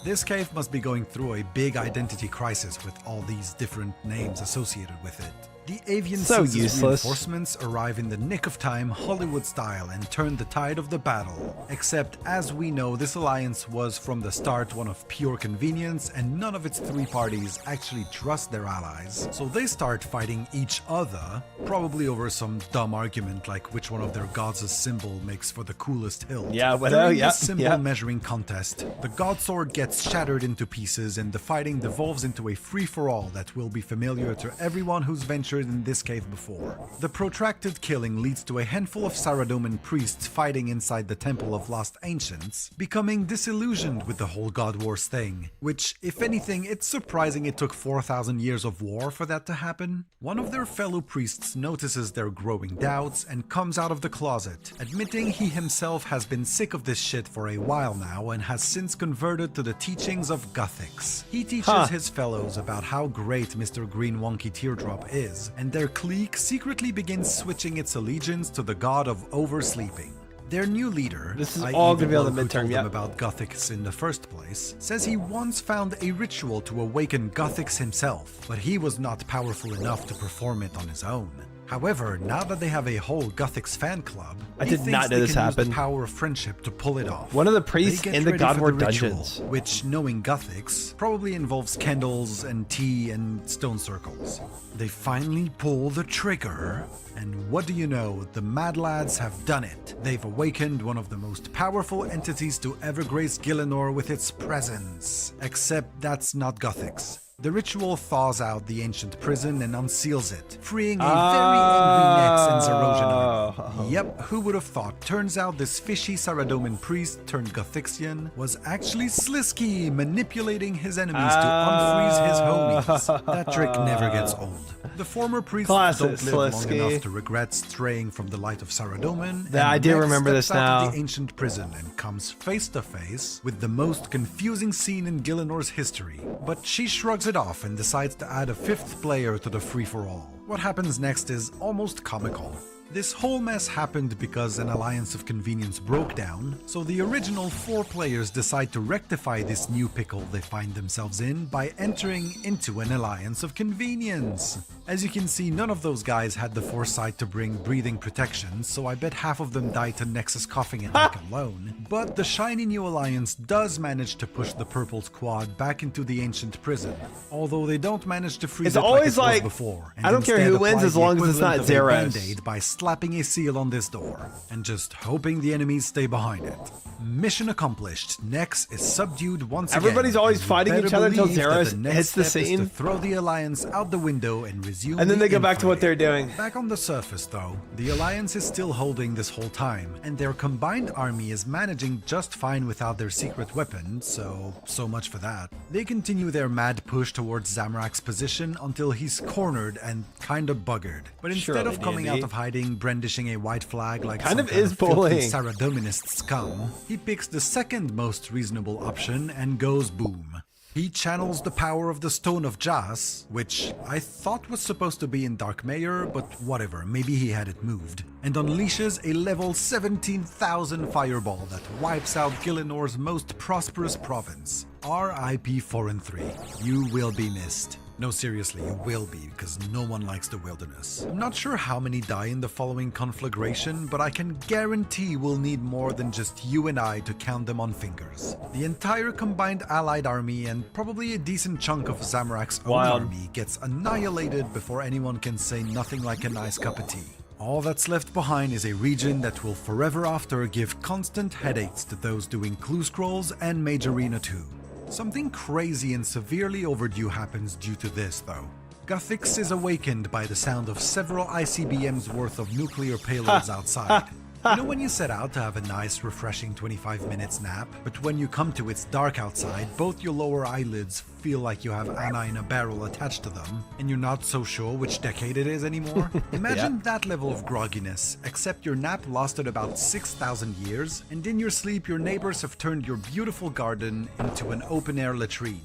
This cave must be going through a big identity crisis with all these different names associated with it. The avian So seizes useless. reinforcements arrive in the nick of time, Hollywood style, and turn the tide of the battle. Except, as we know, this alliance was from the start one of pure convenience, and none of its three parties actually trust their allies. So they start fighting each other, probably over some dumb argument like which one of their gods' symbol makes for the coolest hilt. Yeah, well, During yeah, this symbol yeah. measuring contest, the god sword gets shattered into pieces and the fighting devolves into a free-for-all that will be familiar to everyone who's ventured in this cave before. The protracted killing leads to a handful of Saradomin priests fighting inside the Temple of Lost Ancients, becoming disillusioned with the whole God Wars thing, which, if anything, it's surprising it took 4,000 years of war for that to happen. One of their fellow priests notices their growing doubts and comes out of the closet, admitting he himself has been sick of this shit for a while now and has since converted to the teachings of Gothics. He teaches his fellows about how great Mr. Green Wonky Teardrop is, and their clique secretly begins switching its allegiance to the god of oversleeping. Their new leader, This is i.e. all the gonna be on one the who midterm, told yep. them about Gothics in the first place, says he once found a ritual to awaken Gothics himself, but he was not powerful enough to perform it on his own. However, now that they have a whole Gothics fan club, I he did thinks not know they this can use the happened. power of friendship to pull it off. One of the They priests get in the ready God for War the ritual, dungeons. which, knowing Gothics, probably involves candles and tea and stone circles. They finally pull the trigger, and what do you know, the Mad Lads have done it. They've awakened one of the most powerful entities to ever grace Gielinor with its presence. Except that's not Gothics. The ritual thaws out the ancient prison and unseals it, freeing a very angry Nex and Zerosian army. Yep, who would have thought? Turns out this fishy Saradomin priest turned Gothixian was actually Slisky, manipulating his enemies to unfreeze his homies. That trick never gets old. The former priests Classic don't live long Slisky. enough to regret straying from the light of Saradomin. Yeah, I and do Nex remember steps this out of now. the ancient prison and comes face to face with the most confusing scene in Gielinor's history. But she shrugs it off and decides to add a fifth player to the free-for-all. What happens next is almost comical. This whole mess happened because an alliance of convenience broke down, so the original 4 players decide to rectify this new pickle they find themselves in by entering into an alliance of convenience. As you can see, none of those guys had the foresight to bring breathing protection, so I bet half of them died to Nexus coughing attack alone. But the shiny new alliance does manage to push the purple squad back into the ancient prison, although they don't manage to freeze It's it always like it like, was before. And I don't care instead who wins apply as the long as it's equivalent not of a Zeros. Band-Aid by slapping a seal on this door and just hoping the enemies stay behind it. Mission accomplished. Nex is subdued once again. Everybody's always and you fighting better each other until believe that Zeros the next hits the step is scene. to throw the alliance out the window and resume. And then the they go back to what infighting. they're doing. Back on the surface, though, the alliance is still holding this whole time, and their combined army is managing just fine without their secret weapon. So much for that. They continue their mad push towards Zamrak's position until he's cornered and kinda buggered. But instead Surely, of coming D&D. out of hiding, brandishing a white flag like Kind some of is filthy bullying. Saradominist scum, he picks the second most reasonable option and goes boom. He channels the power of the Stone of Jas, which I thought was supposed to be in Dark Mayor, but whatever, maybe he had it moved, and unleashes a level 17,000 fireball that wipes out Gielinor's most prosperous province. R.I.P. 4 and 3. You will be missed. No, seriously, you will be, because no one likes the wilderness. I'm not sure how many die in the following conflagration, but I can guarantee we'll need more than just you and I to count them on fingers. The entire combined allied army and probably a decent chunk of Zamrak's own Wild. army gets annihilated before anyone can say nothing like a nice cup of tea. All that's left behind is a region that will forever after give constant headaches to those doing clue scrolls and Mage Arena 2. Something crazy and severely overdue happens due to this, though. Gothics is awakened by the sound of several ICBMs worth of nuclear payloads outside. You know when you set out to have a nice, refreshing 25 minutes nap, but when you come to it's dark outside, both your lower eyelids feel like you have Anna in a barrel attached to them, and you're not so sure which decade it is anymore? Imagine that level of grogginess, except your nap lasted about 6,000 years, and in your sleep your neighbors have turned your beautiful garden into an open-air latrine.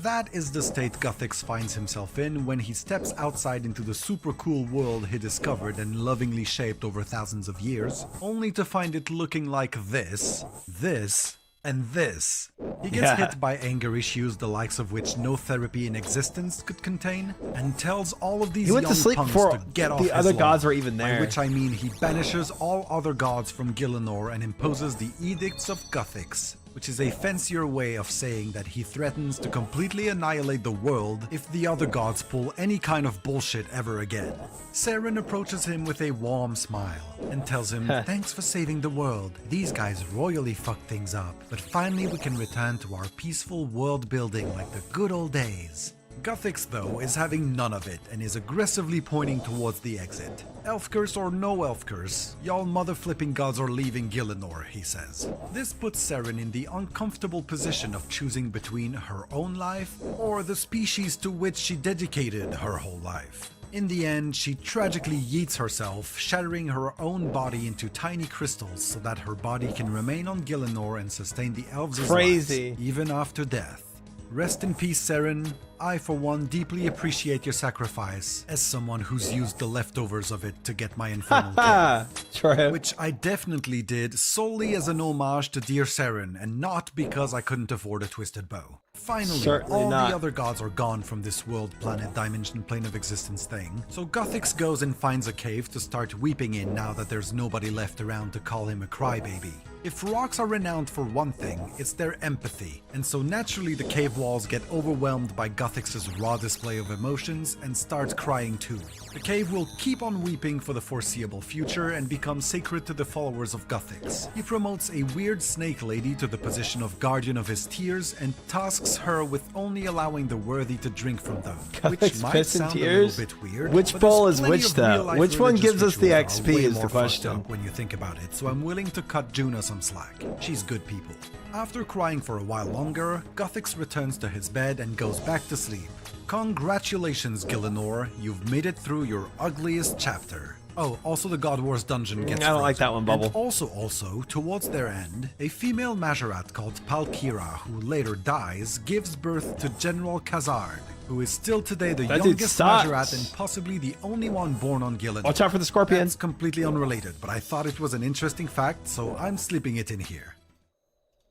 That is the state Gothics finds himself in when he steps outside into the super cool world he discovered and lovingly shaped over thousands of years, only to find it looking like this. This And this. He gets hit by anger issues the likes of which no therapy in existence could contain, and tells all of these He went to young sleep punks before to get off the other his gods lawn, were even there. By which I mean he banishes all other gods from Gielinor and imposes the Edicts of Guthix, which is a fancier way of saying that he threatens to completely annihilate the world if the other gods pull any kind of bullshit ever again. Saren approaches him with a warm smile and tells him, thanks for saving the world. These guys royally fucked things up, but finally we can return to our peaceful world building like the good old days. Guthix, though, is having none of it and is aggressively pointing towards the exit. Elf curse or no elf curse, y'all mother-flipping gods are leaving Gielinor, he says. This puts Saren in the uncomfortable position of choosing between her own life or the species to which she dedicated her whole life. In the end, she tragically yeets herself, shattering her own body into tiny crystals so that her body can remain on Gielinor and sustain the elves' Crazy. lives, even after death. Rest in peace, Saren. I, for one, deeply appreciate your sacrifice, as someone who's used the leftovers of it to get my infernal death. True. Which I definitely did solely as an homage to dear Saren, and not because I couldn't afford a twisted bow. Finally, Certainly all not. the other gods are gone from this world, planet, dimension, plane of existence thing, so Guthix goes and finds a cave to start weeping in now that there's nobody left around to call him a crybaby. If rocks are renowned for one thing, it's their empathy, and so naturally the cave walls get overwhelmed by Guthix's raw display of emotions and start crying too. The cave will keep on weeping for the foreseeable future and become sacred to the followers of Guthix. He promotes a weird snake lady to the position of guardian of his tears and tasks her with only allowing the worthy to drink from them, which Guthix might piss and sound a tears? little bit weird. Which but bowl there's is plenty which of though? real-life Which one religious gives us the rituals that are XP way is the more fucked question. up when you think about it, so I'm willing to cut Juna some slack. She's good people. After crying for a while longer, Guthix returns to his bed and goes back to sleep. Congratulations, Gielinor, you've made it through your ugliest chapter. Oh, also the God Wars dungeon gets I don't like frozen. that one, Bubble. And also, towards their end, a female Majorat called Palkira, who later dies, gives birth to General Khazard, who is still today the That dude youngest sucks. Majorat and possibly the only one born on Gielinor. Watch out for the scorpion. That's completely unrelated, but I thought it was an interesting fact, so I'm slipping it in here.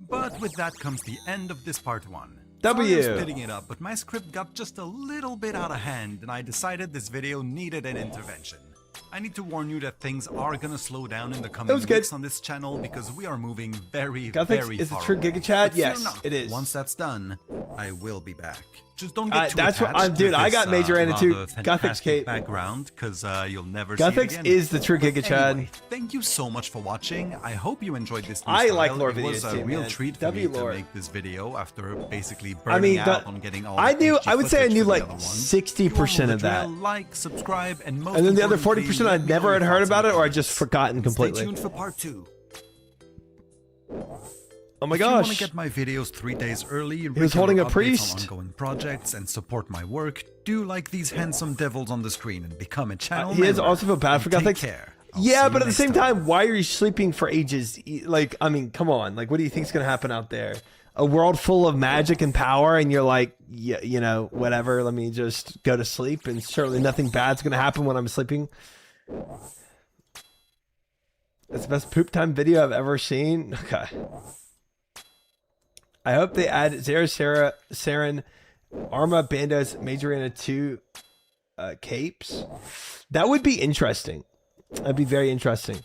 But with that comes the end of this part 1. W. Sorry I'm speeding it up, but my script got just a little bit out of hand, and I decided this video needed an intervention. I need to warn you that things are gonna slow down in the coming was good. weeks on this channel because we are moving very Guthix is a far true away. Giga Chad? But fear Yes, not, it is. Once that's done, I will be back. Just don't get too That's what attached dude, to I this, got Major Anna too. rather Guthix fantastic Cape. background, because you'll never see it Guthix again. is the true Giga Chad. Anyway, thank you so much for watching. I hope you enjoyed this new I style. like lore It was videos a too, real man. treat for W me to lore. make this video after basically I burning mean, out on getting all the I HD would say I footage knew for the like other ones. 60% You all of that. know the drill. Like, subscribe, and most And then the other importantly, 40% let I'd me know never your had heard thoughts about in it the or I just comments. forgotten completely. Stay tuned for part 2. Oh my If you want gosh. to get my videos 3 days early, was holding a updates priest. on ongoing projects, and support my work, do like these handsome devils on the screen and become a channel He is member. also feel bad for And take Guthix. care. I'll see Yeah, you but at the next same time, why are you sleeping for ages? Like, I mean, come on. Like, what do you think's gonna happen out there? A world full of magic and power, and you're like, yeah, you know, whatever. Let me just go to sleep, and certainly nothing bad's gonna happen when I'm sleeping. That's the best poop time video I've ever seen. Okay. I hope they add Saren, Arma, Bandos, Majorana 2 capes. That would be interesting. That'd be very interesting.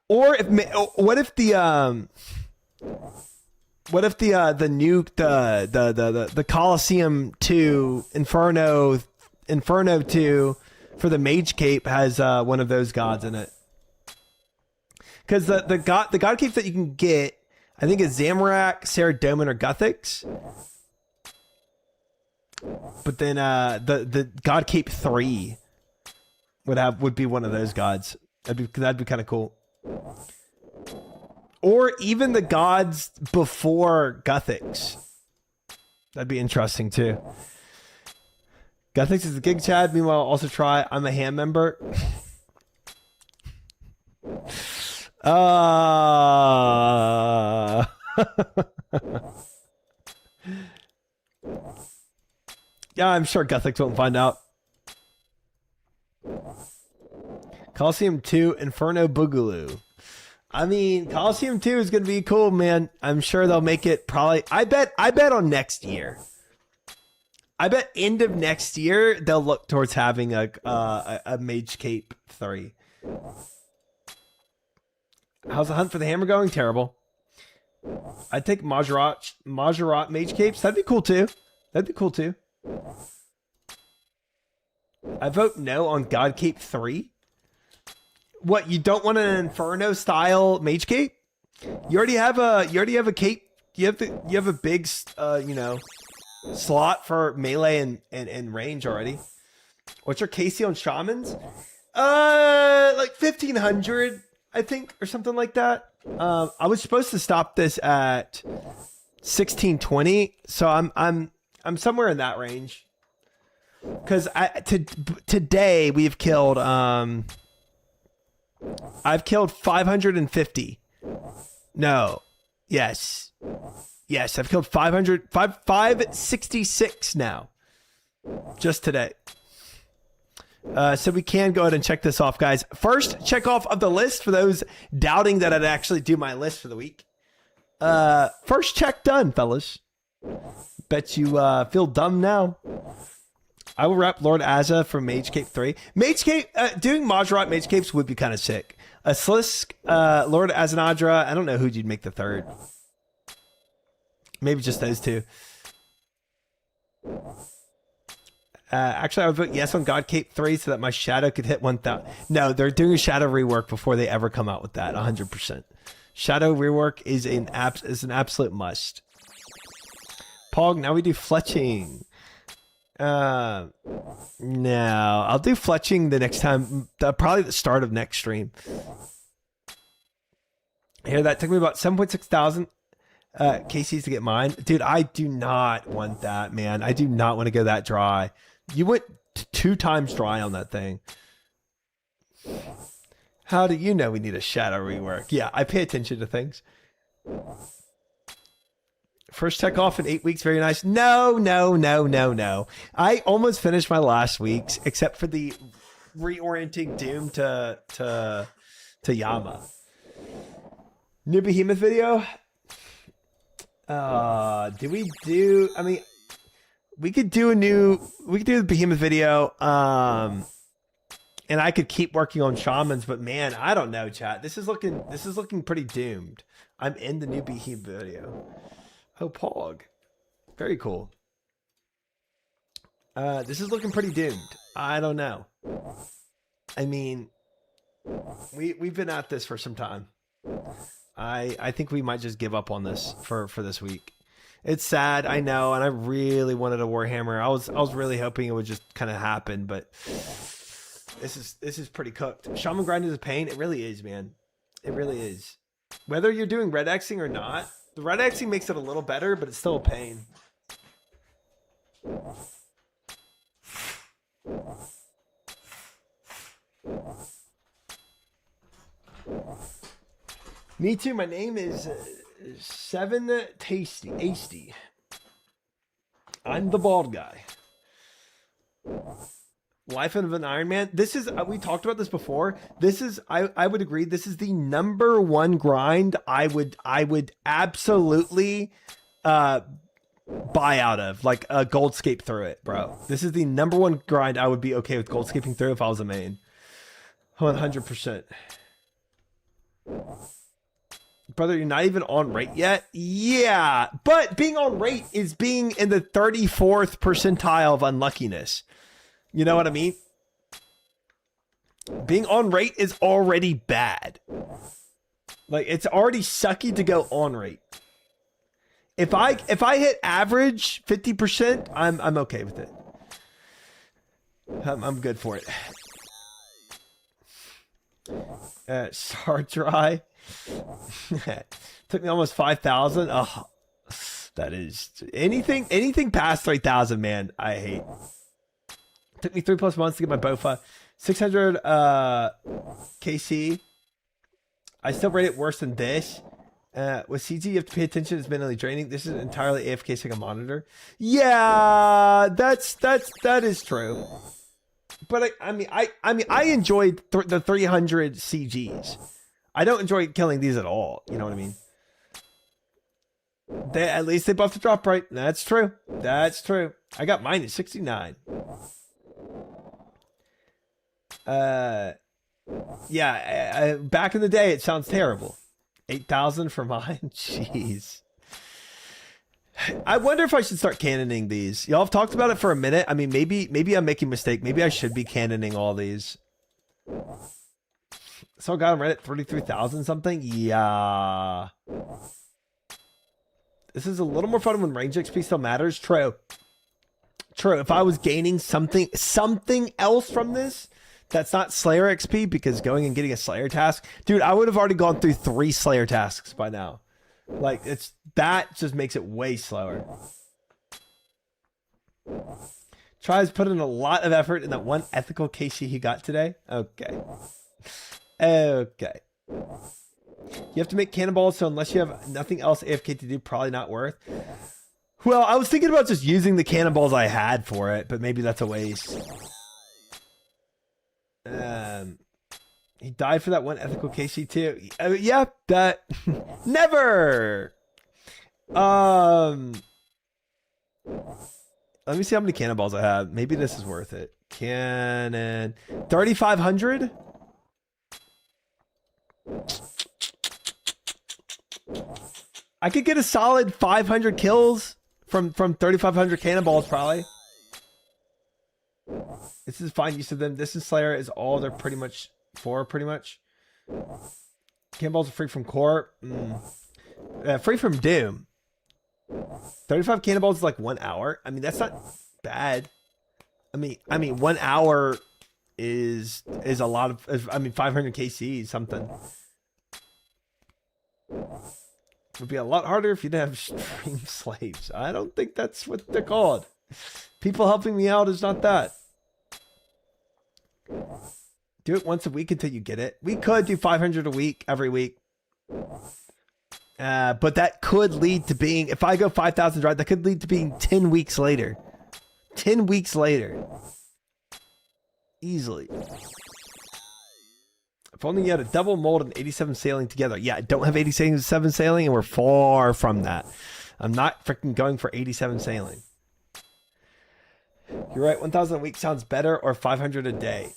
Or if what if the new the Colosseum 2 Inferno 2 for the Mage Cape has one of those gods in it? Because the god capes that you can get, I think, is Zamorak, Saradomin, or Guthix. But then the God Cape 3 would be one of those gods. That'd be kind of cool. Or even the gods before Guthix. That'd be interesting too. Guthix is the Gig Chad. Meanwhile, also try I'm a ham member. Yeah, I'm sure Guthix won't find out. Colosseum 2 Inferno Boogaloo. I mean, Colosseum 2 is going to be cool, man. I'm sure they'll make it probably. I bet on next year. I bet end of next year they'll look towards having a Mage Cape 3. How's the hunt for the hammer going? Terrible. I'd take Majorat Mage Capes. That'd be cool too. I vote no on God Cape 3. What, you don't want an Inferno style Mage Cape? You already have a cape. You have a big slot for melee and range already. What's your KC on shamans? Like 1500, I think, or something like that. I was supposed to stop this at 1620, so I'm somewhere in that range. Because today we've killed I've killed 550. No. Yes, I've killed 566 now. Just today. So we can go ahead and check this off, guys. First, check off of the list for those doubting that I'd actually do my list for the week. First check done, fellas. Bet you feel dumb now. I will rep Lord Azza for Mage Cape 3. Mage Cape, doing Majorat Mage Capes would be kind of sick. A Slisk, Lord Azanadra. I don't know who you'd make the third. Maybe just those two. Actually, I would vote yes on God Cape 3 so that my Shadow could hit 1,000. No, they're doing a Shadow rework before they ever come out with that. 100%. Shadow rework is an absolute must. Pog, now we do fletching. No, I'll do fletching the next time. Probably the start of next stream. Here, that took me about 7,600 KCs to get mine. Dude, I do not want that, man. I do not want to go that dry. You went 2 times dry on that thing. How do you know we need a shadow rework? Yeah, I pay attention to things. First tech off in 8 weeks. Very nice. No. I almost finished my last week's, except for the reorienting Doom to Yama. New Behemoth video. Do we do? I mean, we could do the Behemoth video. And I could keep working on shamans, but man, I don't know, chat. This is looking pretty doomed. I'm in the new Behemoth video. Oh, Pog. Very cool. This is looking pretty doomed. I don't know. I mean, we've been at this for some time. I think we might just give up on this for this week. It's sad, I know, and I really wanted a Warhammer. I was really hoping it would just kind of happen, but this is pretty cooked. Shaman grind is a pain. It really is, man. It really is. Whether you're doing red Xing or not, the red Xing makes it a little better, but it's still a pain. Me too. My name is 7 Tasty. I'm the bald guy. Life of an Iron Man. This is, we talked about this before. This is, I would agree. This is the #1 grind I would absolutely buy out of, like a goldscape through it, bro. This is the #1 grind I would be okay with goldscaping through if I was a main. 100%. Brother, you're not even on rate yet? Yeah, but being on rate is being in the 34th percentile of unluckiness. You know what I mean? Being on rate is already bad. Like, it's already sucky to go on rate. If I hit average 50%, I'm okay with it. I'm good for it. Sardry. Took me almost 5,000. Oh, that is anything past 3,000, man. I hate. Took me 3+ months to get my Bofa. 600 KC. I still rate it worse than this. With CG, you have to pay attention. It's mentally draining. This is entirely AFK so I can monitor. Yeah, that is true. But I mean, I enjoyed the 300 CGs. I don't enjoy killing these at all. You know what I mean? At least they buffed the drop rate. That's true. That's true. I got mine at 69. Yeah, back in the day, it sounds terrible. 8,000 for mine? Jeez. I wonder if I should start cannoning these. Y'all have talked about it for a minute. I mean, maybe I'm making a mistake. Maybe I should be cannoning all these. So I got them right at 33,000 something? Yeah. This is a little more fun when range XP still matters. True. True. If I was gaining something else from this, that's not Slayer XP, because going and getting a Slayer task, dude, I would have already gone through 3 Slayer tasks by now. Like, that just makes it way slower. Tries put in a lot of effort in that one ethical KC he got today. Okay. Okay. You have to make cannonballs, so unless you have nothing else AFK to do, probably not worth. Well, I was thinking about just using the cannonballs I had for it, but maybe that's a waste. He died for that one ethical KC too. Yeah, that never. Let me see how many cannonballs I have. Maybe this is worth it. Cannon 3,500. I could get a solid 500 kills from 3,500 cannonballs probably. This is fine use of them. This is Slayer is all they're pretty much for, pretty much. Cannonballs are free from core. Free from Doom. 35 cannonballs is like 1 hour. I mean, that's not bad. I mean 1 hour is a lot of, I mean, 500 KC something. It would be a lot harder if you didn't have stream slaves. I don't think that's what they're called. People helping me out is not that. Do it once a week until you get it. We could do 500 a week, every week. But that could lead to being, if I go 5,000 drive, that could lead to being 10 weeks later. 10 weeks later. Easily. If only you had a double mold and 87 sailing together. Yeah, I don't have 87 sailing, and we're far from that. I'm not freaking going for 87 sailing. You're right, 1,000 a week sounds better, or 500 a day.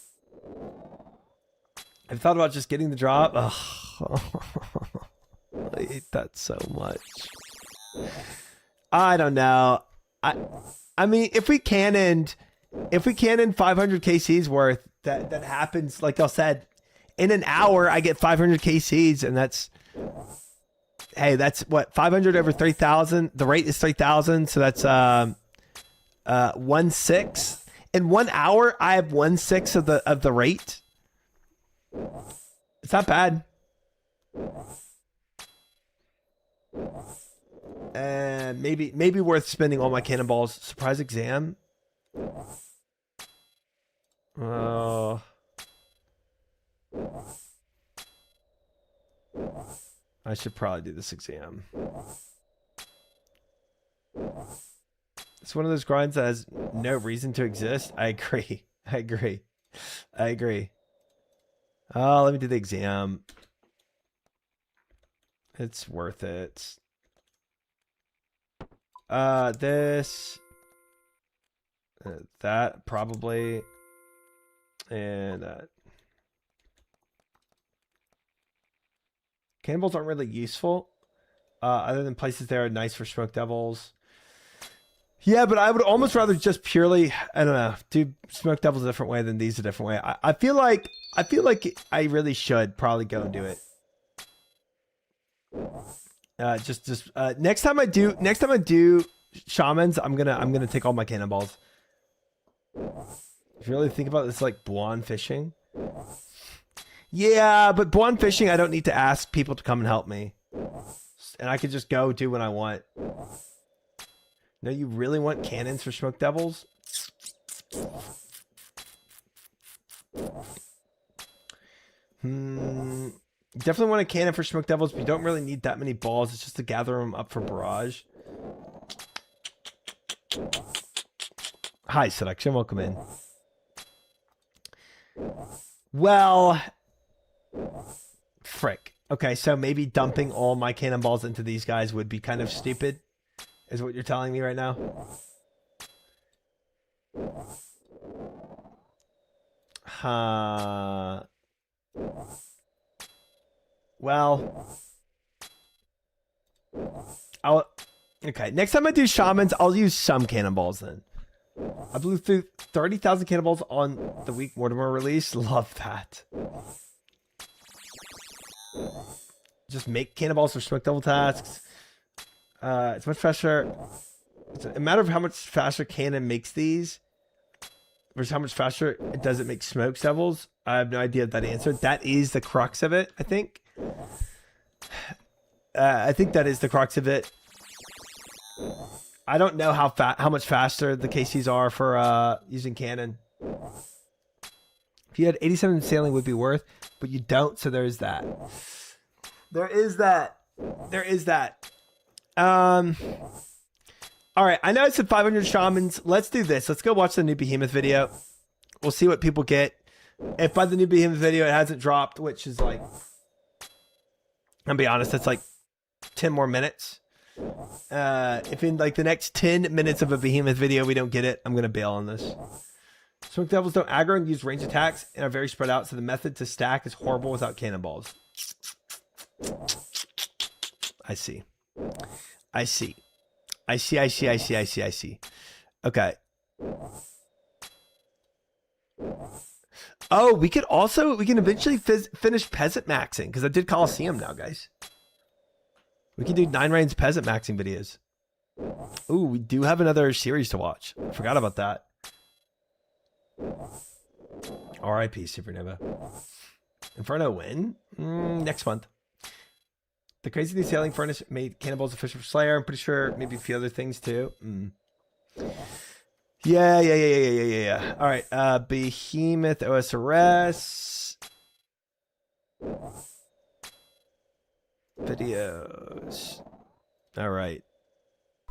I've thought about just getting the drop. Ugh. I hate that so much. I don't know. I mean, if we cannon 500 KCs worth, that happens, like I said, in an hour I get 500 KCs, and that's, hey, that's what, 500 over 3,000. The rate is 3,000, so that's 1/6. In 1 hour, I have 1/6 of the rate. It's not bad. And maybe worth spending all my cannonballs. Surprise exam. I should probably do this exam. It's one of those grinds that has no reason to exist. I agree. I agree. I agree. Oh, let me do the exam. It's worth it. This, that probably, and cannonballs aren't really useful, other than places that are nice for smoke devils. Yeah, but I would almost rather just purely, I don't know, do smoke devils a different way than these a different way. I feel like I really should probably go and do it. Next time I do shamans, I'm gonna take all my cannonballs. If you really think about it, it's like Buon fishing. Yeah, but Buon fishing, I don't need to ask people to come and help me, and I could just go do what I want. No, you really want cannons for smoke devils? Definitely want a cannon for smoke devils, but you don't really need that many balls. It's just to gather them up for barrage. Hi, Selection. Welcome in. Well, frick. Okay, so maybe dumping all my cannonballs into these guys would be kind of stupid, is what you're telling me right now. Well, okay, next time I do shamans, I'll use some cannonballs then. I blew through 30,000 cannonballs on the week Mortimer release. Love that. Just make cannonballs for smoke devil tasks. It's much faster. It's a matter of how much faster cannon makes these versus how much faster it does it make smoke devils. I have no idea that answer. That is the crux of it, I think. I think that is the crux of it. I don't know how much faster the KCs are for using cannon. If you had 87 sailing would be worth, but you don't, so there is that. There is that. There is that. All right, I know it's at 500 shamans. Let's do this. Let's go watch the new Behemoth video. We'll see what people get. If by the new Behemoth video it hasn't dropped, which is like, I'll be honest, that's like 10 more minutes. If in like the next 10 minutes of a Behemoth video we don't get it, I'm going to bail on this. Smoke devils don't aggro and use range attacks and are very spread out, so the method to stack is horrible without cannonballs. I see. I see. I see, I see, I see, I see, I see. Okay. Oh, we can eventually finish peasant maxing, because I did Colosseum now, guys. We can do 9 Reigns peasant maxing videos. Ooh, we do have another series to watch. I forgot about that. R.I.P. Supernova. Inferno win? Next month. The crazy new sailing furnace made cannonballs official for Slayer. I'm pretty sure maybe a few other things too. Yeah. All right. Behemoth OSRS. Videos. All right.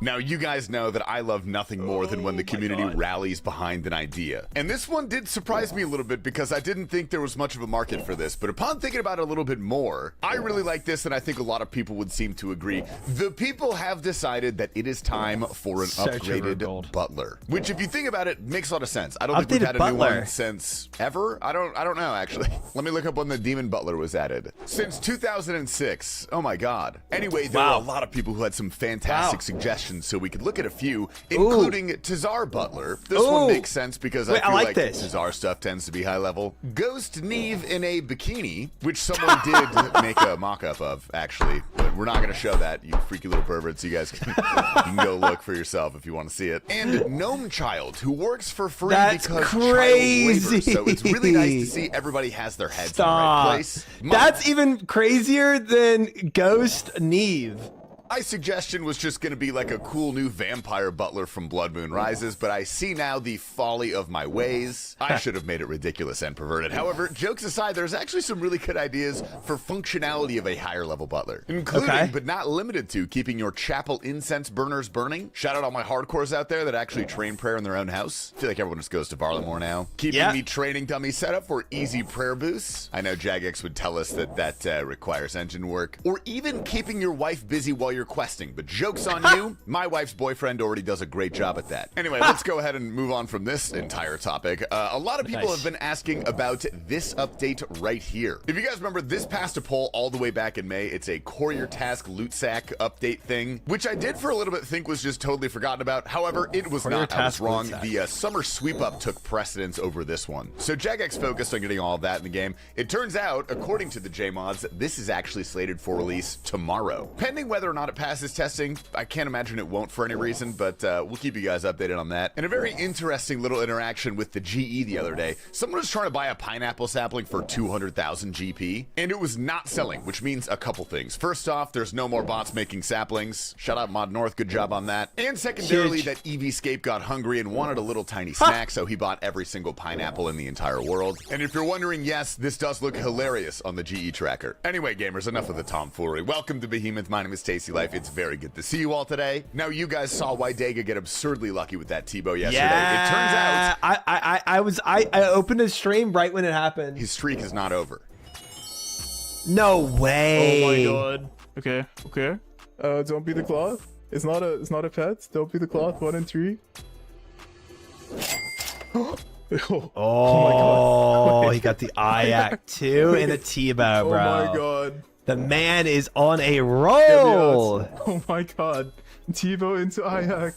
Now, you guys know that I love nothing more than when the community rallies behind an idea. And this one did surprise me a little bit because I didn't think there was much of a market for this, but upon thinking about it a little bit more, I really like this, and I think a lot of people would seem to agree. The people have decided that it is time for an upgraded butler, which, if you think about it, makes a lot of sense. I don't think we've had a new one since ever. I don't know, actually. Let me look up when the Demon Butler was added. Since 2006. Oh my god. Anyway, there were a lot of people who had some fantastic suggestions, so we could look at a few, including Tazar Butler. This one makes sense because I feel like Tazar stuff tends to be high level. Ghost Neve in a bikini, which someone did make a mock-up of, actually, but we're not going to show that, you freaky little perverts. You guys can, you can go look for yourself if you want to see it. And Gnome Child, who works for free because crazy. Child labor. So it's really nice to see everybody has their heads in the right place. That's even crazier than Ghost Neve. My suggestion was just going to be like a cool new vampire butler from Blood Moon Rises, but I see now the folly of my ways. I should have made it ridiculous and perverted. However, jokes aside, there's actually some really good ideas for functionality of a higher level butler, including, but not limited to, keeping your chapel incense burners burning. Shout out all my hardcores out there that actually train prayer in their own house. I feel like everyone just goes to Varlet more now. Keeping the training dummy set up for easy prayer boosts. I know Jagex would tell us that requires engine work. Or even keeping your wife busy while you're questing, but joke's on you, my wife's boyfriend already does a great job at that. Anyway, let's go ahead and move on from this entire topic. A lot of people have been asking about this update right here. If you guys remember, this passed a poll all the way back in May. It's a courier task loot sack update thing, which I did for a little bit think was just totally forgotten about. However, it was not. I was wrong. The summer sweep up took precedence over this one. So Jagex focused on getting all of that in the game. It turns out, according to the JMods, this is actually slated for release tomorrow. Pending whether or not it passes testing, I can't imagine it won't for any reason, but we'll keep you guys updated on that. And a very interesting little interaction with the GE the other day. Someone was trying to buy a pineapple sapling for 200,000 GP, and it was not selling, which means a couple things. First off, there's no more bots making saplings. Shout out Mod North, good job on that. And secondarily, that EVscape got hungry and wanted a little tiny snack, so he bought every single pineapple in the entire world. And if you're wondering, yes, this does look hilarious on the GE tracker. Anyway, gamers, enough of the tomfoolery. Welcome to Behemoth. My name is Tasty Life. It's very good to see you all today. Now, you guys saw why Dega get absurdly lucky with that T-bow yesterday. It turns out I opened a stream right when it happened. His streak is not over. No way. Oh my god. Okay, okay. Don't be the cloth. It's not a pet. Don't be the cloth. 1 and 3. Oh, he got the eye act too and a T-bow, bro. Oh my god. The man is on a roll. Oh my god. Tebow into Ayak.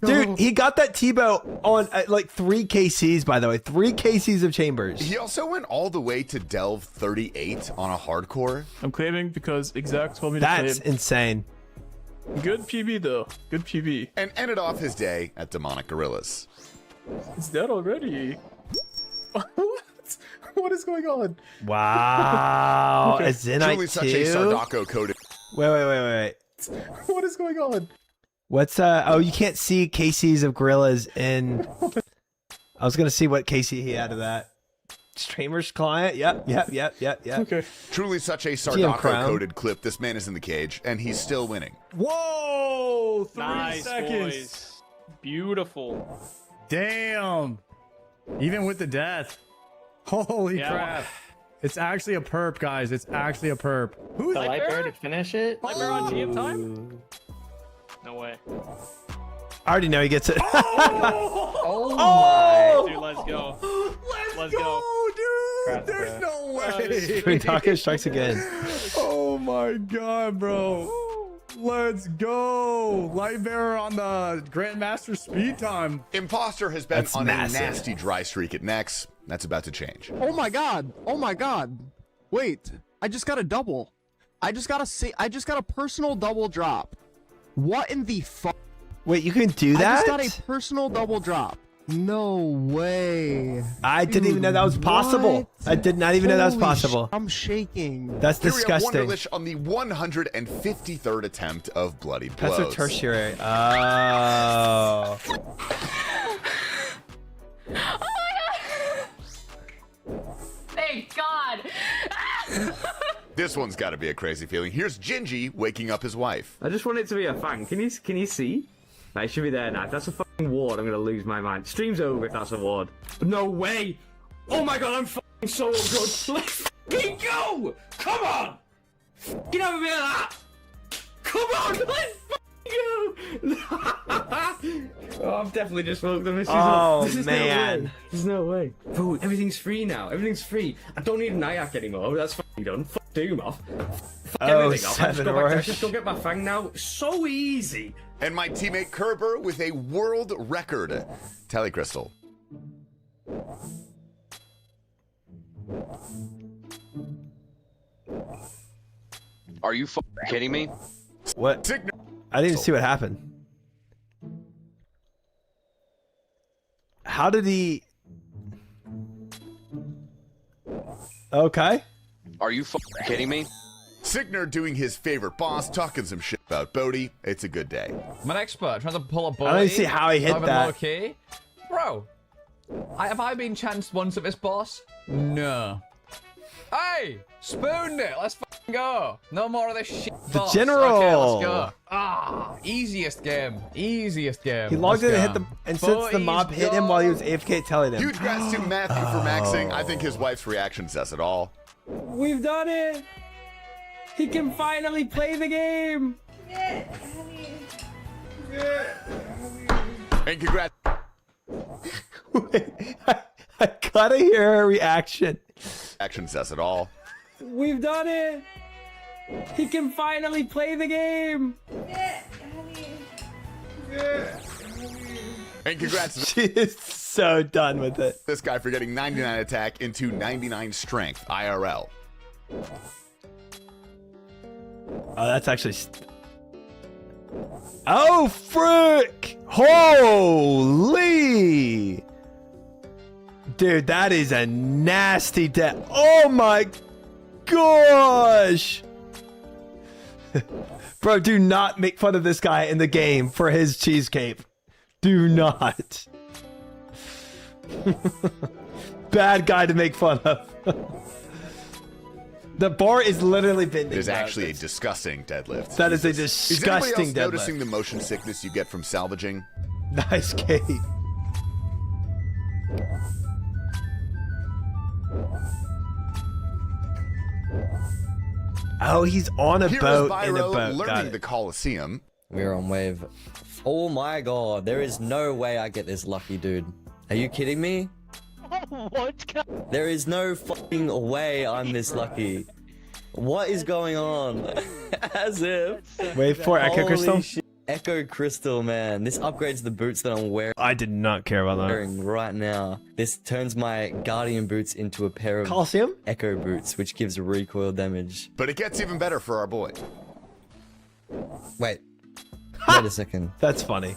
Dude, he got that T-bow on like 3 KCs, by the way. 3 KCs of chambers. He also went all the way to delve 38 on a hardcore. I'm claiming because Exact told me to That's claim. insane. Good PB though. Good PB. And ended off his day at Demonic Gorillas. It's dead already. What? What is going on? Wow. Okay. A Zenite Truly such a too? Sardako coded. Wait. What is going on? What's oh, you can't see KCs of gorillas in. I was gonna see what KC he had of that. Streamer's client. Yep. Okay. Truly such a GM Sardako Crown. coded clip. This man is in the cage and he's still winning. Whoa! 3 Nice, seconds. boys. Beautiful. Damn. Even with the death. Holy Yeah. crap. It's actually a perp, guys. It's actually a perp. Who's The that? Lightbearer to finish it? Lightbearer on GM time? No way. I already know he gets it. Oh! Dude, let's go. Let's go. Dude, there's no way. Taco strikes again. Oh my god, bro. Let's go. Lightbearer on the Grandmaster speed time. Imposter has been That's on massive. a nasty dry streak at Nex. That's about to change. Oh my god. Oh my god. Wait. I just got a double. I just got a personal double drop. What in the fuck? Wait, you can do I that? just got a personal double drop. No way. I didn't even know that was possible. What? I did not even know that was Holy possible. I'm shaking. That's Here we have disgusting. Wonderlish on the 153rd attempt of Bloody That's Blows. a tertiary. Oh. Thank God. This one's got to be a crazy feeling. Here's Gingy waking up his wife. I just want it to be a fang. Can you see? That should be there now. If that's a fucking ward, I'm gonna lose my mind. Stream's over if that's a ward. No way! Oh my god, I'm fucking so good. Let's fucking go! Come on! Get over me of that! Come on! Let's fucking go! Oh, I've definitely just smoked them. Oh, this man. No way. There's no way. Bro, everything's free now. Everything's free. I don't need a Nyack anymore. That's fucking done. Fuck Doom off. Fuck everything off. I just go back to, just go get my fang now. So easy. And my teammate Kerber with a world record Tally Crystal. Are you kidding me? What? I didn't even see what happened. How did he? Okay. Are you kidding me? Signer doing his favorite boss, talking some shit about Bodhi. It's a good day. I'm an expert trying to pull a ball. I don't even see how he hit that. Okay, bro. Have I been chanced once at this boss? No. Hey, spooned it. Let's fucking go. No more of this shit. The boss. general. Okay, let's go. Easiest game. Easiest game. He logged in and hit the, and since the Boys mob hit him while he was AFK telling him. Huge congrats to Matthew for maxing. I think his wife's reaction says it all. We've done it. He can finally play the game. And congrats. I gotta hear her reaction. Action says it all. We've done it. He can finally play the game. And congrats to She is so done with it. this guy for getting 99 attack into 99 strength IRL. Oh, that's actually. Oh, frick! Holy! Dude, that is a nasty death. Oh my gosh! Bro, do not make fun of this guy in the game for his cheesecake. Do not. Bad guy to make fun of. The bar is literally bending. It is actually a disgusting deadlift. That is a Is disgusting anybody else deadlift. noticing the motion sickness you get from salvaging? Nice Kate. Oh, he's on a Heroes boat in a Byro boat. Got learning it. the Colosseum. We're on wave. Oh my god, there is no way I get this lucky, dude. Are you kidding me? What? There is no fucking way I'm this lucky. What is going on? As if. Wave 4 Echo Crystal? Holy shit. Echo Crystal, man. This upgrades the boots that I'm wearing. I did not care about that. Right now. This turns my Guardian boots into a pair of Colosseum? Echo boots, which gives recoil damage. But it gets even better for our boy. Wait. Wait a second. That's funny.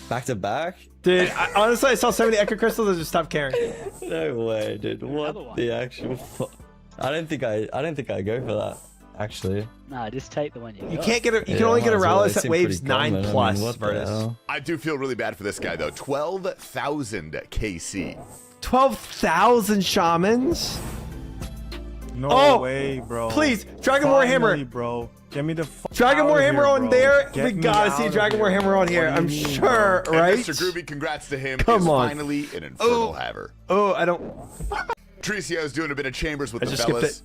Back to back? Dude, honestly, I saw so many Echo Crystals, I just stopped caring. No way, dude. What the actual fuck? I don't think I go for that, actually. Nah, just take the one you got. You can't get a, you can only get a Rallis at waves 9 plus, Vertus. I do feel really bad for this guy though. 12,000 KC. 12,000 shamans? No way, bro. Please, Dragon Warhammer. Finally, bro. Get me the Dragon Warhammer on there? Get We me gotta out see of Dragon here. Warhammer on here. What do I'm you mean, sure, bro? right? And Mr. Groovy, congrats to him. Come is on. finally an Infernal Haver. Oh, I don't. Tricio's doing a bit of chambers with I the just skipped fellas.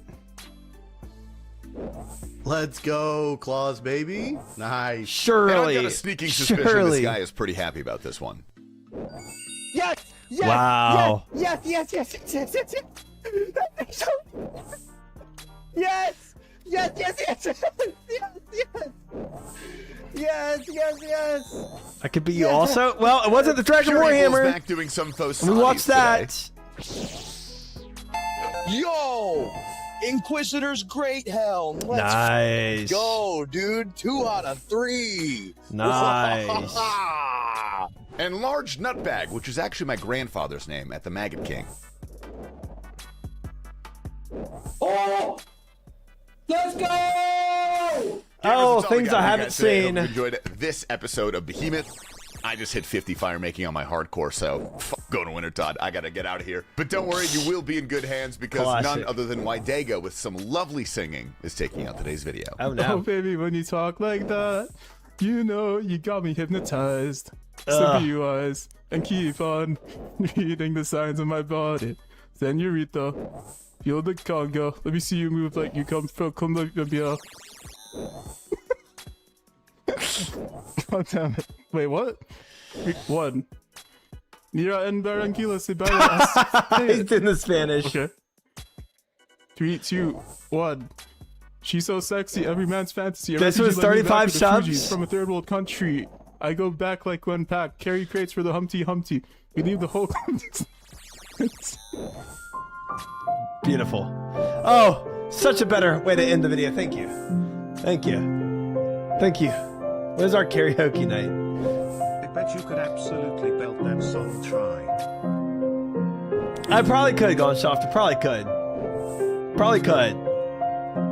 Let's go, Claws, baby. Nice. And Surely. I've got a sneaking suspicion surely. this guy is pretty happy about this one. Yes! Yes! Wow. Yes! Yes! Yes! Yes! Yes! Yes! Yes! Yes! Yes! Yes! Yes! Yes! Yes! Yes! Yes! That could be you also. Well, it wasn't the Dragon Pure Evil's Warhammer. back doing some faux We watched sauces that. Yo! Inquisitor's great helm. Let's Nice. go, dude. 2 out of 3. Nice. And Large Nutbag, which is actually my grandfather's name at the Maggot King. Oh! Let's go! Oh, That's all we things got I for you haven't guys today. seen. Hope you enjoyed this episode of Behemoth. I just hit 50 fire making on my hardcore, so go to Winter Todd. I gotta get out of here. But don't worry, you will be in good hands because Classic. none other than Wydega with some lovely singing is taking out today's video. Oh Oh, no. baby, when you talk like that, you know you got me hypnotized. Slip you eyes and keep on reading the signs of my body. Senorita, feel the conga. Let me see you move like you come from Colombia. God damn it. Wait, what? 1. Mira en Barranquilla se baila. He's in the Spanish. Okay. 3, 2, 1. She's so sexy, every man's fantasy. This was 35 subs? From a third world country. I go back like one pack. Carry crates for the Humpty Humpty. We leave the whole. Beautiful. Oh, such a better way to end the video. Thank you. Thank you. Thank you. Where's our karaoke night? I bet you could absolutely belt that song. Try. I probably could, Gonsoft. Probably could. Probably could.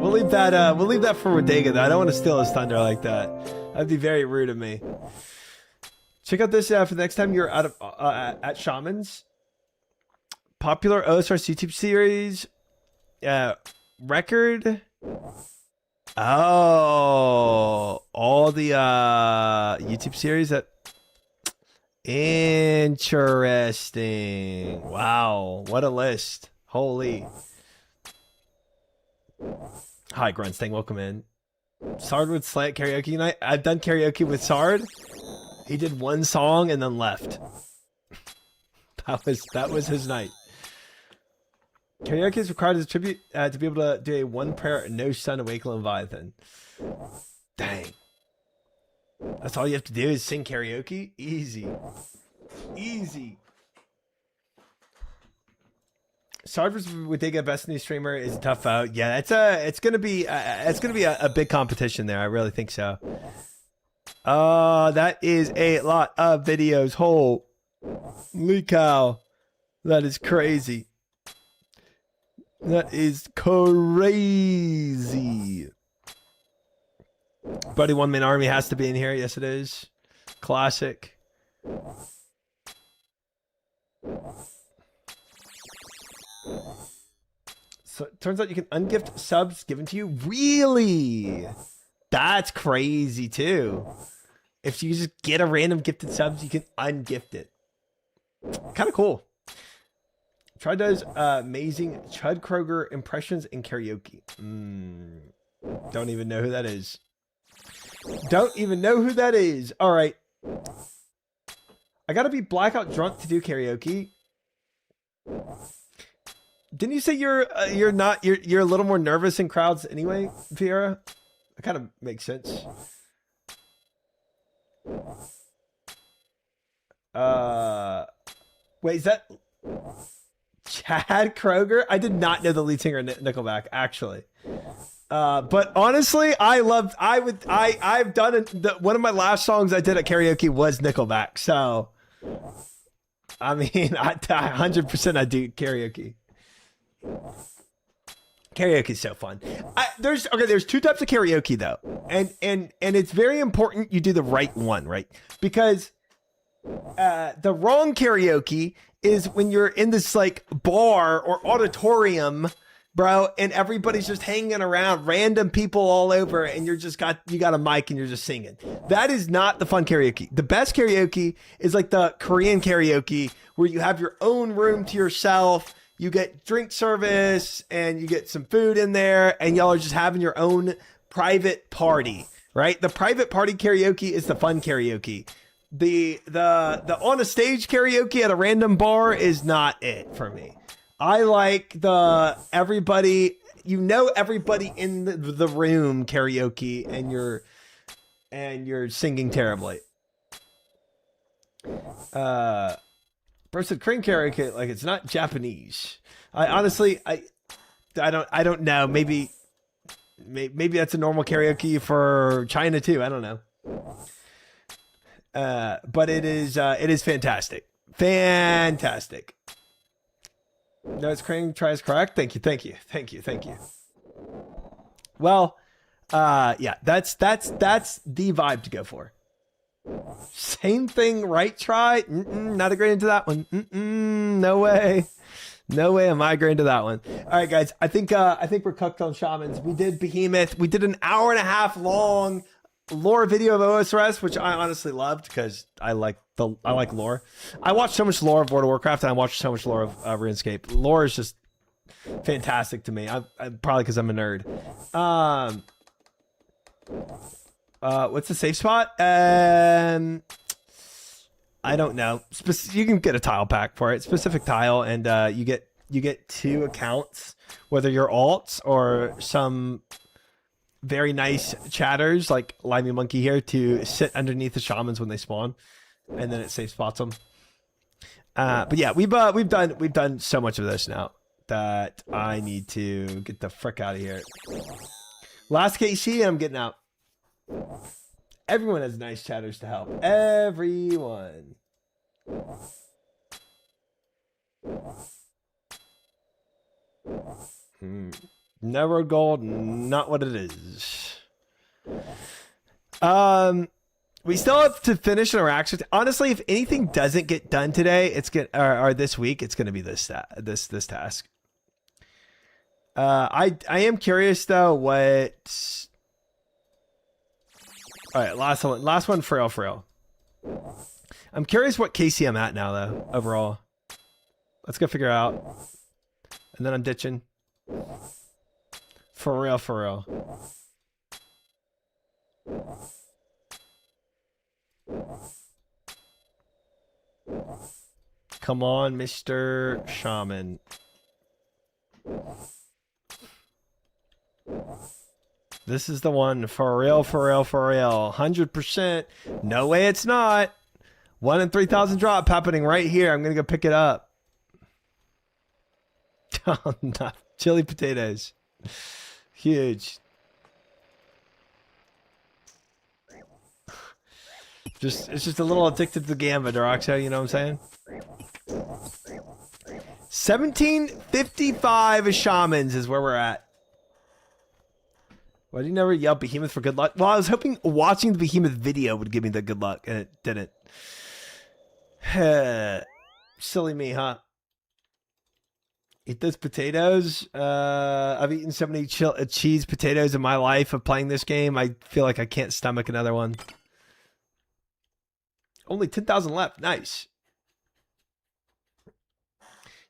We'll leave that. We'll leave that for Rodega. Though I don't want to steal his thunder like that. That'd be very rude of me. Check out this for the next time you're out of at Shamans. Popular OSR YouTube series. Record. Oh, all the YouTube series that. Interesting. Wow, what a list. Holy. Hi, Grunstang. Welcome in. Sard would slant karaoke night. I've done karaoke with Sard. He did one song and then left. That was his night. Karaoke is required as a tribute to be able to do a one prayer no sun awake Leviathan. Dang. That's all you have to do is sing karaoke? Easy. Easy. Sarvers with Digga best new streamer is a tough out. Yeah, it's gonna be a big competition there. I really think so. That is a lot of videos. Holy cow. That is crazy. That is crazy. Buddy, One Man Army has to be in here. Yes, it is. Classic. So it turns out you can ungift subs given to you. Really? That's crazy too. If you just get a random gifted subs, you can ungift it. Kind of cool. Try does amazing Chud Kroger impressions in karaoke. Don't even know who that is. Don't even know who that is. All right. I gotta be blackout drunk to do karaoke. Didn't you say you're a little more nervous in crowds anyway, Fiera? That kind of makes sense. Wait, is that Chad Kroger? I did not know the lead singer of Nickelback, actually. But honestly, I've done one of my last songs I did at karaoke was Nickelback. So, I mean, 100% I do karaoke. Karaoke is so fun. There's two types of karaoke though. And it's very important you do the right one, right? Because the wrong karaoke is when you're in this like bar or auditorium, bro, and everybody's just hanging around, random people all over, and you got a mic and you're just singing. That is not the fun karaoke. The best karaoke is like the Korean karaoke where you have your own room to yourself, you get drink service, and you get some food in there, and y'all are just having your own private party, right? The private party karaoke is the fun karaoke. The on a stage karaoke at a random bar is not it for me. I like everybody in the room karaoke, and you're singing terribly. Bro said Korean karaoke like it's not Japanese. I honestly I don't know. Maybe that's a normal karaoke for China too. I don't know. But it is fantastic. Fantastic. No, it's Crane tries correct. Thank you. Well, yeah, that's the vibe to go for. Same thing, right? Try. Not agreeing to that one. No way. No way am I agreeing to that one. All right, guys. I think we're cooked on shamans. We did Behemoth. We did an hour and a half long lore video of OSRS, which I honestly loved because I like lore. I watched so much lore of World of Warcraft, and I watched so much lore of RuneScape. Lore is just fantastic to me. I probably because I'm a nerd. What's the safe spot? I don't know. You can get a tile pack for it, specific tile, and you get 2 accounts, whether you're alts or some very nice chatters like Limey Monkey here to sit underneath the shamans when they spawn, and then it safe spots them. But yeah, we've done so much of this now that I need to get the frick out of here. Last KC, I'm getting out. Everyone has nice chatters to help. Everyone. Never gold, not what it is. We still have to finish an interaction. Honestly, if anything doesn't get done today, or this week, it's gonna be this task. I am curious though what. All right, last one for real. I'm curious what KC I'm at now though overall. Let's go figure out, and then I'm ditching. For real. Come on, Mr. Shaman. This is the one for real. 100%. No way it's not. 1 in 3,000 drop happening right here. I'm going to go pick it up. Oh, no. Chili potatoes. Huge. It's just a little addicted to the gambit, Roxo, you know what I'm saying? 1755 shamans is where we're at. Why do you never yell Behemoth for good luck? Well, I was hoping watching the Behemoth video would give me the good luck, and it didn't. Silly me, huh? Eat those potatoes. I've eaten so many cheese potatoes in my life of playing this game. I feel like I can't stomach another one. Only 10,000 left. Nice.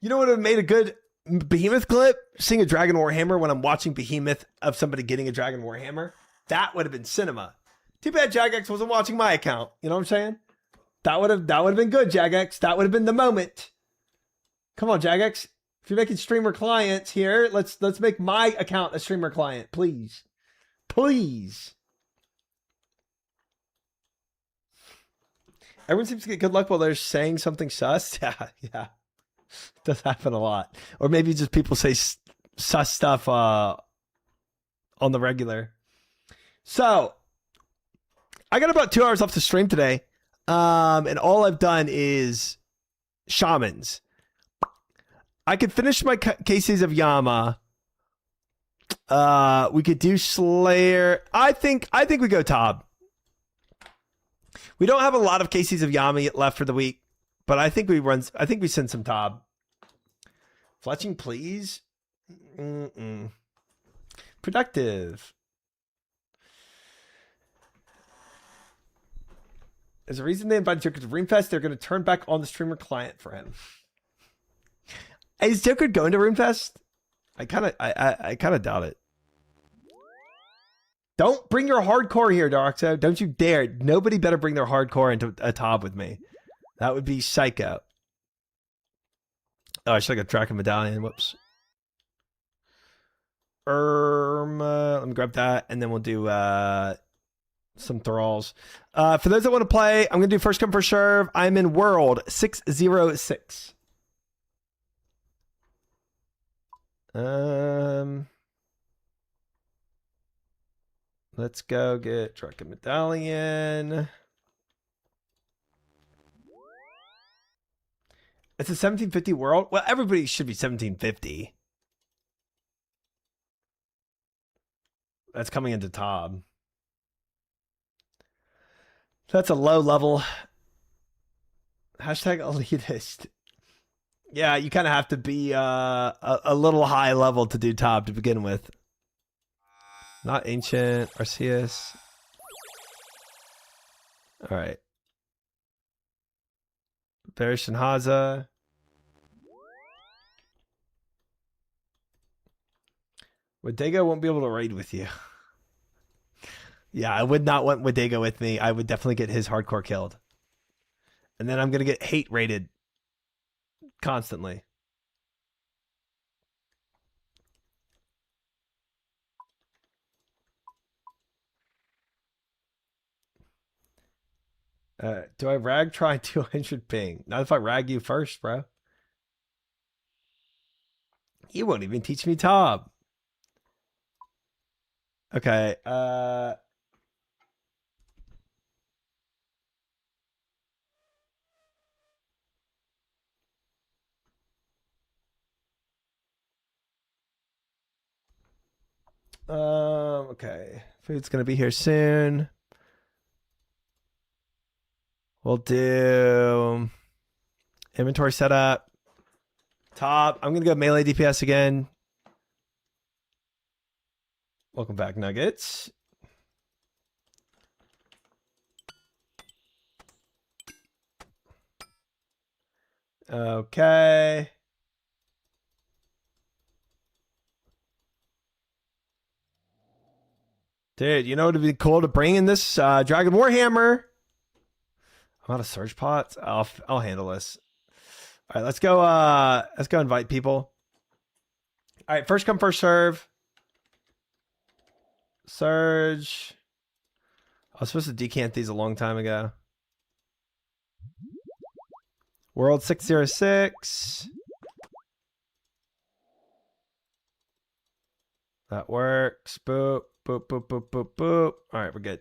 You know what would have made Behemoth clip, seeing a Dragon Warhammer when I'm watching Behemoth of somebody getting a Dragon Warhammer, that would have been cinema. Too bad Jagex wasn't watching my account. You know what I'm saying? That would have been good, Jagex. That would have been the moment. Come on, Jagex. If you're making streamer clients here, let's make my account a streamer client, please. Please. Everyone seems to get good luck while they're saying something sus. Yeah. It does happen a lot. Or maybe just people say sus stuff on the regular. So, I got about 2 hours left to stream today. And all I've done is shamans. I could finish my cases of Yama. We could do Slayer. I think we go Tob. We don't have a lot of cases of Yama yet left for the week, but I think we send some Tob. Fletching, please. Productive. There's a reason they invited Joker to Roomfest. They're going to turn back on the streamer client for him. Is Joker going to Roomfest? I kind of doubt it. Don't bring your hardcore here, Darkso. Don't you dare. Nobody better bring their hardcore into a Tob with me. That would be psycho. Oh, I should have got Draken Medallion. Whoops. Let me grab that, and then we'll do some thralls. For those that want to play, I'm going to do first come, first serve. I'm in World 606. Let's go get Draken Medallion. It's a 1750 world. Well, everybody should be 1750. That's coming into Tob. That's a low level. Hashtag elitist. Yeah, you kind of have to be a little high level to do Tob to begin with. Not Ancient. Arceus. All right. Barish and Haza. Wadego won't be able to raid with you. Yeah, I would not want Wadego with me. I would definitely get his hardcore killed. And then I'm going to get hate raided constantly. Do I rag try 200 ping? Not if I rag you first, bro. You won't even teach me Tob. Okay, okay. Food's gonna be here soon. We'll do inventory setup. Top. I'm gonna go melee DPS again. Welcome back, Nuggets. Okay. Dude, you know what would be cool to bring in this Dragon Warhammer? I'm out of search pots. I'll handle this. All right, let's go invite people. All right, first come, first serve. Surge. I was supposed to decant these a long time ago. World 606. That works. Boop, boop, boop, boop, boop, boop. All right, we're good.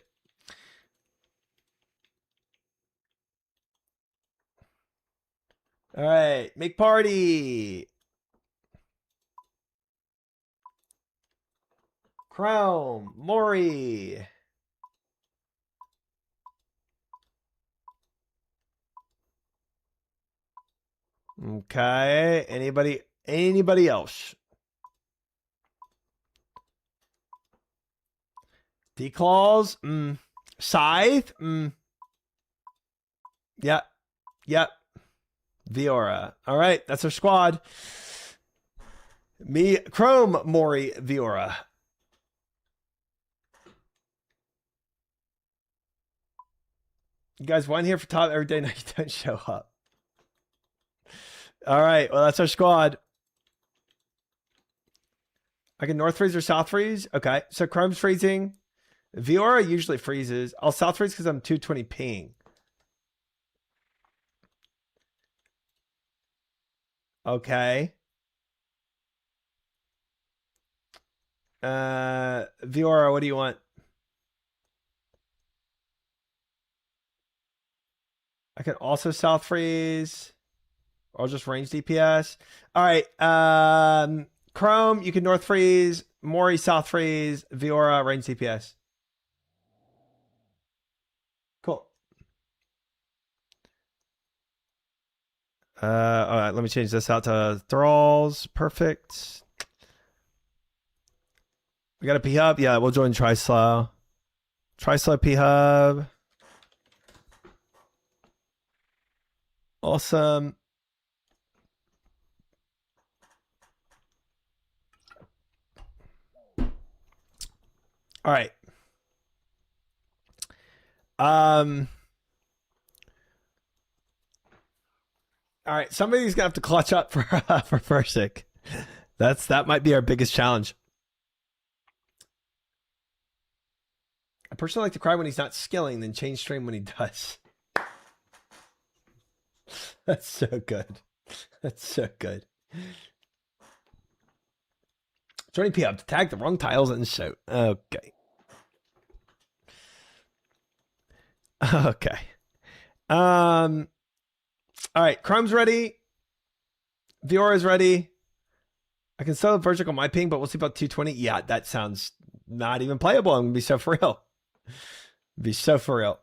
All right, make party. Crown, Mori. Okay, anybody else? Declaws, Scythe, Yep. Viora. All right, that's our squad. Me, Chrome, Mori, Viora. You guys want here for top every day. Now you don't show up. All right. Well, that's our squad. I can north freeze or south freeze. Okay. So Chrome's freezing. Viora usually freezes. I'll south freeze because I'm 220 ping. Okay. Viora, what do you want? I can also south freeze. Or I'll just range DPS. All right. Chrome, you can north freeze. Mori, south freeze. Viora, range DPS. Cool. All right. Let me change this out to thralls. Perfect. We got a P hub. Yeah, we'll join Trislow. Trislow P hub. Awesome. All right. All right. Somebody's gonna have to clutch up for Versick. That might be our biggest challenge. I personally like to cry when he's not skilling, then change stream when he does. That's so good. That's so good. Joining P up to tag the wrong tiles and shout. Okay. Okay. All right. Chrome's ready. Viora's ready. I can sell Vertical on my ping, but we'll see about 220. Yeah, that sounds not even playable. I'm gonna be so for real. Be so for real.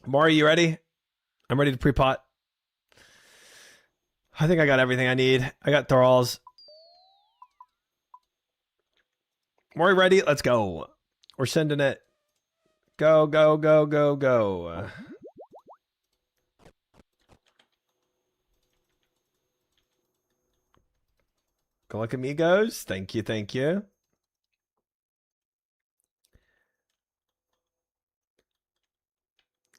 Mari, you ready? I'm ready to pre-pot. I think I got everything I need. I got thralls. Mari ready? Let's go. We're sending it. Go, go, go, go, go. Go look amigos. Thank you, thank you.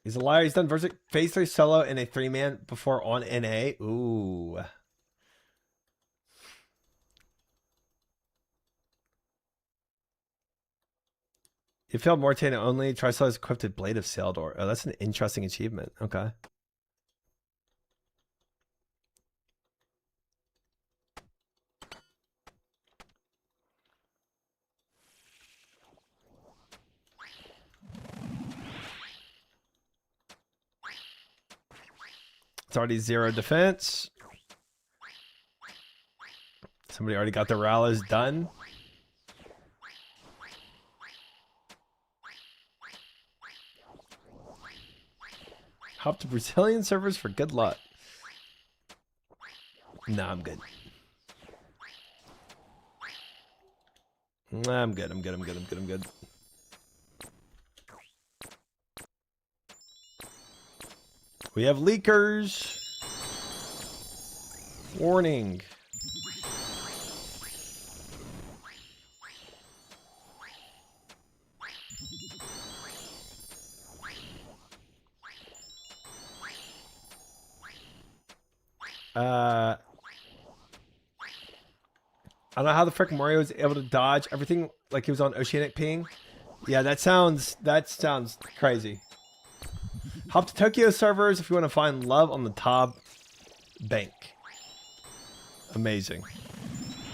He's a liar. He's done Versus phase 3 solo in a 3-man before on NA. Ooh. You failed Mortana only. Trisol has equipped a Blade of Seldor. Oh, that's an interesting achievement. Okay. It's already 0 defense. Somebody already got the Rallies done. Hop to Brazilian servers for good luck. Nah, I'm good. Nah, I'm good. I'm good. I'm good. I'm good. I'm good. We have leakers. Warning. I don't know how the frick Mario was able to dodge everything like he was on Oceanic ping. Yeah, that sounds crazy. Hop to Tokyo servers if you want to find love on the top bank. Amazing.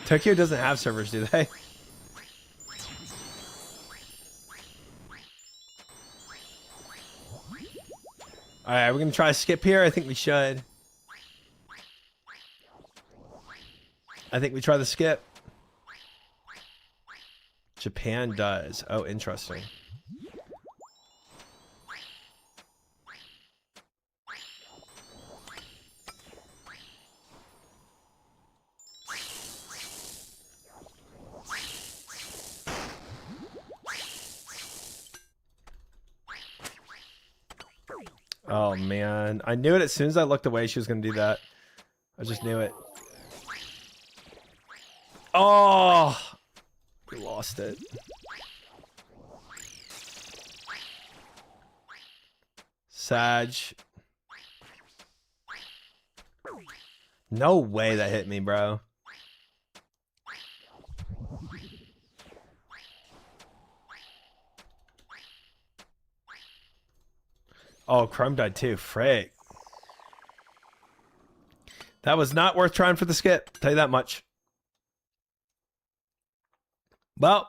Tokyo doesn't have servers, do they? Alright, we're going to try to skip here. I think we should. I think we try the skip. Japan does. Oh, interesting. Oh, man. I knew it as soon as I looked away she was going to do that. I just knew it. Oh, we lost it. Sag. No way that hit me, bro. Oh, Chrome died too. Frick. That was not worth trying for the skip. Tell you that much. Well,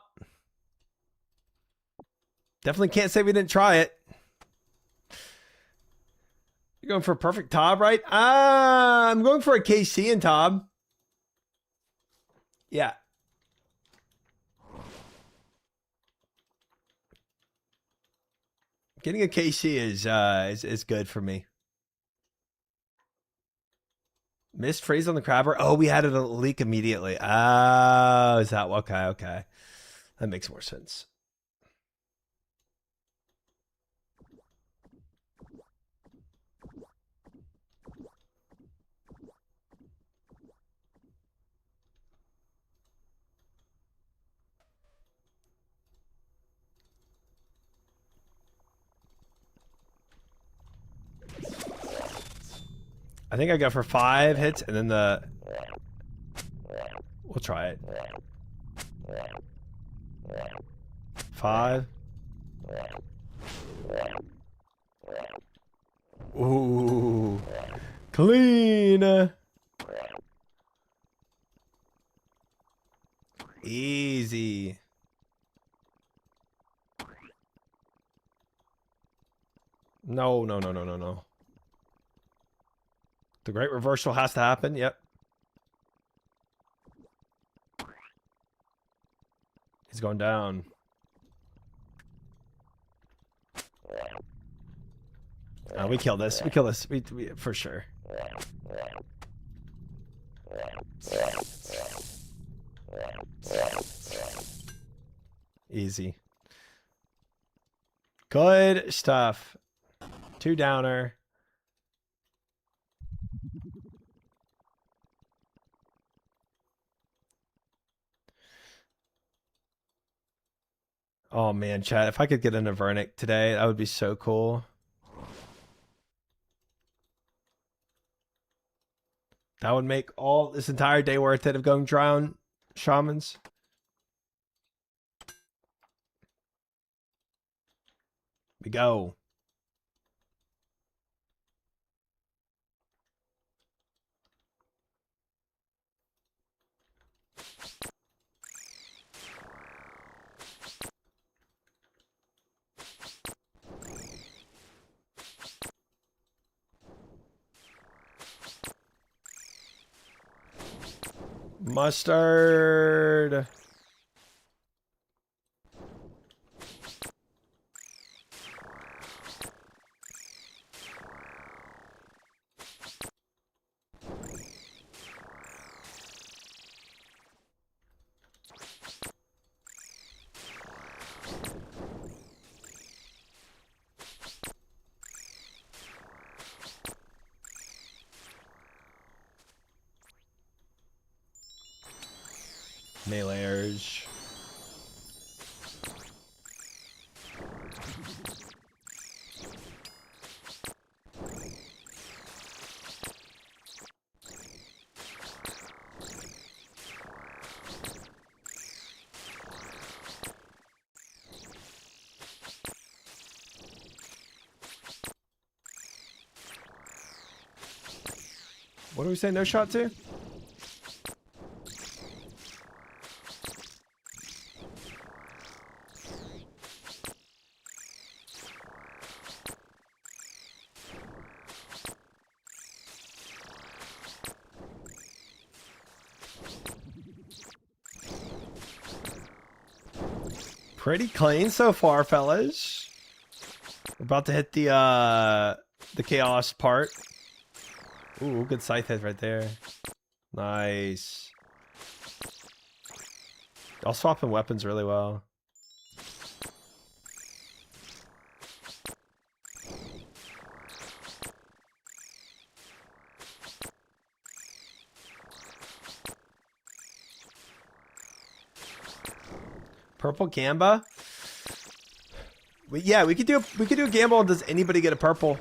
definitely can't say we didn't try it. You're going for a perfect Tob, right? I'm going for a KC and Tob. Yeah. Getting a KC is good for me. Missed freeze on the crabber. Oh, we had a leak immediately. Oh, is that okay? Okay, that makes more sense. I think I go for 5 hits and then we'll try it. 5. Ooh. Clean. Easy. No. The great reversal has to happen. Yep. He's going down. We kill this. We kill this. We for sure. Easy. Good stuff. 2 downer. Oh man, chat, if I could get an Avernic today, that would be so cool. That would make all this entire day worth it of going drown shamans. We go. Mustard. Meleeers. What do we say? No shot to? Pretty clean so far, fellas. We're about to hit the chaos part. Ooh, good scythe hit right there. Nice. Y'all swapping weapons really well. Purple Gamba? Yeah, we could do a gamble on does anybody get a purple?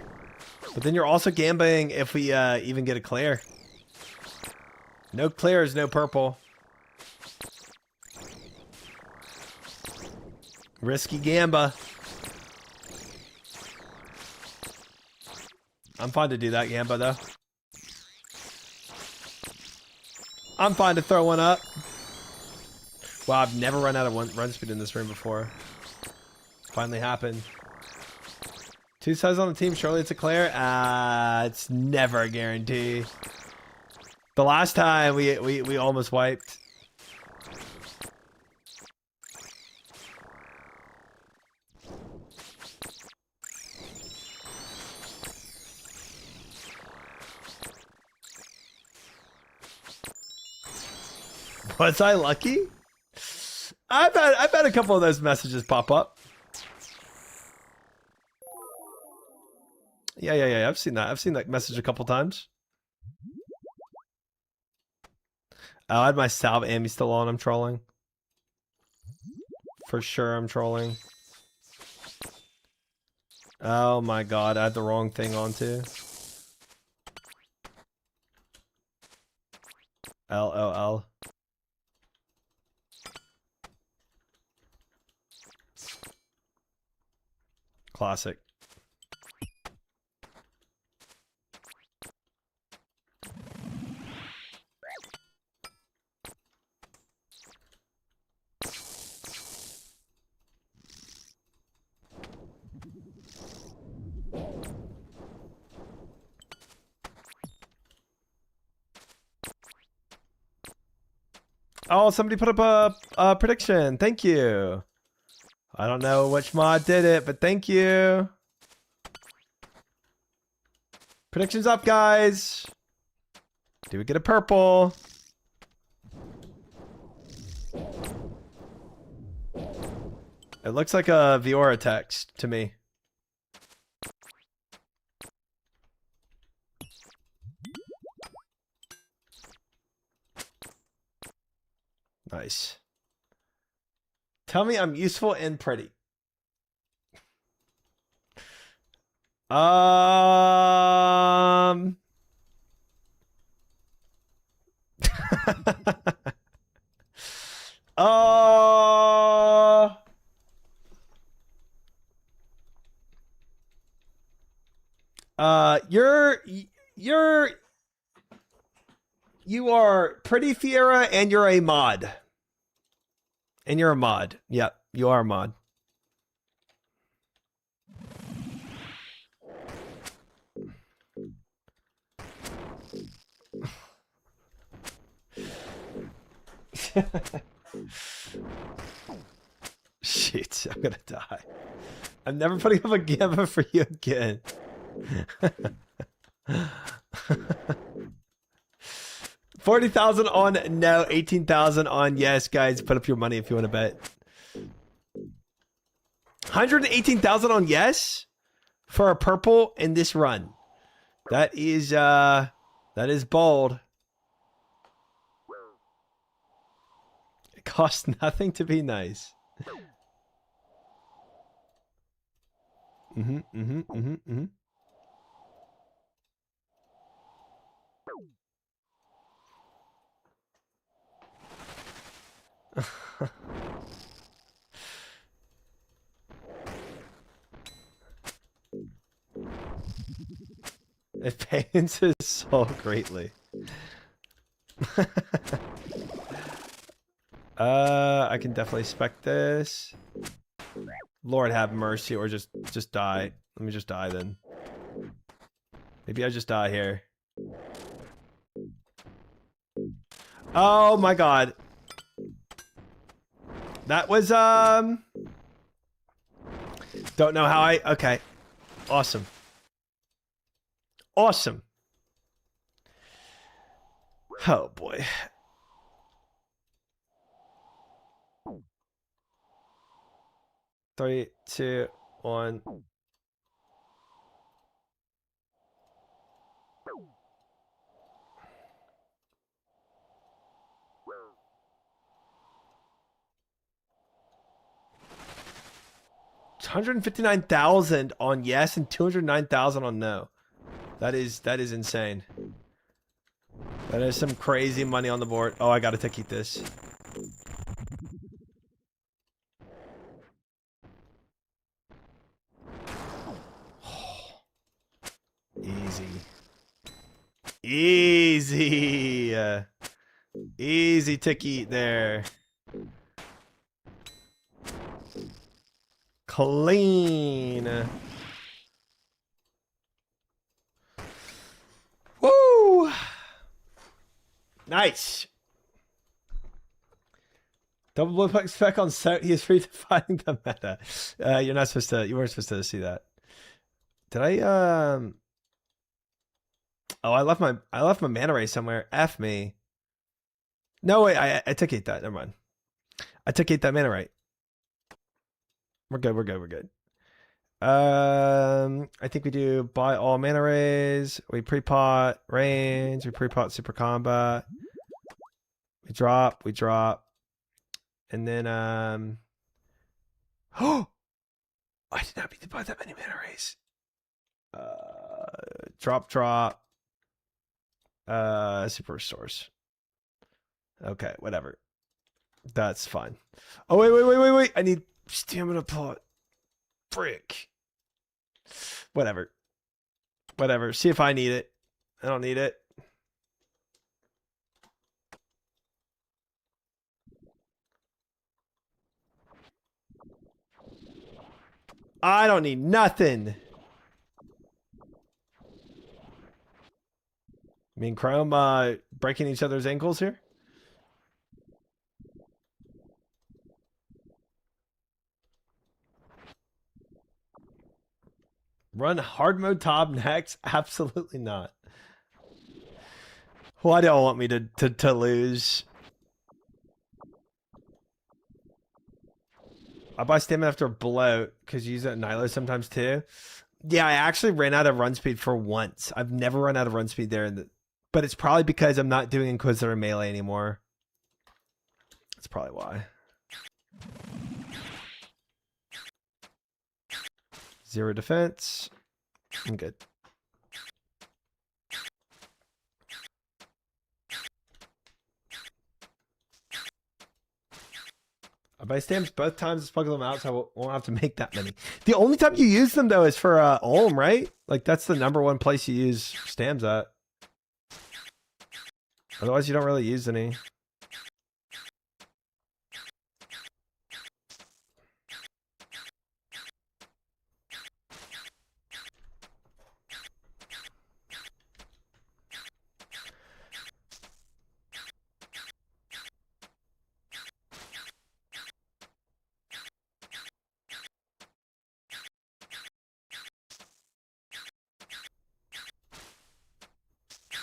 But then you're also gambling if we even get a clear. No clears, no purple. Risky Gamba. I'm fine to do that Gamba though. I'm fine to throw one up. Wow, I've never run out of run speed in this room before. Finally happened. 2 sides on the team, surely it's a clear. It's never a guarantee. The last time we almost wiped. Was I lucky? I've had a couple of those messages pop up. Yeah. I've seen that. I've seen that message a couple times. Oh, I had my salve ammy still on. I'm trolling. For sure, I'm trolling. Oh my god, I had the wrong thing on too. LOL. Classic. Oh, somebody put up a prediction. Thank you. I don't know which mod did it, but thank you. Predictions up, guys. Do we get a purple? It looks like a Viora text to me. Nice. Tell me I'm useful and pretty. You are pretty, Fiera, and you're a mod. And you're a mod. Yep, you are a mod. Shit, I'm gonna die. I'm never putting up a gamma for you again. 40,000 on no, 18,000 on yes, guys. Put up your money if you want to bet. 118,000 on yes for a purple in this run. That is bold. It costs nothing to be nice. It pains his soul greatly. I can definitely spec this. Lord have mercy, or just die. Let me just die then. Maybe I just die here. Oh my god. That was don't know how okay. Awesome. Awesome. Oh boy. Three, two, one. 159,000 on yes and 209,000 on no. That is insane. That is some crazy money on the board. Oh, I gotta eat this. Easy. Easy. Easy ticky there. Clean. Woo! Nice. Double blue spec on set. He is redefining the meta. You're not supposed to. You weren't supposed to see that. Did I? Oh, I left my mana ray somewhere. F me. No wait, I took 8 that. Never mind. I took 8 that mana ray. We're good. We're good. We're good. I think we do buy all mana rays. We pre-pot range. We pre-pot super combat. We drop. And then oh, I did not mean to buy that many mana rays. Drop. Super restores. Okay, whatever. That's fine. Oh wait. I need stamina pot. Frick. Whatever. See if I need it. I don't need it. I don't need nothing. I mean, Chrome breaking each other's ankles here. Run hard mode top next? Absolutely not. Why do y'all want me to lose? I buy stamina after bloat because you use it at Nilo sometimes too. Yeah, I actually ran out of run speed for once. I've never run out of run speed there, but it's probably because I'm not doing Inquisitor melee anymore. That's probably why. 0 defense. I'm good. I buy stamps both times to plug them out, so I won't have to make that many. The only time you use them, though, is for Ulm, right? Like, that's the #1 place you use stamps at. Otherwise, you don't really use any.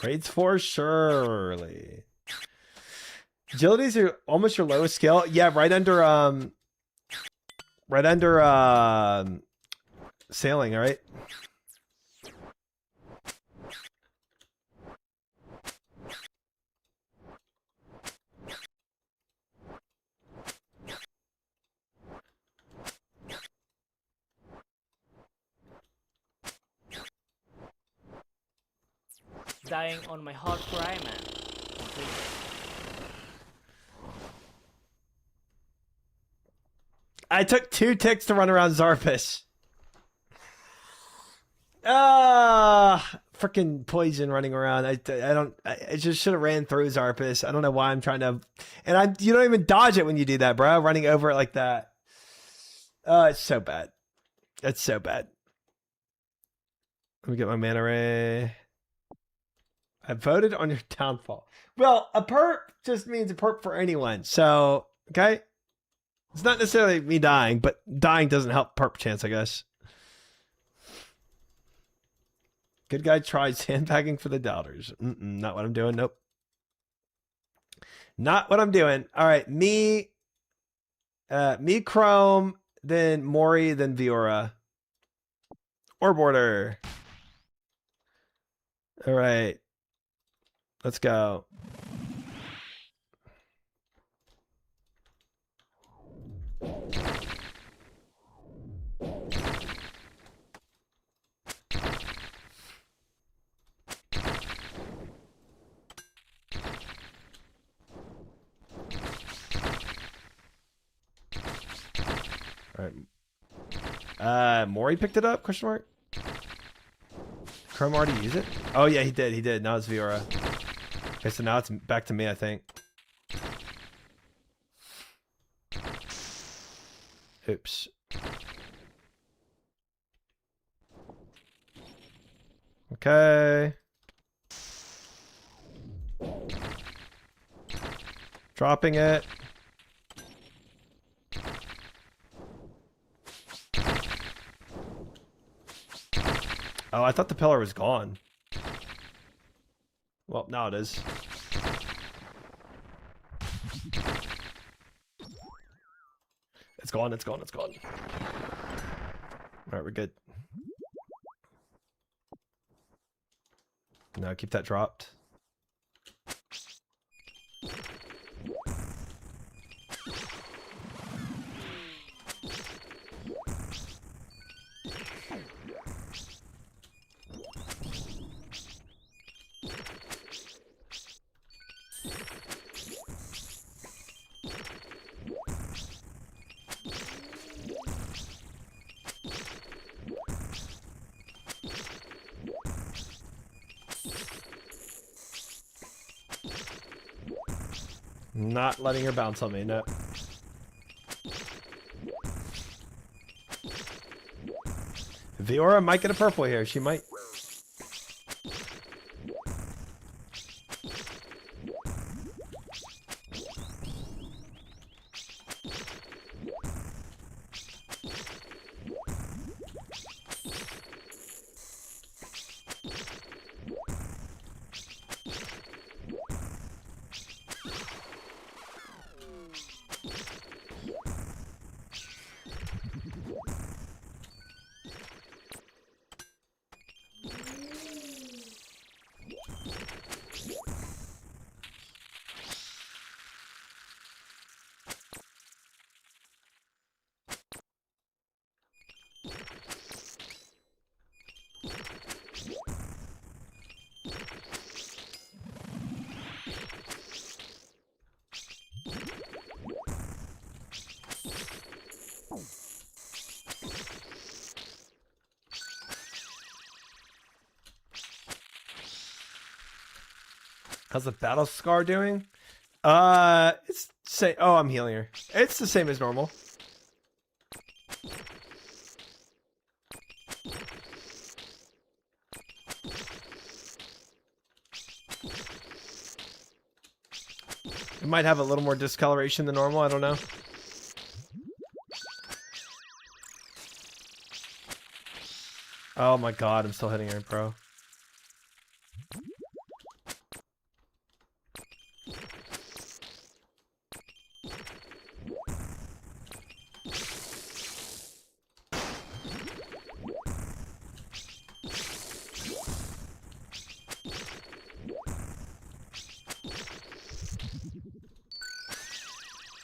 Grades 4, surely. Agilities are almost your lowest skill. Yeah, right under sailing, all right? Dying on my hard cry, man. I took 2 ticks to run around Zarpus. Freaking poison running around. I just should have ran through Zarpus. I don't know why I'm trying to, and you don't even dodge it when you do that, bro. Running over it like that. It's so bad. It's so bad. Let me get my mana ray. I voted on your downfall. Well, a perp just means a perp for anyone. So, okay. It's not necessarily me dying, but dying doesn't help perp chance, I guess. Good guy tried sandbagging for the doubters. Not what I'm doing. Nope. Not what I'm doing. All right. Me, Chrome, then Mori, then Viora. Or border. All right. Let's go. All right. Maury picked it up? Question mark. Chrome already used it? Oh yeah, he did. He did. Now it's Viora. Okay, so now it's back to me, I think. Oops. Okay. Dropping it. Oh, I thought the pillar was gone. Well, now it is. It's gone, it's gone, it's gone. Alright, we're good. No, keep that dropped. Not letting her bounce on me, no. Viora might get a purple here. She might. How's the battle scar doing? It's say. Oh, I'm healing her. It's the same as normal. It might have a little more discoloration than normal. I don't know. Oh my god, I'm still hitting her, bro.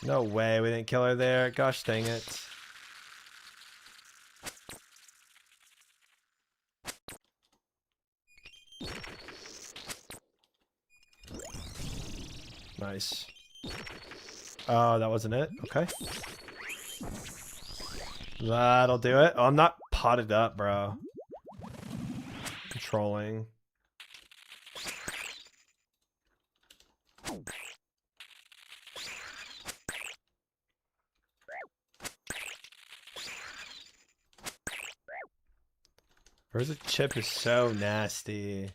No way, we didn't kill her there. Gosh dang it. Nice. Oh, that wasn't it? Okay. That'll do it. Oh, I'm not potted up, bro. Controlling. Where's the chip is so nasty.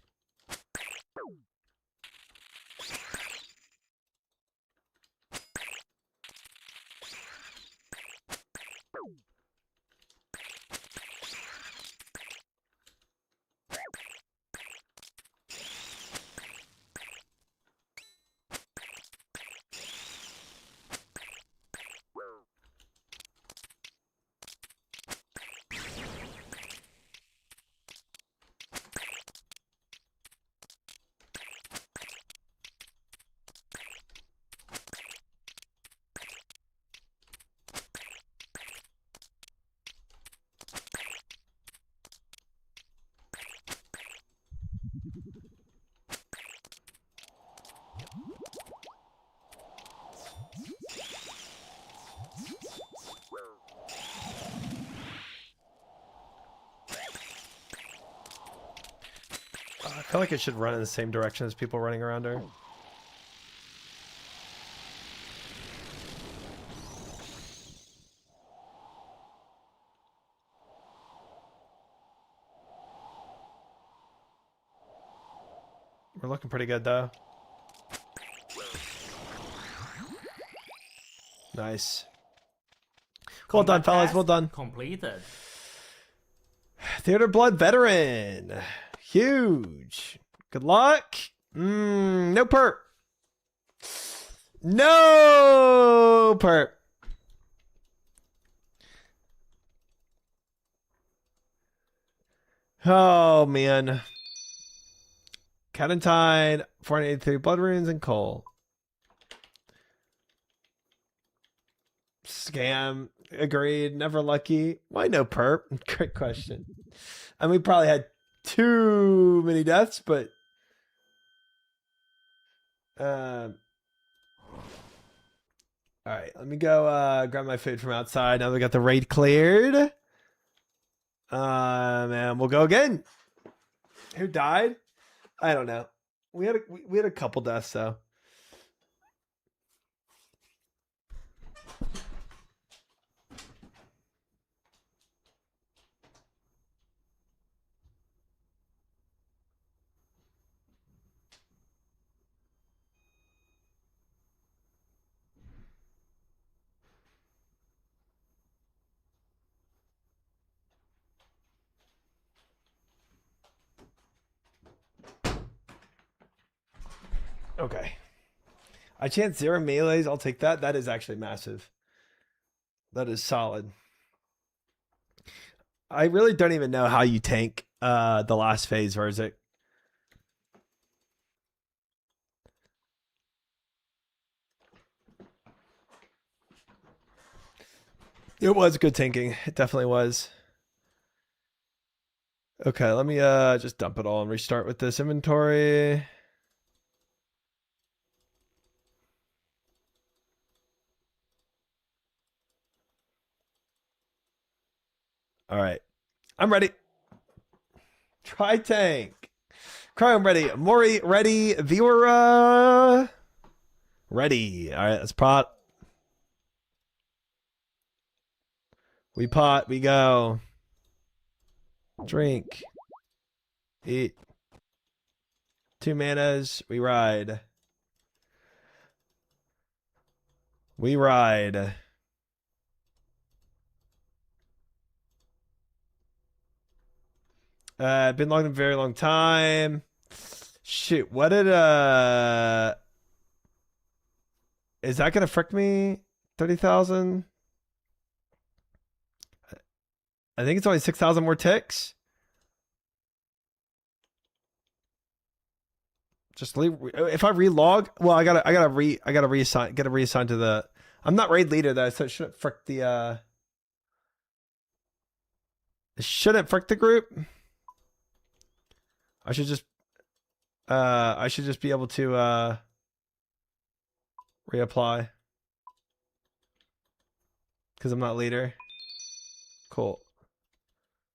I feel like it should run in the same direction as people running around her. We're looking pretty good though. Nice. Well done, fellas. Well done. Completed. Theater Blood veteran. Huge. Good luck. No perp. No perp. Oh, man. Catentine, 483 blood runes, and coal. Scam. Agreed. Never lucky. Why no perp? Great question. And we probably had too many deaths, but all right, let me go grab my food from outside. Now we got the raid cleared. And we'll go again. Who died? I don't know. We had a couple deaths though. Okay. I chance 0 melees. I'll take that. That is actually massive. That is solid. I really don't even know how you tank the last phase, Verzik. It was good tanking. It definitely was. Okay, let me just dump it all and restart with this inventory. All right. I'm ready. Try tank. Cryo ready. Mori ready. Viewer ready. All right, let's pot. We pot. We go. Drink. Eat. 2 manas. We ride. We ride. Been logged in a very long time. Shoot, what did is that gonna frick me? 30,000? I think it's only 6,000 more ticks. Just leave. If I relog, well, I gotta reassign, get a reassign to the. I'm not raid leader though, so it shouldn't frick the. It shouldn't frick the group. I should just be able to reapply because I'm not leader. Cool.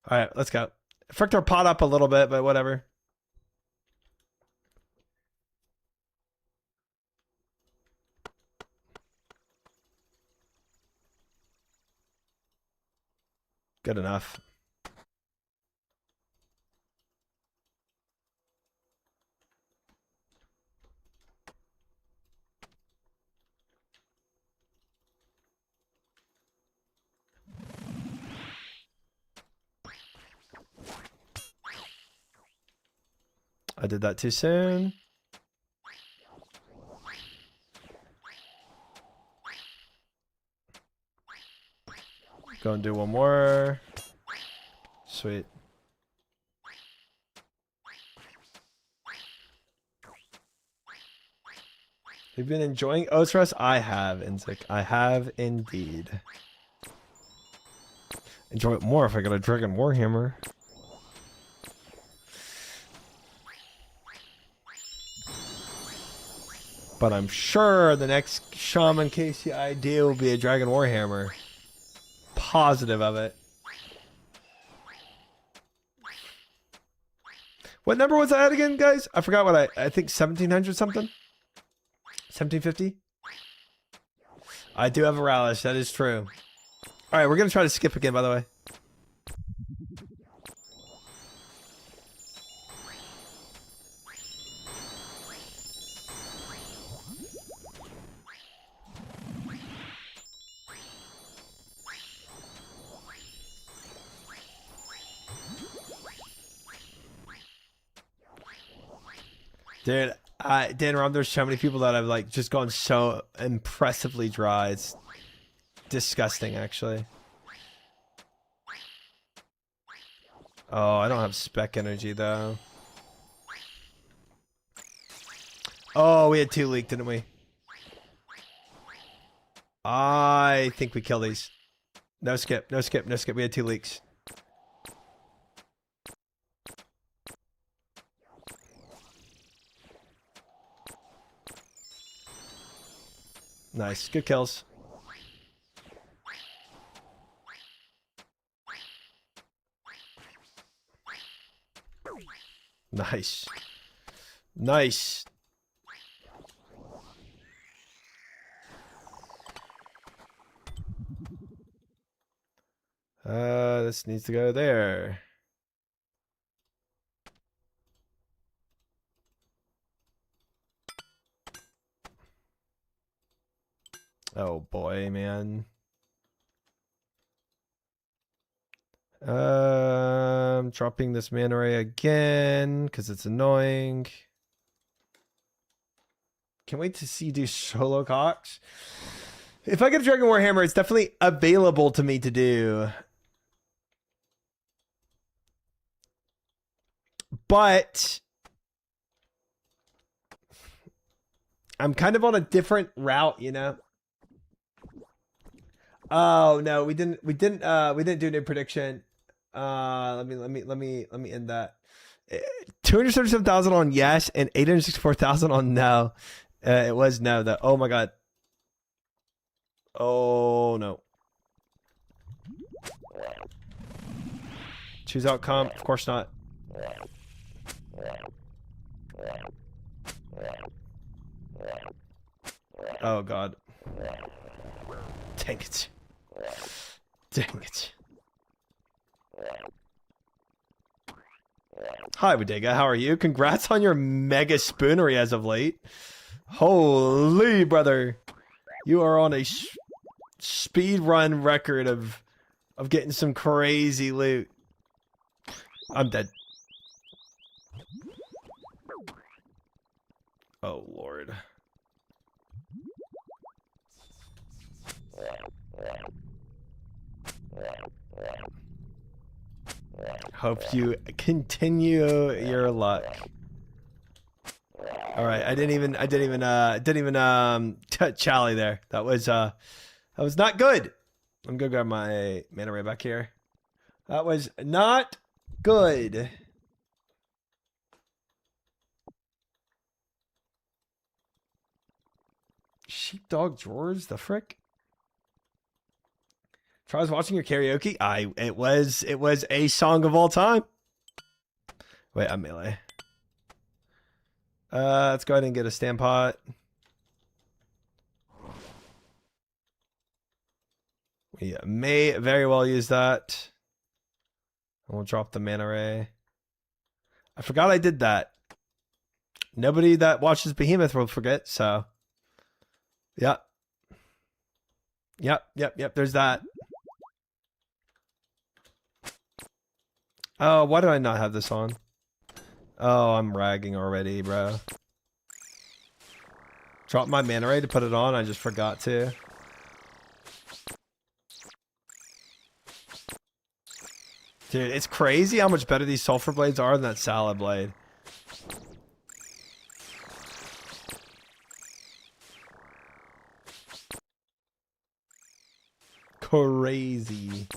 All right, let's go. Fricked our pot up a little bit, but whatever. Good enough. I did that too soon. Go and do one more. Sweet. You've been enjoying Osrus? I have, Inzik. I have indeed. Enjoy it more if I got a Dragon Warhammer. But I'm sure the next Shaman KCI deal will be a Dragon Warhammer. Positive of it. What number was that again, guys? I forgot what I think 1700 something? 1750? I do have a relish, that is true. Alright, we're gonna try to skip again, by the way. Dude, Dan Rom, there's so many people that have like just gone so impressively dry. It's disgusting, actually. Oh, I don't have spec energy though. Oh, we had 2 leak, didn't we? I think we kill these. No skip, no skip, no skip. We had 2 leaks. Nice, good kills. Nice. Nice. This needs to go there. Oh boy, man. Dropping this mana ray again because it's annoying. Can't wait to see you do solo Cox. If I get a Dragon Warhammer, it's definitely available to me to do. But I'm kind of on a different route, you know. Oh no, we didn't do new prediction. Let me end that. 237,000 on yes and 864,000 on no. It was no though. Oh my god. Oh no. Choose outcome. Of course not. Oh god. Dang it. Dang it. Hi, Bodega. How are you? Congrats on your mega spoonery as of late. Holy brother. You are on a speed run record of getting some crazy loot. I'm dead. Oh, Lord. Hope you continue your luck. All right, I didn't even chally there. That was not good. I'm gonna grab my mana ray back here. That was not good. Sheepdog drawers, the frick? Try watching your karaoke. It was a song of all time. Wait, I'm melee. Let's go ahead and get a stand pot. We may very well use that. And we'll drop the mana ray. I forgot I did that. Nobody that watches Behemoth will forget, so. Yep. Yep. There's that. Oh, why do I not have this on? Oh, I'm ragging already, bro. Drop my mana ray to put it on. I just forgot to. Dude, it's crazy how much better these sulfur blades are than that salad blade. Crazy.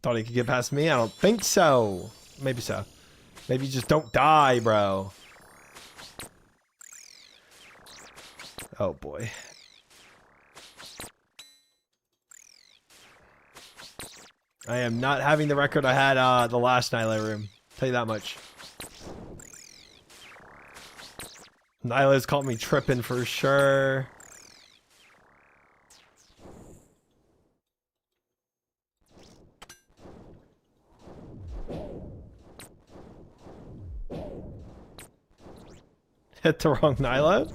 Thought he could get past me? I don't think so. Maybe so. Maybe you just don't die, bro. Oh boy. I am not having the record I had the last Nyla room. Tell you that much. Nyla's caught me tripping for sure. Hit the wrong Nyla.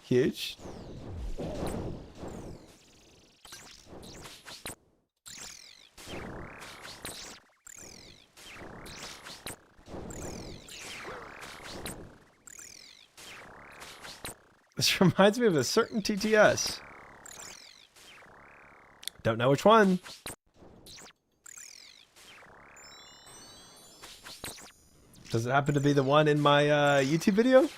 Huge. This reminds me of a certain TTS. Don't know which one. Does it happen to be the one in my YouTube video?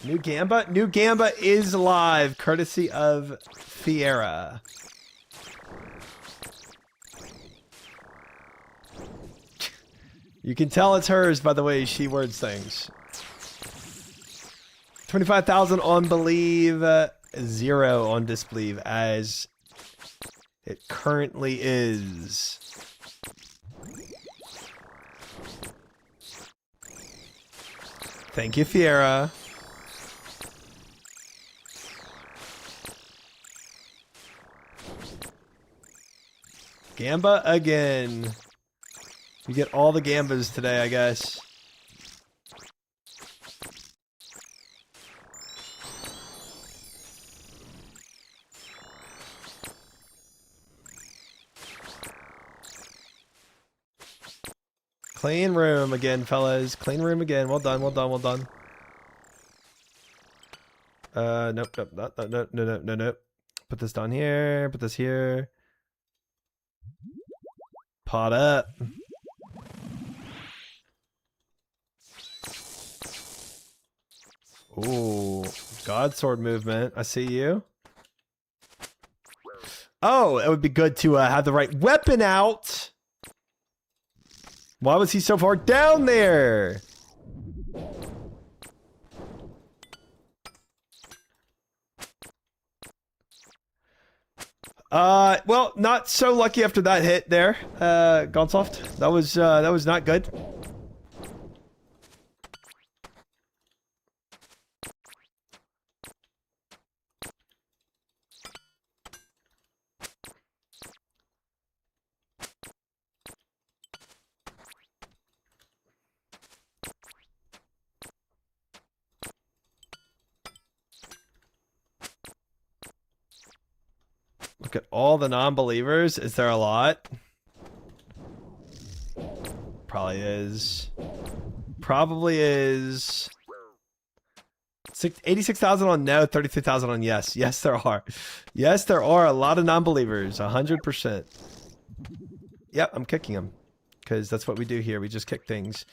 New Gamba? New Gamba is live, courtesy of Fiera. You can tell it's hers by the way she words things. 25,000 on believe, 0 on disbelieve, as it currently is. Thank you, Fiera. Gamba again. You get all the Gambas today, I guess. Clean room again, fellas. Clean room again. Well done, well done, well done. Nope, nope, no. Put this down here, put this here. Pot up. Ooh, God sword movement. I see you. Oh, it would be good to have the right weapon out. Why was he so far down there? Well, not so lucky after that hit there, Gonsoft. That was not good. Look at all the non-believers. Is there a lot? Probably is. Probably is. 86,000 on no, 33,000 on yes. Yes, there are. Yes, there are a lot of non-believers. 100%. Yep, I'm kicking them. Because that's what we do here. We just kick things.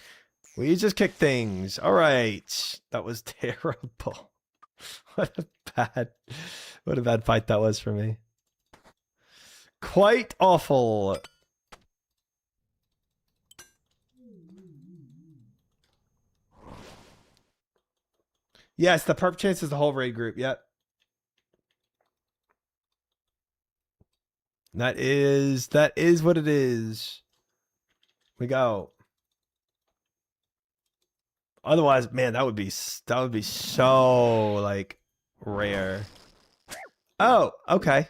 We just kick things. All right. That was terrible. What a bad fight that was for me. Quite awful. Yes, the perp chance is the whole raid group. Yep. That is what it is. We go. Otherwise, man, that would be so like rare. Oh, okay.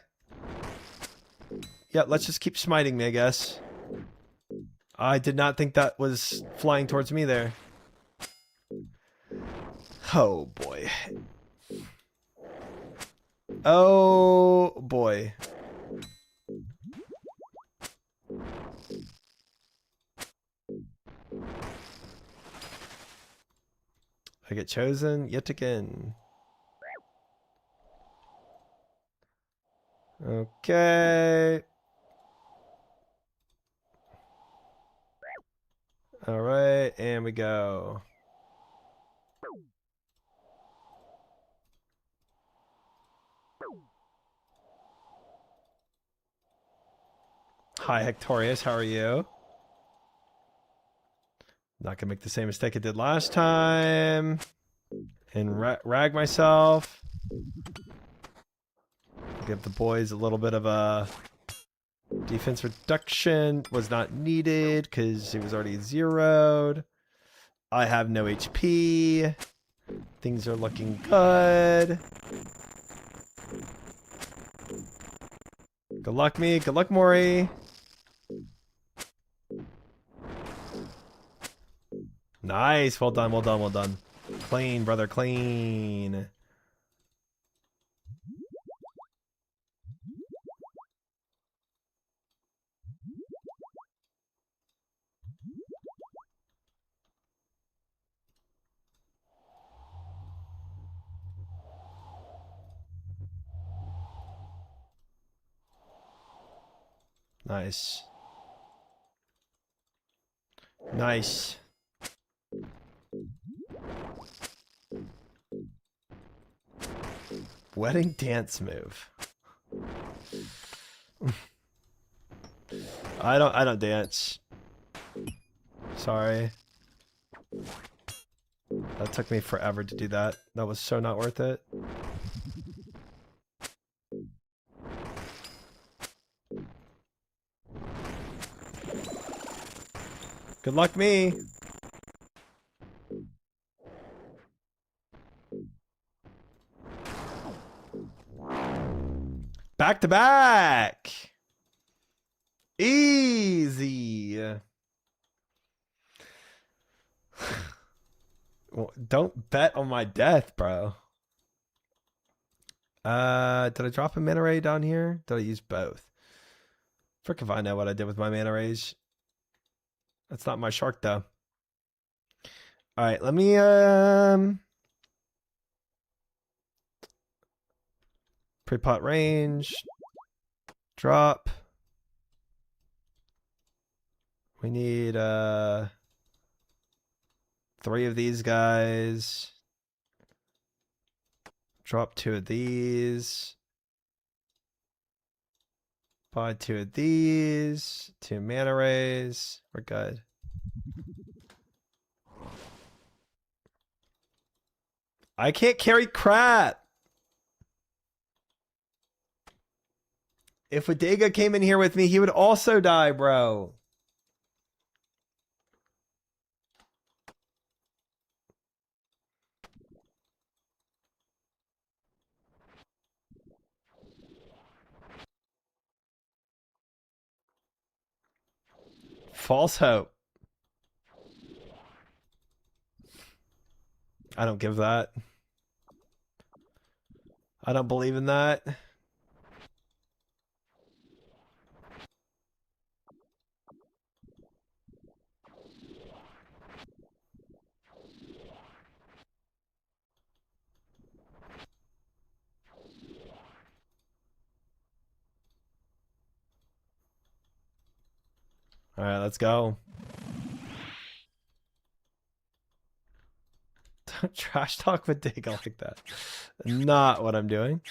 Yeah, let's just keep smiting me, I guess. I did not think that was flying towards me there. Oh, boy. Oh, boy. I get chosen yet again. Okay. All right, and we go. Hi, Hectorius. How are you? Not gonna make the same mistake I did last time and rag myself. Give the boys a little bit of a defense reduction. Was not needed because it was already zeroed. I have no HP. Things are looking good. Good luck, me. Good luck, Maury. Nice. Well done, well done, well done. Clean, brother, clean. Nice. Nice. Wedding dance move. I don't dance. Sorry. That took me forever to do that. That was so not worth it. Good luck, me. Back to back. Easy. Well, don't bet on my death, bro. Did I drop a mana ray down here? Did I use both? Frick if I know what I did with my mana rays. That's not my shark though. All right, let me pre-pot range. Drop. We need 3 of these guys. Drop 2 of these. Buy 2 of these. 2 mana rays. We're good. I can't carry crap. If Wadega came in here with me, he would also die, bro. False hope. I don't give that. I don't believe in that. All right, let's go. Don't trash talk Bodega like that. Not what I'm doing.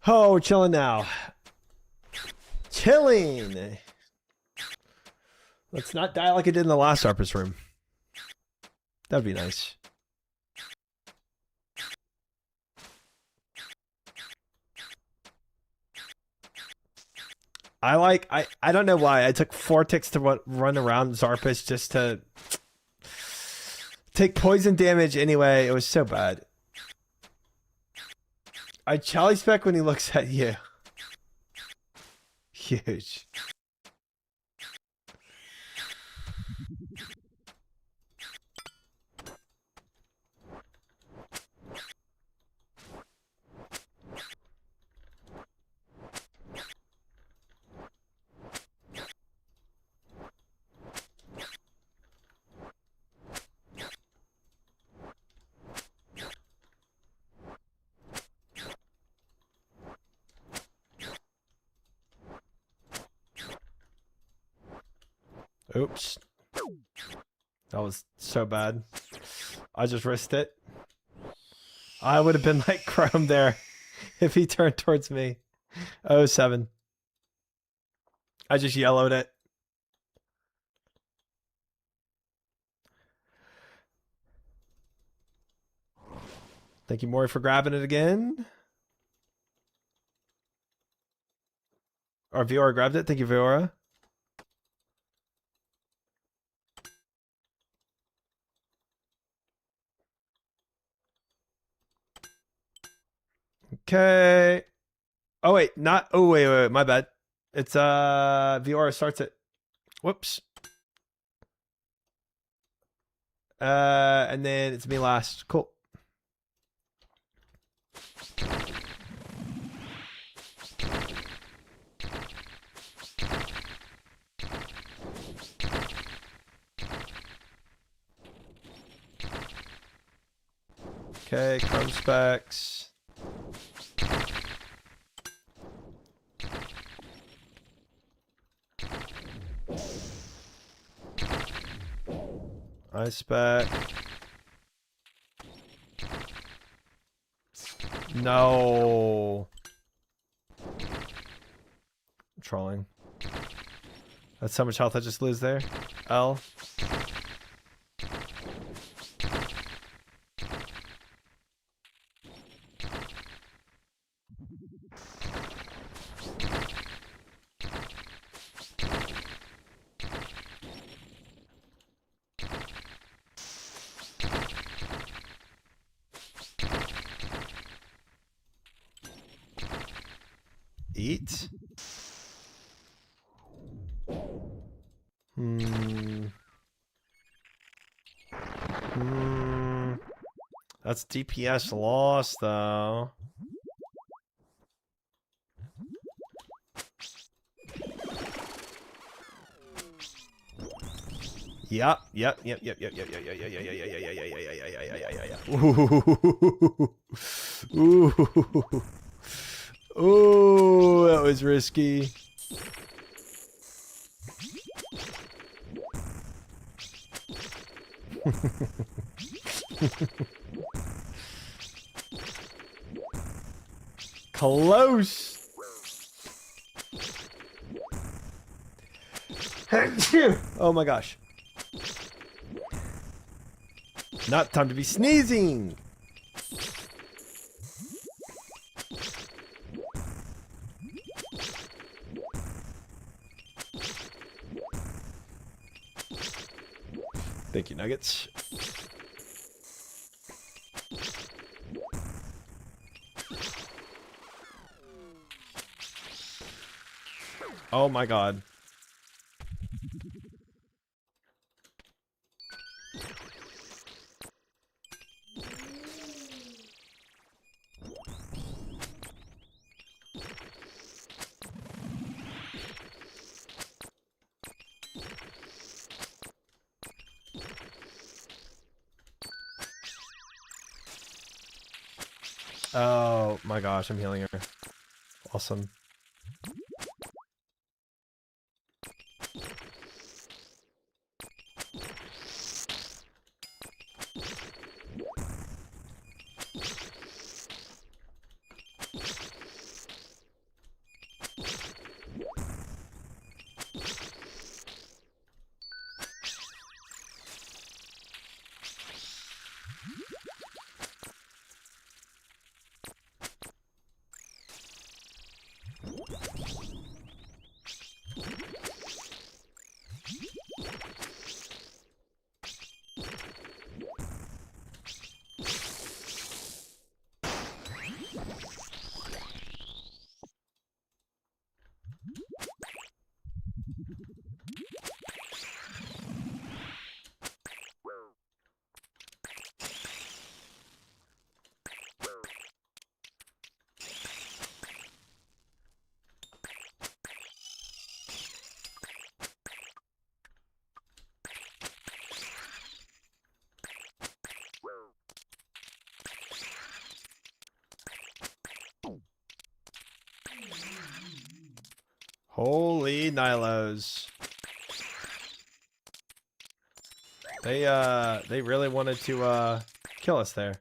Oh, we're chilling now. Chilling. Let's not die like it did in the last Harper's room. That'd be nice. I don't know why. I took 4 ticks to run around Zarpus just to take poison damage anyway. It was so bad. I Charlie spec when he looks at you. Huge. Oops. That was so bad. I just risked it. I would have been like Chrome there if he turned towards me. Oh, 7. I just yellowed it. Thank you, Maury, for grabbing it again. Or Viora grabbed it. Thank you, Viora. Okay. Oh wait, not. Oh wait, my bad. It's Viora starts it. Whoops. And then it's me last. Cool. Okay, Chrome specs. I spec. No. I'm trolling. That's how much health I just lose there. L. Eat. That's DPS lost though. Yep. Ooh, that was risky. Close. Oh my gosh. Not time to be sneezing. Thank you, Nuggets. Oh my god. Oh my gosh, I'm healing her. Awesome. Holy Nilos. They really wanted to kill us there.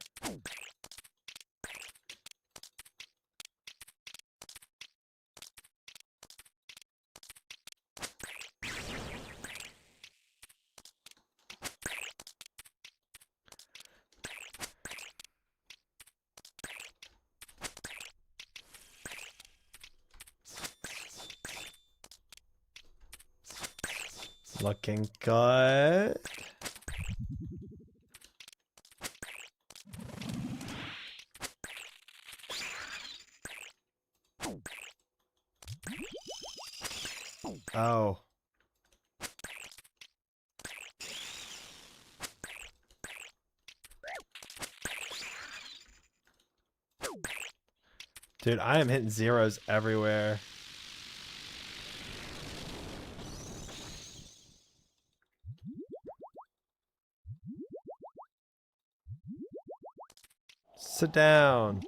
Looking good. Oh. Dude, I am hitting zeros everywhere. Sit down.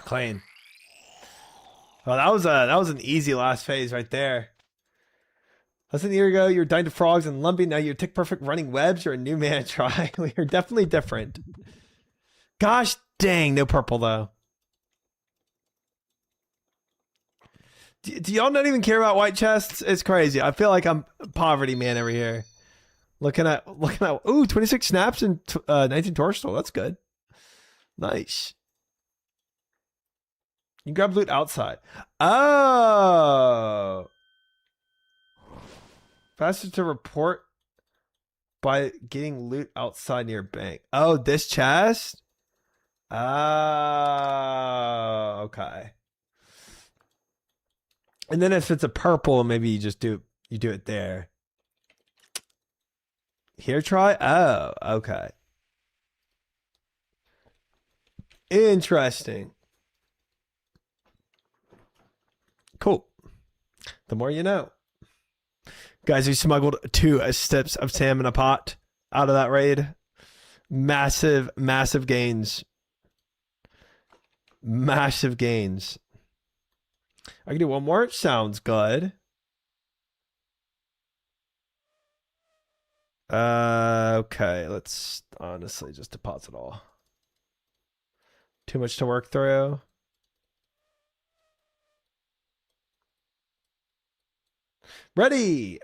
Clean. Well, that was an easy last phase right there. Less than a year ago, you were dying to frogs and lumpy. Now you're tick perfect running webs. You're a new man. Try. We are definitely different. Gosh dang, no purple though. Do y'all not even care about white chests? It's crazy. I feel like I'm a poverty man over here. Looking at ooh, 26 snaps and 19 torso. That's good. Nice. You grab loot outside. Oh. Faster to report by getting loot outside near bank. Oh, this chest? Oh, okay. And then if it's a purple, maybe you just do it there. Here try? Oh, okay. Interesting. Cool. The more you know. Guys, we smuggled 2 steps of Sam in a pot out of that raid. Massive, massive gains. Massive gains. I can do one more. Sounds good. Okay, let's honestly just deposit all. Too much to work through. Ready.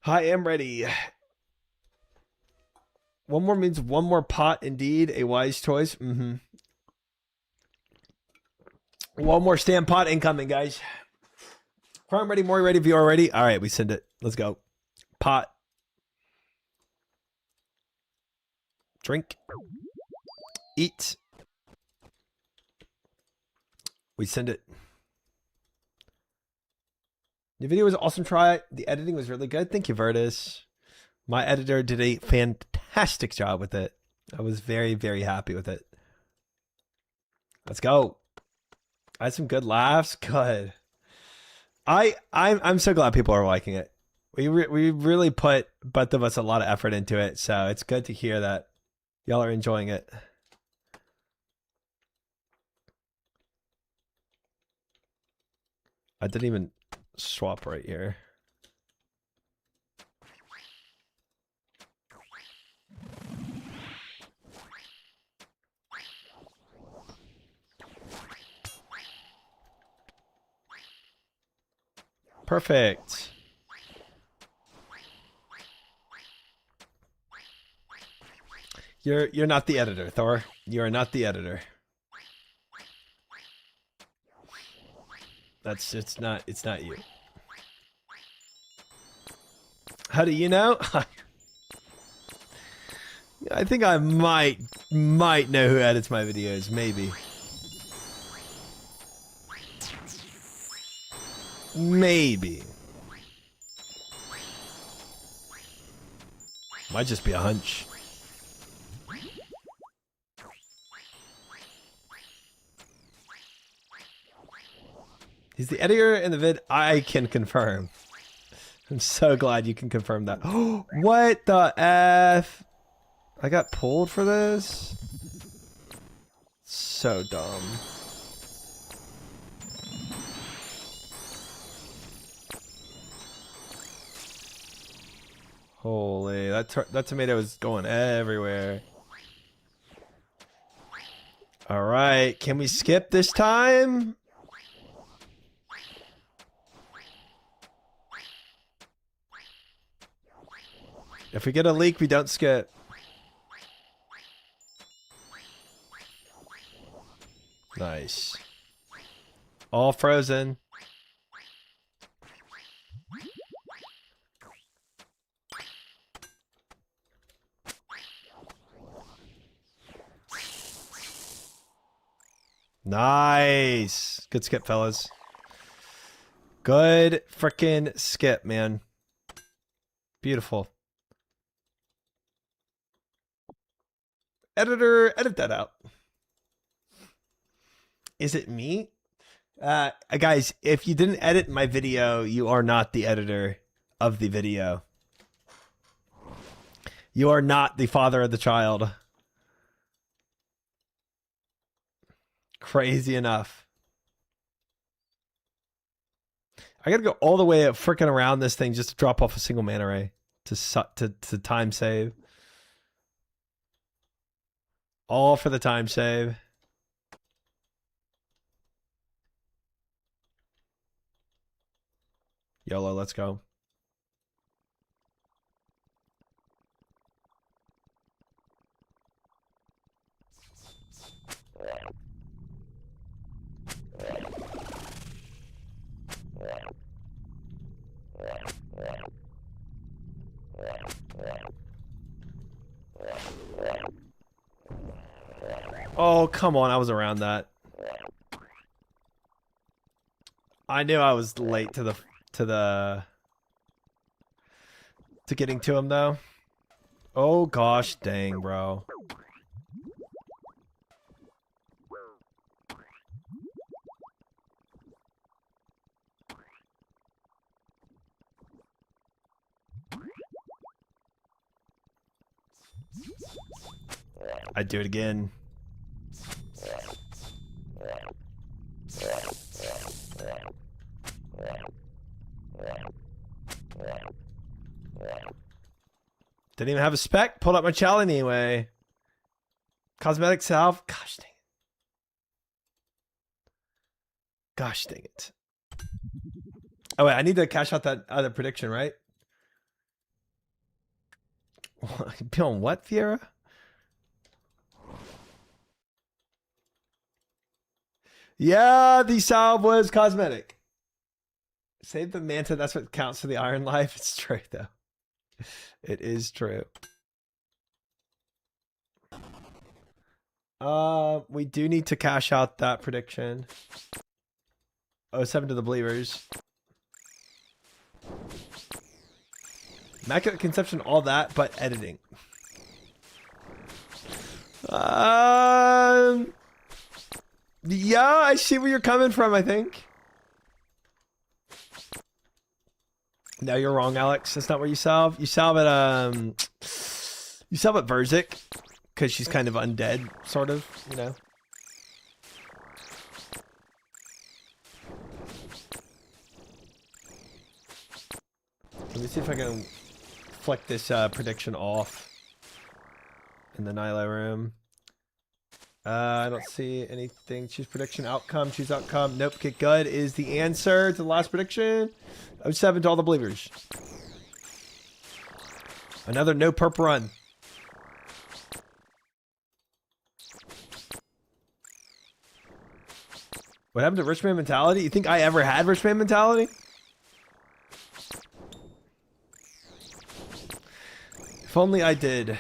I am ready. One more means one more pot. Indeed, a wise choice. One more stand pot incoming, guys. Crime ready, Mori ready, VR ready. All right, we send it. Let's go. Pot. Drink. Eat. We send it. The video was awesome. Try it. The editing was really good. Thank you, Virtus. My editor did a fantastic job with it. I was very, very happy with it. Let's go. I had some good laughs. Good. I'm so glad people are liking it. We really put both of us a lot of effort into it, so it's good to hear that y'all are enjoying it. I didn't even swap right here. Perfect. You're not the editor, Thor. You are not the editor. It's not you. How do you know? I think I might know who edits my videos, maybe. Maybe. Might just be a hunch. He's the editor in the vid. I can confirm. I'm so glad you can confirm that. What the F? I got pulled for this? So dumb. Holy, that tomato is going everywhere. All right, can we skip this time? If we get a leak, we don't skip. Nice. All frozen. Nice. Good skip, fellas. Good frickin' skip, man. Beautiful. Editor, edit that out. Is it me? Guys, if you didn't edit my video, you are not the editor of the video. You are not the father of the child. Crazy enough. I gotta go all the way up freaking around this thing just to drop off a single mana ray to time save. All for the time save. YOLO, let's go. Oh, come on. I was around that. I knew I was late to getting to him though. Oh gosh, dang, bro. I'd do it again. Didn't even have a spec. Pulled up my challenge anyway. Cosmetic salve. Gosh dang it. Gosh dang it. Oh wait, I need to cash out that other prediction, right? Be on what, Fiera? Yeah, the salve was cosmetic. Save the manta, that's what counts for the iron life. It's true though. It is true. We do need to cash out that prediction. 07 to the believers. Immaculate conception, all that, but editing. Yeah, I see where you're coming from, I think. No, you're wrong, Alex. That's not where you salve. You salve at Verzik, because she's kind of undead, sort of, you know. Let me see if I can flick this prediction off in the Nyla room. I don't see anything. Choose prediction, outcome, choose outcome. Nope, get good is the answer to the last prediction. 07 to all the believers. Another no perp run. What happened to rich man mentality? You think I ever had rich man mentality? If only I did.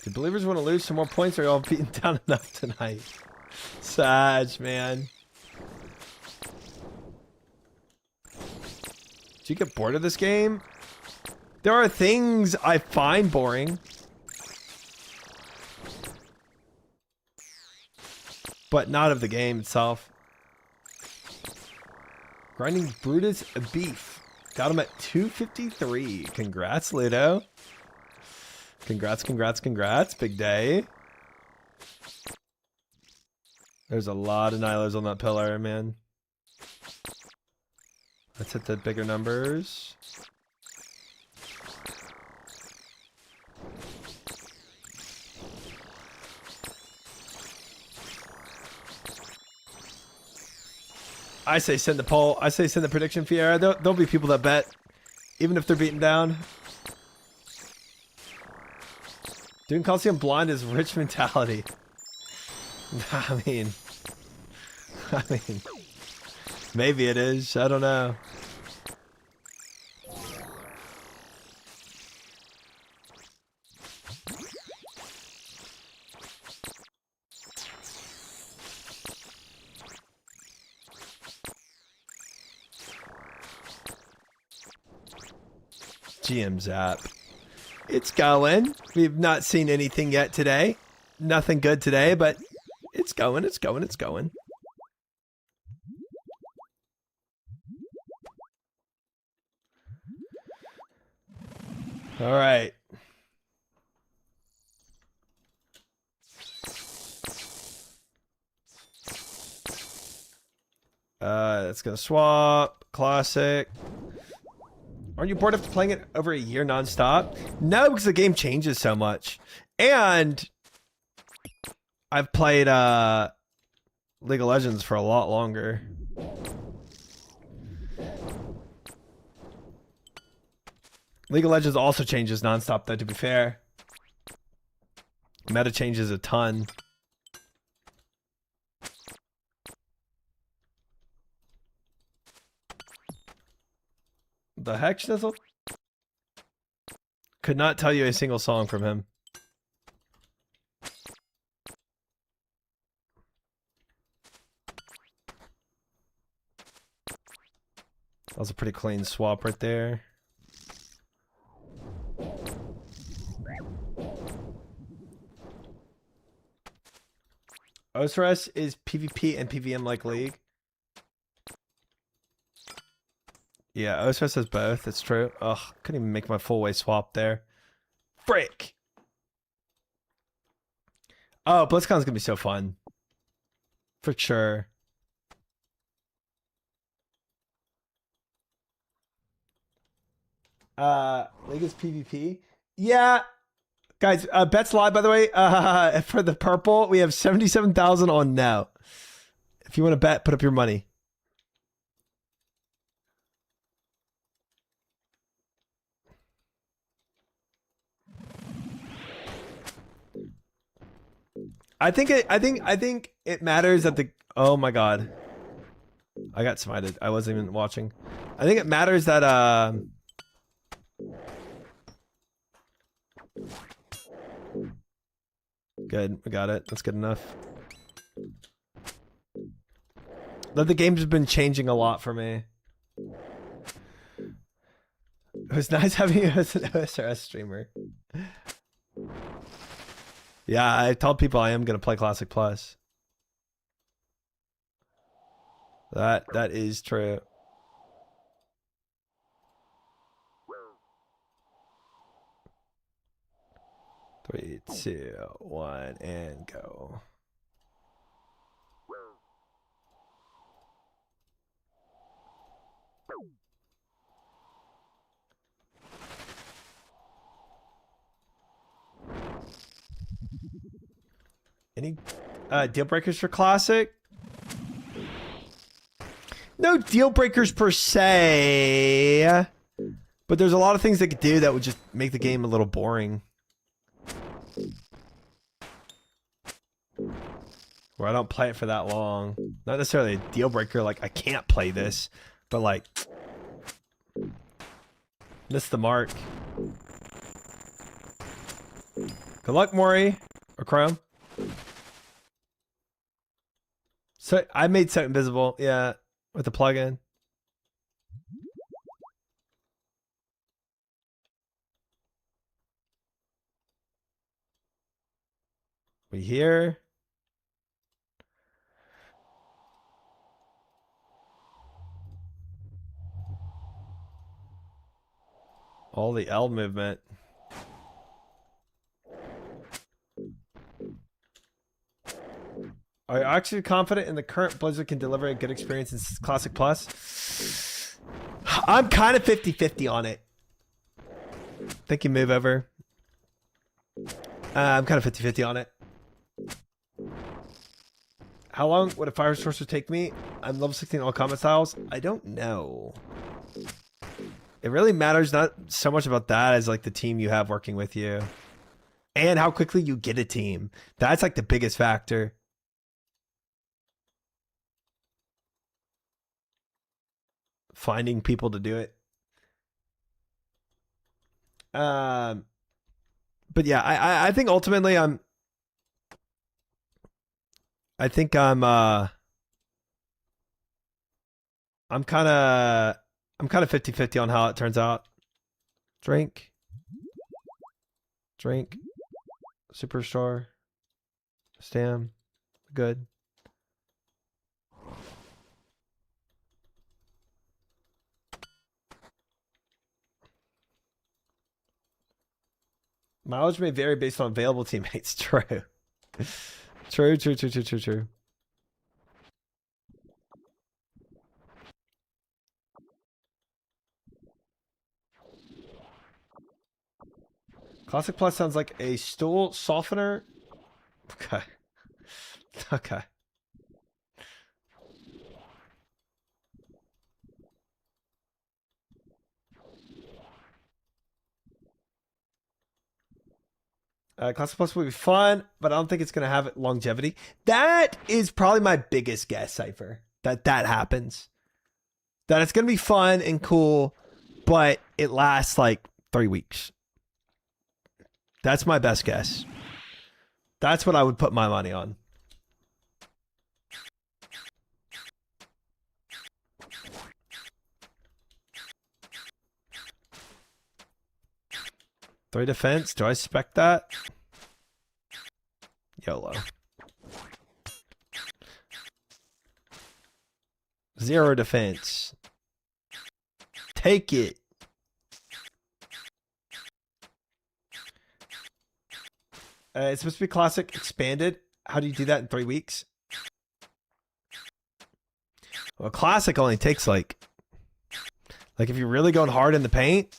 Do believers want to lose some more points or are y'all beaten down enough tonight? Sag, man. Did you get bored of this game? There are things I find boring. But not of the game itself. Grinding Brutus beef. Got him at 253. Congrats, Ludo. Congrats, congrats, congrats. Big day. There's a lot of Nihilers on that pillar, man. Let's hit the bigger numbers. I say send the poll. I say send the prediction, Fiera. There'll be people that bet, even if they're beaten down. Doing Colosseum blind is rich mentality. I mean, maybe it is. I don't know. GM Zap. It's going. We've not seen anything yet today. Nothing good today, but it's going, it's going, it's going. All right. That's gonna swap. Classic. Aren't you bored after playing it over a year nonstop? No, because the game changes so much. And I've played League of Legends for a lot longer. League of Legends also changes nonstop, though, to be fair. Meta changes a ton. The heck, Schnizzle? Could not tell you a single song from him. That was a pretty clean swap right there. Osiris is PvP and PVM like League. Yeah, Osiris has both. It's true. Ugh, couldn't even make my full way swap there. Frick! Oh, BlizzCon's gonna be so fun. For sure. League is PvP. Yeah. Guys, bets live, by the way. For the purple, we have 77,000 on now. If you want to bet, put up your money. I think it matters that the oh my god. I got smited. I wasn't even watching. I think it matters that good, we got it. That's good enough. That the game's been changing a lot for me. It was nice having you as an OSRS streamer. Yeah, I told people I am gonna play Classic Plus. That is true. Three, two, one, and go. Any deal breakers for Classic? No deal breakers per se, but there's a lot of things they could do that would just make the game a little boring. Where I don't play it for that long. Not necessarily a deal breaker, like I can't play this, but like miss the mark. Good luck, Maury or Chrome. So I made so invisible, yeah, with the plugin. We here. All the L movement. Are you actually confident in the current Blizzard can deliver a good experience in Classic Plus? I'm kind of 50-50 on it. Thank you, move over. I'm kind of 50-50 on it. How long would a fire sorcerer take me? I'm level 16 all combat styles. I don't know. It really matters not so much about that as like the team you have working with you. And how quickly you get a team. That's like the biggest factor. Finding people to do it. But yeah, I think ultimately I'm kind of 50-50 on how it turns out. Drink. Superstar. Stam. Good. Mileage may vary based on available teammates. True. True. Classic Plus sounds like a stool softener. Okay. Okay. Classic Plus will be fun, but I don't think it's going to have longevity. That is probably my biggest guess, Cypher. That happens. That it's going to be fun and cool, but it lasts like 3 weeks. That's my best guess. That's what I would put my money on. Three defense. Do I expect that? YOLO. 0 defense. Take it. It's supposed to be classic expanded. How do you do that in 3 weeks? Well, classic only takes like if you're really going hard in the paint,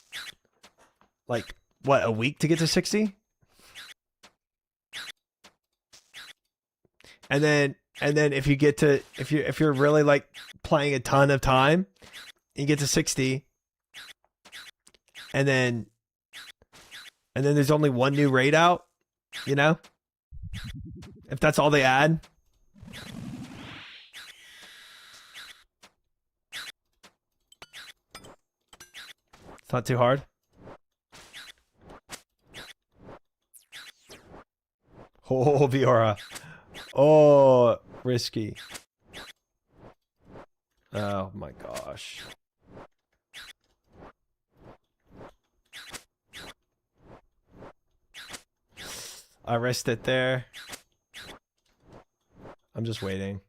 like what, a week to get to 60? And then if you get to if you're really like playing a ton of time, you get to 60. And then there's only one new raid out, you know? If that's all they add. It's not too hard. Oh, Viora. Oh, risky. Oh my gosh. I risked it there. I'm just waiting.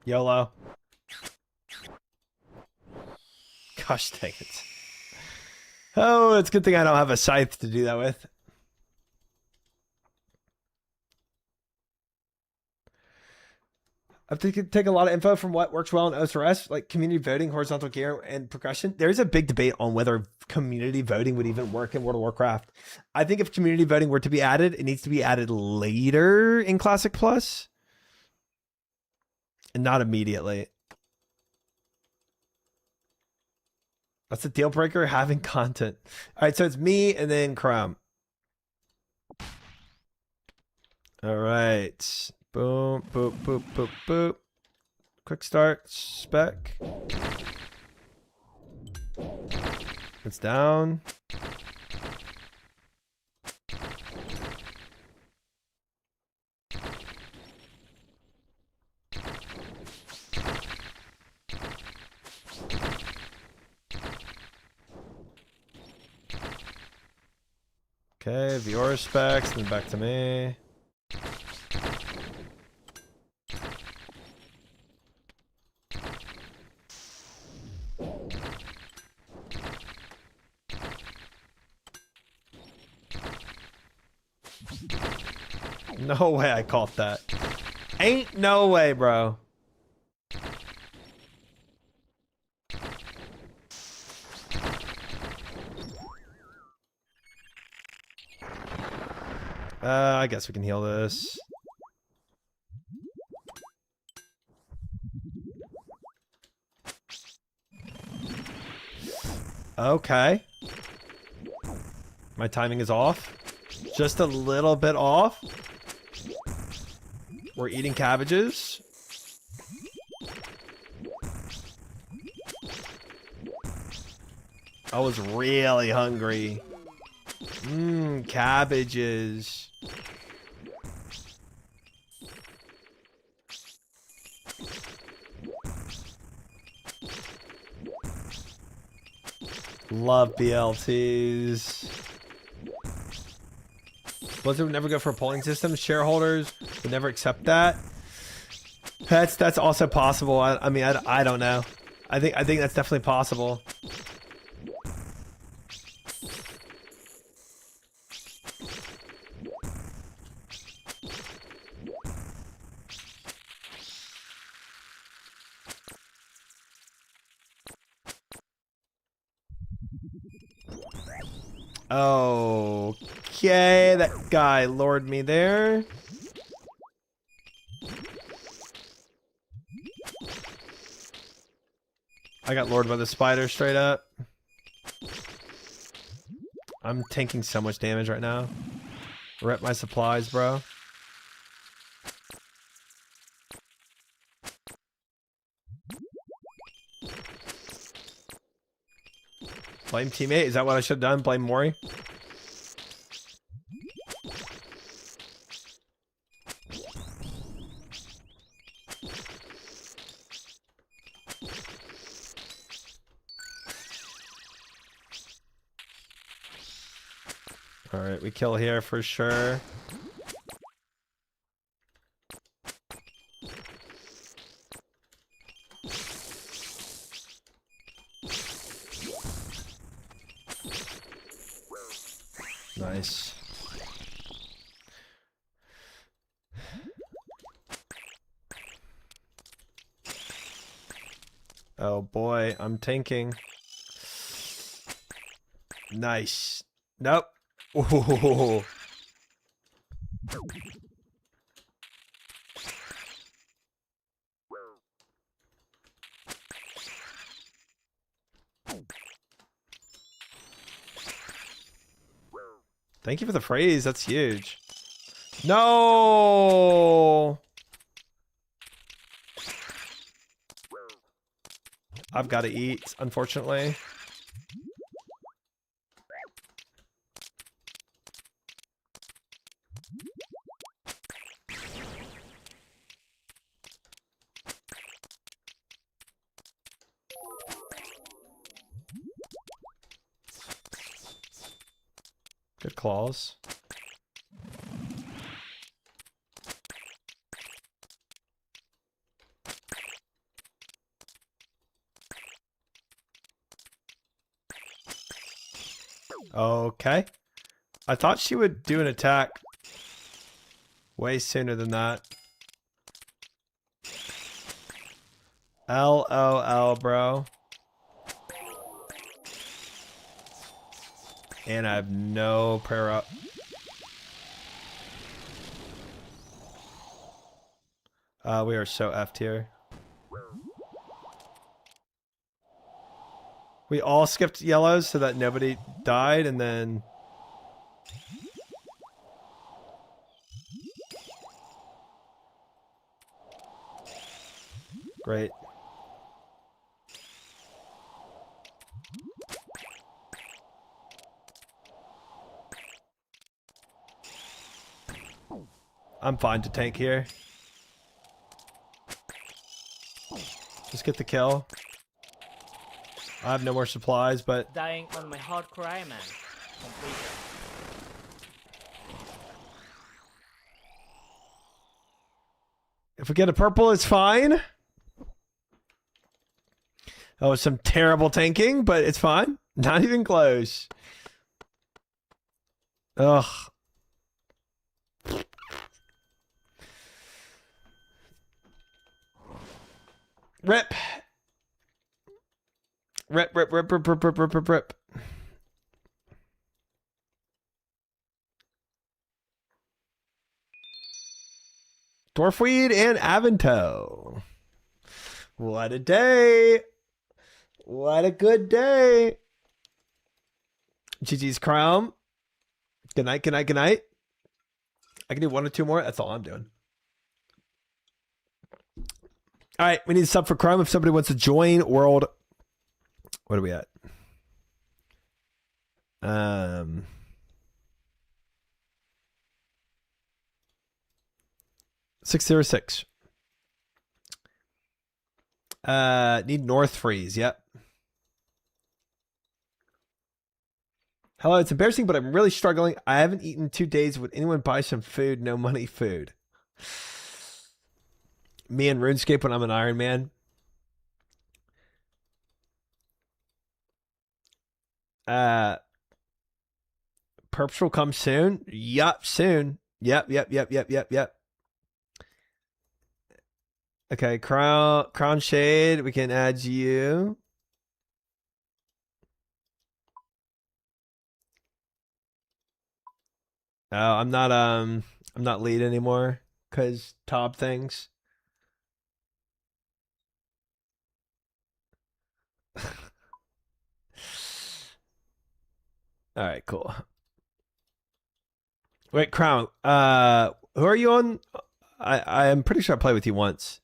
YOLO. Gosh dang it. Oh, it's a good thing I don't have a scythe to do that with. I think it take a lot of info from what works well in OSRS, like community voting, horizontal gear, and progression. There's a big debate on whether community voting would even work in World of Warcraft. I think if community voting were to be added, it needs to be added later in Classic Plus. And not immediately. That's a deal breaker, having content. All right, so it's me and then Chrome. All right. Boom, boop, boop, boop, boop. Quick start, spec. It's down. Okay, viewer specs, then back to me. No way I caught that. Ain't no way, bro. I guess we can heal this. Okay. My timing is off. Just a little bit off. We're eating cabbages. I was really hungry. Mmm, cabbages. Love BLTs. Blizzard would never go for a polling system. Shareholders would never accept that. That's also possible. I mean, I don't know. I think that's definitely possible. Okay, that guy lured me there. I got lured by the spider straight up. I'm tanking so much damage right now. Rep my supplies, bro. Blame teammate? Is that what I should have done? Blame Mori? Alright, we kill here for sure. Nice. Oh boy, I'm tanking. Nice. Nope. Ooh. Thank you for the phrase. That's huge. No. I've got to eat, unfortunately. Good claws. Okay. I thought she would do an attack way sooner than that. LOL, bro. And I have no prayer up. We are so effed here. We all skipped yellows so that nobody died, and then... Great. I'm fine to tank here. Just get the kill. I have no more supplies, but... Dying on my hardcore Iron Man. Completed. If we get a purple, it's fine. Oh, some terrible tanking, but it's fine. Not even close. Ugh. Rip. Rip, rip, rip, rip, rip, rip, rip, rip, rip. Dwarfweed and Avento. What a day. What a good day. GG's Crown. Good night, good night, good night. I can do 1 or 2 more. That's all I'm doing. All right, we need a sub for Chrome if somebody wants to join World. What are we at? 606. Need North Freeze. Yep. Hello, it's embarrassing, but I'm really struggling. I haven't eaten 2 days. Would anyone buy some food? No money food. Me and RuneScape when I'm an Iron Man. Perps will come soon. Yup, soon. Yep. Okay, Crown Shade. We can add you. Oh, I'm not lead anymore because top things. All right, cool. Wait, Crown. Who are you on? I'm pretty sure I played with you once.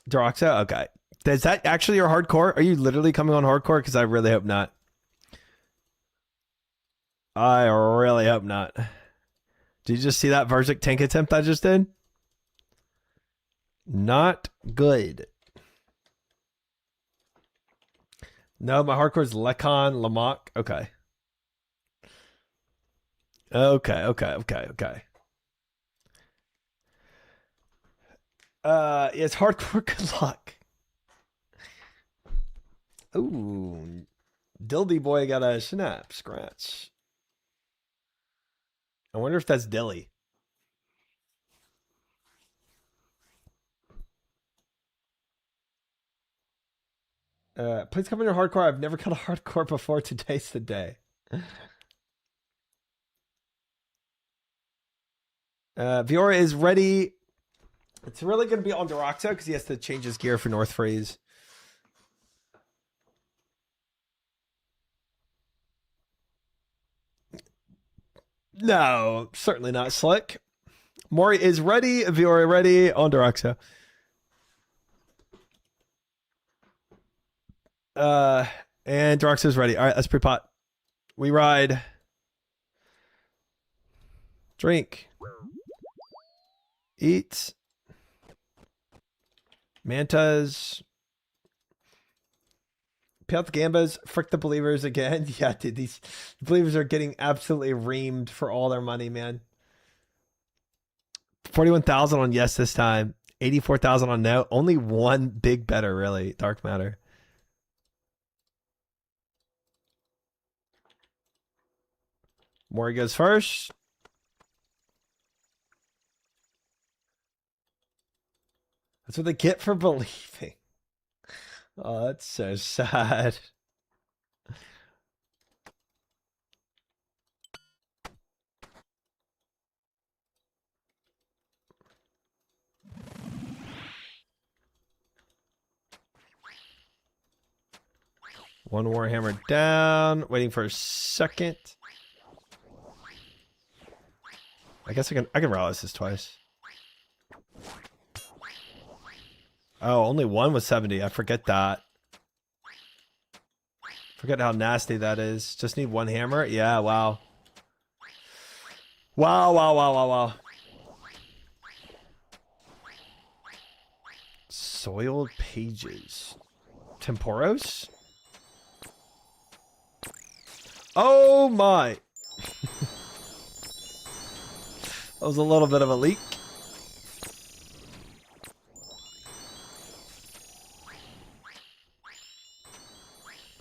Deroxa? Okay. Is that actually your hardcore? Are you literally coming on hardcore? Because I really hope not. I really hope not. Did you just see that Verzik tank attempt I just did? Not good. No, my hardcore is Lekon Lamok. Okay. Okay. It's hardcore. Good luck. Ooh, Dildy boy got a snap scratch. I wonder if that's Dilly. Please come in your hardcore. I've never got a hardcore before. Today's the day. Viora is ready. It's really going to be on Deroxa because he has to change his gear for North Freeze. No, certainly not Slick. Mori is ready. Viora ready on Deroxa. And Deroxa is ready. All right, let's pre-pot. We ride. Drink. Eat. Mantas. Pay out the Gambas. Frick the believers again. Yeah, dude, these believers are getting absolutely reamed for all their money, man. 41,000 on yes this time. 84,000 on no. Only one big better, really. Dark matter. Mori goes first. That's what they get for believing. Oh, that's so sad. One Warhammer down. Waiting for a second. I guess I can rally this twice. Oh, only one was 70. I forget that. Forget how nasty that is. Just need one hammer? Yeah, wow. Wow. Soiled pages. Temporos? Oh my. That was a little bit of a leak.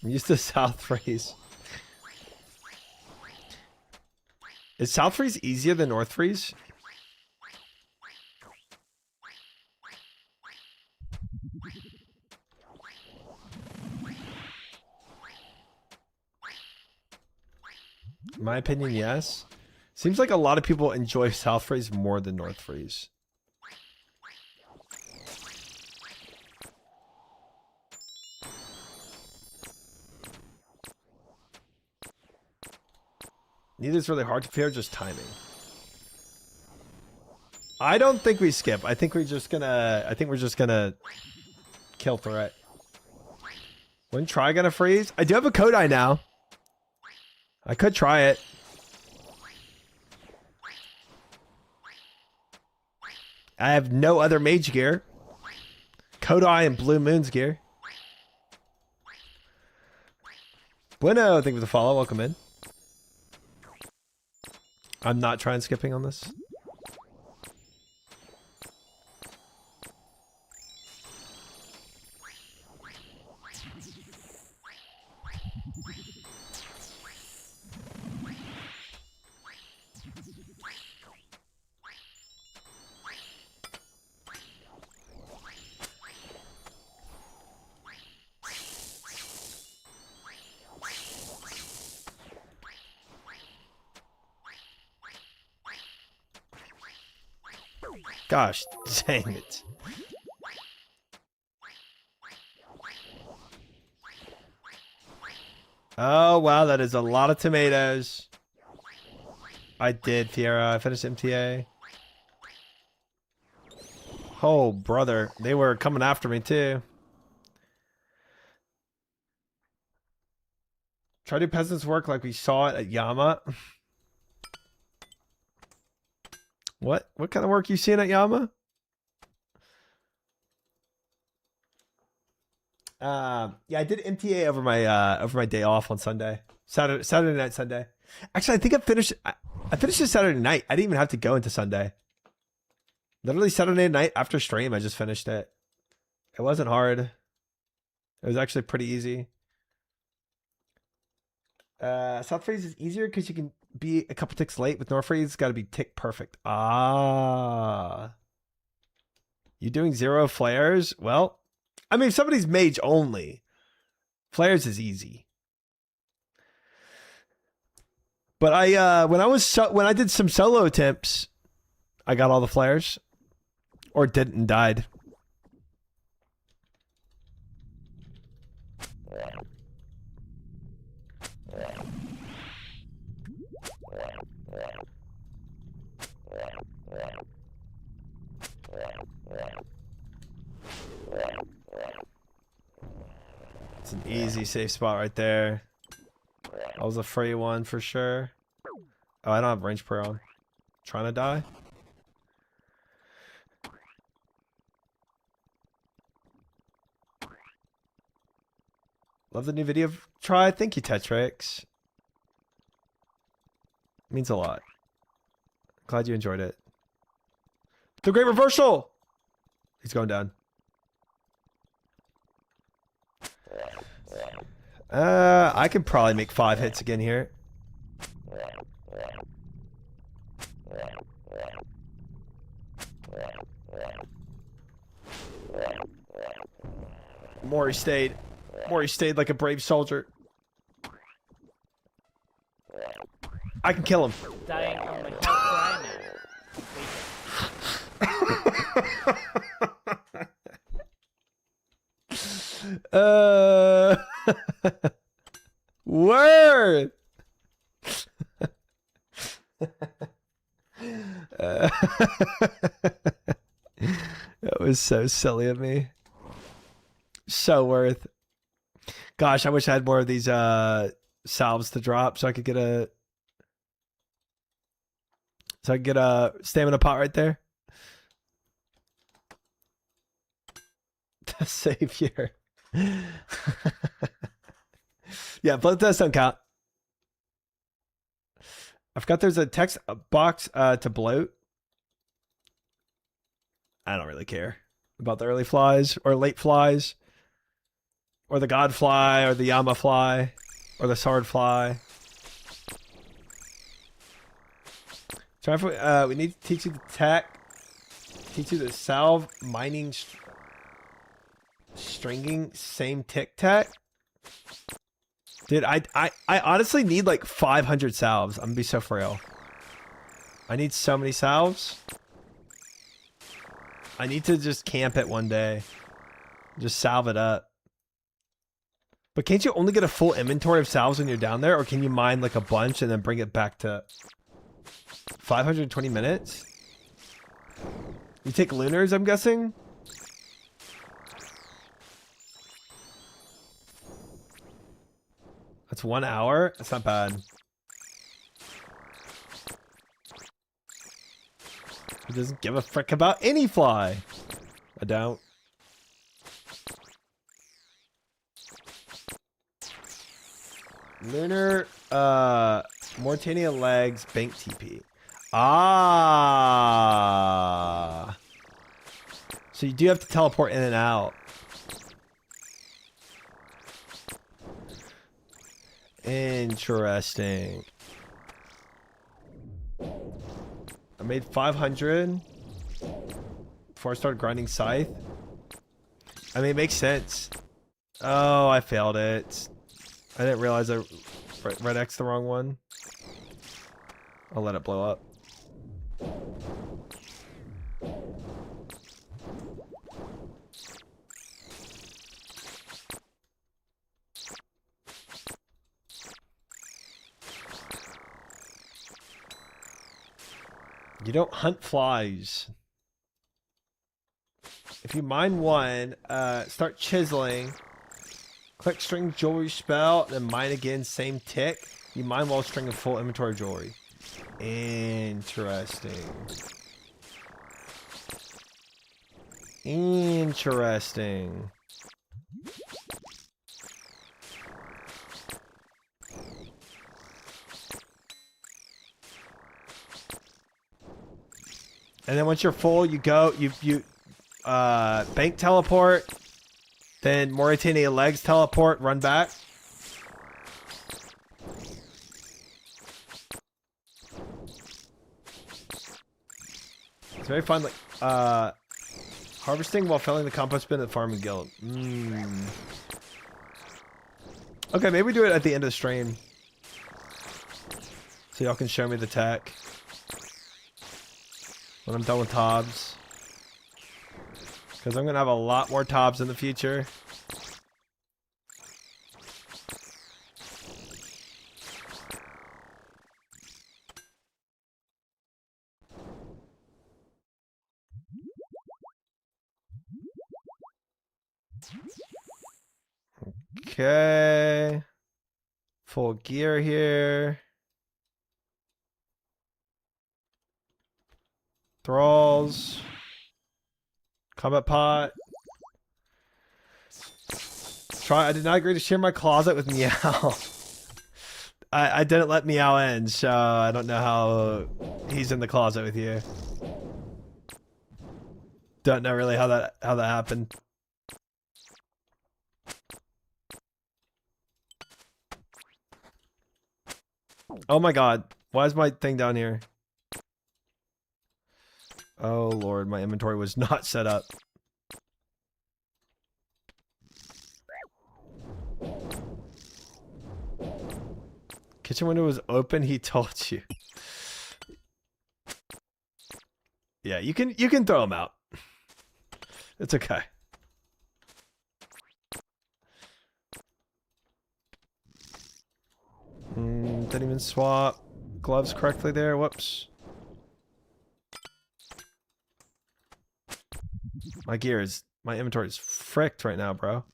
I'm used to South Freeze. Is South Freeze easier than North Freeze? In my opinion, yes. Seems like a lot of people enjoy South Freeze more than North Freeze. Neither's really hard to clear, just timing. I don't think we skip. I think we're just gonna kill threat. When try gonna freeze? I do have a Kodai now. I could try it. I have no other mage gear. Kodai and Blue Moon's gear. Bueno, thank you for the follow. Welcome in. I'm not trying skipping on this. Gosh, dang it. Oh, wow, that is a lot of tomatoes. I did, Fiera. I finished MTA. Oh, brother. They were coming after me, too. Try to do peasants work like we saw it at Yama. What kind of work you seeing at Yama? Yeah, I did MTA over my day off on Sunday. Saturday night, Sunday. Actually, I think I finished it Saturday night. I didn't even have to go into Sunday. Literally Saturday night after stream, I just finished it. It wasn't hard. It was actually pretty easy. South Freeze is easier because you can be a couple ticks late. With North Freeze, it's got to be tick perfect. Ah. You doing 0 flares? Well, I mean, if somebody's mage only, flares is easy. But when I did some solo attempts, I got all the flares, or didn't and died. It's an easy safe spot right there. That was a free one for sure. Oh, I don't have range prayer on. Trying to die. Love the new video. Try. Thank you, Tetrix. Means a lot. Glad you enjoyed it. The great reversal. He's going down. I could probably make 5 hits again here. Mori stayed. Mori stayed like a brave soldier. I can kill him. Dying on my heart Word. That was so silly of me. So worth. Gosh, I wish I had more of these salves to drop so I could get a stamina pot right there. The savior. Yeah, blood tests don't count. I forgot there's a text box to bloat. I don't really care about the early flies or late flies or the god fly or the Yama fly or the sword fly. We need to teach you the tech. Teach you the salve mining stringing same tick tech. Dude, I honestly need like 500 salves. I'm gonna be so frail. I need so many salves. I need to just camp it one day. Just salve it up. But can't you only get a full inventory of salves when you're down there? Or can you mine like a bunch and then bring it back to 520 minutes? You take lunars, I'm guessing? That's 1 hour? That's not bad. He doesn't give a frick about any fly. I don't. Lunar, Mortania legs, bank TP. Ah. So you do have to teleport in and out. Interesting. I made 500 before I started grinding Scythe. I mean, it makes sense. Oh, I failed it. I didn't realize I red X the wrong one. I'll let it blow up. You don't hunt flies. If you mine one, start chiseling. Click string jewelry spell, then mine again, same tick. You mine while stringing full inventory jewelry. Interesting. Interesting. And then once you're full, you go, you bank teleport, then Mauritania legs teleport, run back. It's very fun, like, harvesting while filling the compost bin at the farming guild. Okay, maybe we do it at the end of the stream. So y'all can show me the tech. When I'm done with Tobs. Because I'm going to have a lot more Tobs in the future. Okay. Full gear here. Thralls. Combat pot. I did not agree to share my closet with Meow. I didn't let Meow in, so I don't know how he's in the closet with you. Don't know really how that happened. Oh my god. Why is my thing down here? Oh lord, my inventory was not set up. Kitchen window was open, he told you. Yeah, you can throw them out. It's okay. Didn't even swap gloves correctly there. Whoops. My inventory is fricked right now, bro.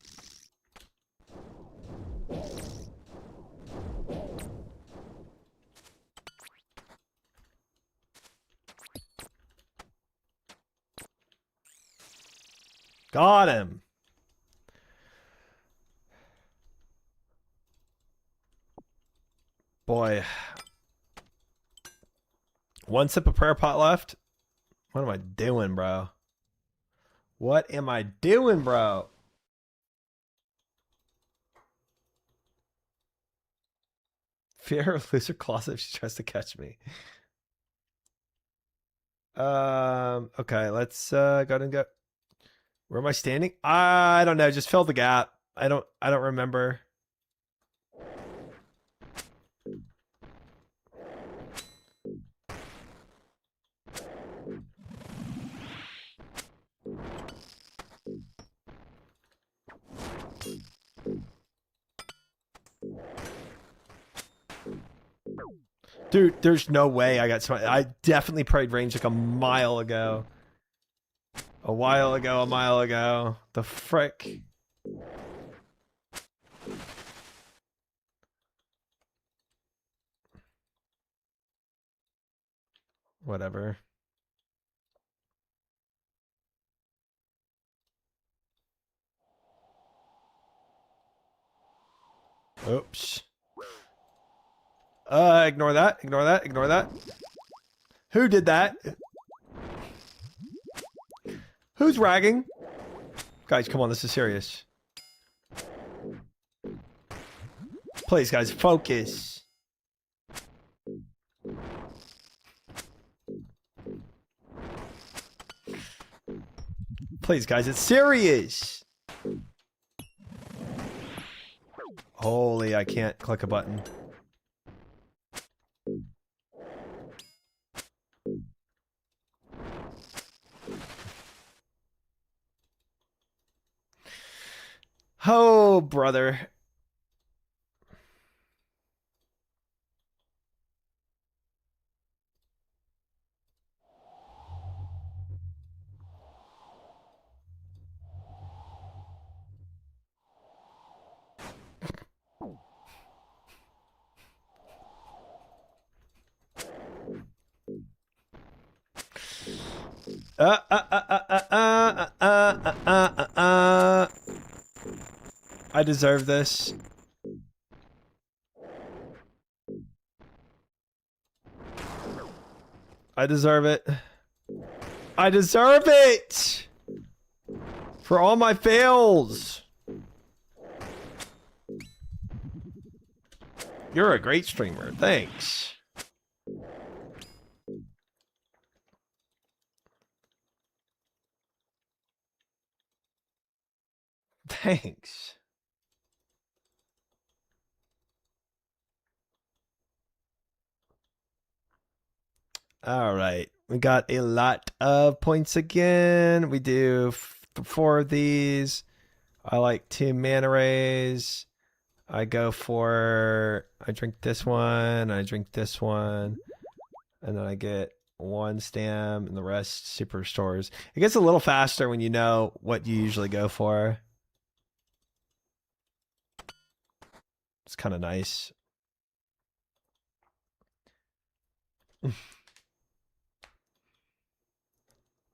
Got him. Boy. One sip of prayer pot left. What am I doing, bro? What am I doing, bro? Fear of loser Colosseum if she tries to catch me. Okay, let's go ahead and go. Where am I standing? I don't know. Just fill the gap. I don't remember. Dude, there's no way I got smite. I definitely prayed range like a mile ago. A while ago, a mile ago. The frick? Whatever. Oops. Ignore that. Ignore that. Ignore that. Who did that? Who's ragging? Guys, come on. This is serious. Please, guys, focus. Please, guys, it's serious. Holy, I can't click a button. Oh, brother. I deserve this. I deserve it. I deserve it! For all my fails. You're a great streamer. Thanks. Thanks. All right. We got a lot of points again. We do 4 of these. I like 2 mana rays. I drink this one. I drink this one. And then I get 1 stam and the rest super restores. It gets a little faster when you know what you usually go for. It's kind of nice.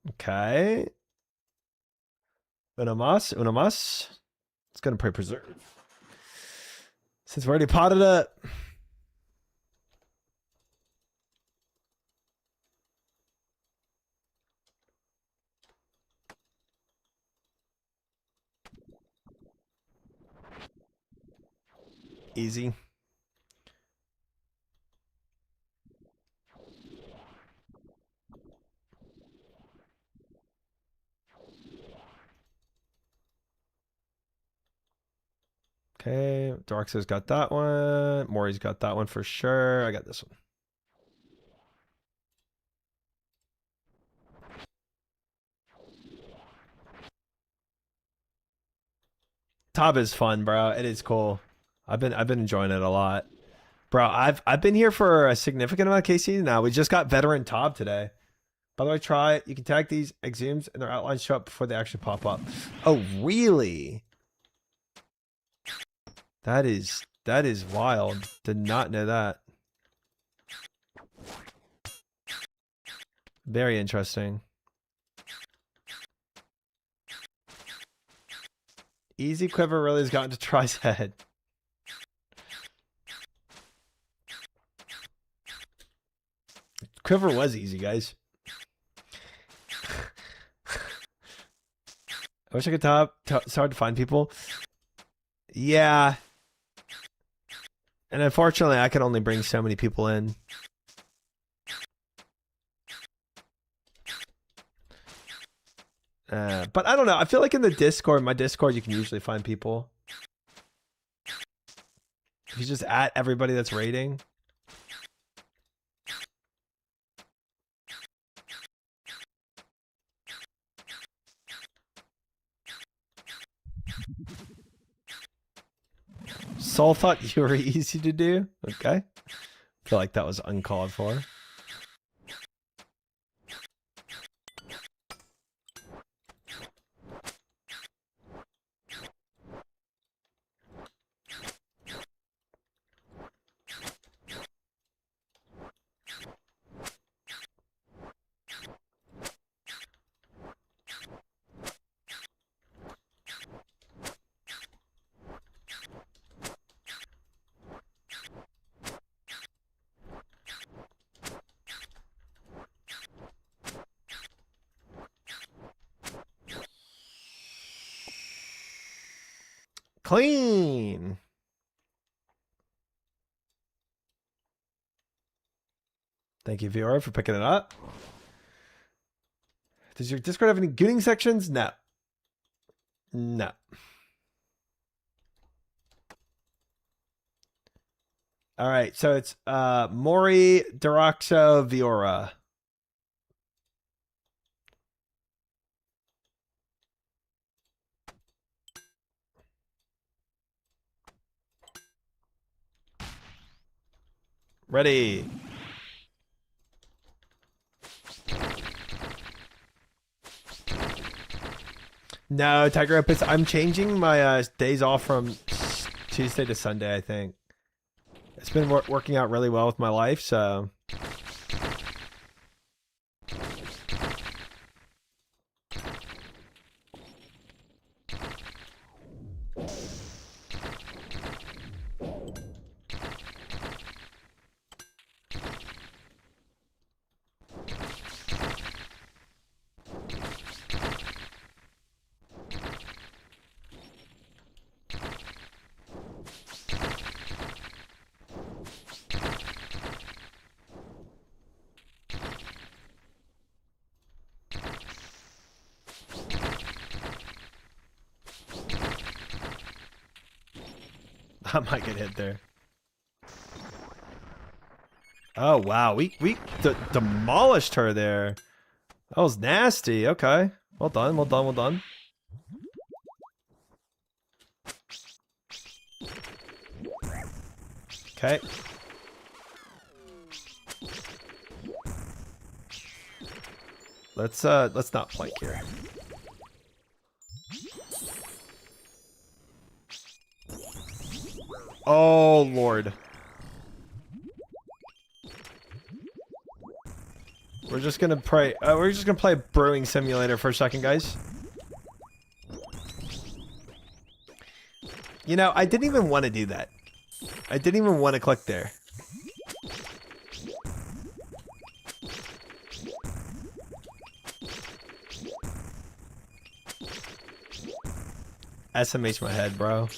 Okay. Una más. It's gonna pray preserve. Since we're already potted up. Easy. Okay, Darkseid's got that one. Mori's got that one for sure. I got this one. Top is fun, bro. It is cool. I've been enjoying it a lot. Bro, I've been here for a significant amount of KC now. We just got veteran Tob today. By the way, try it. You can tag these exhumes and their outlines show up before they actually pop up. Oh, really? That is wild. Did not know that. Very interesting. Easy Quiver really has gotten to Try's head. Quiver was easy, guys. I wish I could top. It's hard to find people. Yeah. And unfortunately, I can only bring so many people in. But I don't know. I feel like in the Discord, my Discord, you can usually find people. If you just at everybody that's raiding. Soul thought you were easy to do. Okay. I feel like that was uncalled for. Clean. Thank you, viewer, for picking it up. Does your Discord have any gooning sections? No. No. All right, so it's Mori, Daraxo, Viora. Ready. No, Tiger Opus, I'm changing my days off from Tuesday to Sunday, I think. It's been working out really well with my life, so... I might get hit there. Oh, wow. We demolished her there. That was nasty. Okay. Well done, well done, well done. Okay. Let's not plank here. Oh, Lord. We're just gonna play. We're just gonna play Brewing Simulator for a second, guys. You know, I didn't even want to do that. I didn't even want to click there. SMH my head, bro.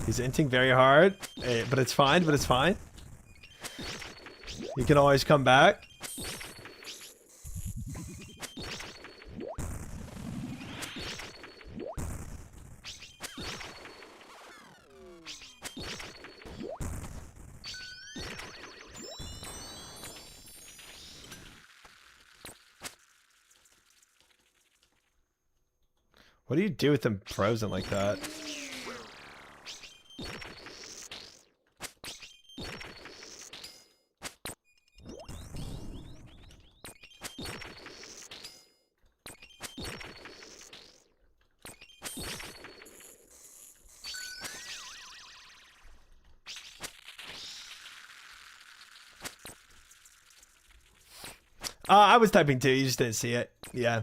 He's inting very hard, but it's fine, but it's fine. You can always come back. What do you do with them frozen like that? I was typing too, you just didn't see it. Yeah.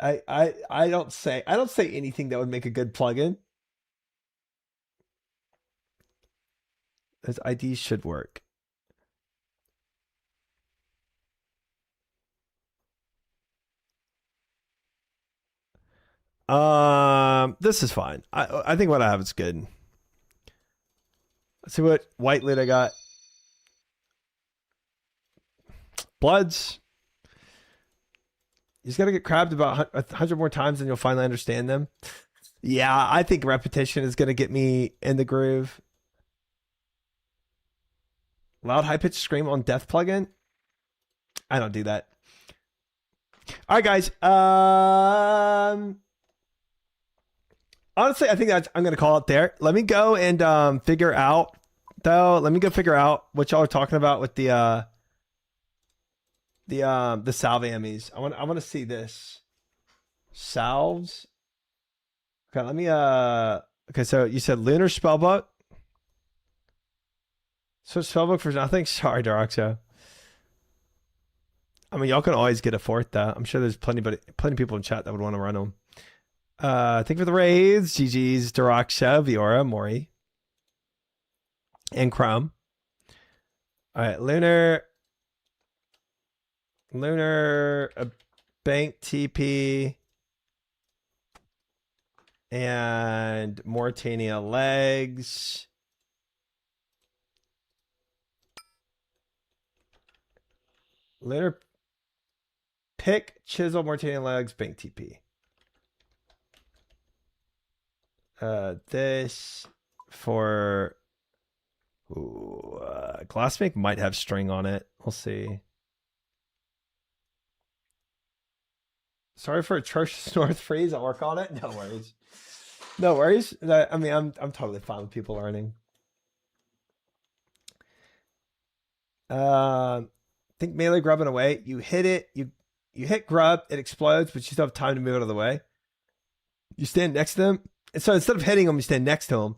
I don't say anything that would make a good plugin. Those IDs should work. This is fine. I think what I have is good. Let's see what white loot I got. Bloods. You just gotta get crabbed about 100 more times and you'll finally understand them. Yeah, I think repetition is gonna get me in the groove. Loud high-pitched scream on death plugin. I don't do that. All right, guys. Honestly, I think I'm gonna call it there. Let me go and figure out though. Let me go figure out what y'all are talking about with the salve ammies. I want to see this. Salves. Okay, let me okay, so you said lunar spellbook. So spellbook for nothing? Sorry, Doroxo. I mean, y'all can always get a fourth though. I'm sure there's plenty of people in chat that would want to run them. Thank you for the raids. GG's, Doroxo, Viora, Mori, and Chrome. All right, lunar, a bank TP, and Mauritania legs. Lunar pick, chisel, Mauritania legs, bank TP. This for Glassmake might have string on it. We'll see. Sorry for atrocious North Freeze. I'll work on it. No worries. No worries. I mean, I'm totally fine with people learning. Think melee grubbing away. You hit it. You hit grub. It explodes, but you still have time to move out of the way. You stand next to them. And so instead of hitting them, you stand next to them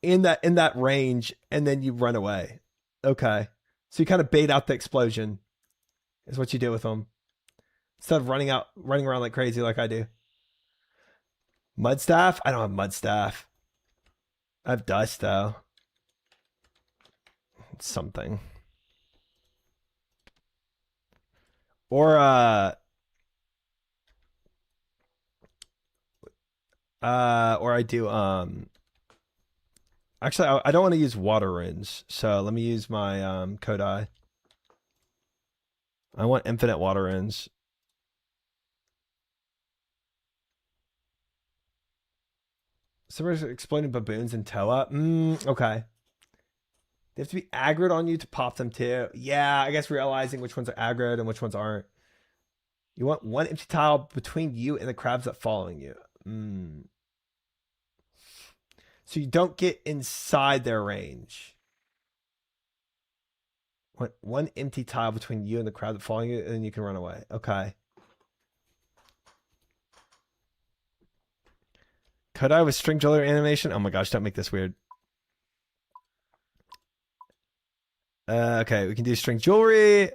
in that range, and then you run away. Okay. So you kind of bait out the explosion is what you do with them. Instead of running around like crazy like I do. Mud staff? I don't have mud staff. I have dust though. It's something. Or I do actually I don't want to use water runes, so let me use my Kodai. I want infinite water runes. Somebody's exploding baboons in Toa. Okay. They have to be aggroed on you to pop them too. Yeah, I guess realizing which ones are aggroed and which ones aren't. You want one empty tile between you and the crabs that following you. So you don't get inside their range. Want one empty tile between you and the crab that following you, and then you can run away. Okay. Could I with string jewelry animation? Oh my gosh, don't make this weird. Okay, we can do string jewelry.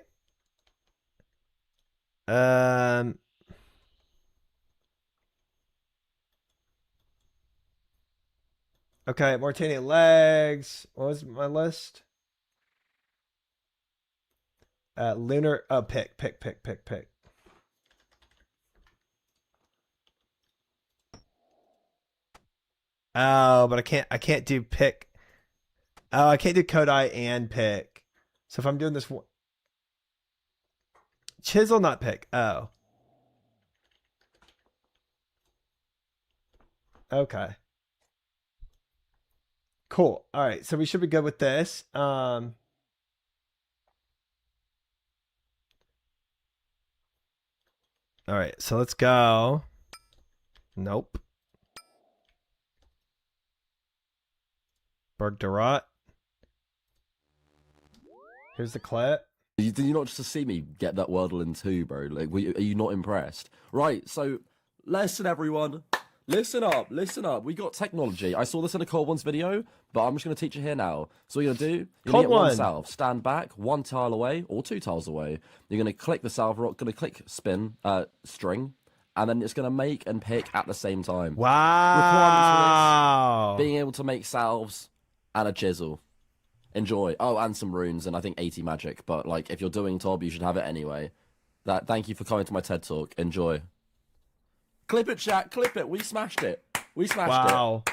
Okay, Mauritania legs. What was my list? Lunar. Oh, pick. Oh, but I can't do pick. Oh, I can't do Kodai and pick. So if I'm doing this one, chisel, not pick. Oh. Okay. Cool. All right. So we should be good with this. All right. So let's go. Nope. Bergdarat. Here's the clip. Did you not just see me get that Wordle in too, bro? Like, are you not impressed? Right, so, listen everyone. Listen up. We got technology. I saw this in a Cold Ones video, but I'm just going to teach you here now. So what you're going to do, you're going to get one salve. Stand back, 1 tile away, or 2 tiles away. You're going to click the salve rock, going to click spin, string, and then it's going to make and pick at the same time. Wow. Requirements for this, being able to make salves and a chisel. Enjoy. Oh, and some runes and I think 80 magic. But like, if you're doing Tob, you should have it anyway. Thank you for coming to my TED Talk. Enjoy. Clip it, chat. Clip it. We smashed it. We smashed it. Wow.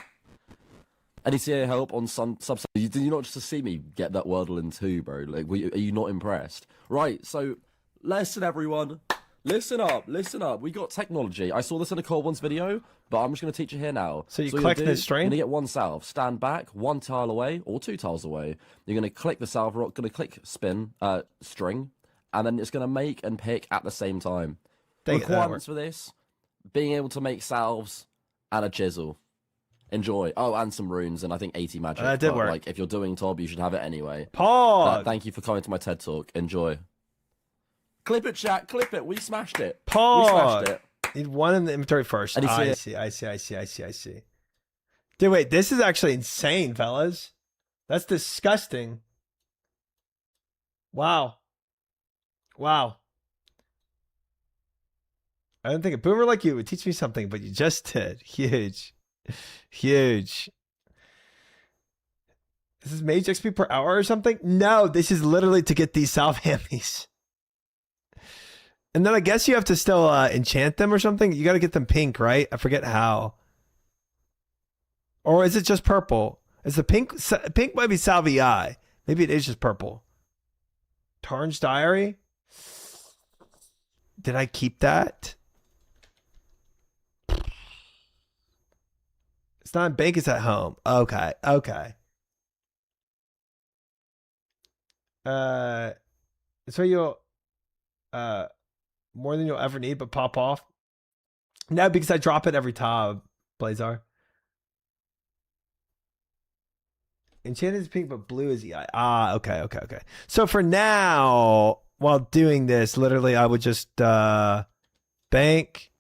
Any CA help on sub? Did you not just see me get that Wordle in too, bro? Like, are you not impressed? Right. So, listen, everyone. Listen up. Listen up. We got technology. I saw this in a Cold Ones video, but I'm just going to teach you here now. So you you're click gonna this string? You're going to get one salve. Stand back, 1 tile away, or 2 tiles away. You're going to click the salve rock, going to click spin, string, and then it's going to make and pick at the same time. Requirements for this, being able to make salves and a chisel. Enjoy. Oh, and some runes and I think 80 magic. That did work. Like, if you're doing Tob, you should have it anyway. Pog. Thank you for coming to my TED Talk. Enjoy. Clip it, chat. Clip it. We smashed it. Pog. We smashed it. Need one in the inventory first. And you see I see. Dude, wait, this is actually insane, fellas. That's disgusting. Wow. I didn't think a boomer like you would teach me something, but you just did. Huge. This is mage XP per hour or something? No, this is literally to get these salve hammies. And then I guess you have to still enchant them or something. You got to get them pink, right? I forget how. Or is it just purple? Is the pink? Pink might be Salvii. Maybe it is just purple. Tarn's Diary. Did I keep that? It's not in bank. It's at home. Okay. So you'll more than you'll ever need, but pop off. No, because I drop it every time, Blazar. Enchanted is pink, but blue is EI. Ah, okay. So for now, while doing this, literally I would just bank.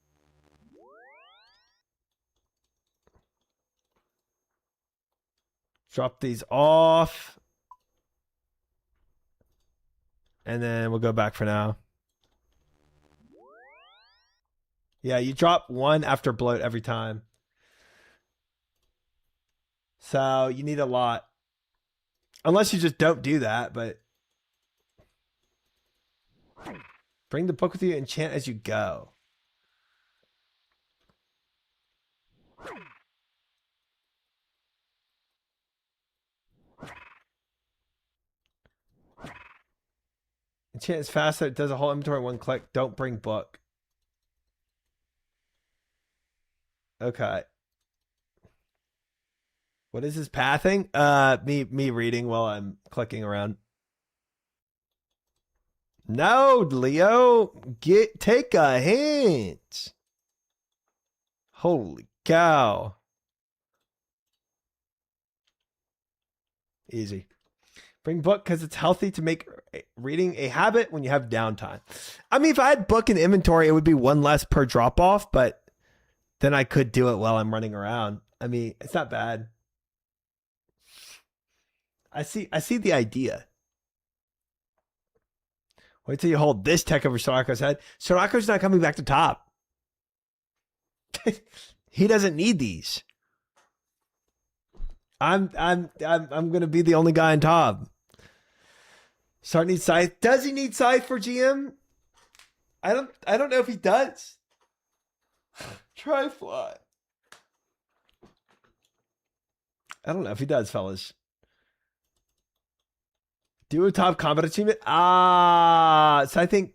Drop these off. And then we'll go back for now. Yeah, you drop 1 after bloat every time. So you need a lot. Unless you just don't do that, but bring the book with you and enchant as you go. Enchant is fast, so it does a whole inventory in 1 click. Don't bring book. Okay. What is this pathing? Me reading while I'm clicking around. No, Leo. Take a hint. Holy cow. Easy. Bring book because it's healthy to make reading a habit when you have downtime. I mean, if I had book in inventory, it would be 1 less per drop off, but then I could do it while I'm running around. I mean, it's not bad. I see the idea. Wait till you hold this tech over Sorako's head. Sorako's not coming back to top. He doesn't need these. I'm gonna be the only guy on top. Sart needs scythe. Does he need scythe for GM? I don't know if he does. Try fly. I don't know if he does, fellas. Duo top combat achievement. So I think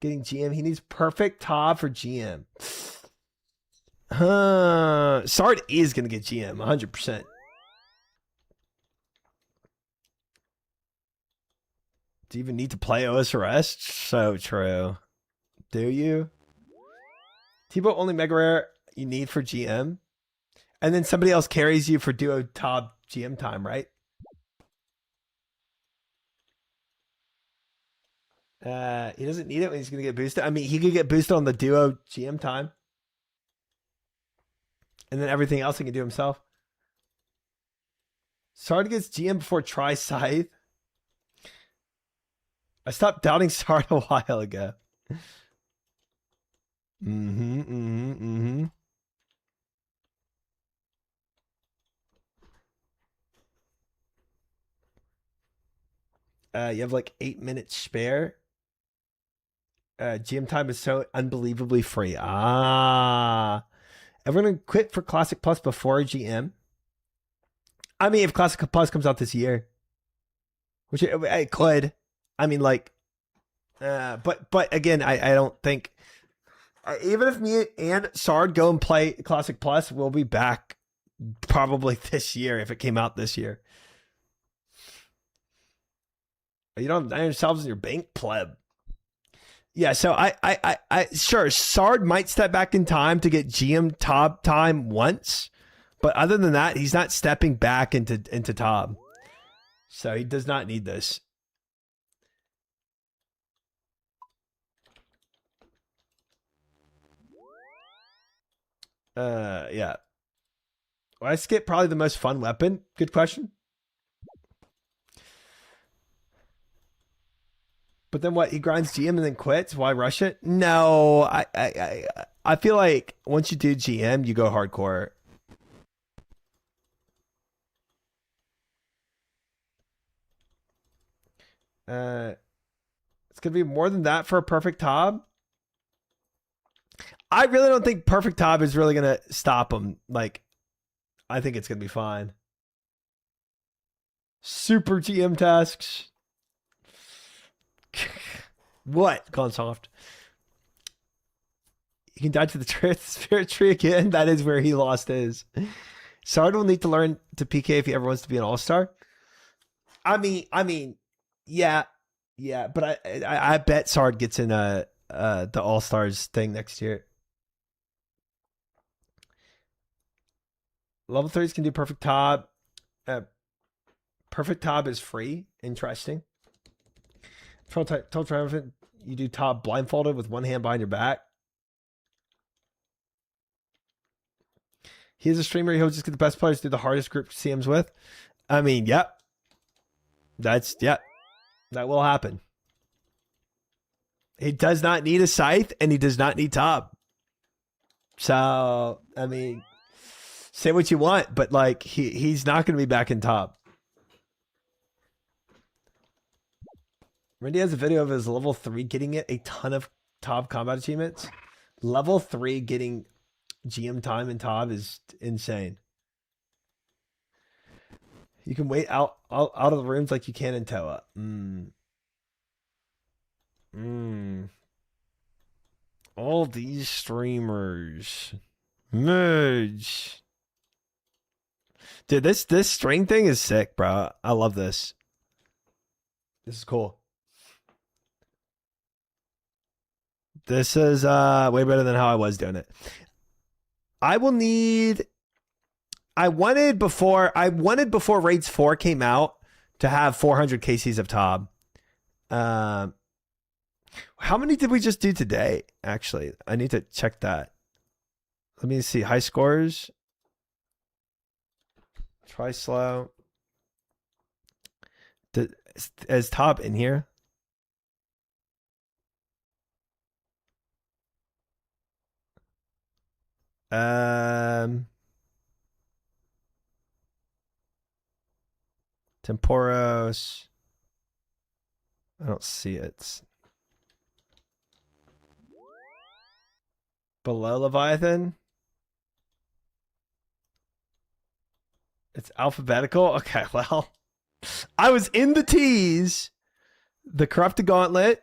getting GM, he needs perfect top for GM. Sart is gonna get GM 100%. Do you even need to play OSRS? So true. Do you? T-Boat only mega rare you need for GM. And then somebody else carries you for duo top GM time, right? He doesn't need it when he's going to get boosted. I mean, he could get boosted on the duo GM time. And then everything else he can do himself. Sard gets GM before try scythe. I stopped doubting Sard a while ago. You have like 8 minutes spare. GM time is so unbelievably free. Ah. Everyone quit for Classic Plus before GM. I mean, if Classic Plus comes out this year, which it could. I mean, like, but again, I don't think. Even if me and Sard go and play Classic Plus, we'll be back probably this year if it came out this year. You don't have yourselves in your bank, pleb. Yeah, so I sure Sard might step back in time to get GM Tob time once, but other than that, he's not stepping back into Tob. So he does not need this. Yeah. Well, I skip probably the most fun weapon. Good question. But then what? He grinds GM and then quits. Why rush it? No, I feel like once you do GM, you go hardcore. It's gonna be more than that for a perfect Tob. I really don't think perfect Tob is really gonna stop him. Like, I think it's gonna be fine. Super GM tasks. What? Gone soft. You can die to the spirit tree again. That is where he lost his. Sard will need to learn to PK if he ever wants to be an all-star. I mean, yeah, but I bet Sard gets in the all-stars thing next year. Level 3s can do perfect Tob. Perfect Tob is free. Interesting. Told Triumphant you do Tob blindfolded with one hand behind your back. He is a streamer. He'll just get the best players to do the hardest group CMs with. I mean, yep. That will happen. He does not need a scythe and he does not need Tob. So, I mean, say what you want, but like he's not going to be back in Tob. Randy has a video of his level 3 getting it a ton of Tob combat achievements. Level 3 getting GM time in Tob is insane. You can wait out of the rooms like you can in Toa. All these streamers merge. Dude, this string thing is sick, bro. I love this. This is cool. This is way better than how I was doing it. I wanted before Raids 4 came out to have 400 KCs of Tob. How many did we just do today? Actually, I need to check that. Let me see. High scores. Try slow. Is Tob in here? Temporos. I don't see it. Below Leviathan? It's alphabetical? Okay, well. I was in the T's. The Corrupted Gauntlet.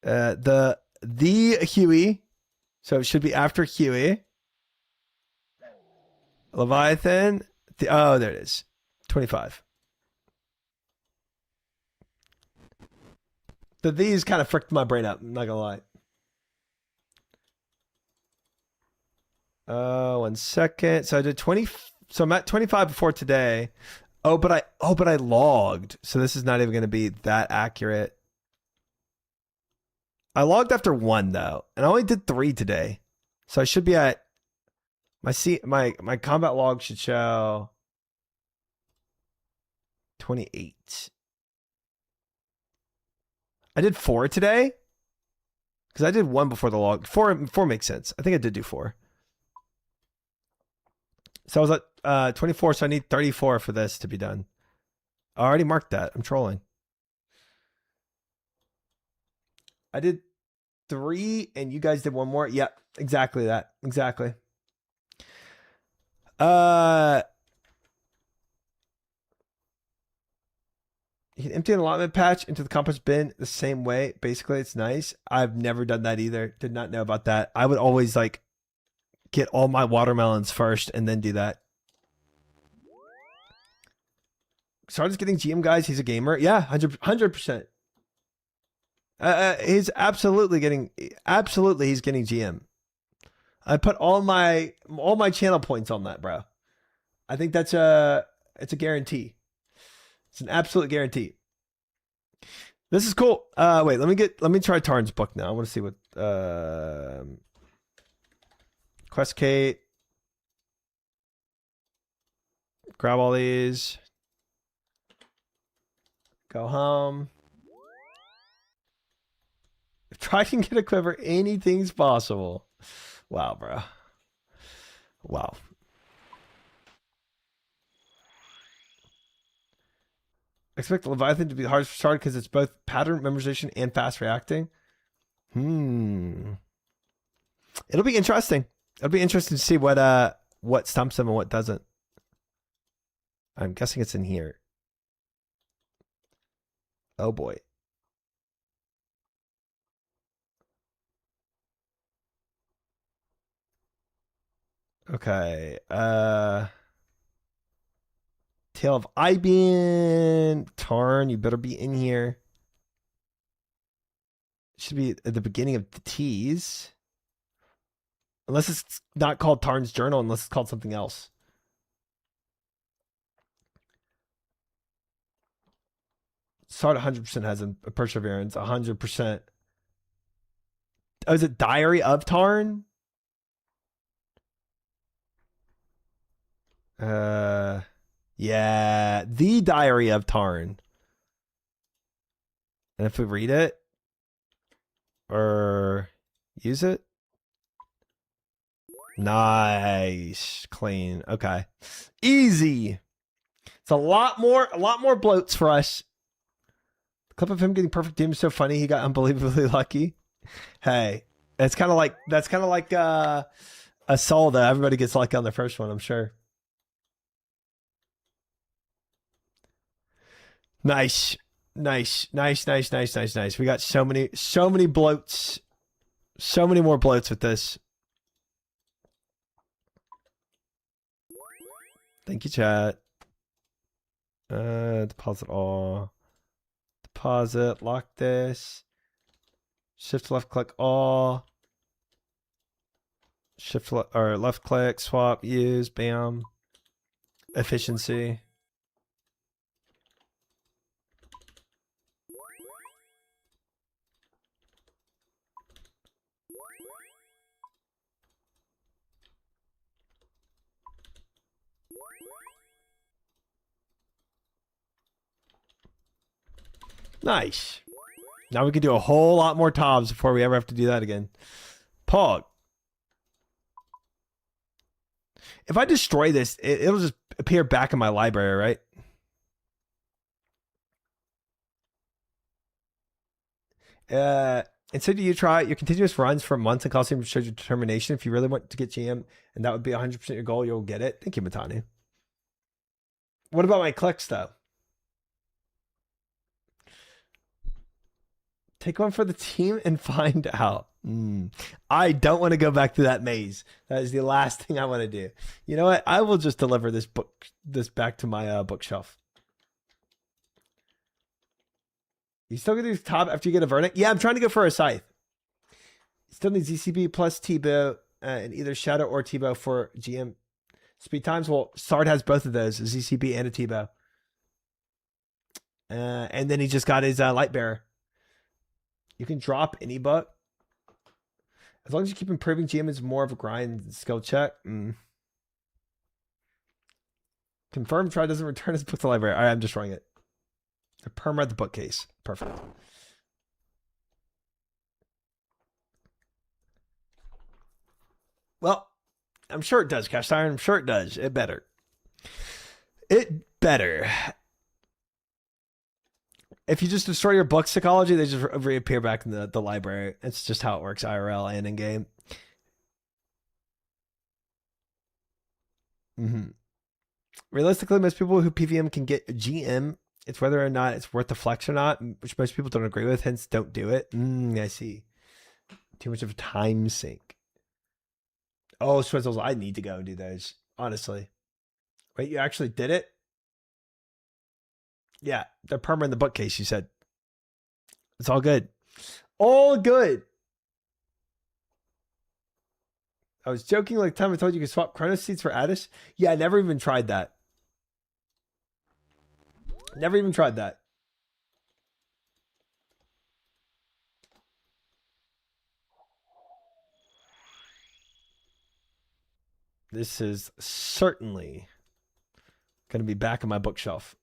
The Huey. So it should be after Huey. Leviathan. Oh, there it is. 25. These kind of fricked my brain up. I'm not gonna lie. 1 second. So I did 20. So I'm at 25 before today. But I logged. So this is not even gonna be that accurate. I logged after 1 though, and I only did 3 today. So I should be at my combat log should show 28. I did 4 today. Because I did 1 before the log. 4 makes sense. I think I did do 4. So I was at 24, so I need 34 for this to be done. I already marked that. I'm trolling. I did 3 and you guys did 1 more. Yep, exactly that. Exactly. You can empty an allotment patch into the compost bin the same way. Basically, it's nice. I've never done that either. Did not know about that. I would always like get all my watermelons first and then do that. Started getting GM, guys. He's a gamer. Yeah, 100%. He's absolutely getting GM. I put all my channel points on that, bro. I think it's a guarantee. It's an absolute guarantee. This is cool. Wait, let me try Tarn's book now. I want to see what Quest Kate. Grab all these. Go home. Try and get a quiver. Anything's possible. Wow, bro. Wow. Expect Leviathan to be the hardest to start because it's both pattern memorization and fast reacting. It'll be interesting. It'll be interesting to see what stumps him and what doesn't. I'm guessing it's in here. Oh boy. Okay. Tale of Ibian. Tarn, you better be in here. Should be at the beginning of the T's. Unless it's not called Tarn's Journal, unless it's called something else. Start 100% has a perseverance. 100%. Oh, is it Diary of Tarn? Yeah, the Diary of Tarn. And if we read it or use it, nice, clean. Okay, easy. It's a lot more bloats for us. The clip of him getting perfect team is so funny. He got unbelievably lucky. Hey, that's kind of like a soul that everybody gets lucky on the first one, I'm sure. Nice. We got so many bloats. So many more bloats with this. Thank you, chat. Deposit all. Deposit. Lock this. Shift left click all. Shift or left click, swap, use, bam. Efficiency. Nice. Now we can do a whole lot more tobs before we ever have to do that again. Pog. If I destroy this, it'll just appear back in my library, right? And so do you try your continuous runs for months in Colosseum shows your determination. If you really want to get GM and that would be 100% your goal, you'll get it. Thank you, Matani. What about my clicks, though? Take one for the team and find out. I don't want to go back to that maze. That is the last thing I want to do. You know what? I will just deliver this back to my bookshelf. You still gonna do top after you get a verdict? Yeah, I'm trying to go for a scythe. Still need ZCB plus T-bow and either Shadow or T-bow for GM speed times. Well, Sard has both of those, a ZCB and a T-bow. And then he just got his light bearer. You can drop any book. As long as you keep improving, GM is more of a grind skill check. Confirm try doesn't return his book to the library. All right, I'm destroying it. The perma at the bookcase. Perfect. Well, I'm sure it does, Cast Iron. I'm sure it does. It better. It better. If you just destroy your book psychology, they just reappear back in the library. It's just how it works, IRL and in game. Realistically, most people who PVM can get a GM. It's whether or not it's worth the flex or not, which most people don't agree with, hence don't do it. I see. Too much of a time sink. Oh, Swizzles, I need to go and do those, honestly. Wait, you actually did it? Yeah, they're perma in the bookcase, you said. It's all good. All good. I was joking like time I told you could swap Chronos seats for Addis. Yeah, I never even tried that. Never even tried that. This is certainly going to be back on my bookshelf.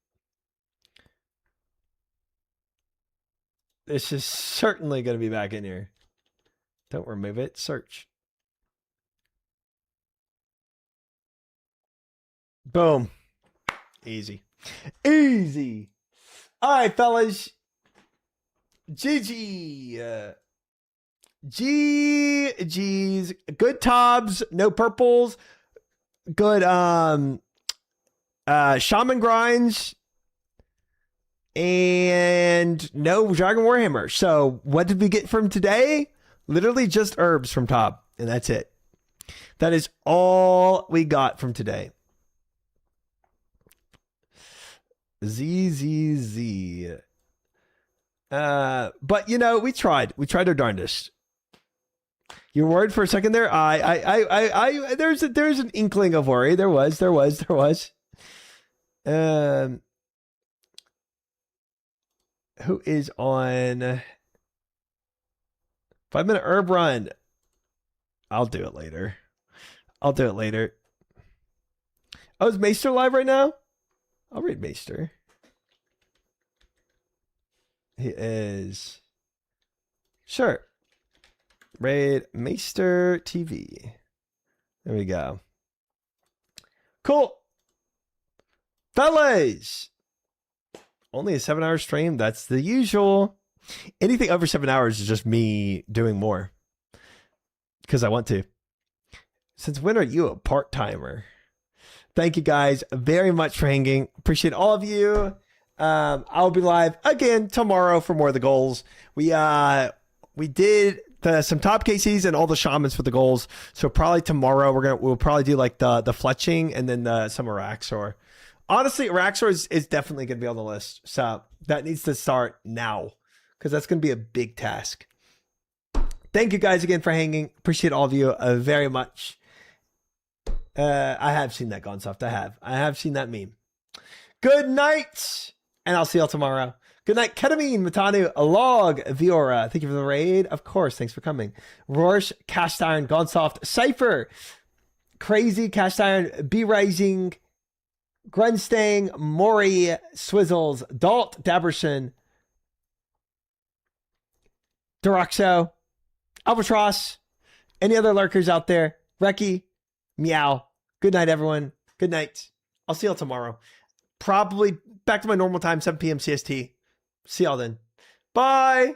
This is certainly going to be back in here. Don't remove it. Search. Boom. Easy. Easy. All right, fellas. GG. GG's. Good tobs. No purples. Good shaman grinds. And no Dragon Warhammer. So what did we get from today? Literally just herbs from Tob. And that's it. That is all we got from today. Z. But you know, we tried. We tried our darndest. You were worried for a second there? There's an inkling of worry. There was. Who is on 5-minute herb run? I'll do it later. Oh, is Maester live right now? I'll read Maester. He is. Sure. Raid Maester TV. There we go. Cool. Fellas. Only a 7-hour stream. That's the usual. Anything over 7 hours is just me doing more. Because I want to. Since when are you a part-timer? Thank you guys very much for hanging. Appreciate all of you. I'll be live again tomorrow for more of the goals. We did some top KCs and all the shamans for the goals. So probably tomorrow we'll probably do like the fletching and then some Araxor. Honestly, Araxor is definitely going to be on the list. So that needs to start now because that's going to be a big task. Thank you guys again for hanging. Appreciate all of you very much. I have seen that Gonsoft. I have seen that meme. Good night. And I'll see y'all tomorrow. Good night, Ketamine, Matanu, Log, Viora. Thank you for the raid. Of course, thanks for coming. Rorsch, Cast Iron, Gonsoft, Cypher, Crazy, Cast Iron, B Rising, Grunstang, Maury, Swizzles, Dalt, Daberson, Deroxo, Albatross, any other lurkers out there, Reki, Meow. Good night, everyone. Good night. I'll see y'all tomorrow. Probably back to my normal time, 7 p.m. CST. See y'all then. Bye.